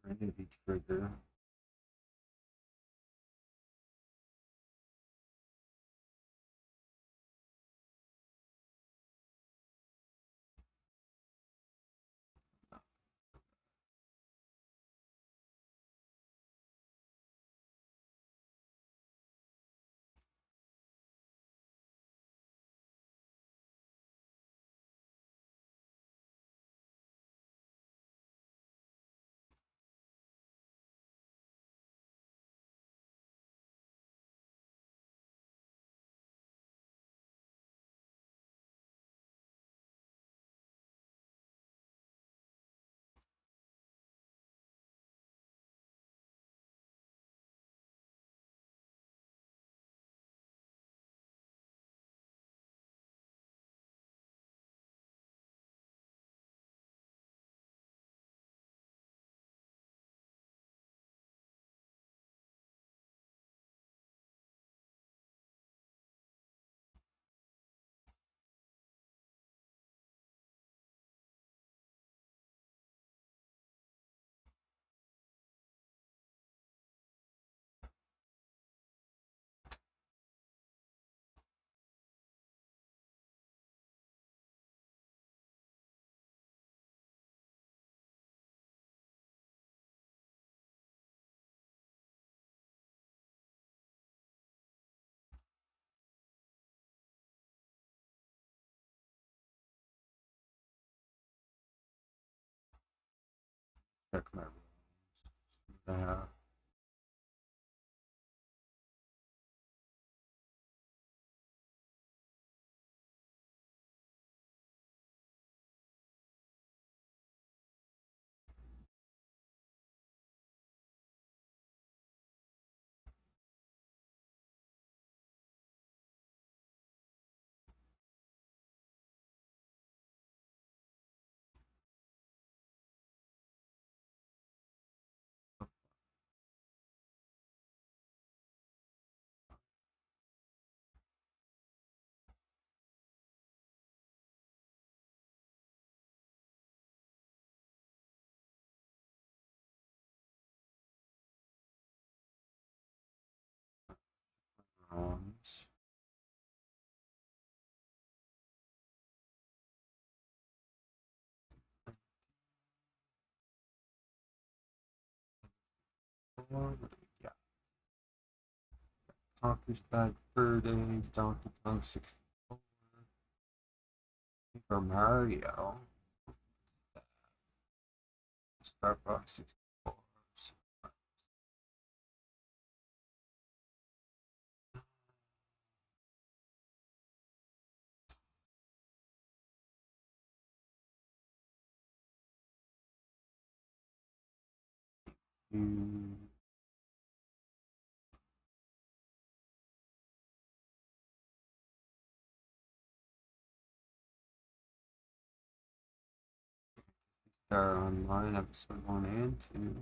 Trinity trigger. Check my rooms. Yeah. Conker's Bad Fur Day, Donkey Kong 64. Super Mario. Starbucks 64. Star Online episode 1 and 2.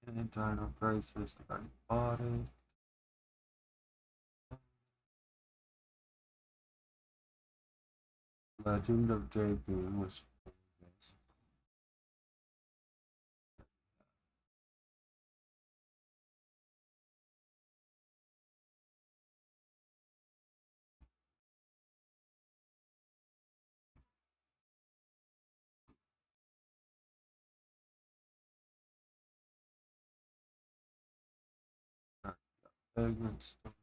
And Dino Crisis, I already bought it. Legend of Dragoon was 4 days. Segment story.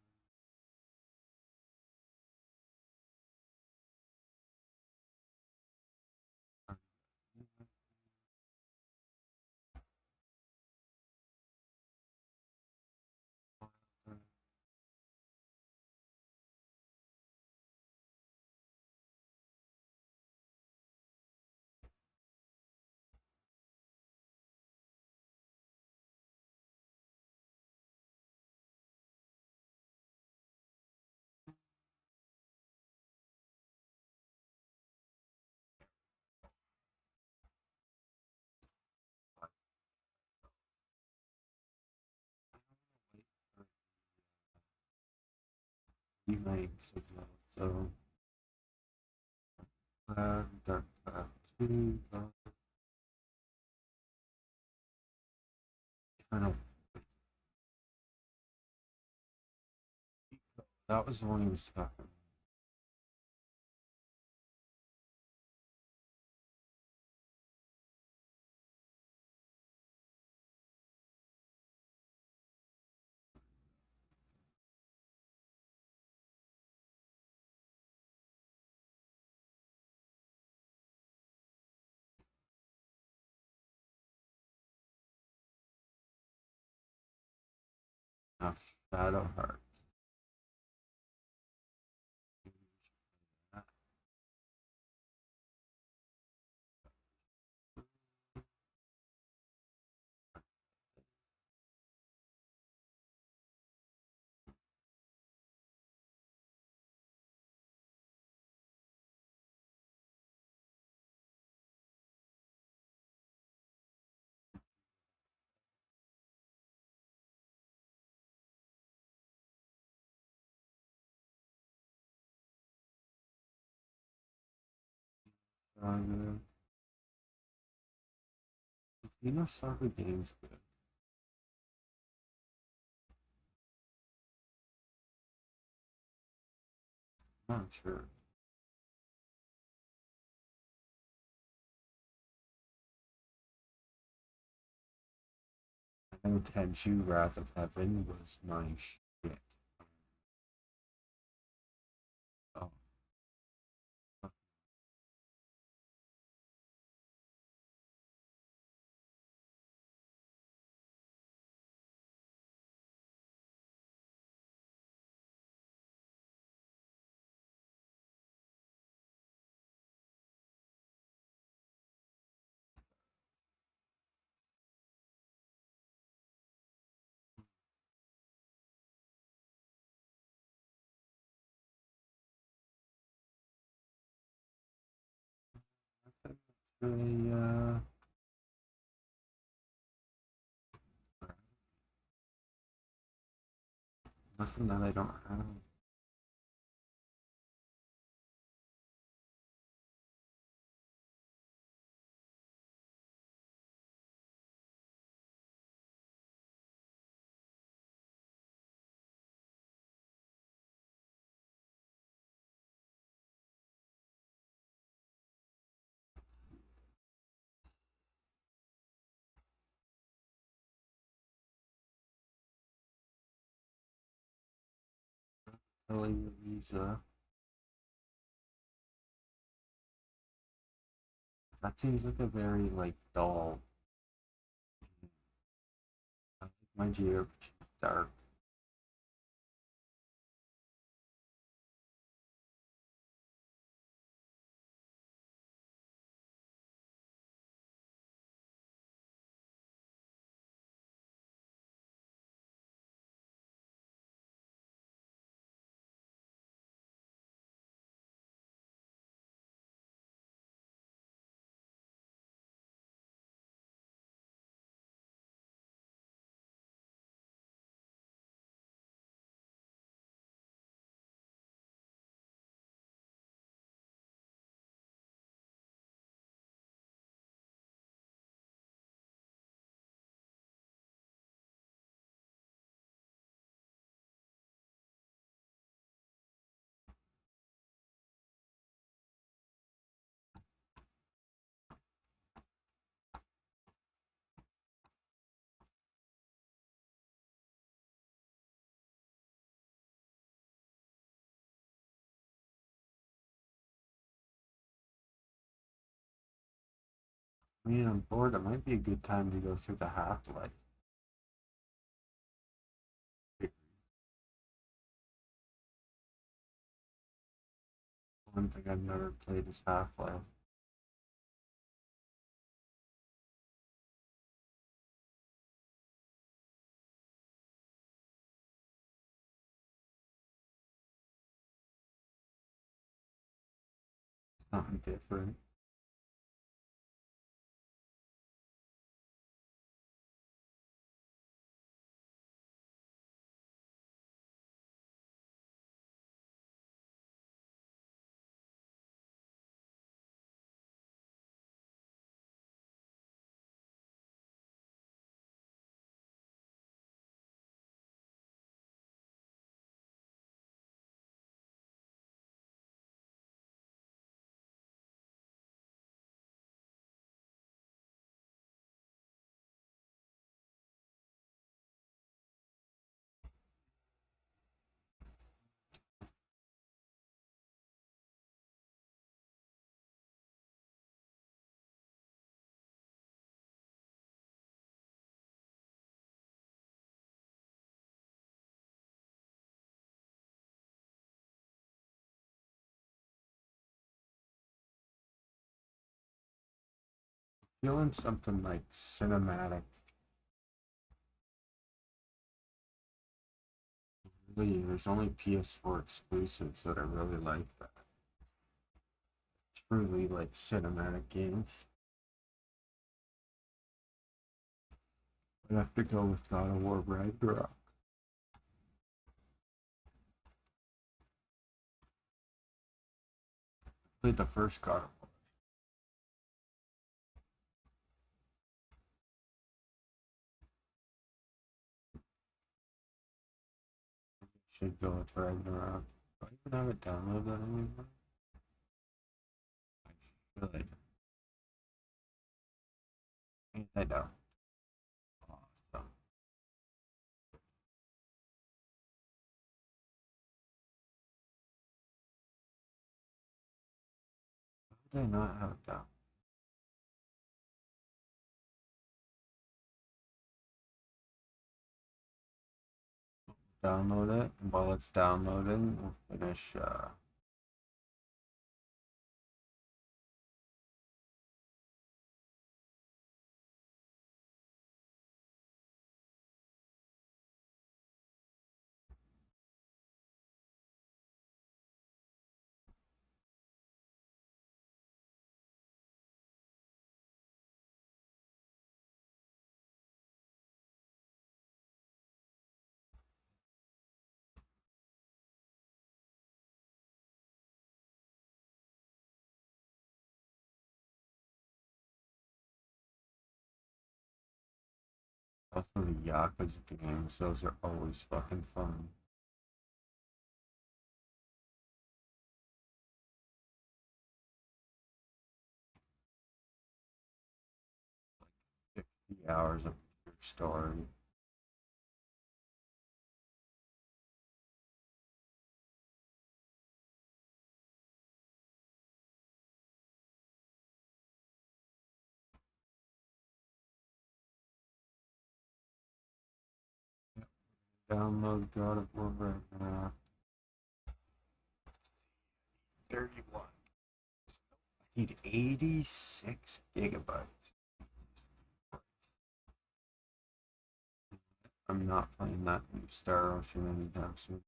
Remakes of that, so Dark Cloud 2, kind of that was the one he was talking about. Now, Shadow Heart. Saga. The Saga game's good. Not sure. I know Tenchu Wrath of Heaven was my shit. Oh. Really, nothing that I don't have. Lisa. That seems like a very like dull. I think my JRPG is dark. I mean, I'm bored. It might be a good time to go through the Half-Life. One thing I've never played is Half-Life. It's something different. Feeling something like cinematic. Really, there's only PS4 exclusives that I really like that. Truly like cinematic games. I'd have to go with God of War Ragnarok. Played the first God of War. Should go with Ragnarok. Do I even have it downloaded anymore? I should. And I don't. Awesome. How did I not have it down? Download it, and while it's downloading, we'll finish also the Yakuza games. Those are always fucking fun. Like 60 hours of pure story. Download God of War Ragnarok. 31. I need 86 gigabytes. I'm not playing that new Star Ocean anytime soon.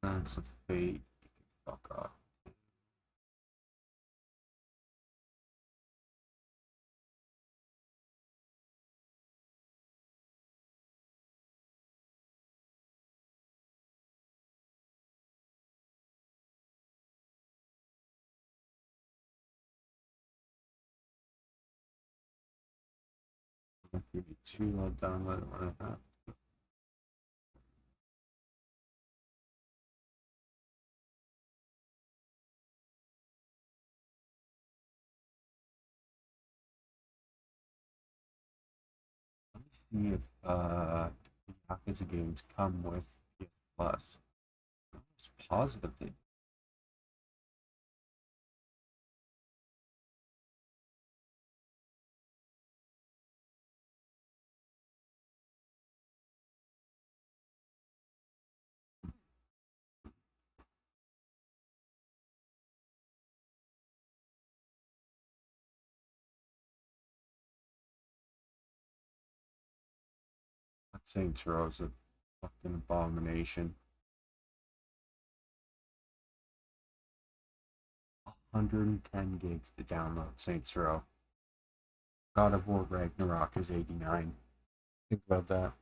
That's a fate. You can fuck off. I'll give you 2. I'll download it when I have. Let me see if Yakuza games come with PS Plus. It's positive they. That Saints Row's a fucking abomination. 110 gigs to download Saints Row. God of War Ragnarok is 89. Think about that.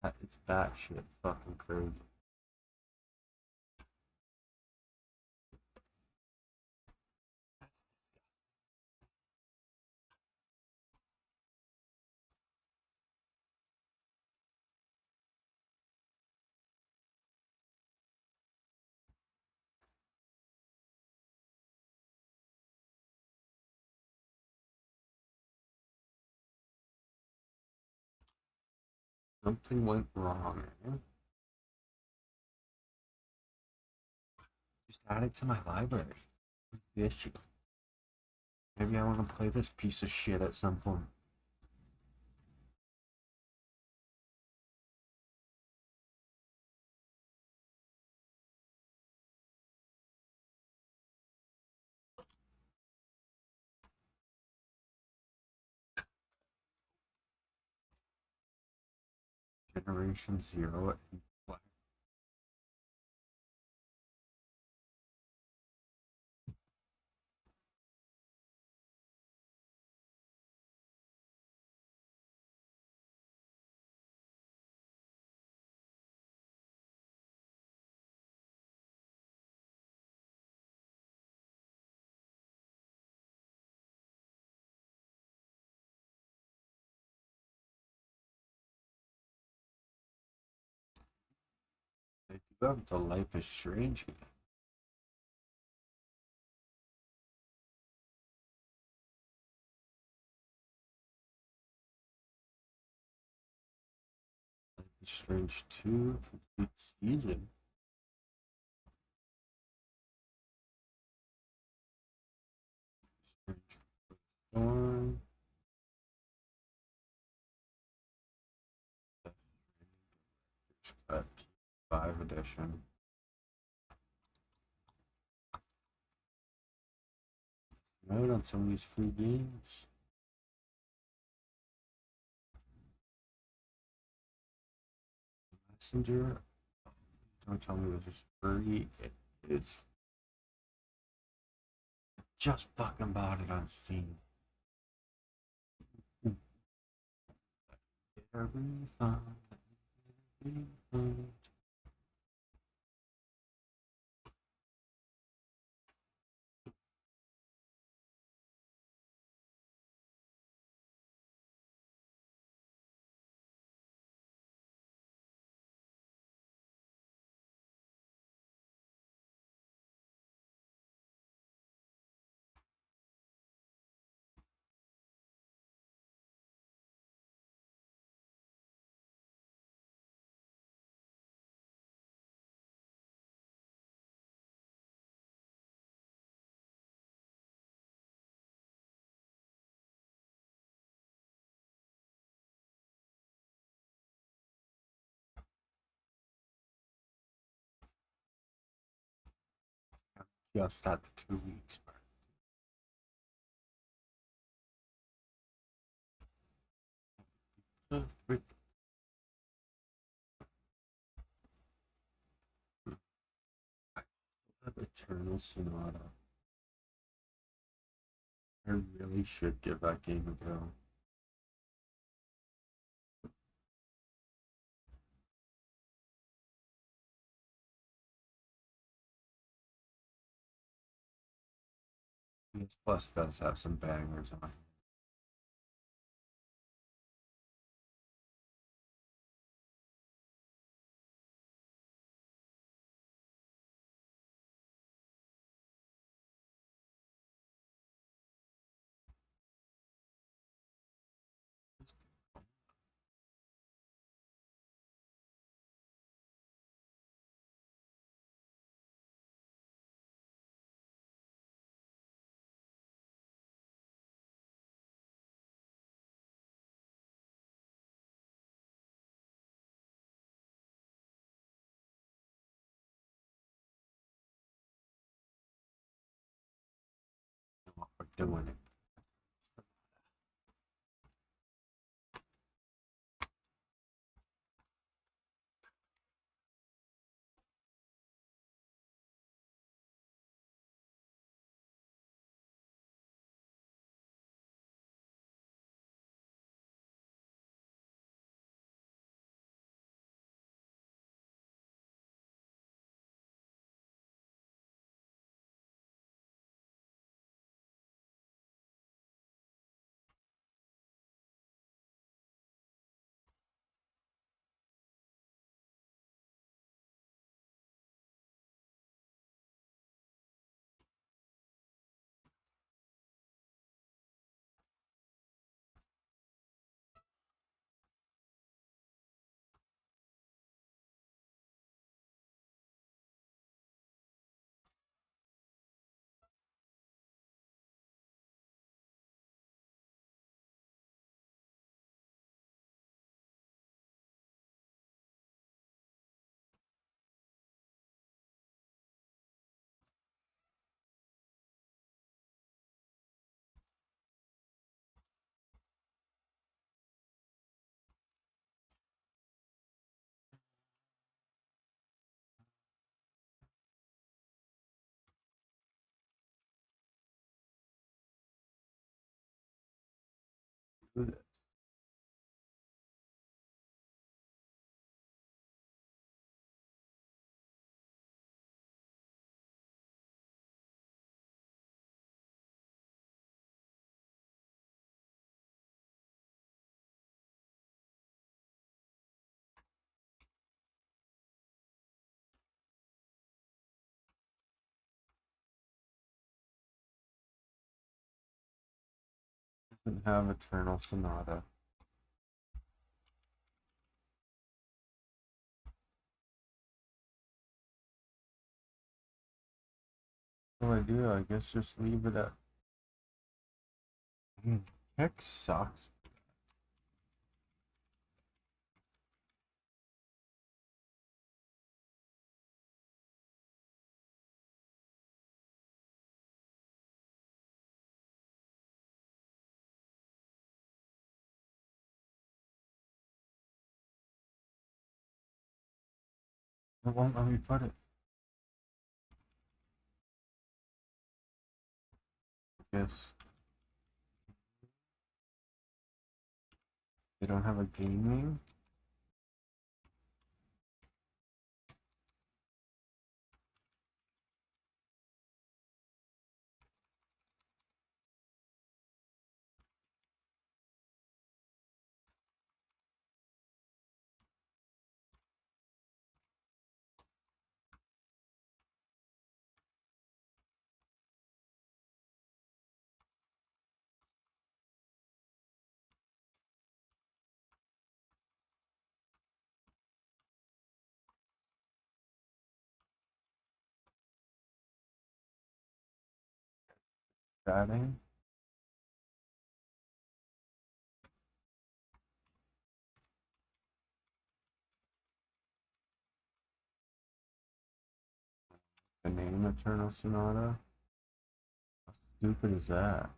That is batshit fucking crazy. Something went wrong. Just add it to my library. What's the issue? Maybe I want to play this piece of shit at some point. Generation Zero and Black. They do have the Life is Strange game. Life is Strange 2 complete season. Strange Storm. Cut 5 edition. Right on some of these free games. Messenger. Don't tell me this is free. It is. Just fucking bought it on Steam. Get a refund. Refund. just at the 2 weeks mark. Frick. Eternal Sonata. I really should give that game a go. PS Plus does have some bangers on it. We're doing it. Do this. Doesn't have Eternal Sonata. What do I do? I guess just leave it at. Heck sucks. It won't let me put it. Yes. They don't have a gaming? Chatting? the name Eternal Sonata? How stupid is that?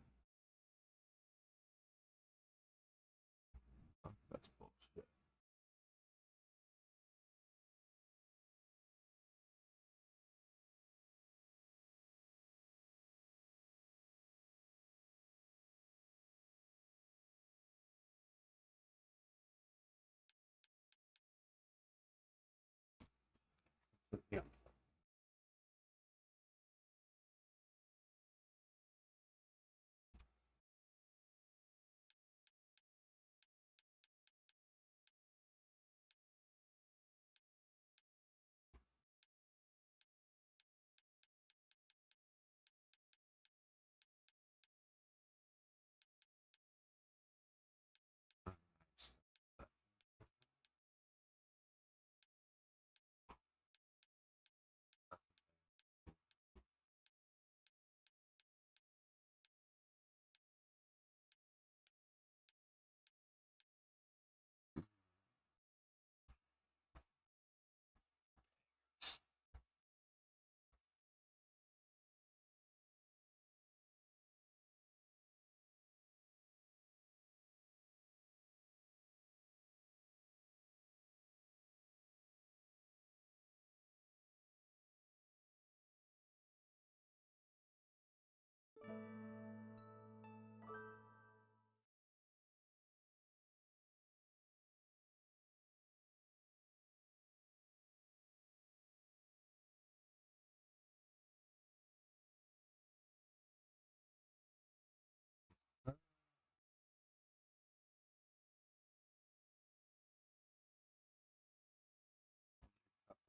Oh, that's bullshit. Yeah.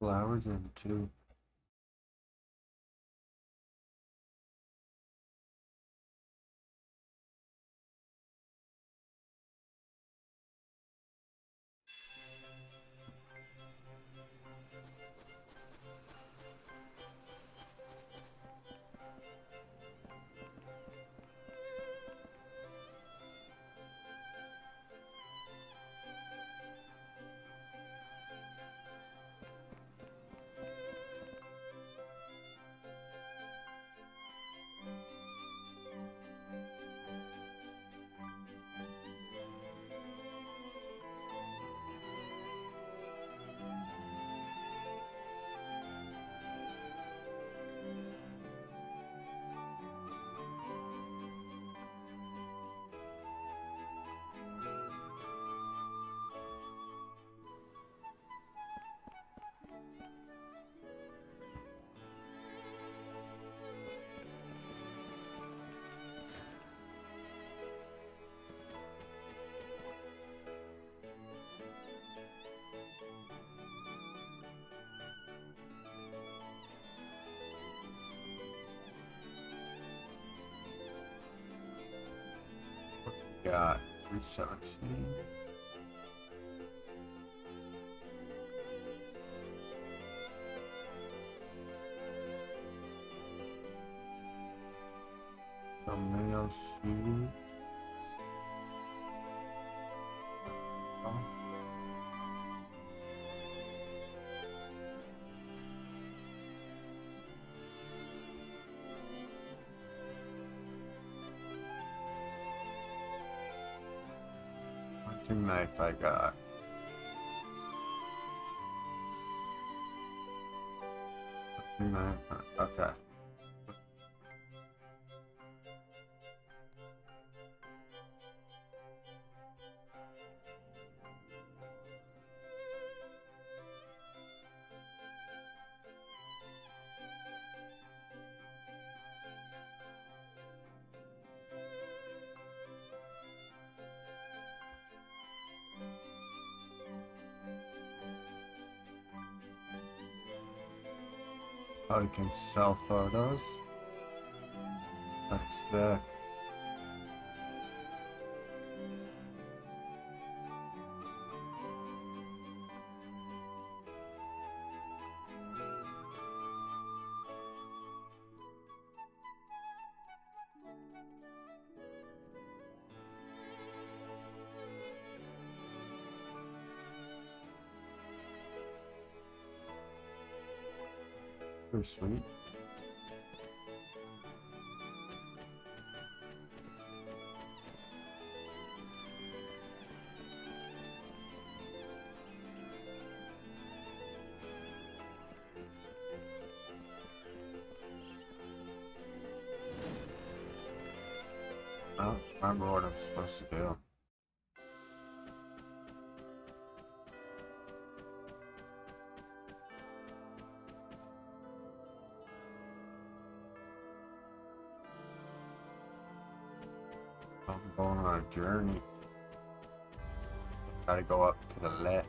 Couple hours in too. Got 317. The mail suit. Oh. Hunting knife I got. Hunting knife. Okay. Oh, you can sell photos. That's sick. Pretty sweet. remember what I'm supposed to do. I'm going on a journey. Gotta go up to the left.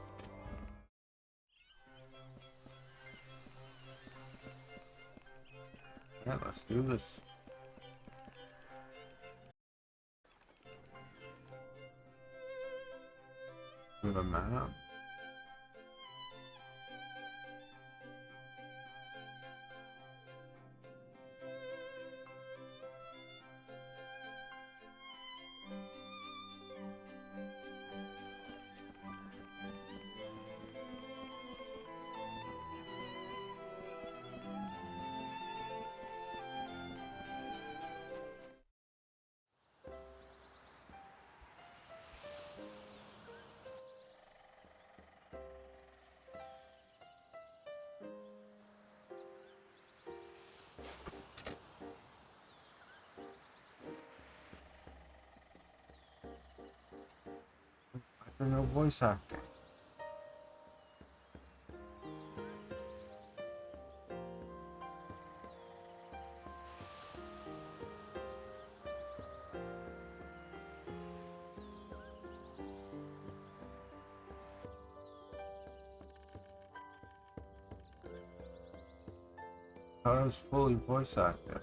Yeah, let's do this. To the map. There's no voice acting. I thought I was fully voice acted.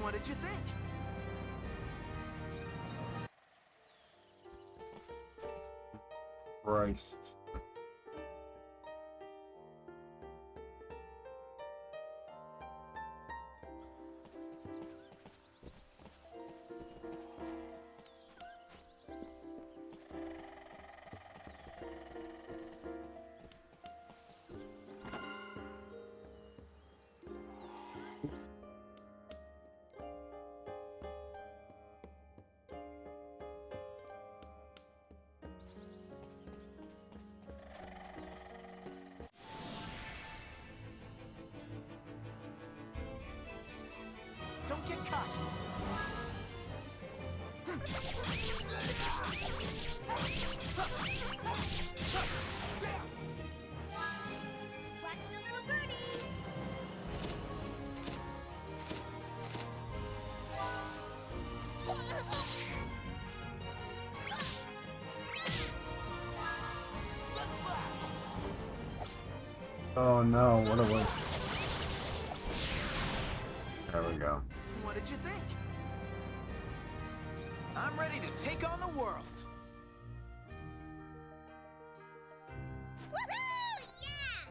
What did you think? Christ. Don't get cocky. Watch the little birdie. Sun slash. Oh no, what a waste. There we go. What did you think? I'm ready to take on the world. Woohoo! Yeah!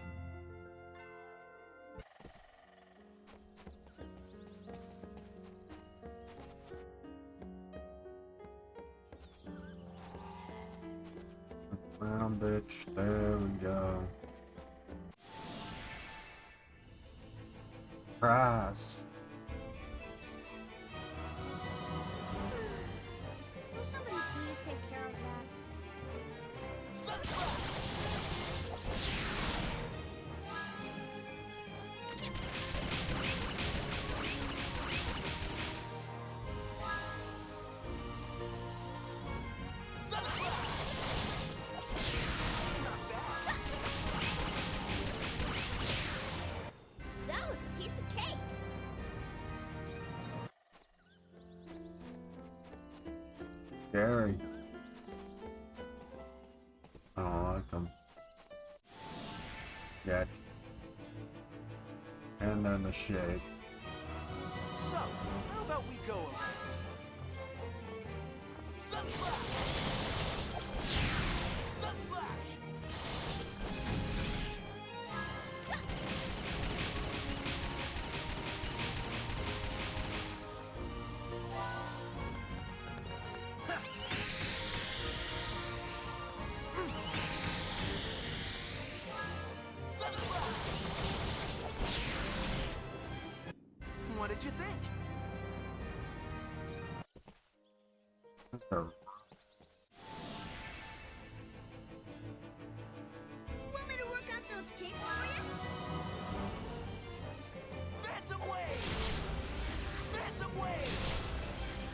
Round bitch, there we go. Grass. Will somebody please take care of that? Sun slash. Sun slash. Not bad. That was a piece of cake. Scary. I don't like them. Yet. And then the shade. So, how about we go around? Sun slash. Sun slash. Sun slash. What did you think? Oh, Want me to work out those kinks for you? Phantom wave. Phantom wave.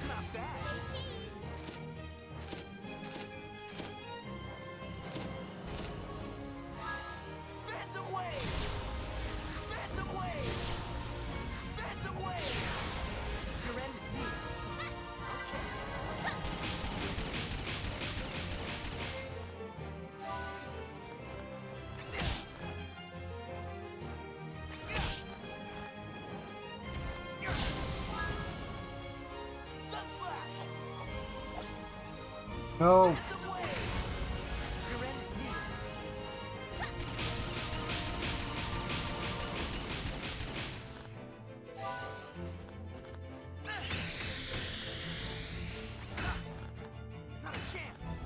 Not bad. Say cheese. Phantom wave. Phantom wave. Phantom wave. Your end is near. Sun slash. no. Phantom wave. Your end is near. Not a chance.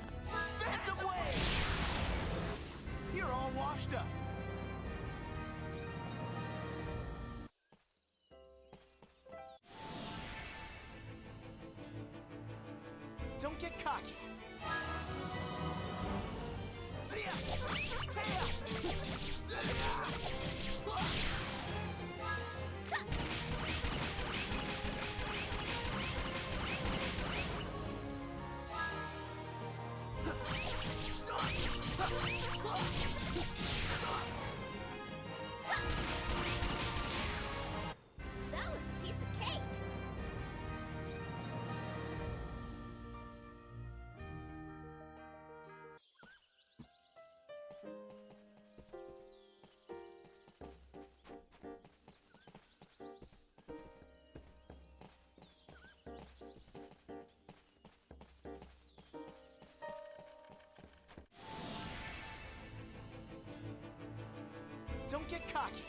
Phantom wave. You're all washed up. Don't get cocky. That was a piece of cake. Don't get cocky.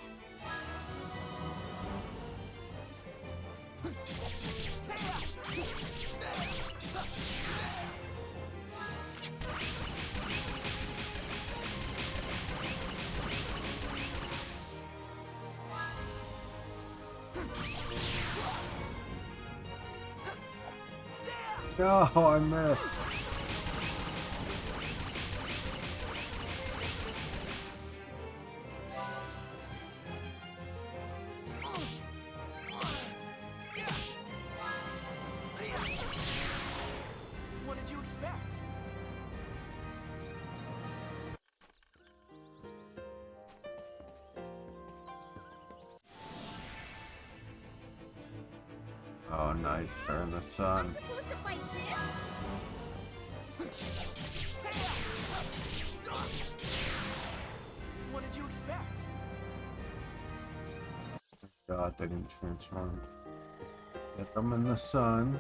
No, I missed. What did you expect? Oh, nice. They're in the sun. I'm supposed to fight this? What did you expect? God, they didn't transform. Get them in the sun.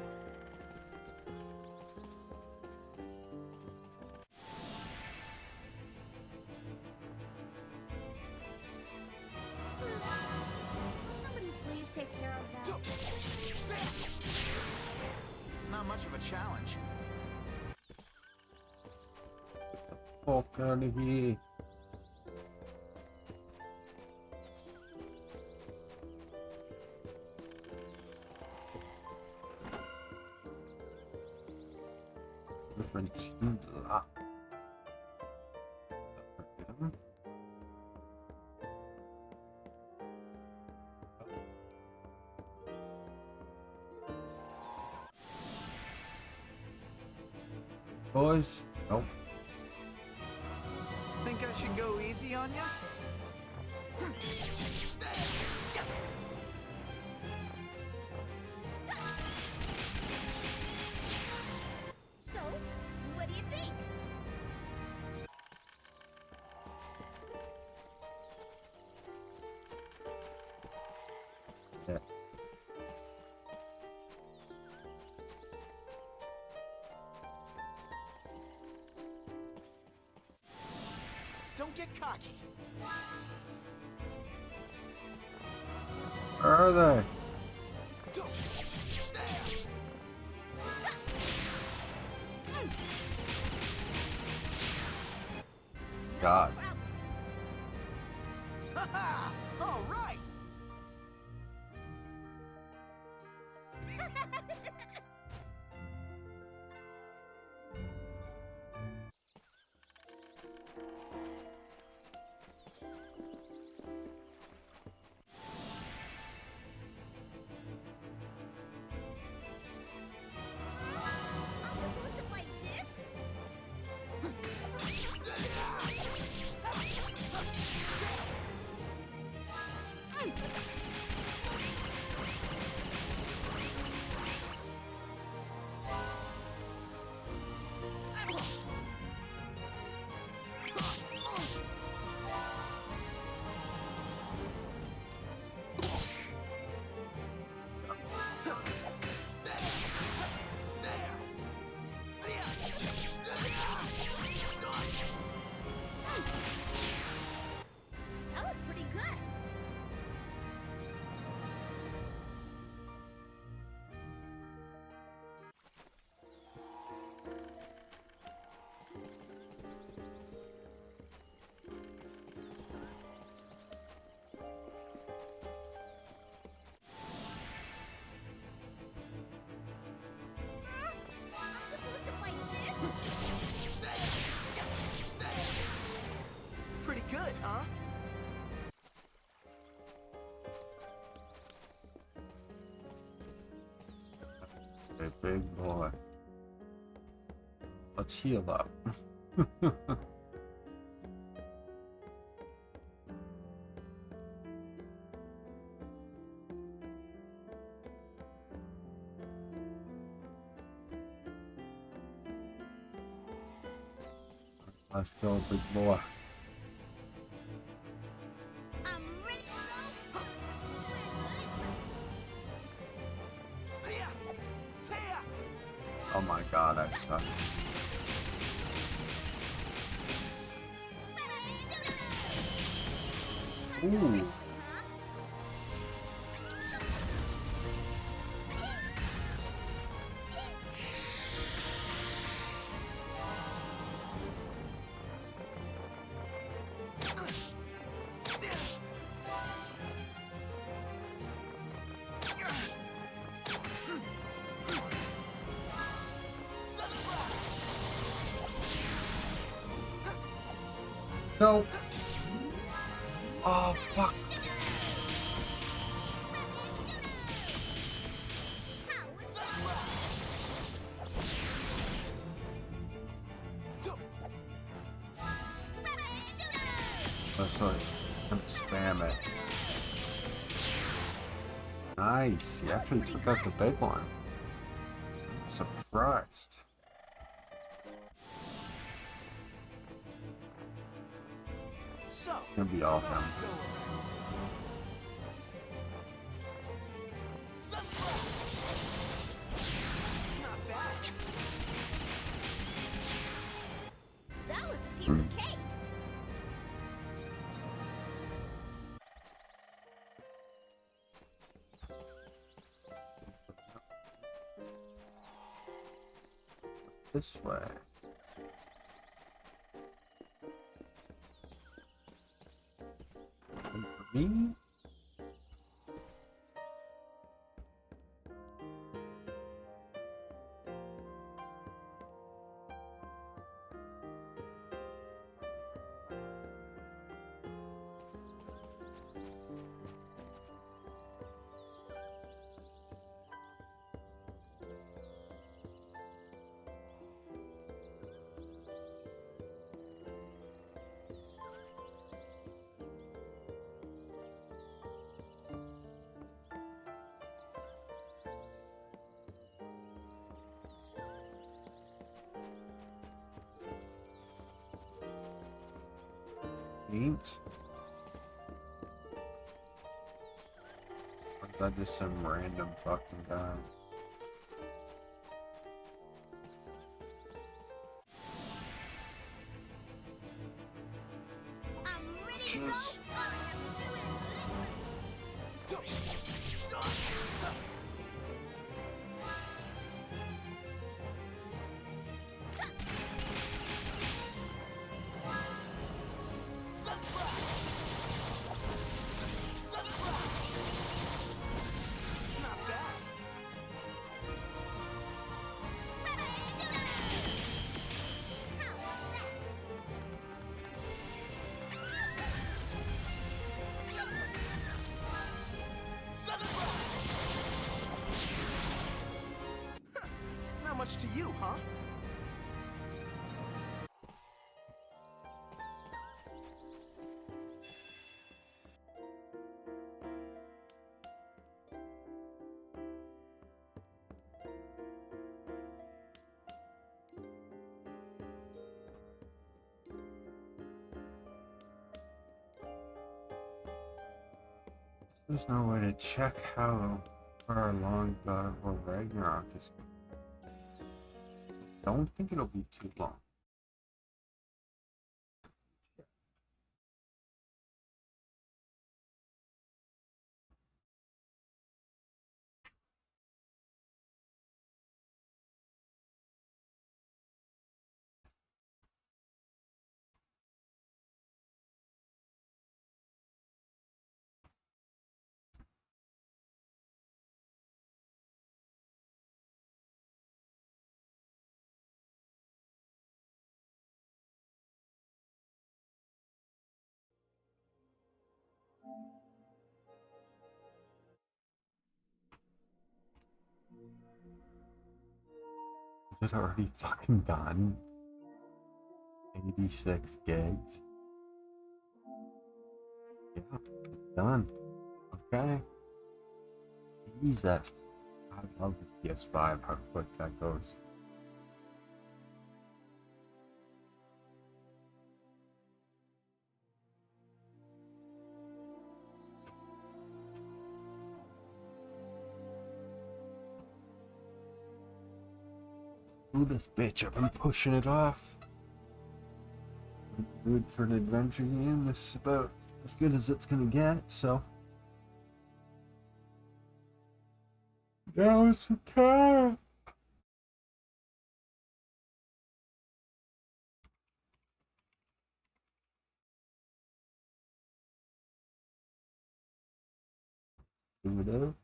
Will somebody please take care of that? Not much of a challenge. Fuck out of here. Boys, nope. Think I should go easy on you? So, what do you think? Yeah. Don't get cocky. Where are they? God. Haha! All right. I'm supposed to fight this? That was pretty good. I'm supposed to fight this? Pretty good, huh? A big boy. Let's heal up. Let's go, big boy. I'm ready to go. Oh my god, I suck. Ooh. No. Oh, fuck. Oh, sorry. I'm spam it. Nice. He actually took out the big one. I'm surprised. So, It's gonna be all him. not bad. That was a piece of cake. This way. And for me? Ain't. Or is that just some random fucking guy? I'm ready to go. Jeez. All I have to do is lick loose. Not bad. Not much to you, huh? There's no way to check how far along God of War Ragnarok is. I don't think it'll be too long. Is it already fucking done? 86 gigs. Yeah, it's done. Okay. Jesus. I love the PS5, how quick that goes. Ooh, this bitch, I've been pushing it off. Good for an adventure game. This is about as good as it's gonna get, so. Now it's a car. Udo.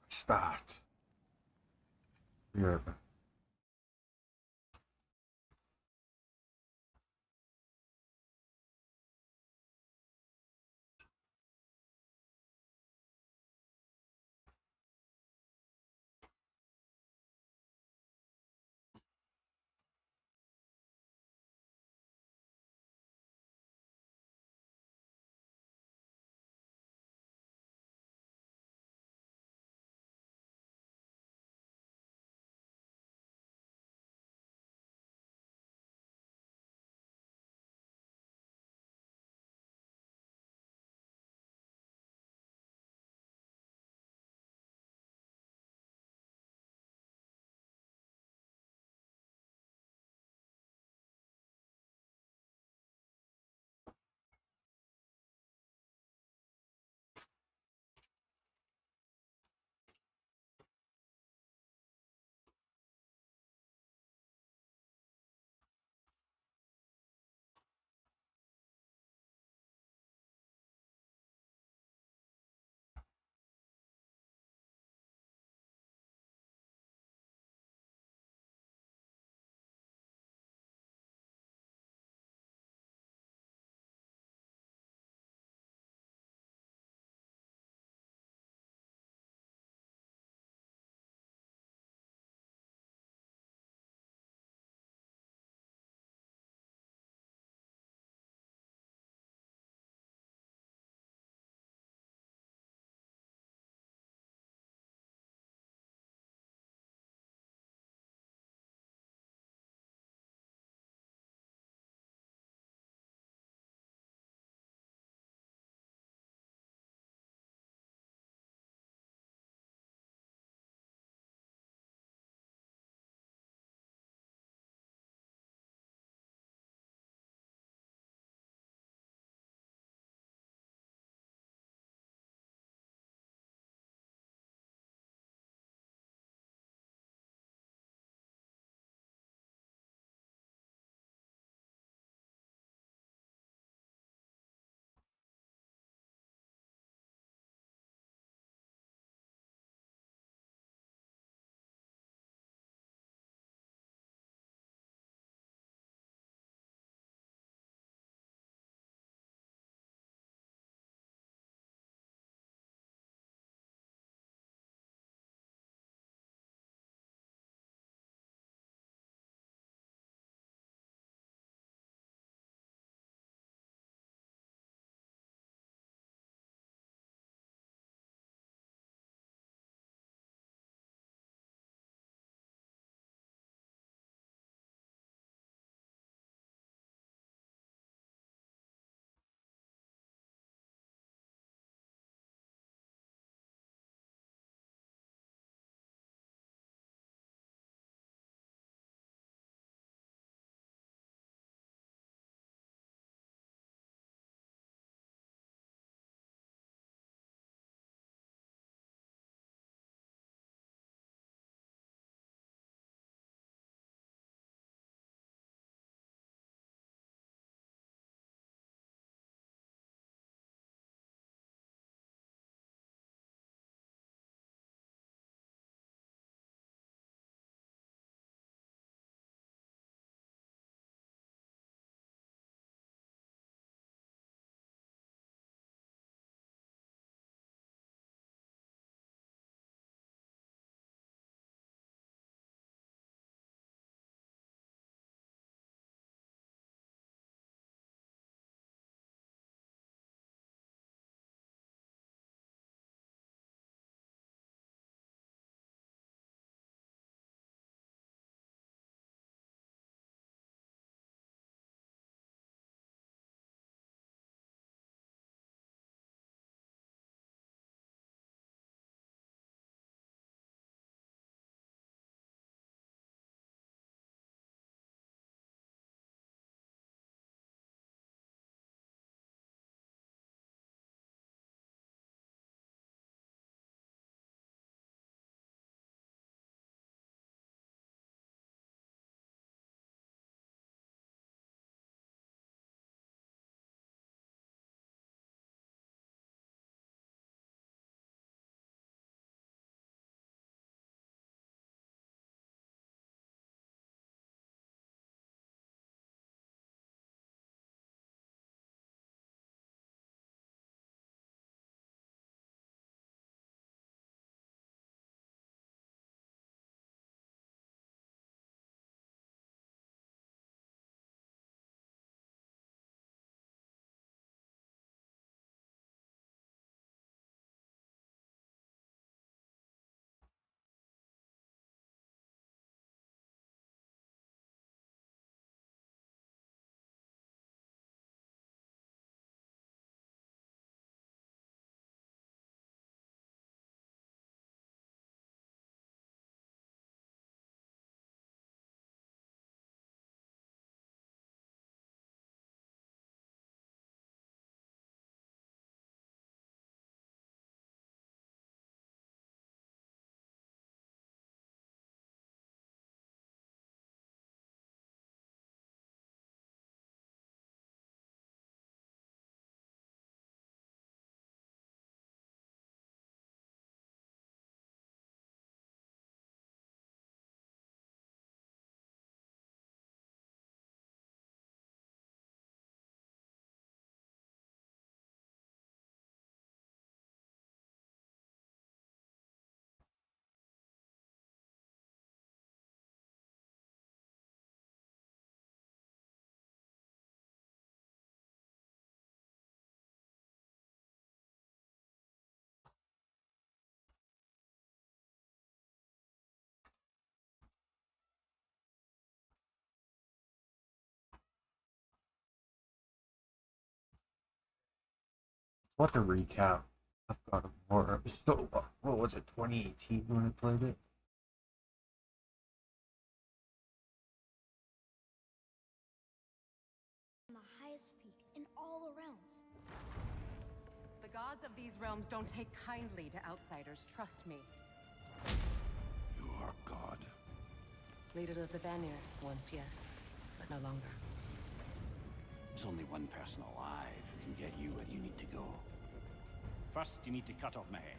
Start. Be right back. What a recap of God of War. It was still, what was it, 2018 when I played it? On the highest peak in all the realms. The gods of these realms don't take kindly to outsiders, trust me. You are God. Leader of the Vanir, once yes, but no longer. There's only one person alive who can get you where you need to go. First, you need to cut off my head.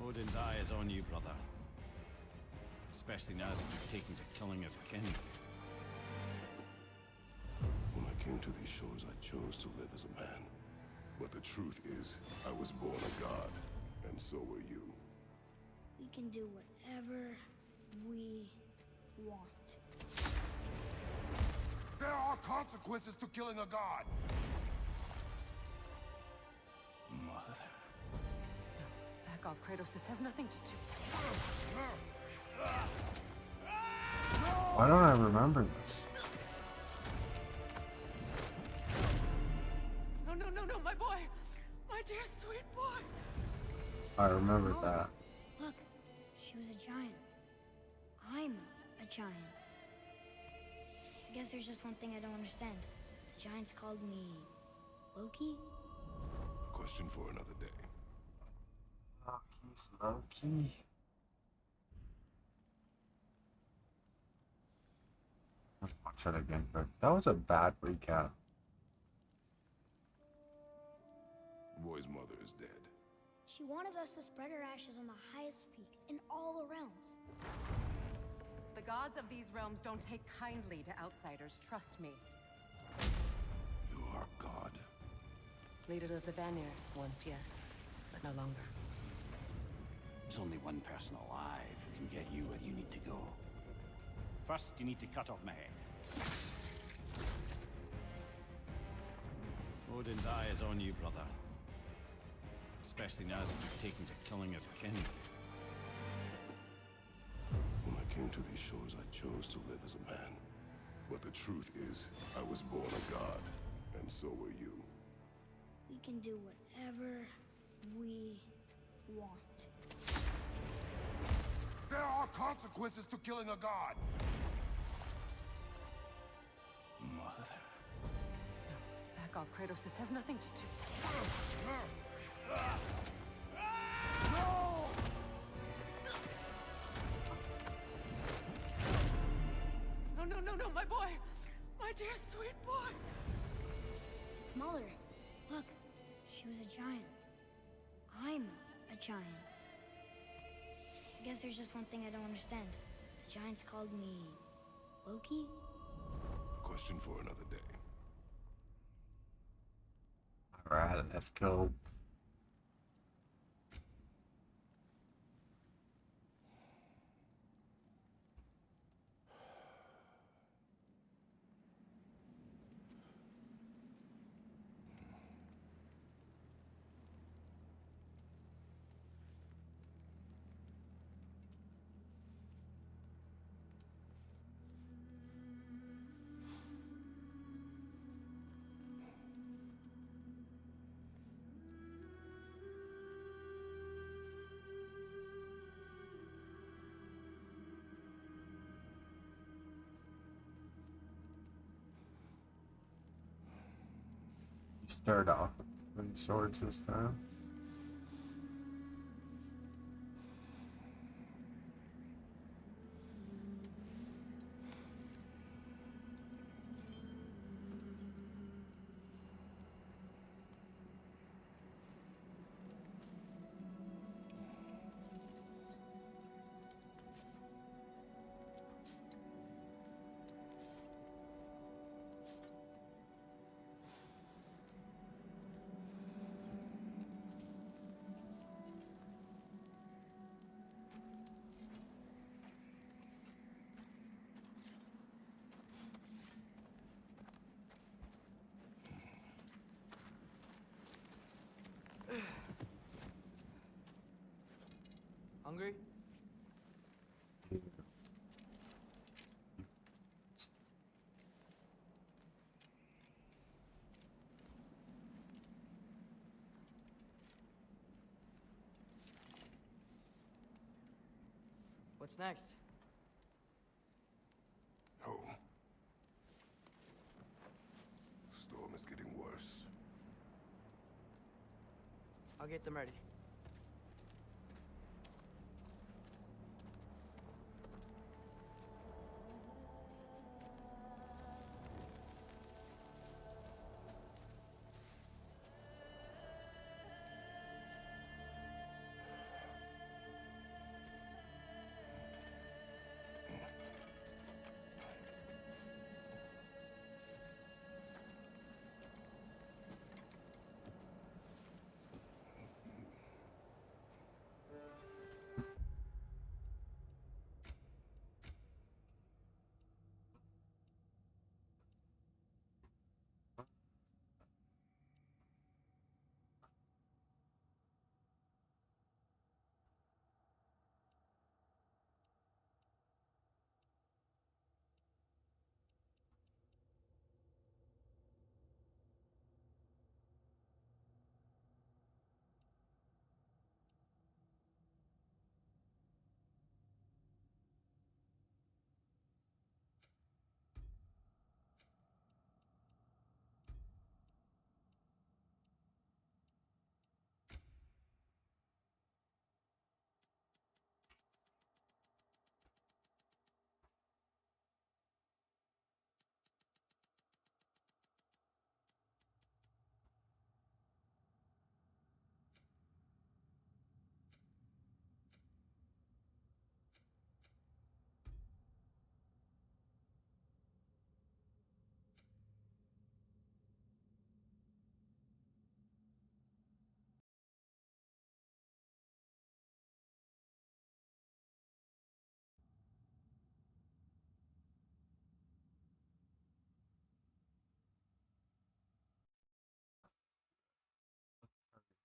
Odin's eye is on you, brother. Especially now that you've taken to killing his kin. When I came to these shores, I chose to live as a man. But the truth is, I was born a god, and so were you. We can do whatever we want. There are consequences to killing a god! Mother. Back off, Kratos. This has nothing to do. Why don't I remember this? No, no, no, no, my boy! My dear sweet boy! I remember that. Look, she was a giant. I'm a giant. I guess there's just one thing I don't understand. The giants called me Loki? Question for another day. Loki's Loki. Let's watch that again, but that was a bad recap. The boy's mother is dead. She wanted us to spread her ashes on the highest peak in all the realms. The gods of these realms don't take kindly to outsiders, trust me. You are God. Leader of the Vanir, once yes, but no longer. There's only one person alive who can get you where you need to go. First, you need to cut off my head. Odin's eye is on you, brother. Especially now that you've taken to killing his kin. When I came to these shores, I chose to live as a man. But the truth is, I was born a god, and so were you. We can do whatever we want. There are consequences to killing a god! Mother. Back off, Kratos. This has nothing to do. No, no, no, no, my boy! My dear sweet boy! It's Mother. Look, she was a giant. I'm a giant. I guess there's just one thing I don't understand. The giants called me Loki? Question for another day. Alright, let's go. Start off with 3 swords this time. Hungry? What's next? Home. Storm is getting worse. I'll get them ready.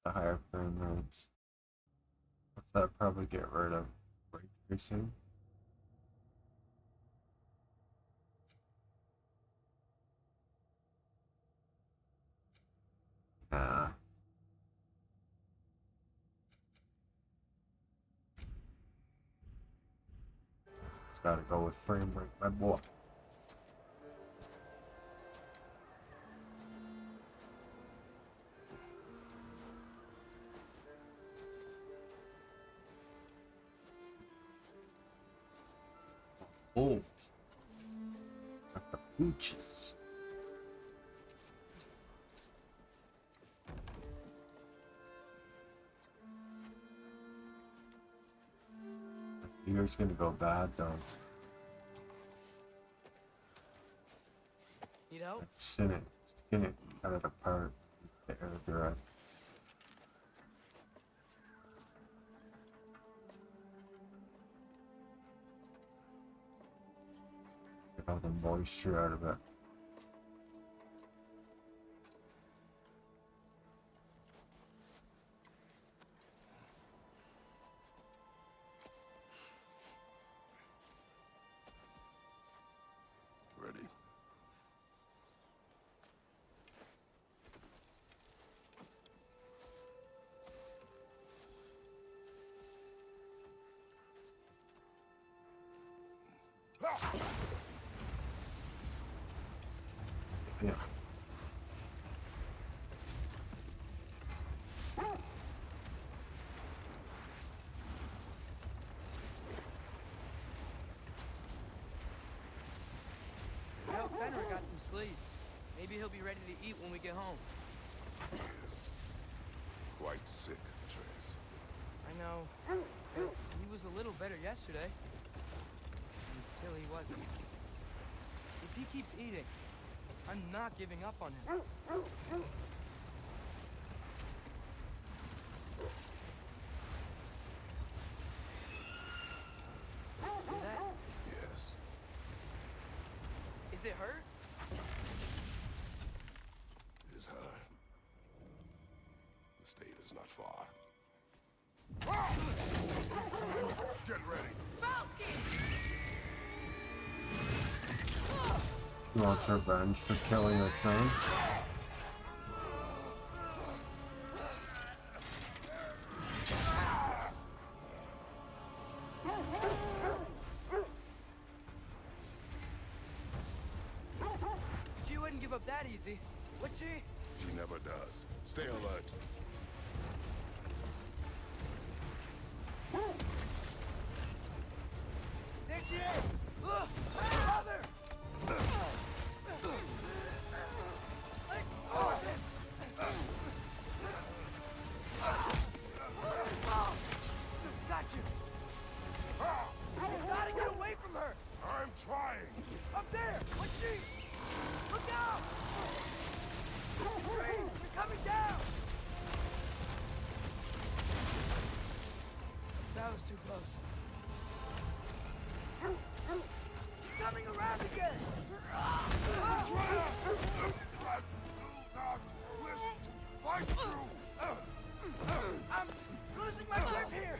The higher frame rates. What's that probably get rid of ray tracing? Nah. It's gotta go with frame rate, my boy. Oh, got the pooches. Yours gonna go bad though. Need help? Skin it, cut it apart, the air direct. Get all the moisture out of it. Ready. Yeah. I hope Fenrir got some sleep. Maybe he'll be ready to eat when we get home. He is quite sick, Trace. I know. But he was a little better yesterday. Until he wasn't. If he keeps eating, I'm not giving up on him. Hear that? Yes. Is it her? It is her. The state is not far. Get ready. She wants revenge for killing her son. wouldn't give up that easy, would she? She never does. Stay alert. There she is! Look! Mother! Got you! You gotta get away from her! I'm trying! Up there! What's she? Look out! Trees! They're coming down! That was too close. She's coming around again! Fight through! I'm losing my grip here!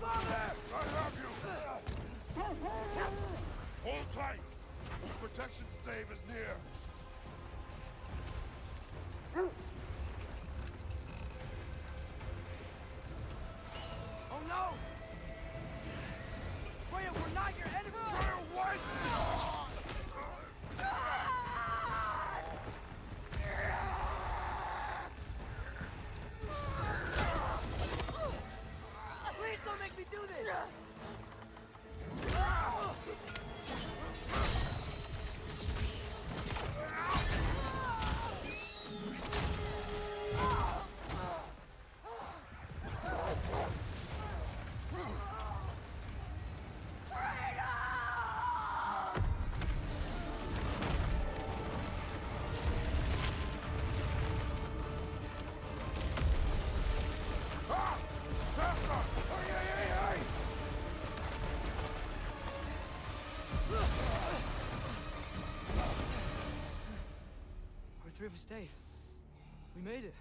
Father! I have you! Hold tight! The protection stave is near! Oh no! Freya, we're not your enemy! Freya, wait! Please don't make me do this! We're through for Stave. We made it.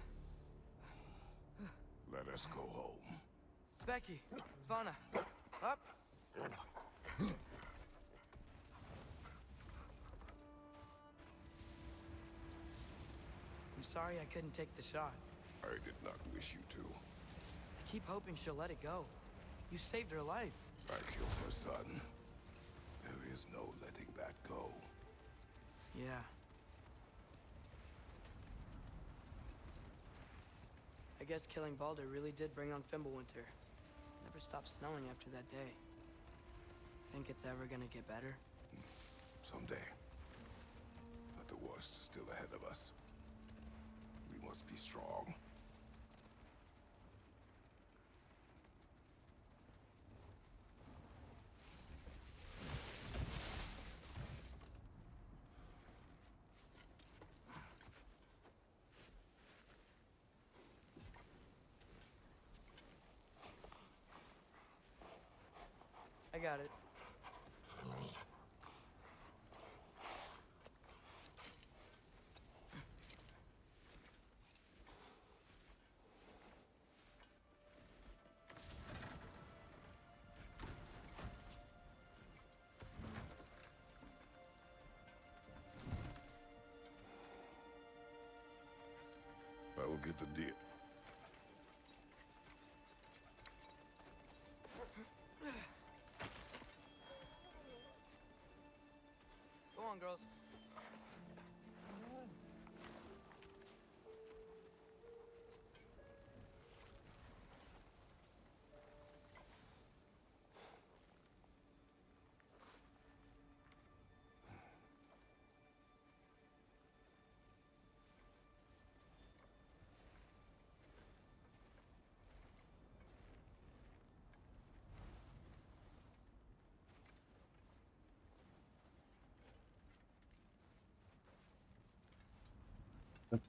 Let us go home. It's Becky. Svana. Up. I'm sorry I couldn't take the shot. I did not wish you to. I keep hoping she'll let it go. You saved her life. I killed her son. There is no letting that go. Yeah. I guess killing Balder really did bring on Fimbulwinter. Never stopped snowing after that day. Think it's ever gonna get better? Someday. But the worst is still ahead of us. We must be strong. I got it. I will get the deal. Go on, girls.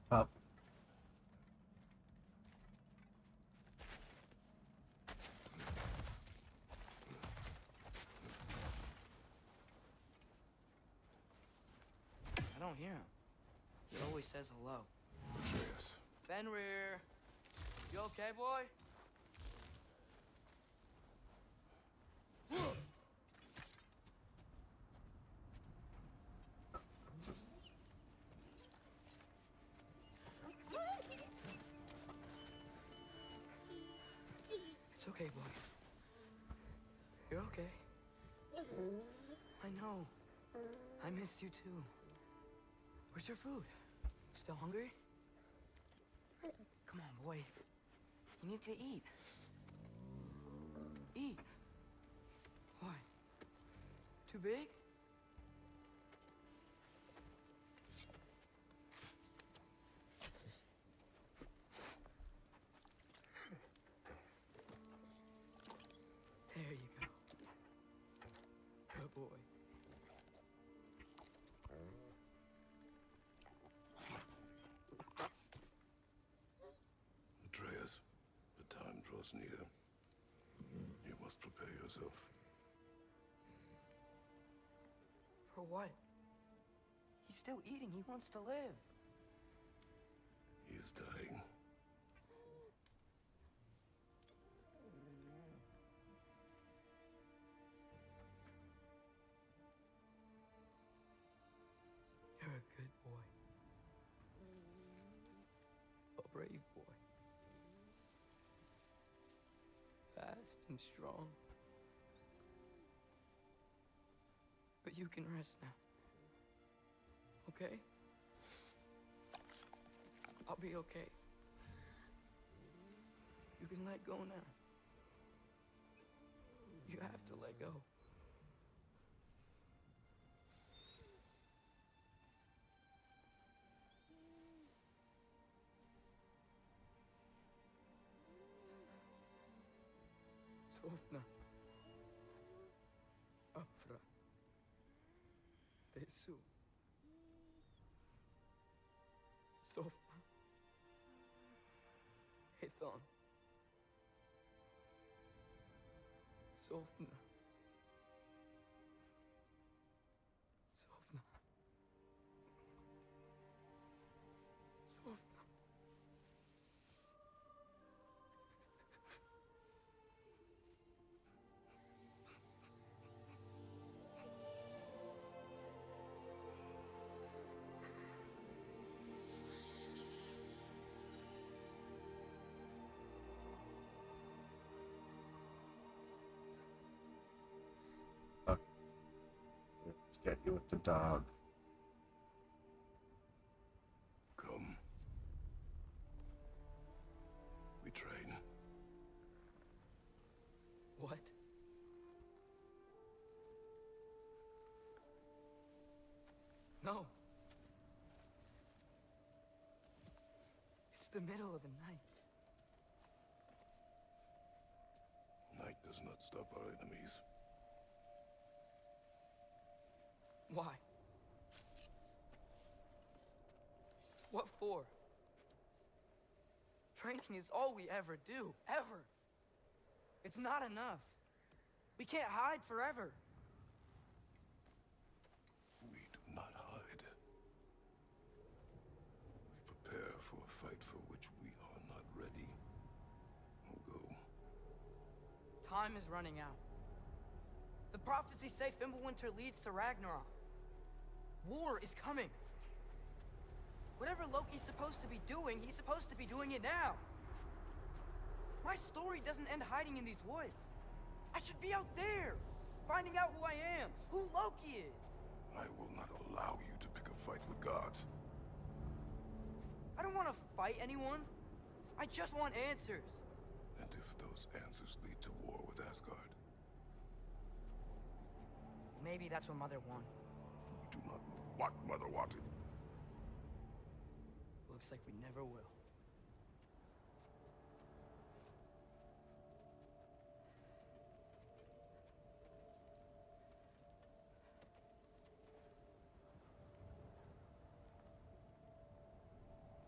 Up. I don't hear him. He always says hello. Atreus. Fenrir! You okay, boy? It's okay, boy. You're okay. I know. I missed you too. Where's your food? Still hungry? Come on, boy. You need to eat. Eat. Why? Too big? There you go. Good boy. Atreus, the time draws near. You must prepare yourself. For what? He's still eating. He wants to live. He is dying. You're a good boy. A brave boy. Fast and strong. But you can rest now. Okay? I'll be okay. You can let go now. You have to let go. Sofna. Afra. Tesu. Sofna. Ethon. Sofna. Sofna. Sofna. Let's get you with the dog. Come. We train. What? No. It's the middle of the night. Night does not stop our enemies. Why? What for? Training is all we ever do, ever. It's not enough. We can't hide forever. We do not hide. We prepare for a fight for which we are not ready. We'll go. Time is running out. The prophecies say Fimbulwinter leads to Ragnarok. War is coming. Whatever Loki's supposed to be doing, he's supposed to be doing it now. My story doesn't end hiding in these woods. I should be out there, finding out who I am, who Loki is. I will not allow you to pick a fight with gods. I don't want to fight anyone. I just want answers. And if those answers lead to war with Asgard? Maybe that's what Mother wanted. We do not know what Mother wanted. Looks like we never will.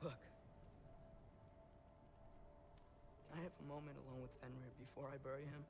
Look. Can I have a moment alone with Fenrir before I bury him?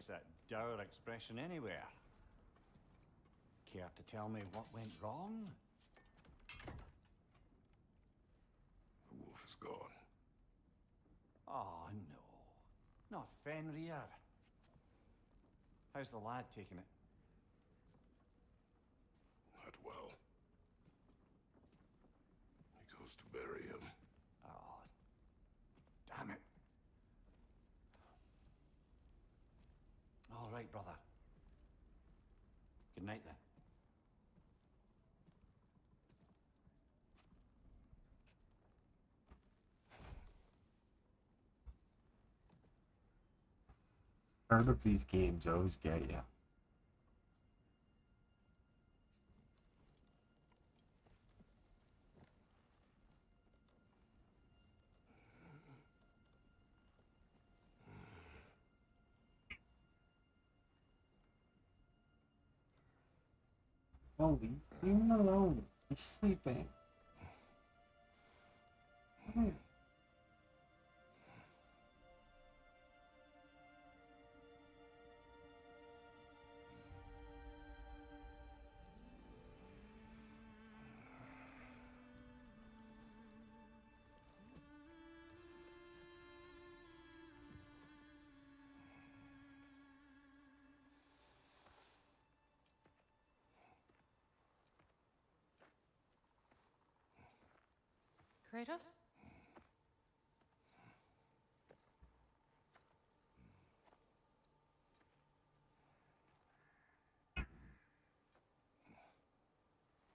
notice that dour expression anywhere. Care to tell me what went wrong? The wolf is gone. Oh, no. Not Fenrir. How's the lad taking it? Not well. He goes to bury him. Oh, damn it. All right, brother. Good night, then. Part of these games always get you. Oh, leave him alone. He's sleeping. Kratos?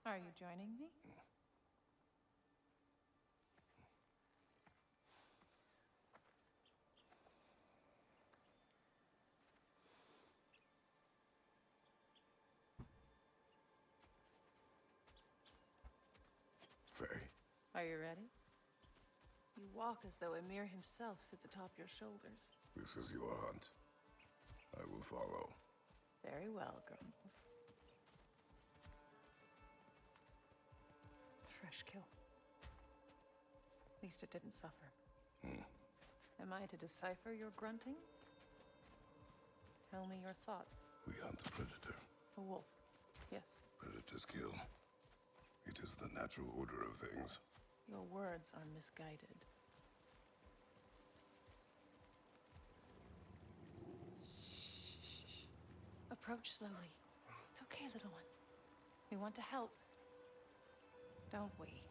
Are you joining me? Faye, Are you ready? You walk as though Emir himself sits atop your shoulders. this is your hunt. I will follow. Very well, Grumbles. Fresh kill. At least it didn't suffer. Am I to decipher your grunting? Tell me your thoughts. We hunt a predator. A wolf. Yes. Predators kill. It is the natural order of things. Your words are misguided. Shh. Approach slowly. It's okay, little one. We want to help. Don't we?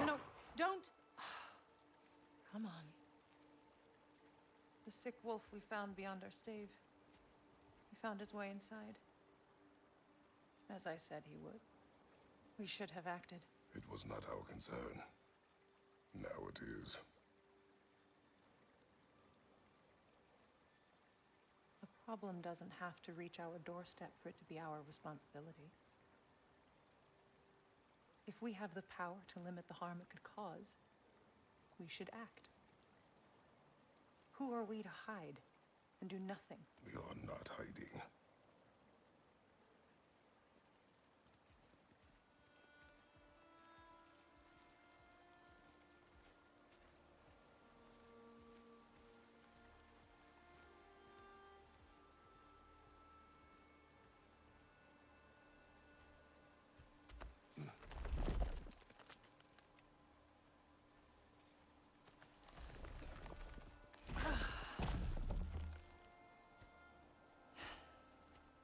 No, don't! Come on. The sick wolf we found beyond our stave. He found his way inside. As I said he would. We should have acted. It was not our concern. Now it is. The problem doesn't have to reach our doorstep for it to be our responsibility. If we have the power to limit the harm it could cause, we should act. Who are we to hide and do nothing? We are not hiding.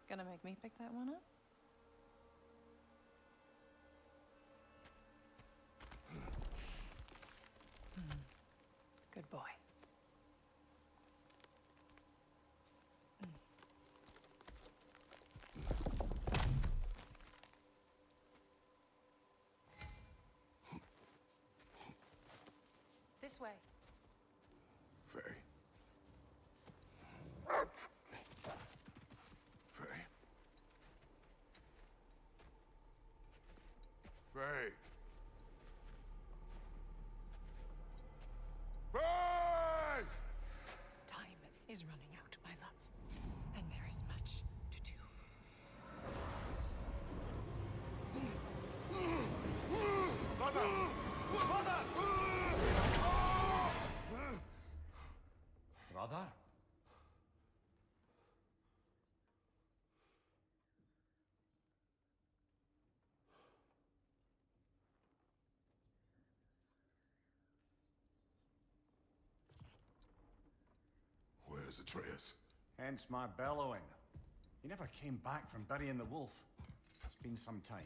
Gonna make me pick that one up? Good boy. This way. Faye. Faye. Faye. Faye! Time is running out, my love. And there is much to do. Father! Father! is Atreus? Hence my bellowing. He never came back from burying the wolf. It's been some time.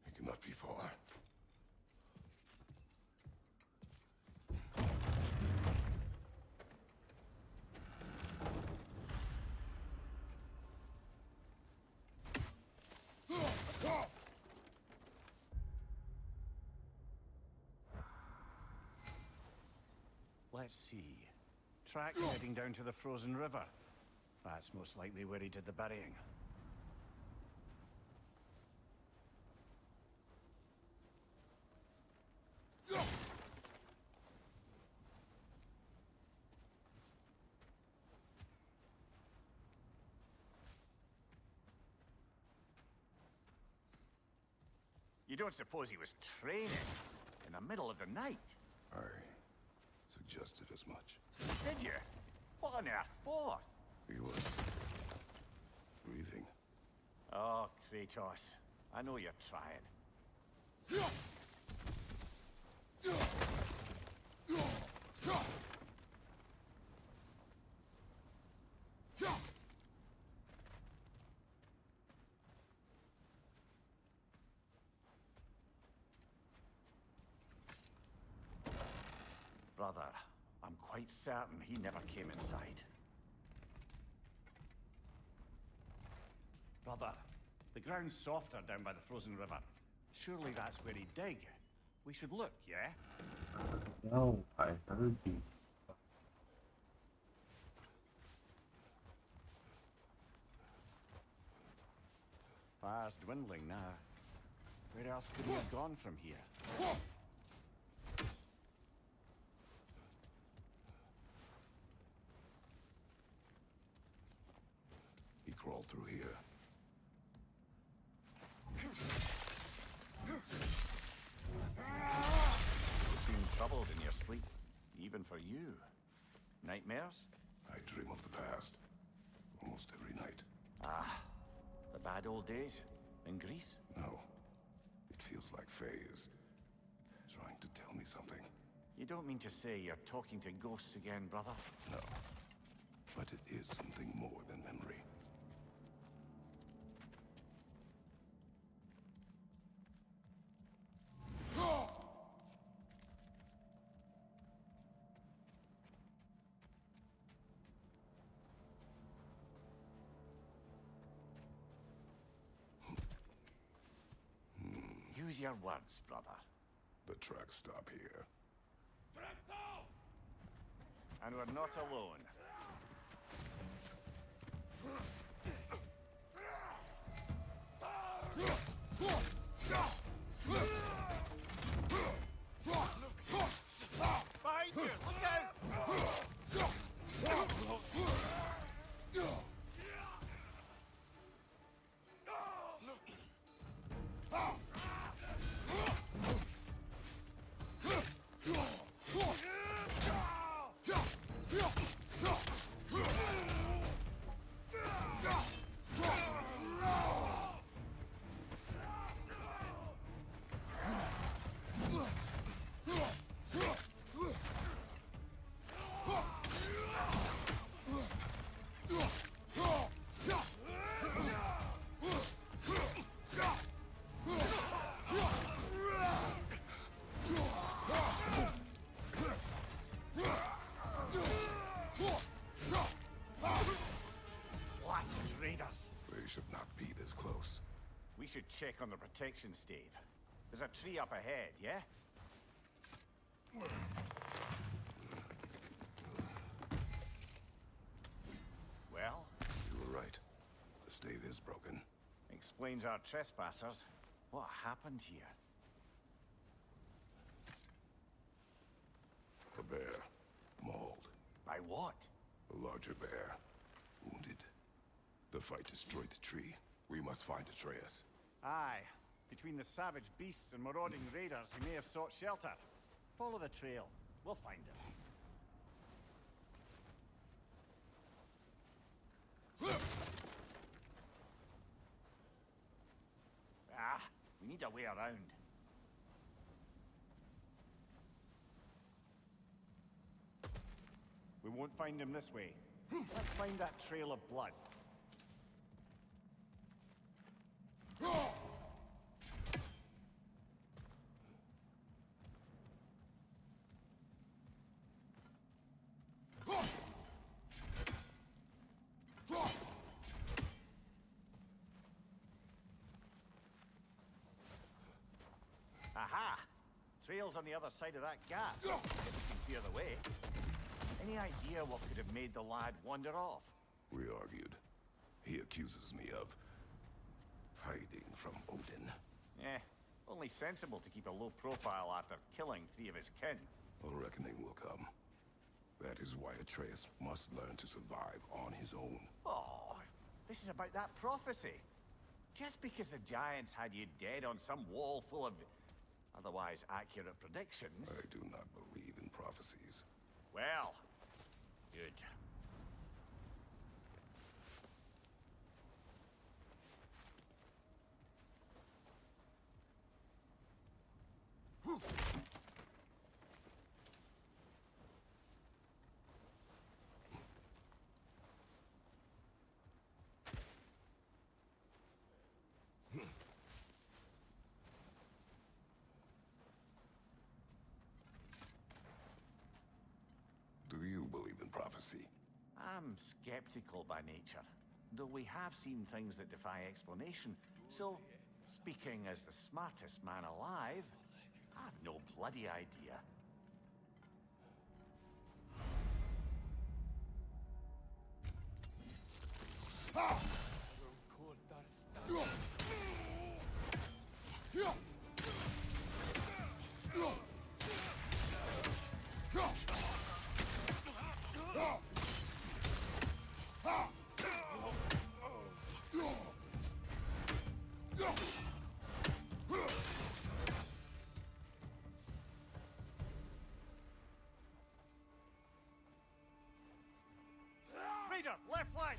He cannot be far. Let's see. Tracks heading down to the frozen river. That's most likely where he did the burying. You don't suppose he was training in the middle of the night? I suggested as much. Did you? What on earth for? He was breathing. Oh, Kratos. I know you're trying. Brother, I'm quite certain he never came inside. Brother, the ground's softer down by the frozen river. Surely that's where he'd dig. We should look, yeah? No, I heard you. Fire's dwindling now. Where else could he have gone from here? He crawled through here. You seem troubled in your sleep, even for you. Nightmares? I dream of the past. Almost every night. Ah, the bad old days? In Greece? No. It feels like Faye is trying to tell me something. You don't mean to say you're talking to ghosts again, brother? No. But it is something more than memory. Use your words, brother. The tracks stop here. And we're not alone. Behind you! Look out! They should not be this close. We should check on the protection stave. There's a tree up ahead, yeah? Well? You were right. The stave is broken. Explains our trespassers. What happened here? A bear. Mauled. By what? A larger bear. Wounded. The fight destroyed the tree. We must find Atreus. Aye. Between the savage beasts and marauding raiders, he may have sought shelter. Follow the trail. We'll find him. Ah, we need a way around. We won't find him this way. Let's find that trail of blood. Aha! Trail's on the other side of that gap. If we can clear the way. Any idea what could have made the lad wander off? We argued. He accuses me of hiding from Odin. Eh, only sensible to keep a low profile after killing 3 of his kin. A reckoning will come. That is why Atreus must learn to survive on his own. Oh, this is about that prophecy. Just because the giants had you dead on some wall full of otherwise accurate predictions... I do not believe in prophecies. Well, good. Do you believe in prophecy? I'm skeptical by nature, though we have seen things that defy explanation. So, speaking as the smartest man alive, I've no bloody idea. Raider, left flank!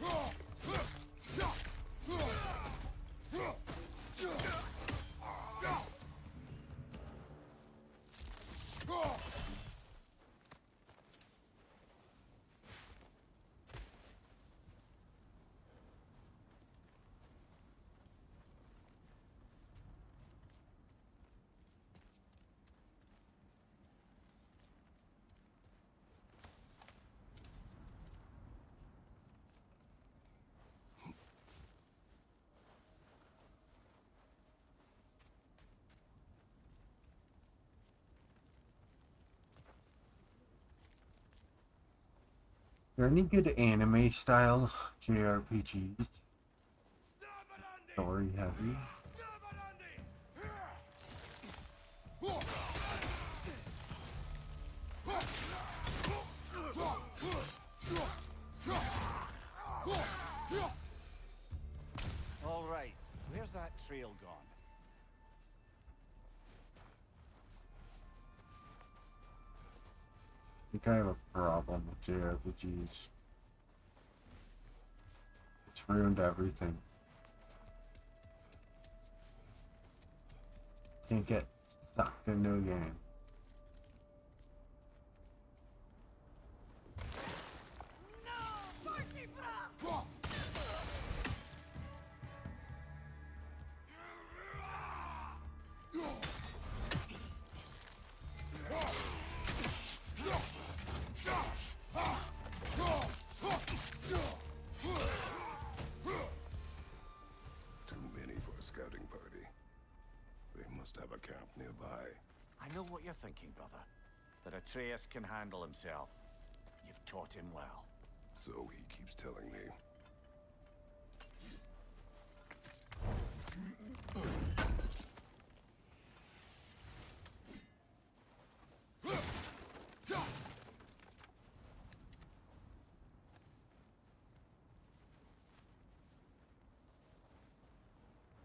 Are there any good anime style JRPGs? Story heavy. All right, where's that trail gone? I think I have a problem with JRPGs. It's ruined everything. Can't get sucked into a game. Too many for a scouting party. They must have a camp nearby. I know what you're thinking, brother. That Atreus can handle himself. You've taught him well. So he keeps telling me.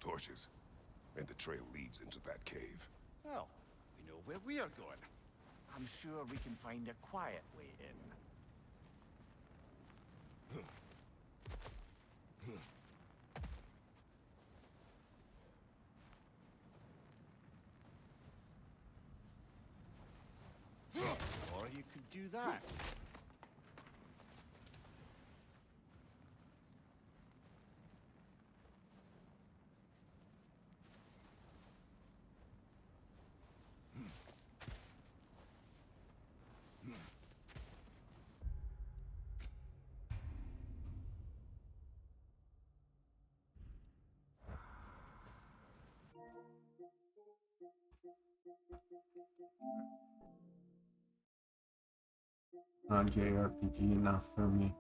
Torches. And the trail leads into that cave. Well, we know where we are going. I'm sure we can find a quiet way in. Or you could do that. Not JRPG enough for me.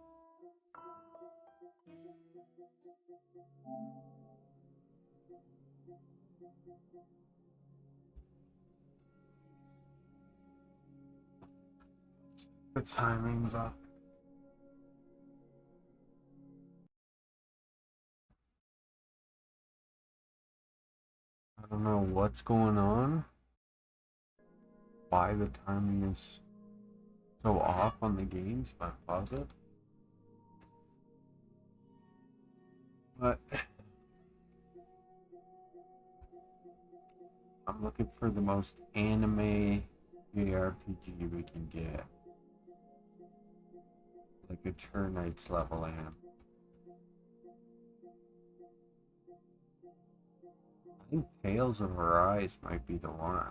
The timing's up. I don't know what's going on. Why the timing is so off on the games, but pause it. But I'm looking for the most anime JRPG we can get. Like a Turnights level anime. I think Tales of Arise might be the one.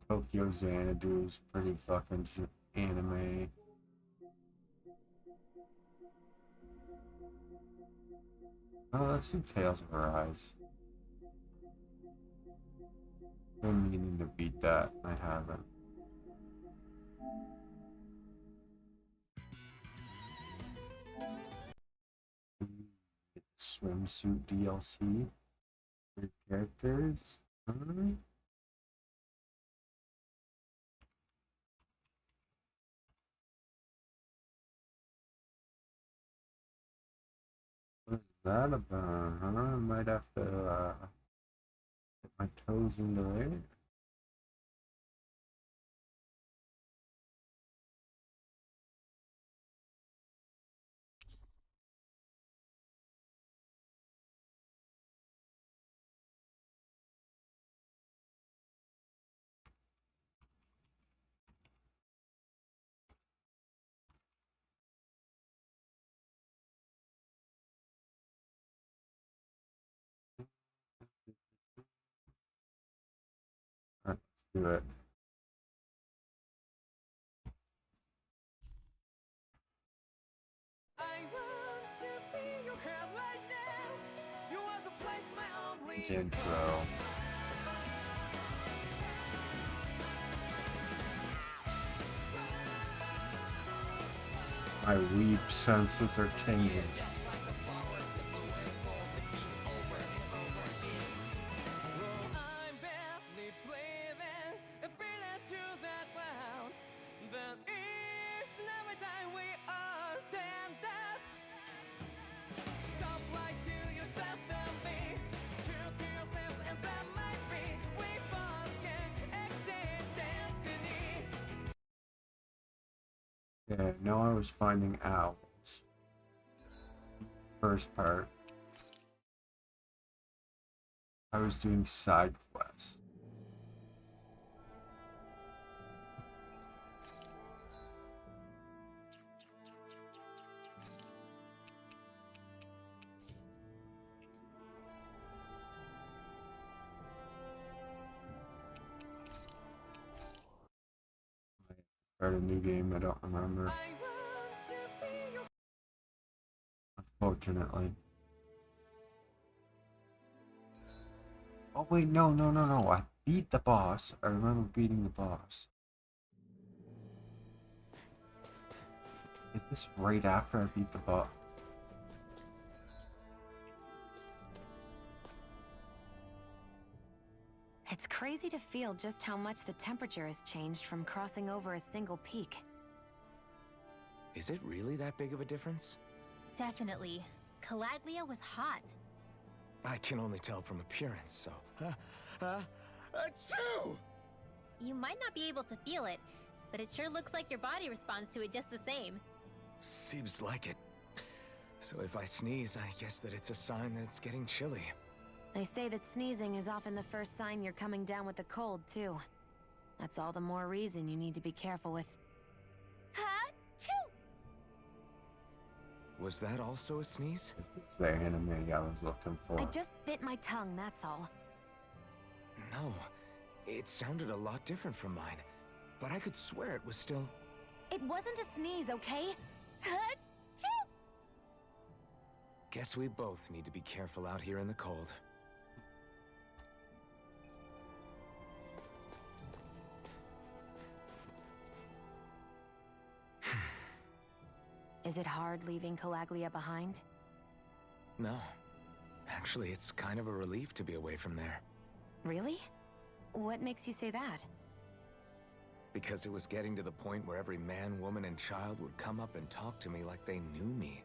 Tokyo Xanadu is pretty fucking anime. Oh, let's do Tales of Arise. I'm meaning to beat that. I haven't. Swimsuit DLC. 3 characters. What's that about, huh? I might have to get my toes into there. Let's do it. His intro. My weep senses are tingling. Yeah, now I was finding owls. First part. I was doing side quests. Start a new game, I don't remember. Unfortunately. Oh wait, no. I beat the boss. I remember beating the boss. Is this right after I beat the boss? It's crazy to feel just how much the temperature has changed from crossing over a single peak. Is it really that big of a difference? Definitely. Calaglia was hot. I can only tell from appearance, so... Achoo! You might not be able to feel it, but it sure looks like your body responds to it just the same. Seems like it. So if I sneeze, I guess that it's a sign that it's getting chilly. They say that sneezing is often the first sign you're coming down with a cold, too. That's all the more reason you need to be careful with... Ha-choo! Was that also a sneeze? It's the anime I was looking for. I just bit my tongue, that's all. No, it sounded a lot different from mine. But I could swear it was still... It wasn't a sneeze, okay? Ha-choo! Guess we both need to be careful out here in the cold. Is it hard leaving Calaglia behind? No. Actually, it's kind of a relief to be away from there. Really? What makes you say that? Because it was getting to the point where every man, woman, and child would come up and talk to me like they knew me.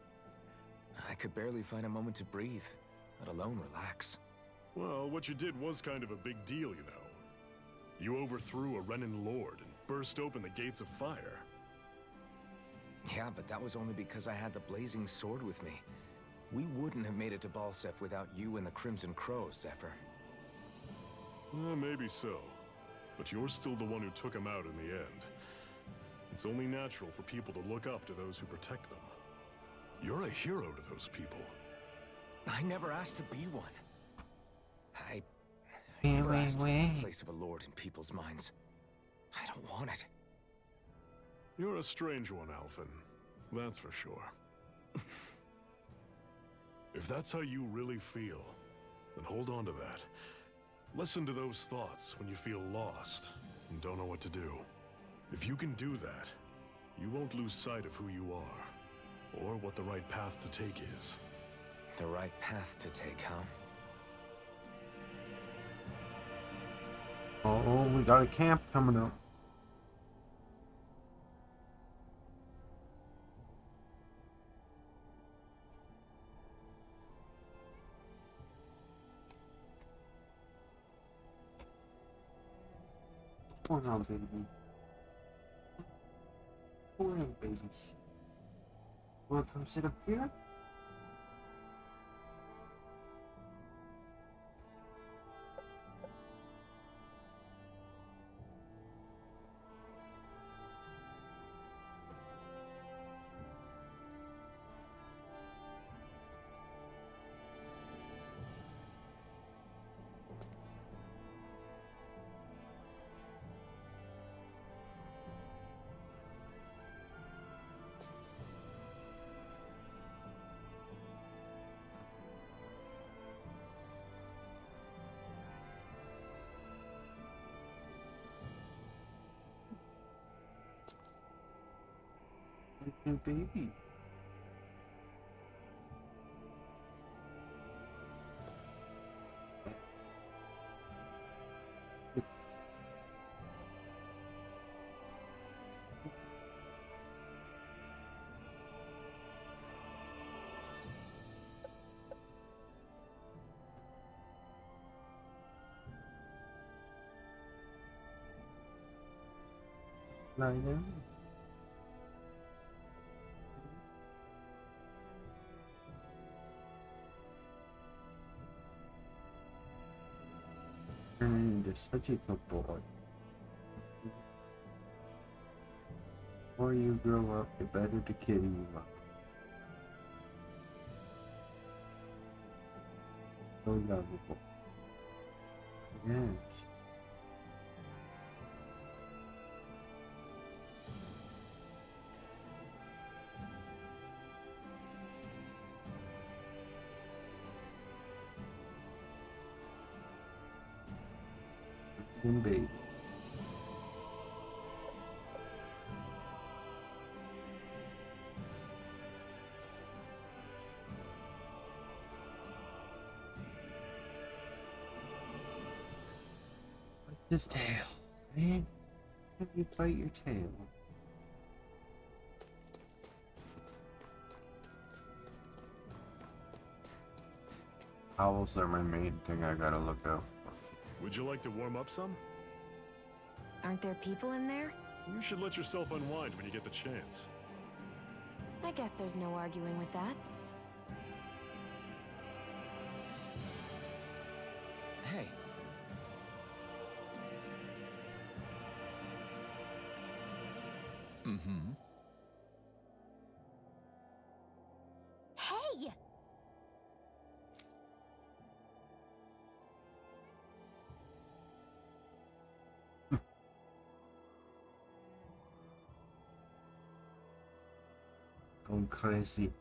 I could barely find a moment to breathe, let alone relax. Well, what you did was kind of a big deal, you know. You overthrew a Renan lord and burst open the gates of fire. Yeah, but that was only because I had the blazing sword with me. We wouldn't have made it to Balsef without you and the Crimson Crows, Zephyr. Maybe so. But you're still the one who took him out in the end. It's only natural for people to look up to those who protect them. You're a hero to those people. I never asked to be one. I never asked to take the place of a lord in people's minds. I don't want it. You're a strange one, Alphen. That's for sure. If that's how you really feel, then hold on to that. Listen to those thoughts when you feel lost and don't know what to do. If you can do that, you won't lose sight of who you are, or what the right path to take is. The right path to take, huh? Oh, we got a camp coming up. What's going on, baby? What's going on, babies? Wanna come sit up here? New baby. Lie down. Turn into such a good boy. The more you grow up, the better the kid you are. So lovable. Yes. Baby. Bite this tail, man. Have you bite your tail? Owls are my main thing I gotta look out for. Would you like to warm up some? Aren't there people in there? You should let yourself unwind when you get the chance. I guess there's no arguing with that. Hey. Mm-hmm. Hey! Going crazy.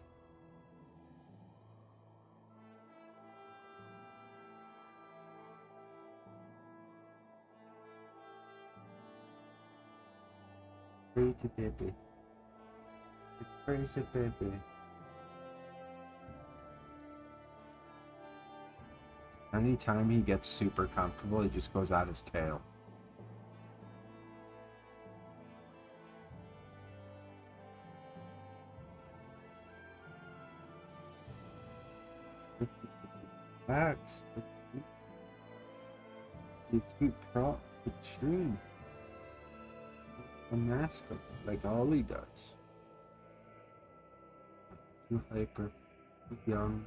Crazy baby. Crazy baby. Anytime he gets super comfortable, he just goes out his tail. Max, you keep prop for the stream. Unmask him like Ollie does. Too hyper, too young.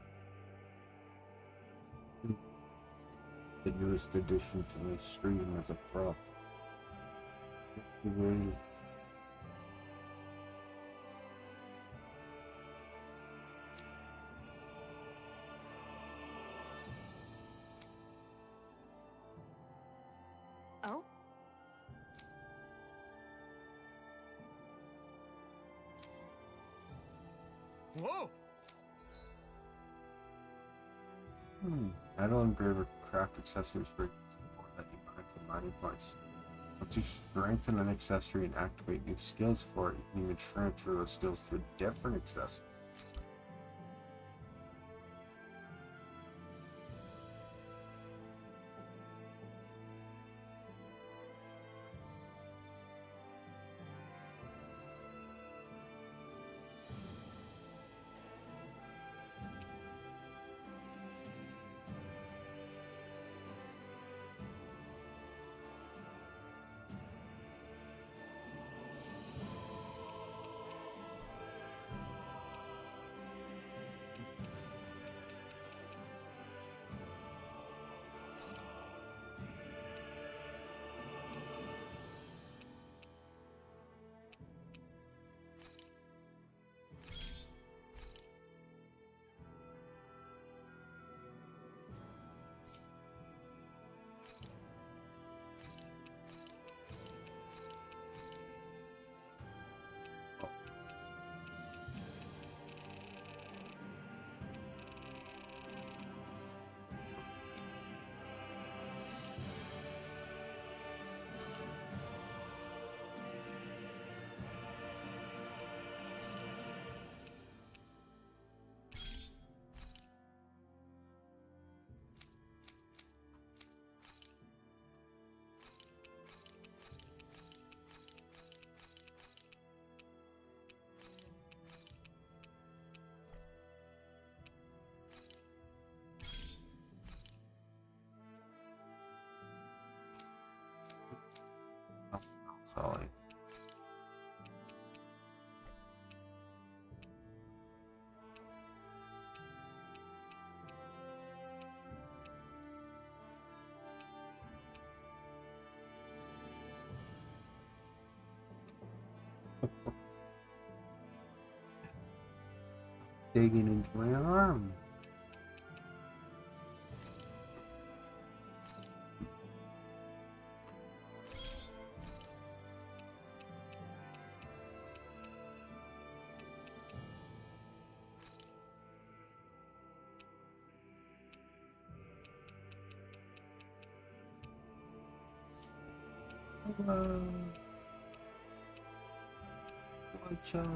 The newest addition to my stream as a prop. It's the way. Oh? Whoa! Metal engraver craft accessories for that you mine for mining points. Once you strengthen an accessory and activate new skills for it, you can even transfer those skills to a different accessory. Solid. Digging into my arm. Watch out.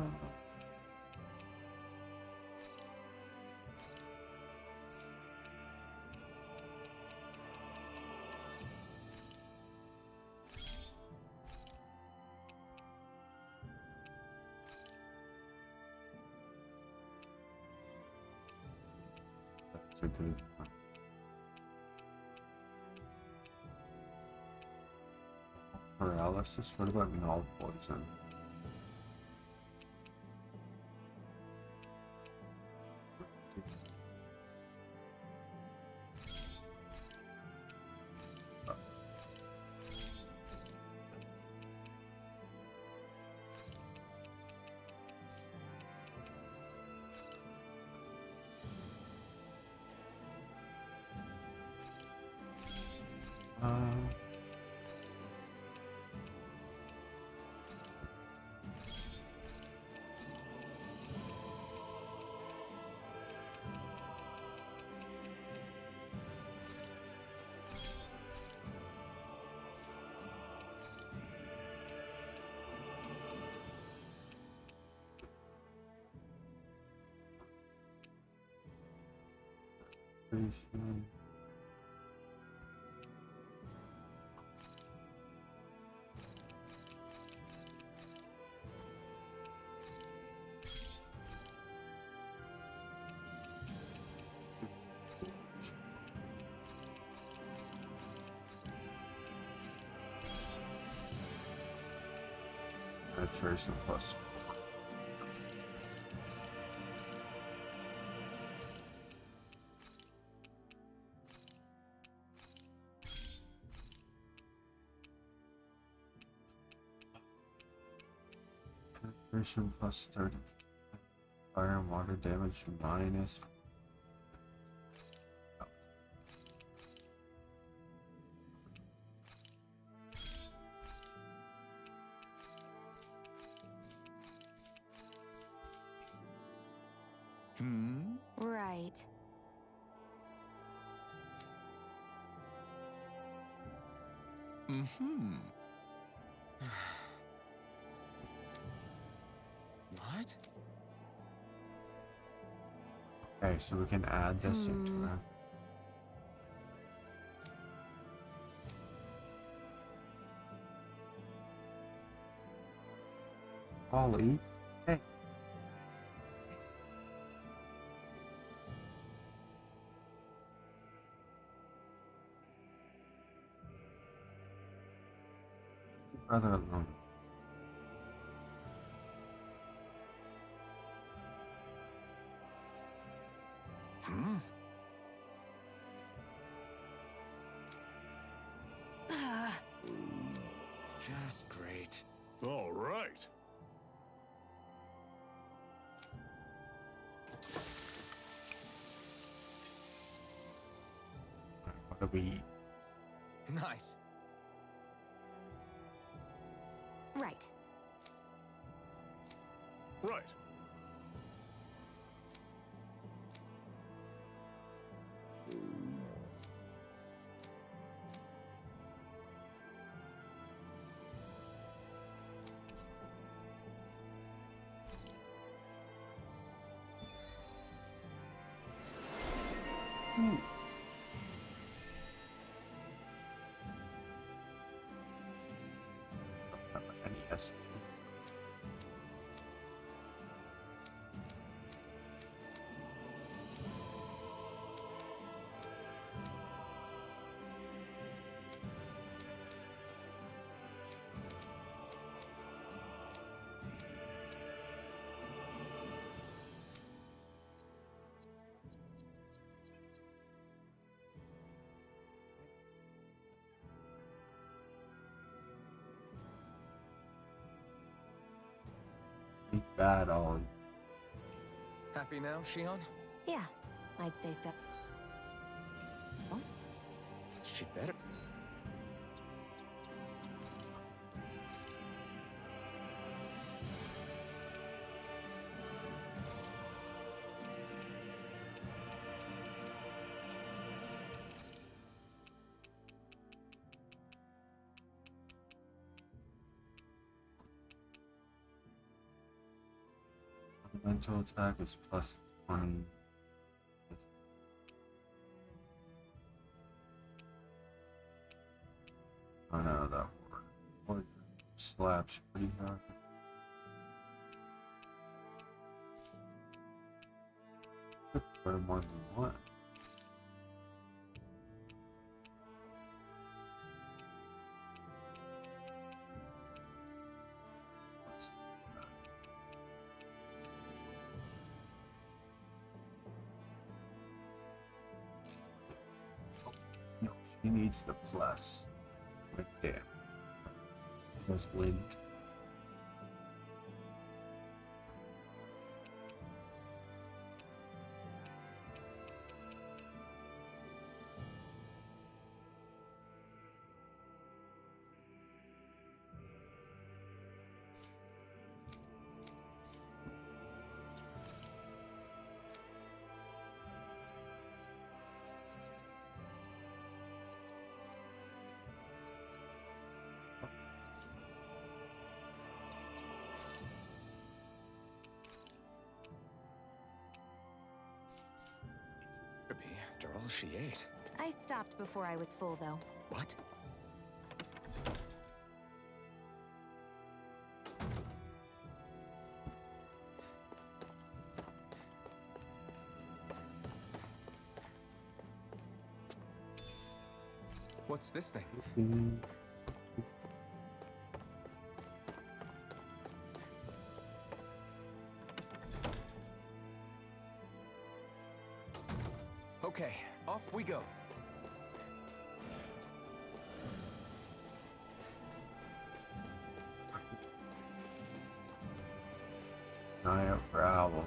That's a good one. Paralysis? What about null poison? Concentration. Penetration plus 4. Penetration plus 30. Fire and water damage minus. Right. What? Okay, so we can add this into it. Ollie, hey. Brother alone. Just great. All right. What do we eat? Nice. Right. Right. NES. Ain't bad, Ollie. Happy now, Shion? Yeah, I'd say so. She better. Mental attack is plus 20. Oh no, that one slaps pretty hard. For more than one. No, she needs the plus. Wind damage. Plus wind. all she ate. I stopped before I was full, though. What? What's this thing? Okay, off we go. Eye out for owls.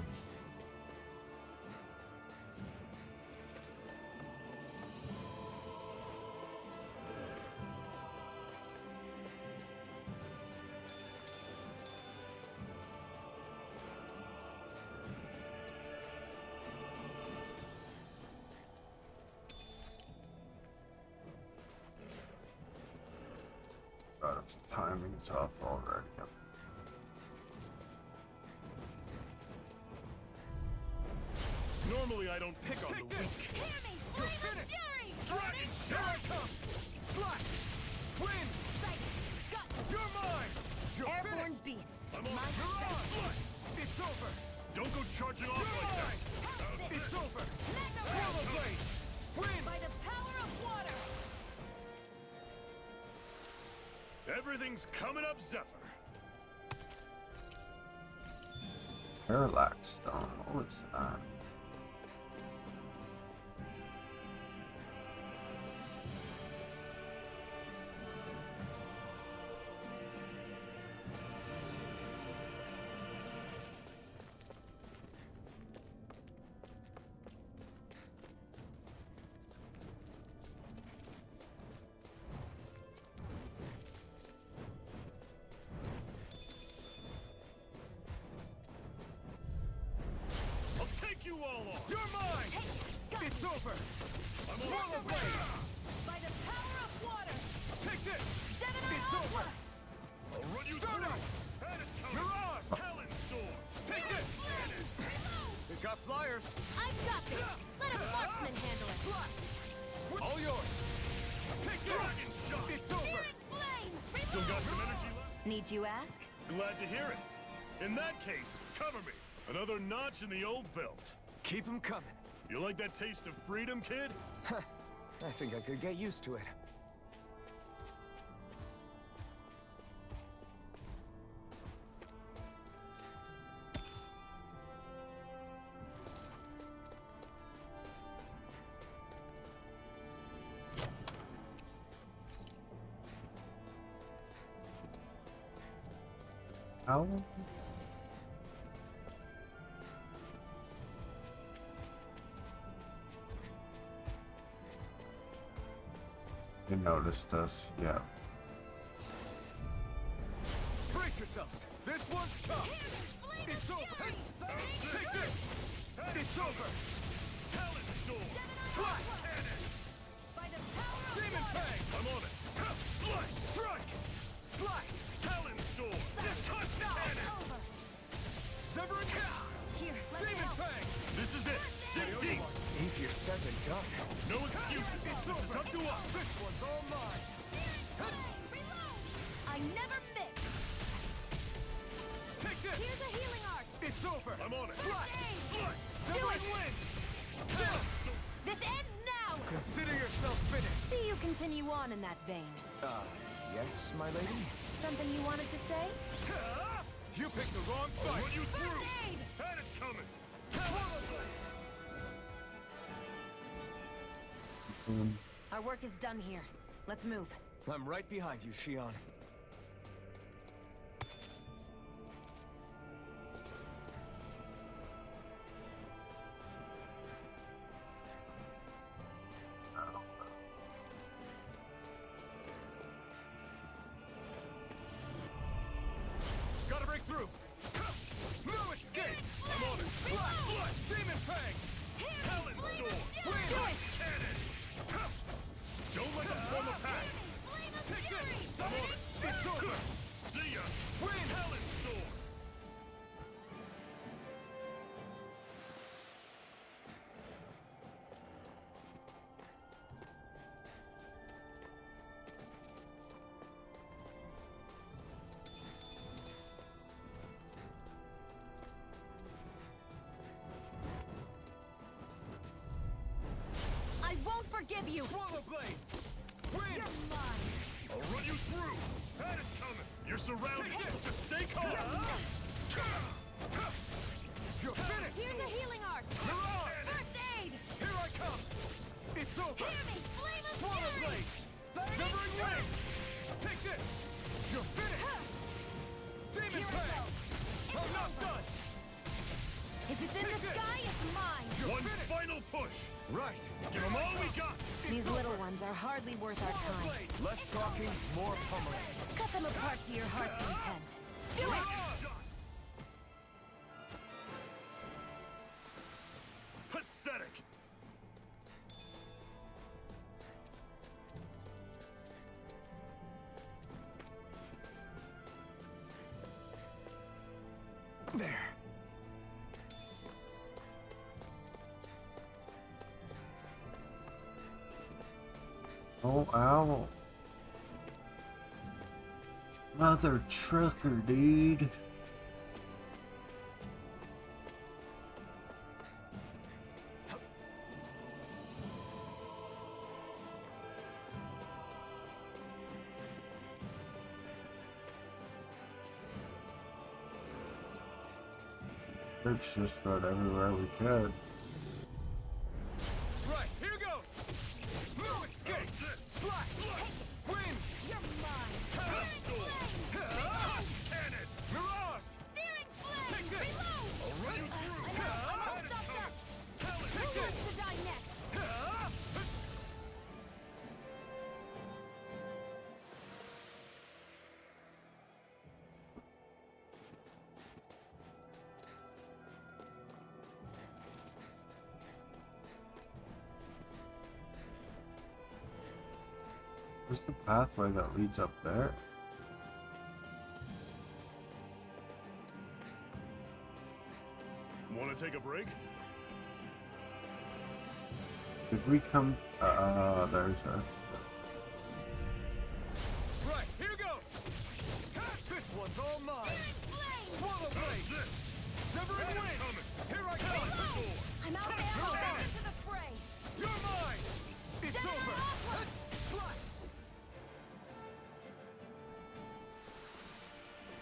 God, its timing's off already. Normally I don't pick on the weak. Hear me! Flame of fury! Dragon, here I come! Slash! Wind! Sight! Gut! You're mine! You're Airborne finished. beasts! I'm on. My You're on! fate. Blood! It's over! Don't go charging off like that! It's over! Swallow blade! Wind! By the power of water! Everything's coming up, Zephyr! Parallax stone. What was that? I'll take you all on! You're mine! It's over! I'm on the way! By the power of water! Take this! Gemini It's Aqua! over! I'll run you through! Mirage! Talon Storm! Take this! They got flyers! I've got this! Let a marksman handle it! All yours! Take this! Dragon shot! It's over! Searing flame! Still got some energy left? Need you ask? Glad to hear it. In that case, cover me. Another notch in the old belt. Keep 'em coming. You like that taste of freedom, kid? I think I could get used to it. Owl? You noticed us, yeah. Brace yourselves! This one's tough! It's over! Take this! It's over! Talon Storm! Slash cannon! By the power of Demon water! Fang! I'm on it! Slice! Strike! Slice! Talon Storm! Touch cannon! Over! Severing! Here, let me Demon help! Fang! This is it! Dig deep! Easier said than done. No excuses! This is up to us! This one's all mine! Reload! I never miss! Take this! Here's a healing art! It's over! I'm on it! First aid! Slice! Do it! Severing wind! This ends now! Consider yourself finished. See you continue on in that vein. Yes, my lady? Something you wanted to say? You picked the wrong fight! I'll run you through! First aid! Had it coming! Our work is done here. Let's move. I'm right behind you, Shion. Gotta break through! No escape! I'm on it! Blood! Demon Fang! Talon Storm! Wind! Cannon! Don't let them form a pack! Take this! I'm on it! It's over! See ya! Wind! Talon Storm! forgive you! Swallow blade! Win! You're mine! I'll run you through! Had it coming! You're surrounded! Just stay calm! You're finished! Here's a healing art! Mirage! First aid! Here I come! It's over! Hear me! Flame of Swallow fury! blade! Severing wing! Take this! You're finished! Demon fang! I'm not done! If it's in the sky, it's mine! One final push! Right! Give them all we got! These little ones are hardly worth our time. Less talking, more pummeling. Cut them apart to your heart's content. Do it! Pathetic! There. Oh, ow. Another trucker, dude. It's just about everywhere we could. Right, here goes! No escape! Slash! Win! You're mine! Searing flame! Cannon! Mirage! Searing flame! Take this! Reload! I'll run you through! I'm all stopped up! Talon! Who Take wants this! to die next? Where's the pathway that leads up there? Want to take a break? Did we come? There's us. Right, here goes! This one's all mine! Swallow blade! Severing wing! Here I come! I'm out of ammo! Back into the fray! You're mine! It's Send it over! off! Slash!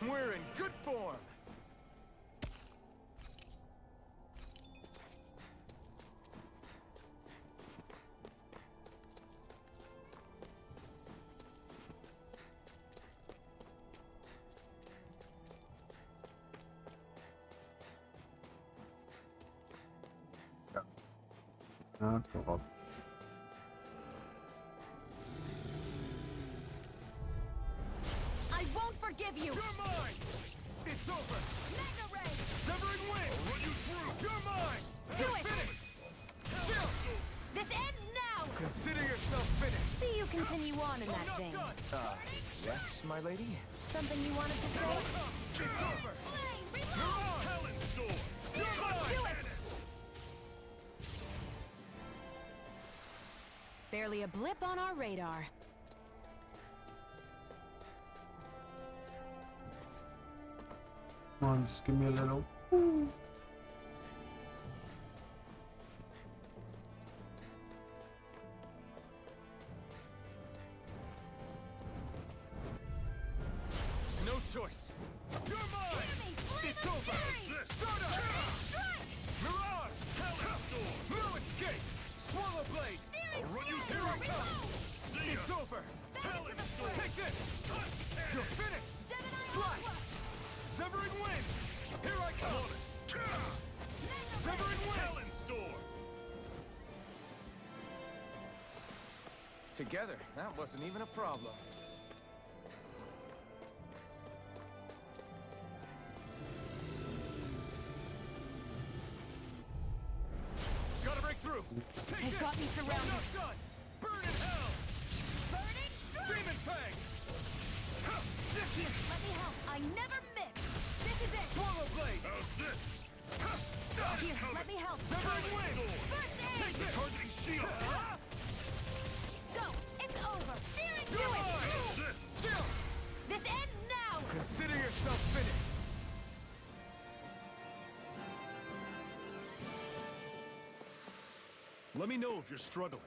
We're in good form! Not go up. I won't forgive you! You're mine! It's over! Mega ray! Severing wing! I'll run you through! You're mine! Do You're it! finished! Chill! This ends now! Consider yourself finished! See you continue on in that Not vein. done! Yes, my lady? Something you wanted to say? It's over! Flame! Reload! Talon sword! Do it! Barely a blip on our radar. Come on, just give me a little. No choice! You're mine! It's over! Start up! Mirage! Talon sword! No escape! Swallow blade! I'll run you through! Here I come! It's over! Talon sword! Take this! You're finished! Slash! Severing wind! Here I come! Severing wind! Talon sword! Together, that wasn't even a problem. Gotta break through! Take They've this! got me surrounded. I'm not done! Burn in hell! Demon fang! Here, let me help! I never miss! This is it! Swallow blade! How's this? Here, let me help! Severing wind! First aid! Take this! Targeting shield! Go! It's over! Searing, do You're it! mine! Chill! This ends now! Consider yourself finished! Let me know if you're struggling.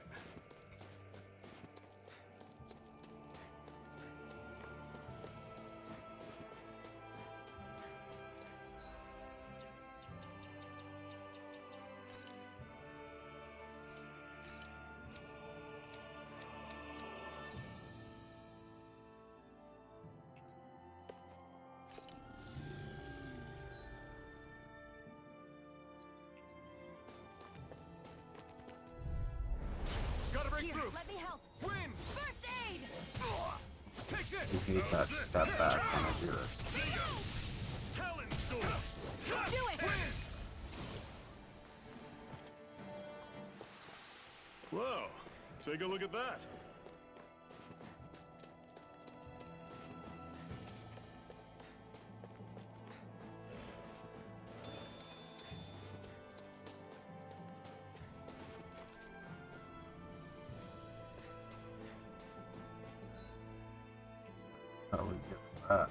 break Here, through. let me help. Win. First aid! Take this. I hate that step back when I do it. Talon's door. Do it! Wow, take a look at that. How we get that?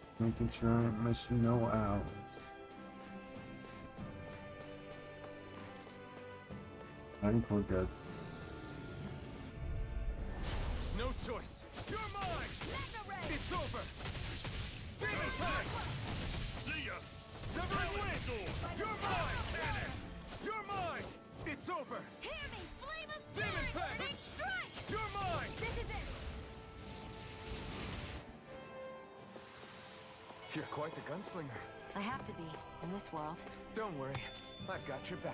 Just making sure I'm missing no owls. I think we're good. No choice. You're mine. It's over. Demon Tag. See ya. Severing Wind. You're mine. Cannon. You're mine. It's over. Hear me! Flame of Demon fury! Tag. Burning strike! You're mine. This is it! You're quite the gunslinger. I have to be, in this world. Don't worry, I've got your back.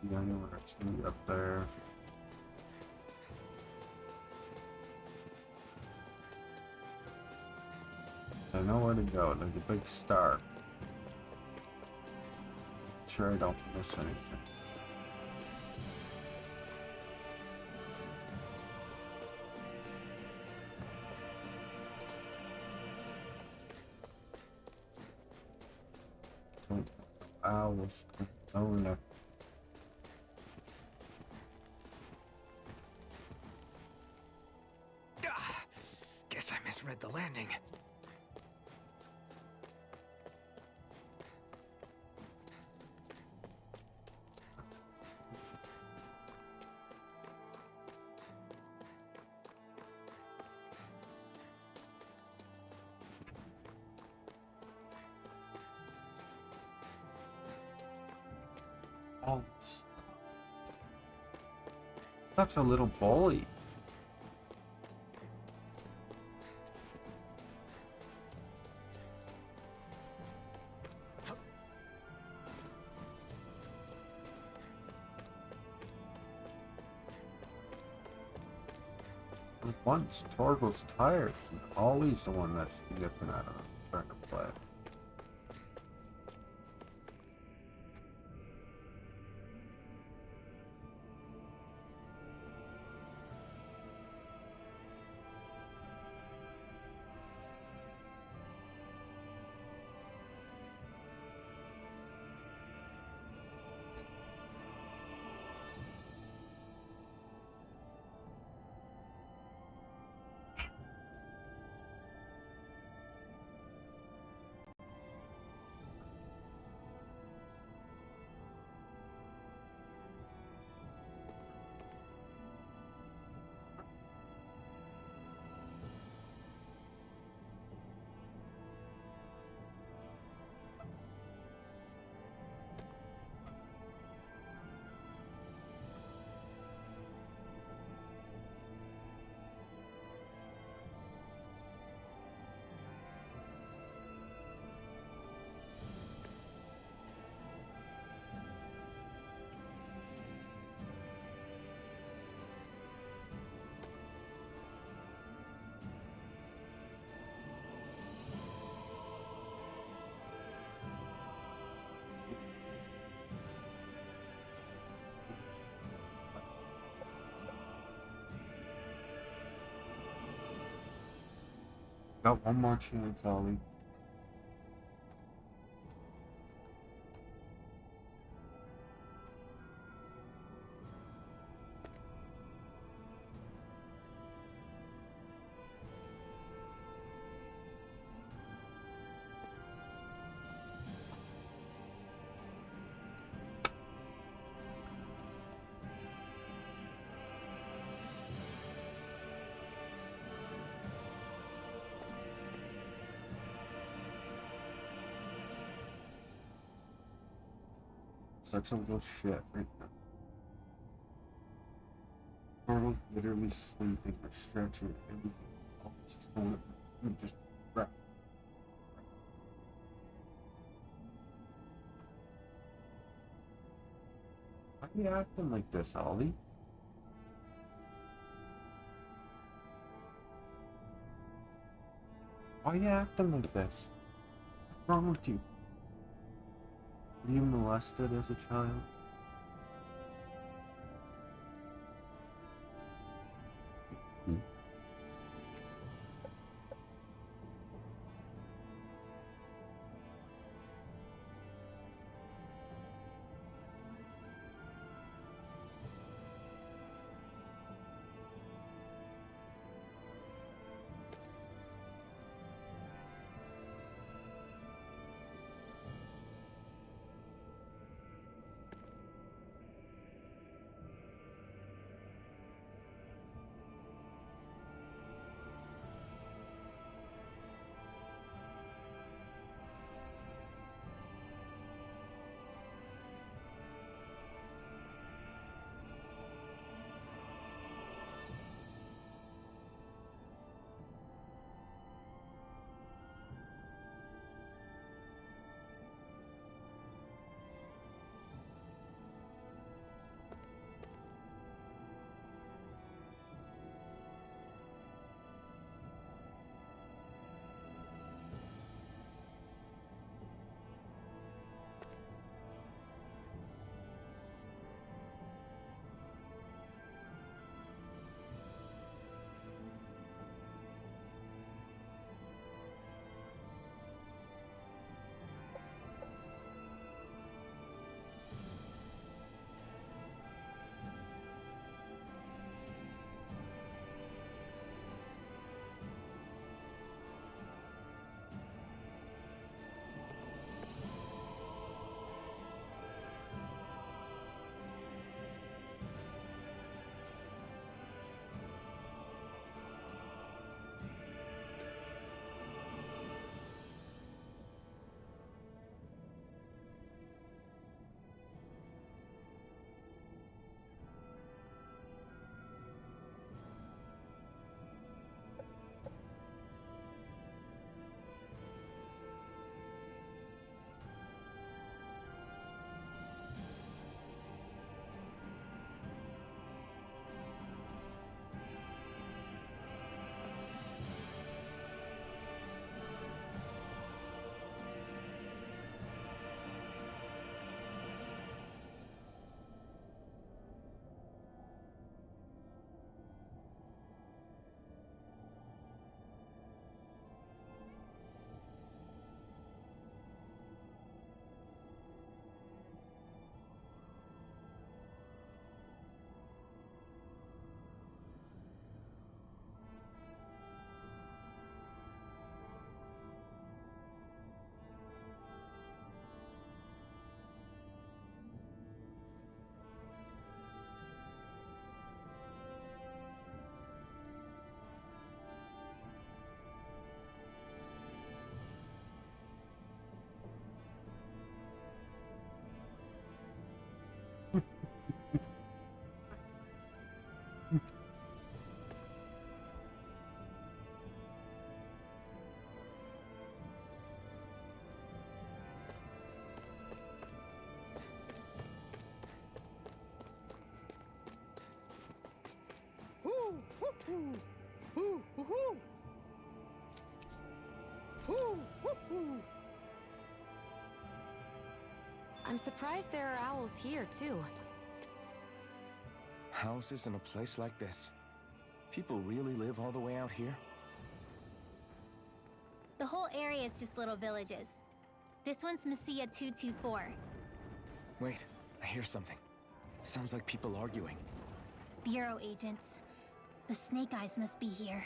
Yeah, I know where it's gonna be up there. I know where to go. There's a big star. Sure, I don't miss anything. Owls. Oh no. Guess I misread the landing. Oh, such a little bully. Once Torgo's tired, he's always the one that's nipping at him, trying to play. Got one more chance, Ollie. such a little shit right now. Turtle's literally sleeping or stretching everything. Oh, she's going to just wreck. Why are you acting like this, Ollie? Why are you acting like this? What's wrong with you? Were you molested as a child? I'm surprised there are owls here, too. Houses in a place like this? People really live all the way out here? The whole area is just little villages. This one's Messiah 224. Wait, I hear something. Sounds like people arguing. Bureau agents. The Snake Eyes must be here.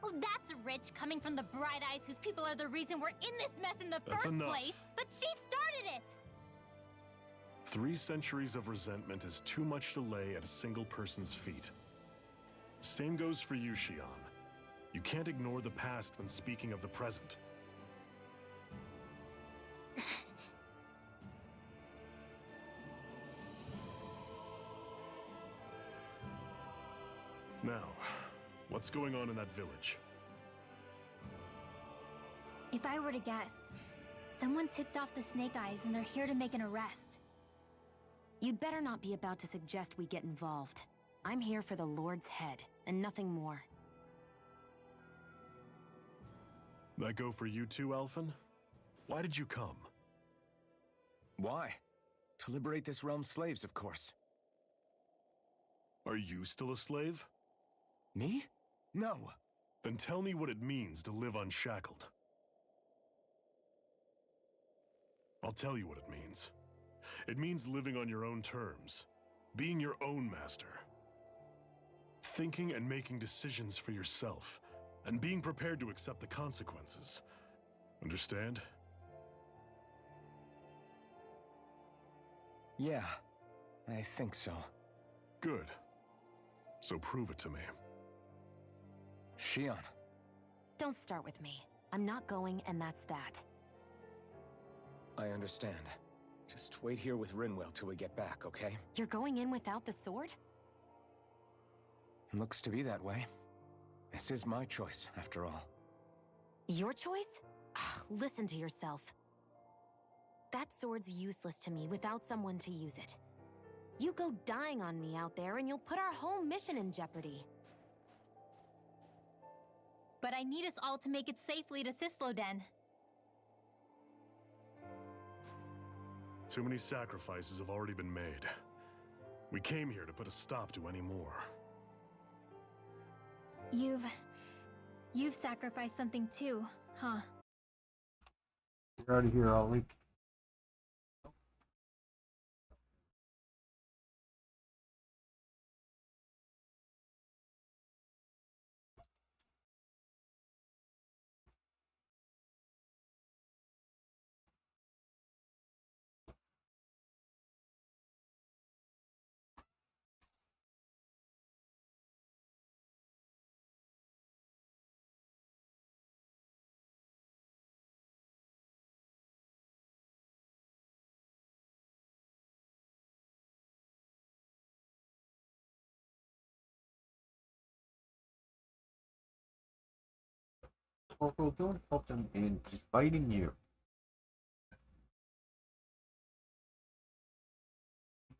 Well, that's rich coming from the Bright Eyes whose people are the reason we're in this mess in the That's first enough. place. But she started it! 3 centuries of resentment is too much to lay at a single person's feet. Same goes for you, Xion. You can't ignore the past when speaking of the present. Now, what's going on in that village? If I were to guess, someone tipped off the Snake Eyes and they're here to make an arrest. You'd better not be about to suggest we get involved. I'm here for the Lord's head, and nothing more. That go for you too, Alphen? Why did you come? Why? To liberate this realm's slaves, of course. Are you still a slave? Me? No. Then tell me what it means to live unshackled. I'll tell you what it means. It means living on your own terms, being your own master. Thinking and making decisions for yourself, and being prepared to accept the consequences. Understand? Yeah, I think so. Good. So prove it to me. Xion. Don't start with me. I'm not going, and that's that. I understand. Just wait here with Rinwell till we get back, okay? You're going in without the sword? Looks to be that way. This is my choice, after all. Your choice? Listen to yourself. That sword's useless to me without someone to use it. You go dying on me out there and you'll put our whole mission in jeopardy. But I need us all to make it safely to Sisloden. Too many sacrifices have already been made. We came here to put a stop to any more. You've sacrificed something too, huh? You're out of here, Ollie. Corporal, don't help him in. He's biting you.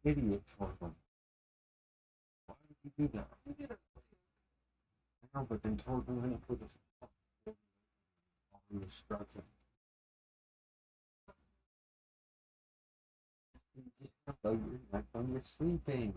Idiot, Corporal. Why would you do that? I know, but then Corporal went for this. He was struggling. You just have to like when you're sleeping.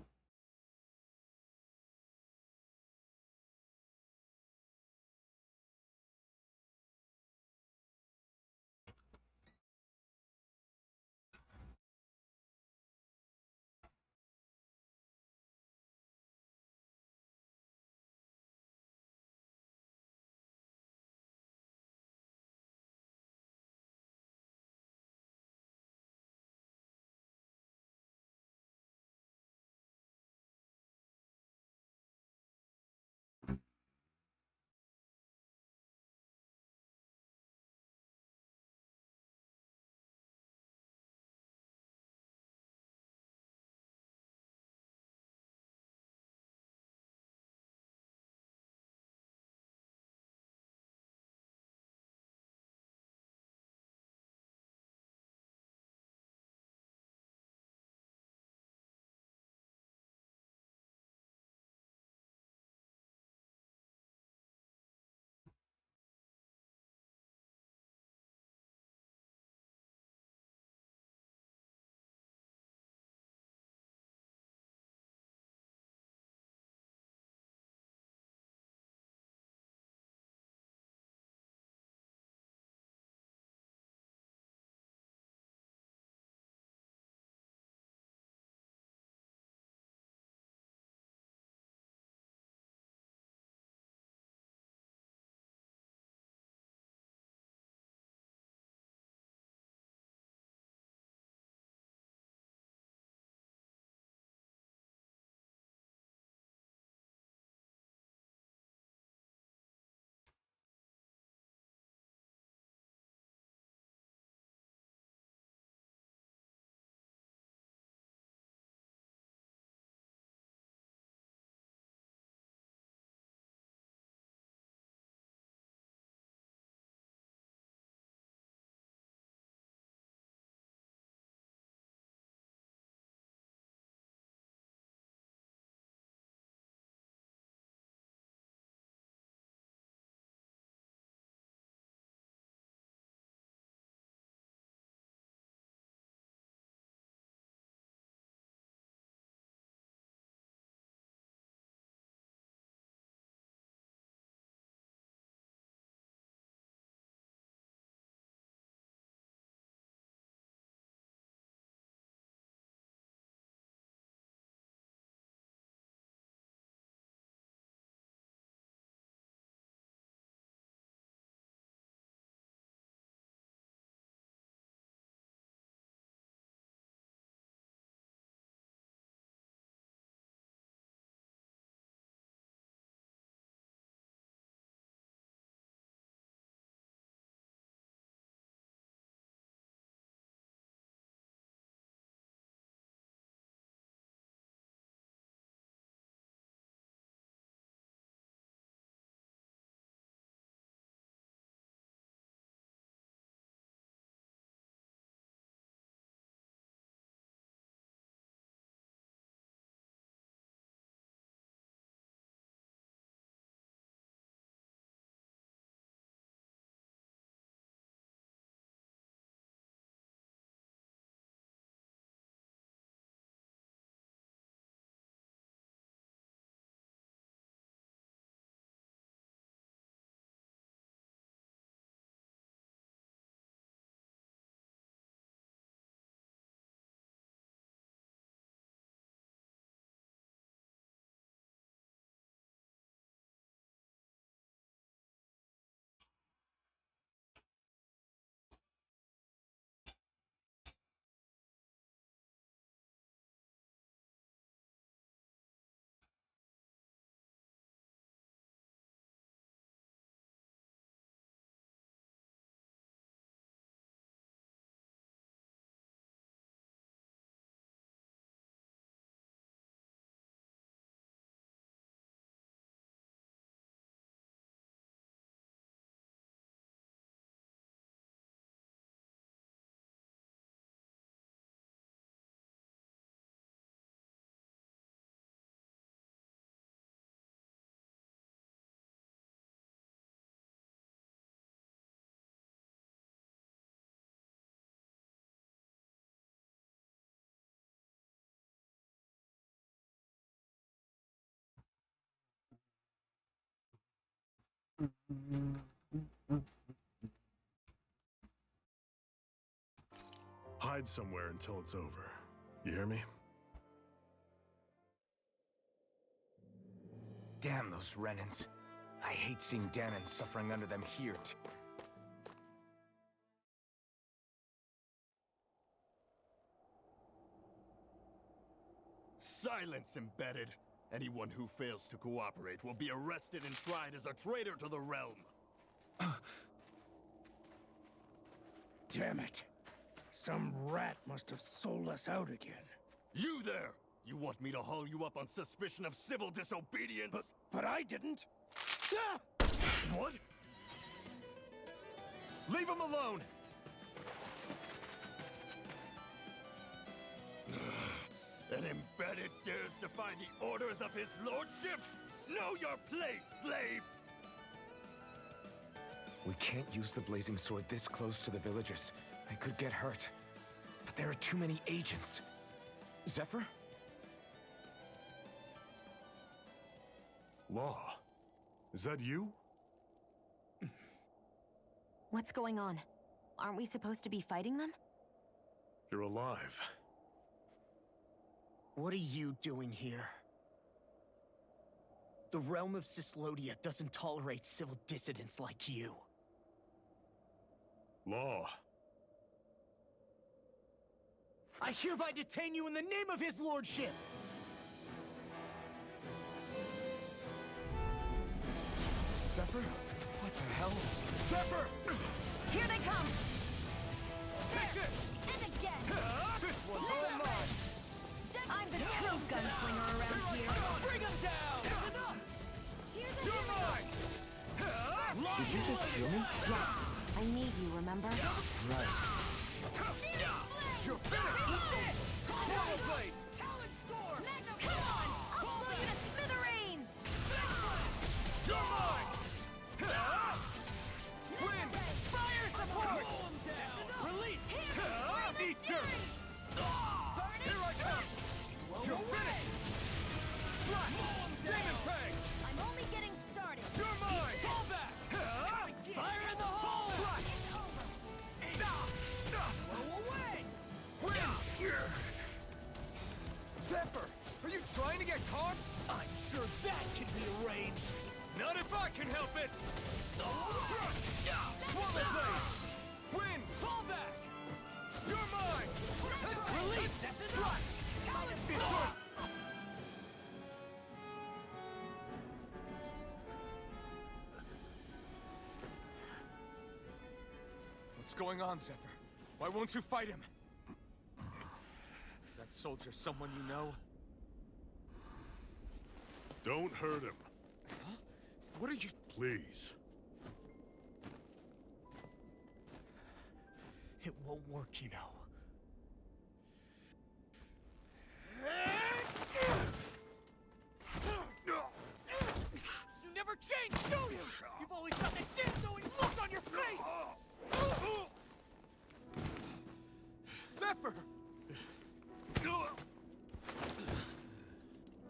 Hide somewhere until it's over. You hear me? Damn those Renans. I hate seeing Danon suffering under them here. Silence, embedded. Anyone who fails to cooperate will be arrested and tried as a traitor to the realm. Damn it. Some rat must have sold us out again. You there! You want me to haul you up on suspicion of civil disobedience? But I didn't. What? Leave him alone! An embedded dares defy the orders of his lordship? Know your place, slave! We can't use the blazing sword this close to the villagers. They could get hurt. But there are too many agents. Zephyr? Law. Is that you? What's going on? Aren't we supposed to be fighting them? You're alive. What are you doing here? The realm of Cyslodia doesn't tolerate civil dissidents like you. Law. I hereby detain you in the name of his lordship! Zephyr? What the hell? Zephyr! Here they come! Take this! And again! This one's all mine! I'm the true gunslinger around here. Bring him down! You're mine! Did you just hear me? Yes. I need you, remember? Right. You're finished! Eat this! Double blade! Come on! I'll blow you to smithereens! You're mine! Wind! Fire support! Release! Eat dirt! Here I come! You're finished! Slash! Demon Fang! I'm only getting started. You're mine! Fall back! Fire in the hole! Slash! Blow away! Wind! Zephyr! Are you trying to get caught? I'm sure that can be arranged! Not if I can help it! Swallow blade! Wind! Fall back! You're mine! Release! Slash! What's going on, Zephyr? Why won't you fight him? Is that soldier someone you know? Don't hurt him. Huh? What are you... Please. It won't work, you know. You never change, do you? You've always got that damn-knowing look on your face! Zephyr!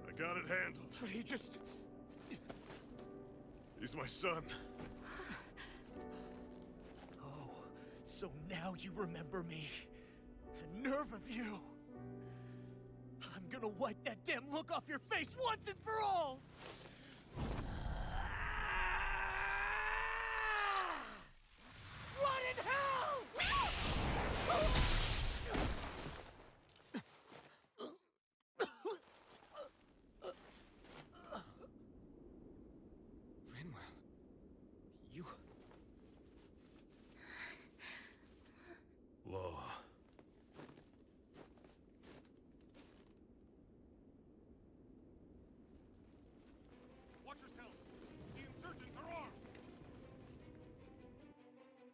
I got it handled. But he just... He's my son. Oh, so now you remember me. The nerve of you. I'm gonna wipe that damn look off your face once and for all! What in hell?! Rinwell, you... Law. Watch yourselves! The insurgents are armed!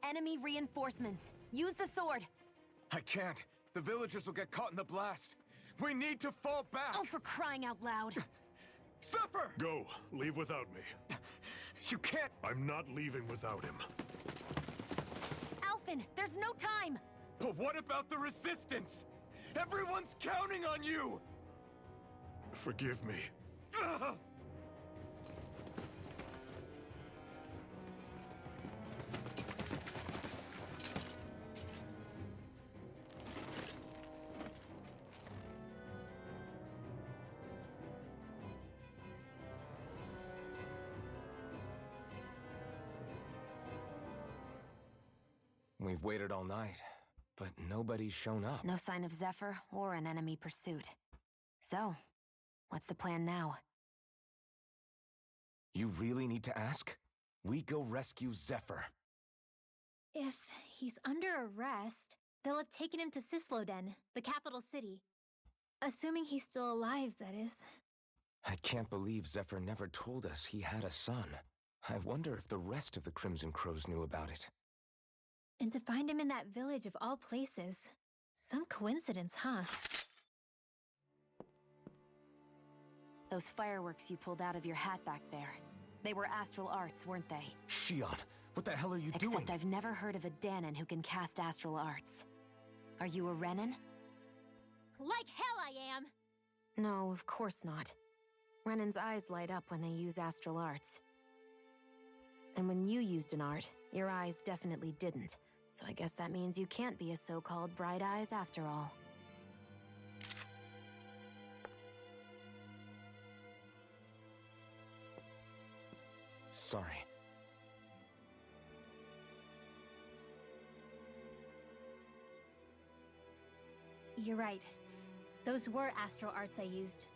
Enemy reinforcements. Use the sword. I can't. The villagers will get caught in the blast. We need to fall back! Oh, for crying out loud. Zephyr! Go. Leave without me. You can't... I'm not leaving without him. Alphen, there's no time. But what about the resistance? Everyone's counting on you! Forgive me. We've waited all night, but nobody's shown up. No sign of Zephyr or an enemy pursuit. So, what's the plan now? You really need to ask? We go rescue Zephyr. If he's under arrest, they'll have taken him to Cisloden, the capital city. Assuming he's still alive, that is. I can't believe Zephyr never told us he had a son. I wonder if the rest of the Crimson Crows knew about it. And to find him in that village of all places. Some coincidence, huh? Those fireworks you pulled out of your hat back there. They were astral arts, weren't they? Shion, what the hell are you doing? Except I've never heard of a Danon who can cast astral arts. Are you a Renan? Like hell I am! No, of course not. Renan's eyes light up when they use astral arts. And when you used an art, your eyes definitely didn't. So I guess that means you can't be a so-called bright eyes after all. Sorry. You're right. Those were astral arts I used.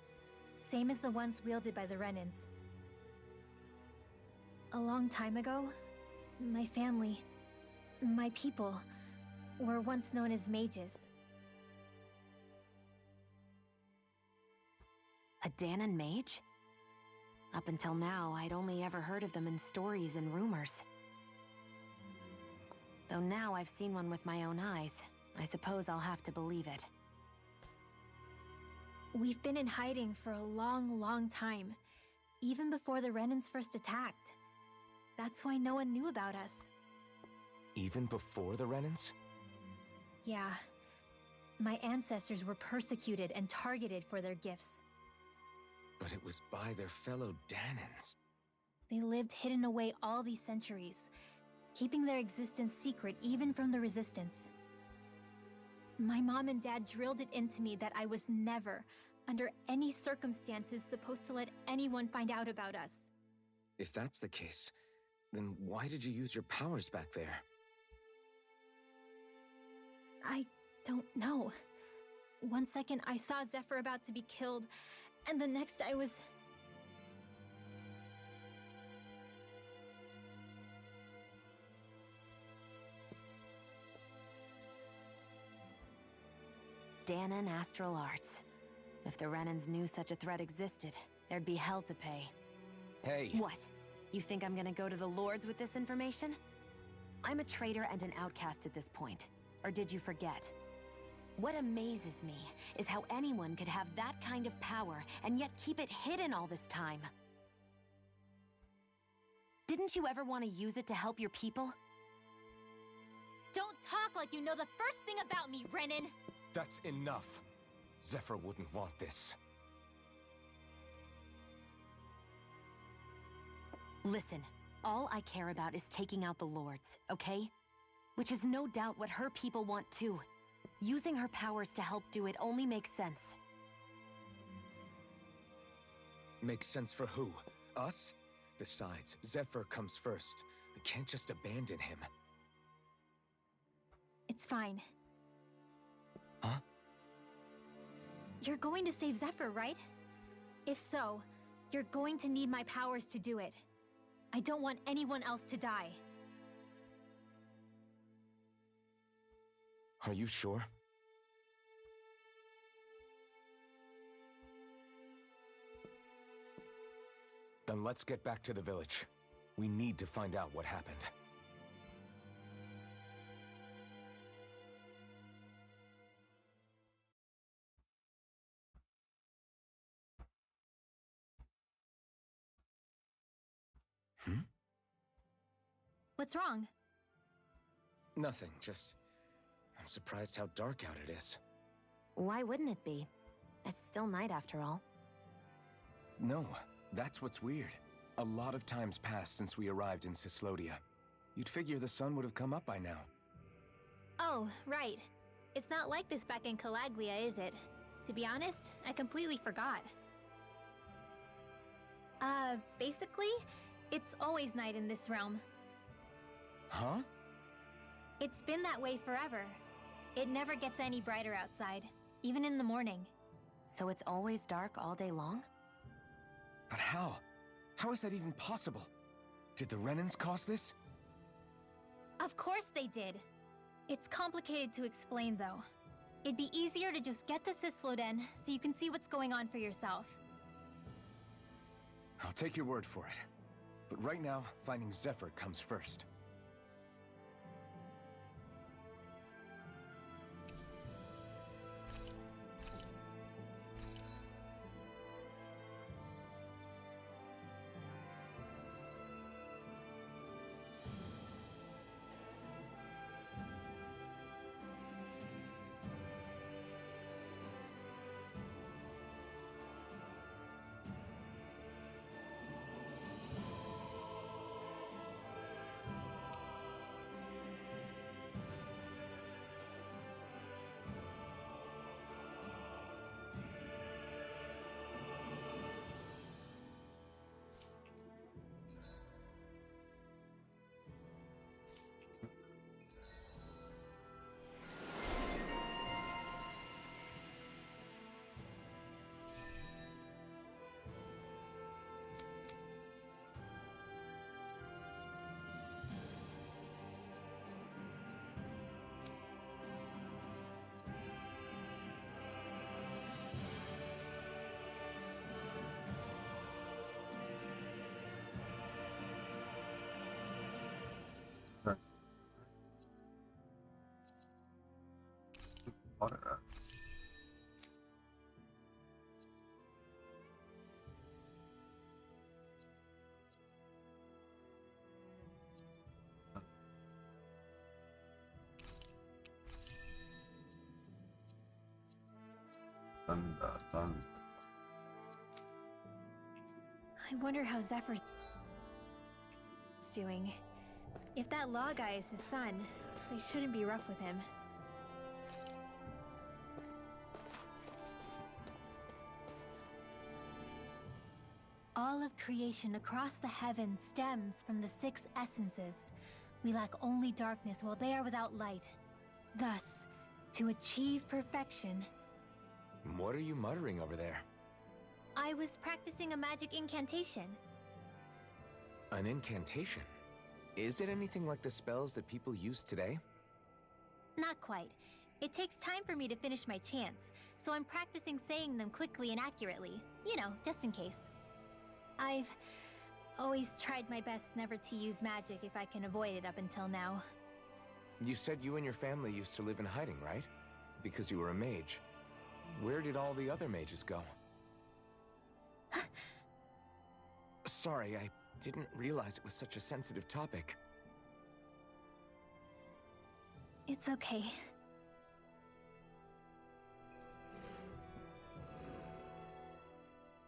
Same as the ones wielded by the Renans. A long time ago, my family, my people, were once known as mages. A Danon mage? Up until now, I'd only ever heard of them in stories and rumors. Though now I've seen one with my own eyes, I suppose I'll have to believe it. We've been in hiding for a long, long time. Even before the Renans first attacked. That's why no one knew about us. Even before the Renans? Yeah. My ancestors were persecuted and targeted for their gifts. But it was by their fellow Danons. They lived hidden away all these centuries, keeping their existence secret even from the Resistance. My mom and dad drilled it into me that I was never, under any circumstances, supposed to let anyone find out about us. If that's the case, then why did you use your powers back there? I don't know. One second I saw Zephyr about to be killed, and the next I was... Danon astral arts. If the Renans knew such a threat existed, there'd be hell to pay. Hey! What? You think I'm gonna go to the Lords with this information? I'm a traitor and an outcast at this point. Or did you forget? What amazes me is how anyone could have that kind of power and yet keep it hidden all this time. Didn't you ever want to use it to help your people? Don't talk like you know the first thing about me, Renan! That's enough. Zephyr wouldn't want this. Listen, all I care about is taking out the Lords, okay? Which is no doubt what her people want too. Using her powers to help do it only makes sense. Makes sense for who? Us? Besides, Zephyr comes first. We can't just abandon him. It's fine. Huh? You're going to save Zephyr, right? If so, you're going to need my powers to do it. I don't want anyone else to die. Are you sure? Then let's get back to the village. We need to find out what happened. What's wrong? Nothing, just... I'm surprised how dark out it is. Why wouldn't it be? It's still night after all. No, that's what's weird. A lot of time's passed since we arrived in Cislodia. You'd figure the sun would have come up by now. Oh, right. It's not like this back in Calaglia, is it? To be honest, I completely forgot. Basically, it's always night in this realm. Huh? It's been that way forever. It never gets any brighter outside, even in the morning. So it's always dark all day long? But how? How is that even possible? Did the Renans cause this? Of course they did. It's complicated to explain, though. It'd be easier to just get to Sisloden so you can see what's going on for yourself. I'll take your word for it. But right now, finding Zephyr comes first. Done. I wonder how Zephyr's doing. If that law guy is his son, they shouldn't be rough with him. All of creation across the heavens stems from the 6 essences. We lack only darkness while they are without light. Thus, to achieve perfection... What are you muttering over there? I was practicing a magic incantation. An incantation? Is it anything like the spells that people use today? Not quite. It takes time for me to finish my chants, so I'm practicing saying them quickly and accurately. You know, just in case. I've always tried my best never to use magic if I can avoid it up until now. You said you and your family used to live in hiding, right? Because you were a mage. Where did all the other mages go? Sorry, I didn't realize it was such a sensitive topic. It's okay.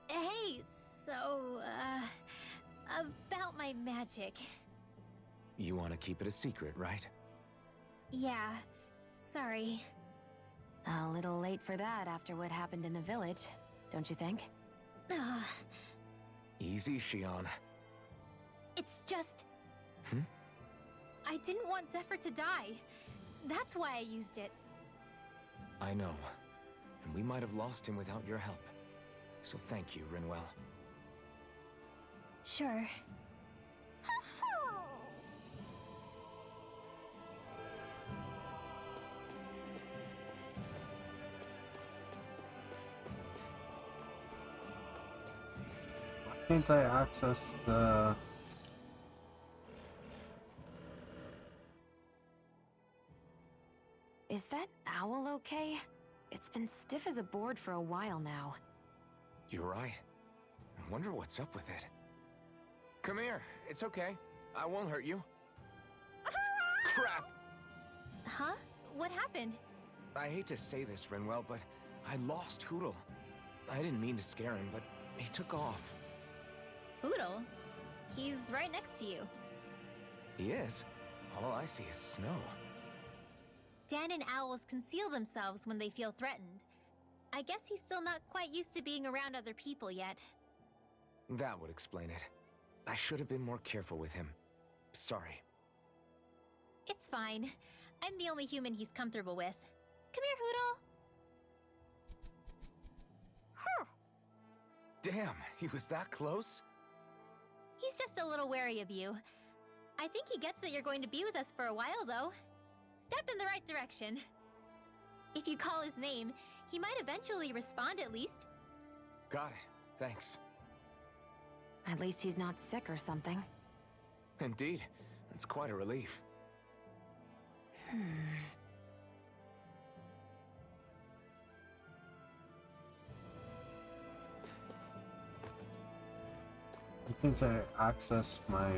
Hey, so, about my magic. You want to keep it a secret, right? Yeah, sorry. A little late for that after what happened in the village, don't you think? Easy, Shion. It's just... Hmm? I didn't want Zephyr to die. That's why I used it. I know. And we might have lost him without your help. So thank you, Rinwell. Sure. Can't I access the... Is that owl okay? It's been stiff as a board for a while now. You're right. I wonder what's up with it. Come here. It's okay. I won't hurt you. Crap! Huh? What happened? I hate to say this, Rinwell, but I lost Hootle. I didn't mean to scare him, but he took off. Hootle? He's right next to you. He is? All I see is snow. Dan and owls conceal themselves when they feel threatened. I guess he's still not quite used to being around other people yet. That would explain it. I should have been more careful with him. Sorry. It's fine. I'm the only human he's comfortable with. Come here, Hoodle. Damn, he was that close? He's just a little wary of you. I think he gets that you're going to be with us for a while, though. Step in the right direction. If you call his name, he might eventually respond at least. Got it. Thanks. At least he's not sick or something. Indeed. That's quite a relief. I think I access my...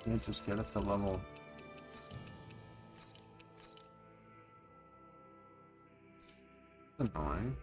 Can't just get at the level. Annoying.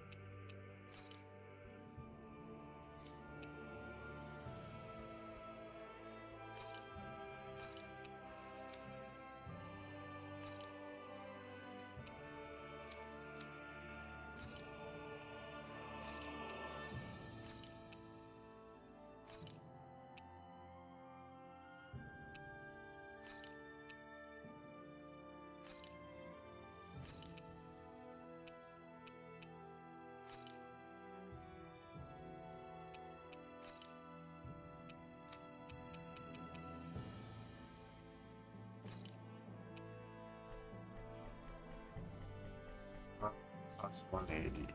Plus 180.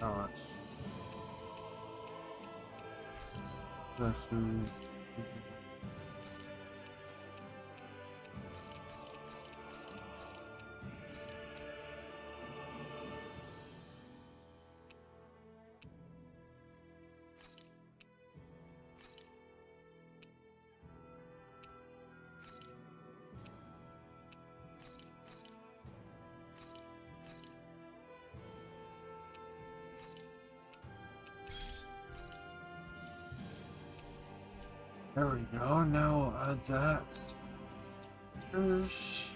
Oh, that's there we go. Now add that. There's...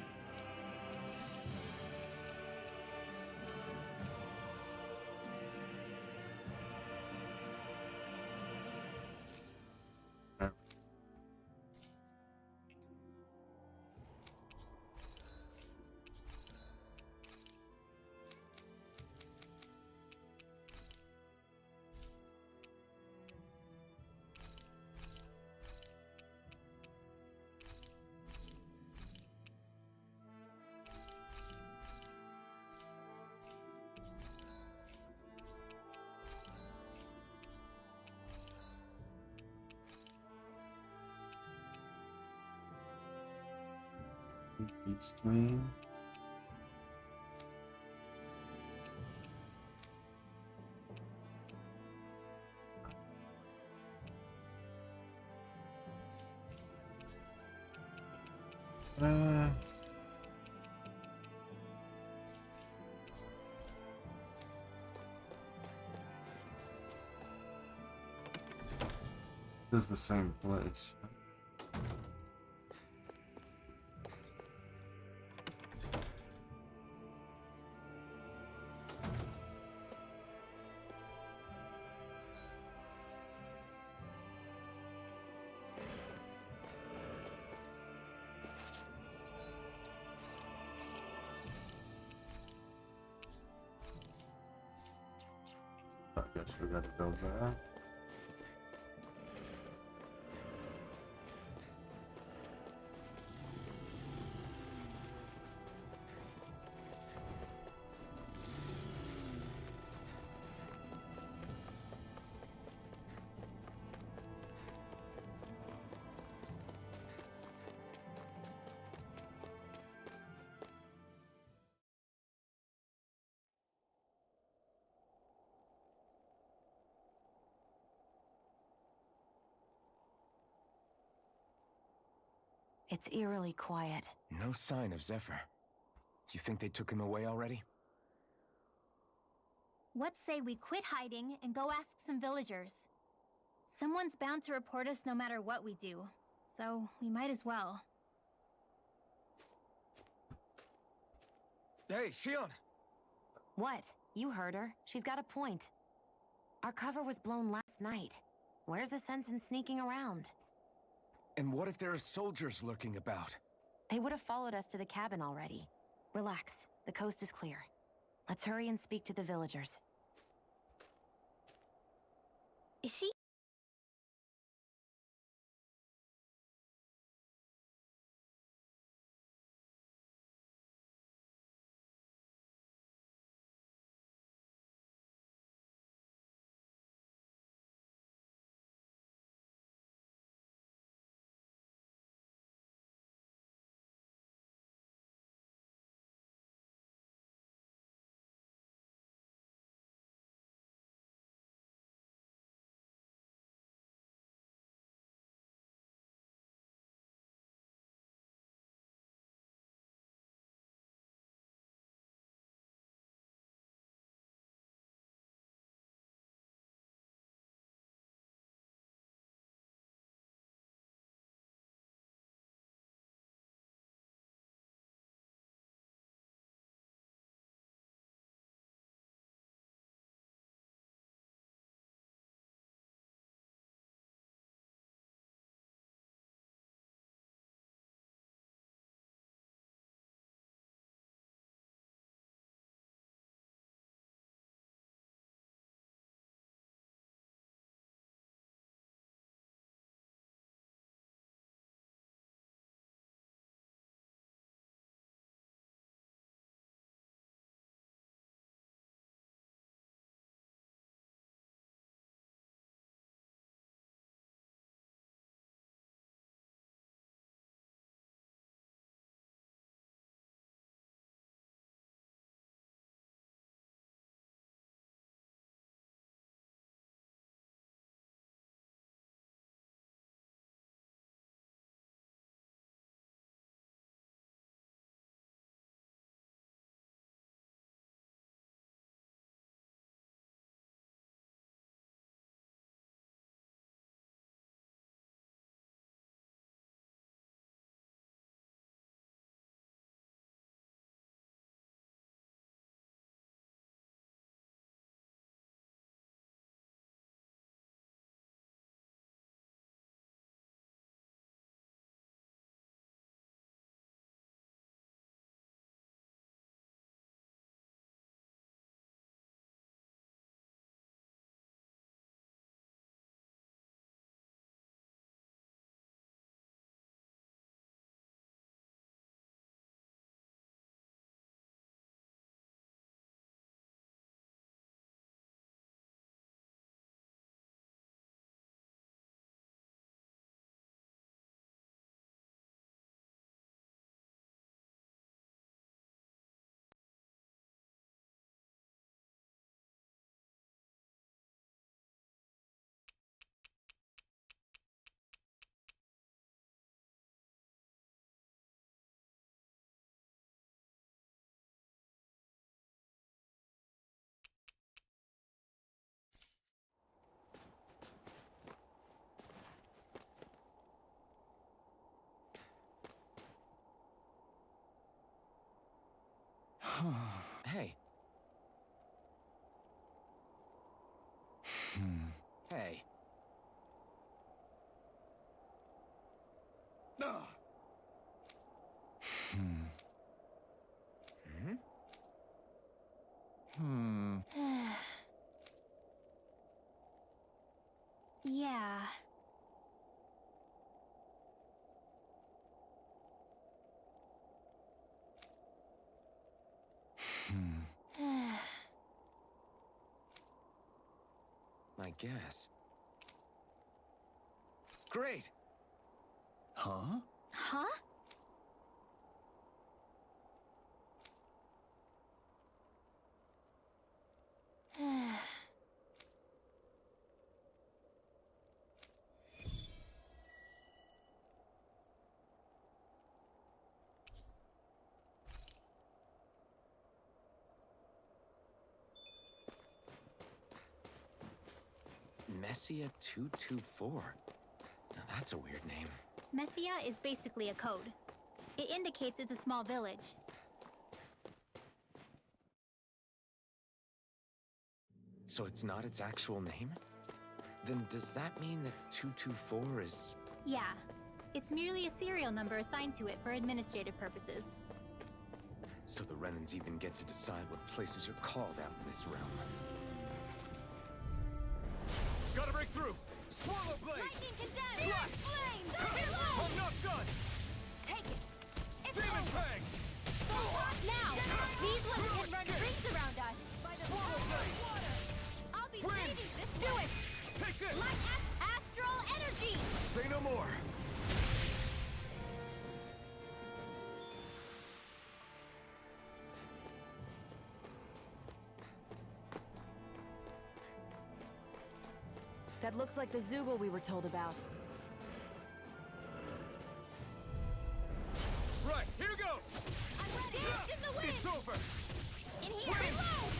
Eastwing. This is the same place. I guess we gotta go back. It's eerily quiet. No sign of Zephyr. You think they took him away already? What say we quit hiding and go ask some villagers? Someone's bound to report us no matter what we do, so we might as well. Hey, Shion! What? You heard her. She's got a point. Our cover was blown last night. Where's the sense in sneaking around? And what if there are soldiers lurking about? They would have followed us to the cabin already. Relax. The coast is clear. Let's hurry and speak to the villagers. Is she Hey. Hey. Yeah. I guess. Great! Huh? Huh? Messia 224. Now that's a weird name. Messia is basically a code. It indicates it's a small village. So it's not its actual name? Then does that mean that 224 is... Yeah. It's merely a serial number assigned to it for administrative purposes. So the Renans even get to decide what places are called out in this realm. Gotta break through! Swallow blade! Lightning condemned! Flame! I'm not done! Take it! It's Demon over! Fang! Now! These ones can run rings around us! By the Swallow blade! I'll be Wind! saving this! Do it! Take this! Light astral energy! Say no more! That looks like the Zoogle we were told about. Right, here goes! I'm ready! In the wind! It's over! In here! Reload!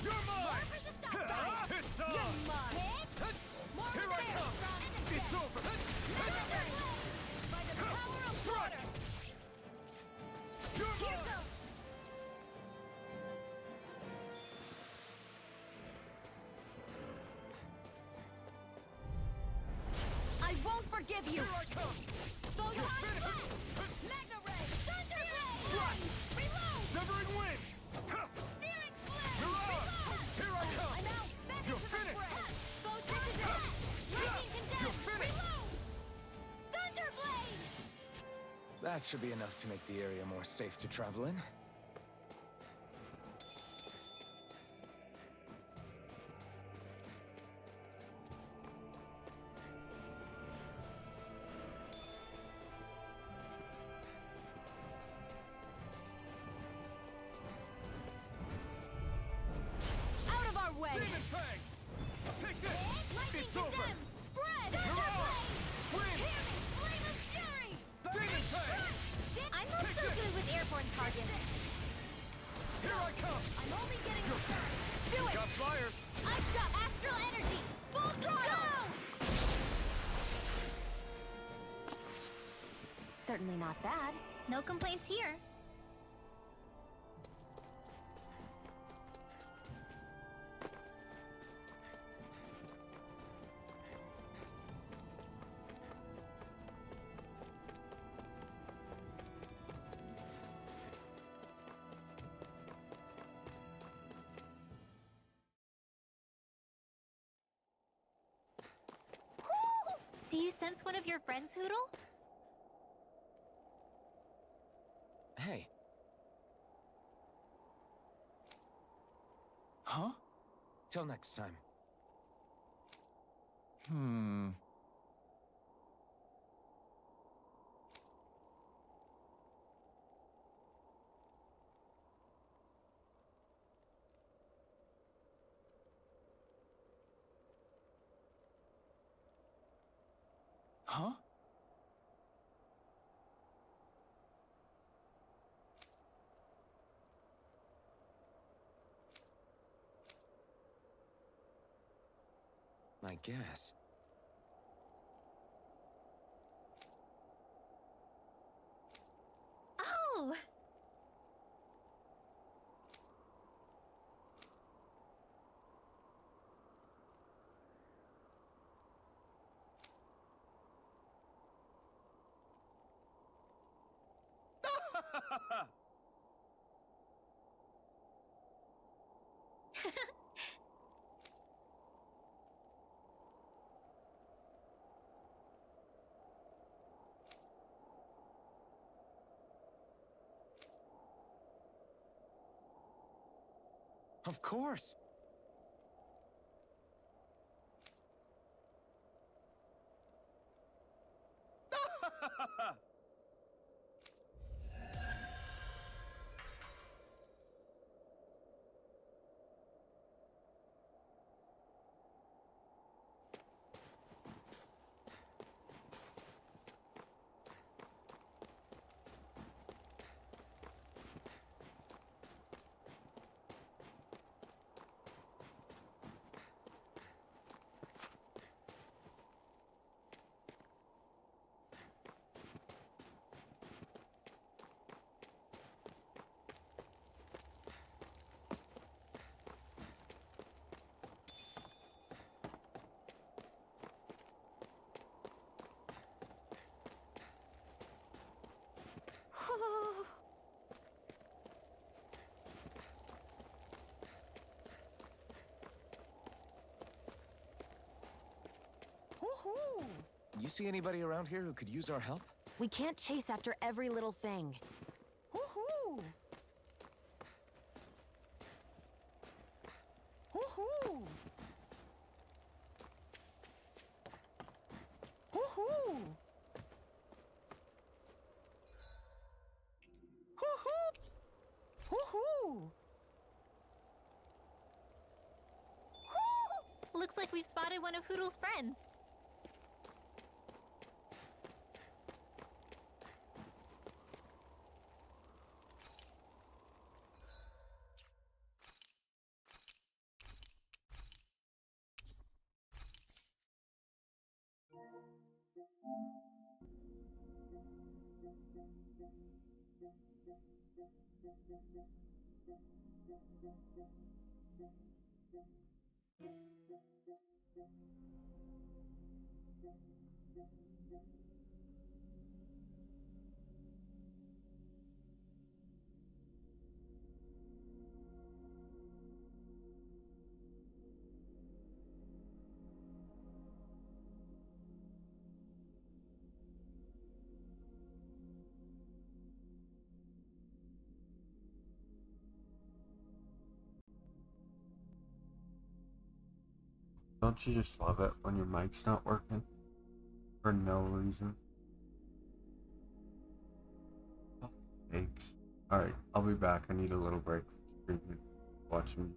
You're mine! More for the stop sign! It's on! You're mine! More Here I come! It's over! By the power of water! You're Here mine! goes! I won't forgive you! Here I come! Photon blast! Magna ray! Thunder blade! Reload! Severing wind! Searing flame! Hurrah! Reload! Here I come! I'm out! Back You're into the finished! fray! Photon blast! Lightning condemned! You're finished! Reload! Thunder blade! That should be enough to make the area more safe to travel in. Out of our way! Demon Fang! Take this! Lightning It's over! condemned! Spread! Hurrah! Thunder blade! Wind! Hear me! Flame of fury! Demon Fang! I'm not so good with airborne targets. Here I come! I'm only getting You're- started! Do it! Got flyers! I've got astral energy! Full throttle! Certainly not bad. No complaints here. Do you sense one of your friends, Hoodle? Hey. Huh? Till next time. Huh? I guess. Oh! Of course. You see anybody around here who could use our help? We can't chase after every little thing. Woohoo! Woohoo! Woohoo! Woohoo! Woohoo! Looks like we've spotted one of Hoodle's friends. Don't you just love it when your mic's not working? For no reason? Oh, thanks. Alright, I'll be back. I need a little break from streaming, watching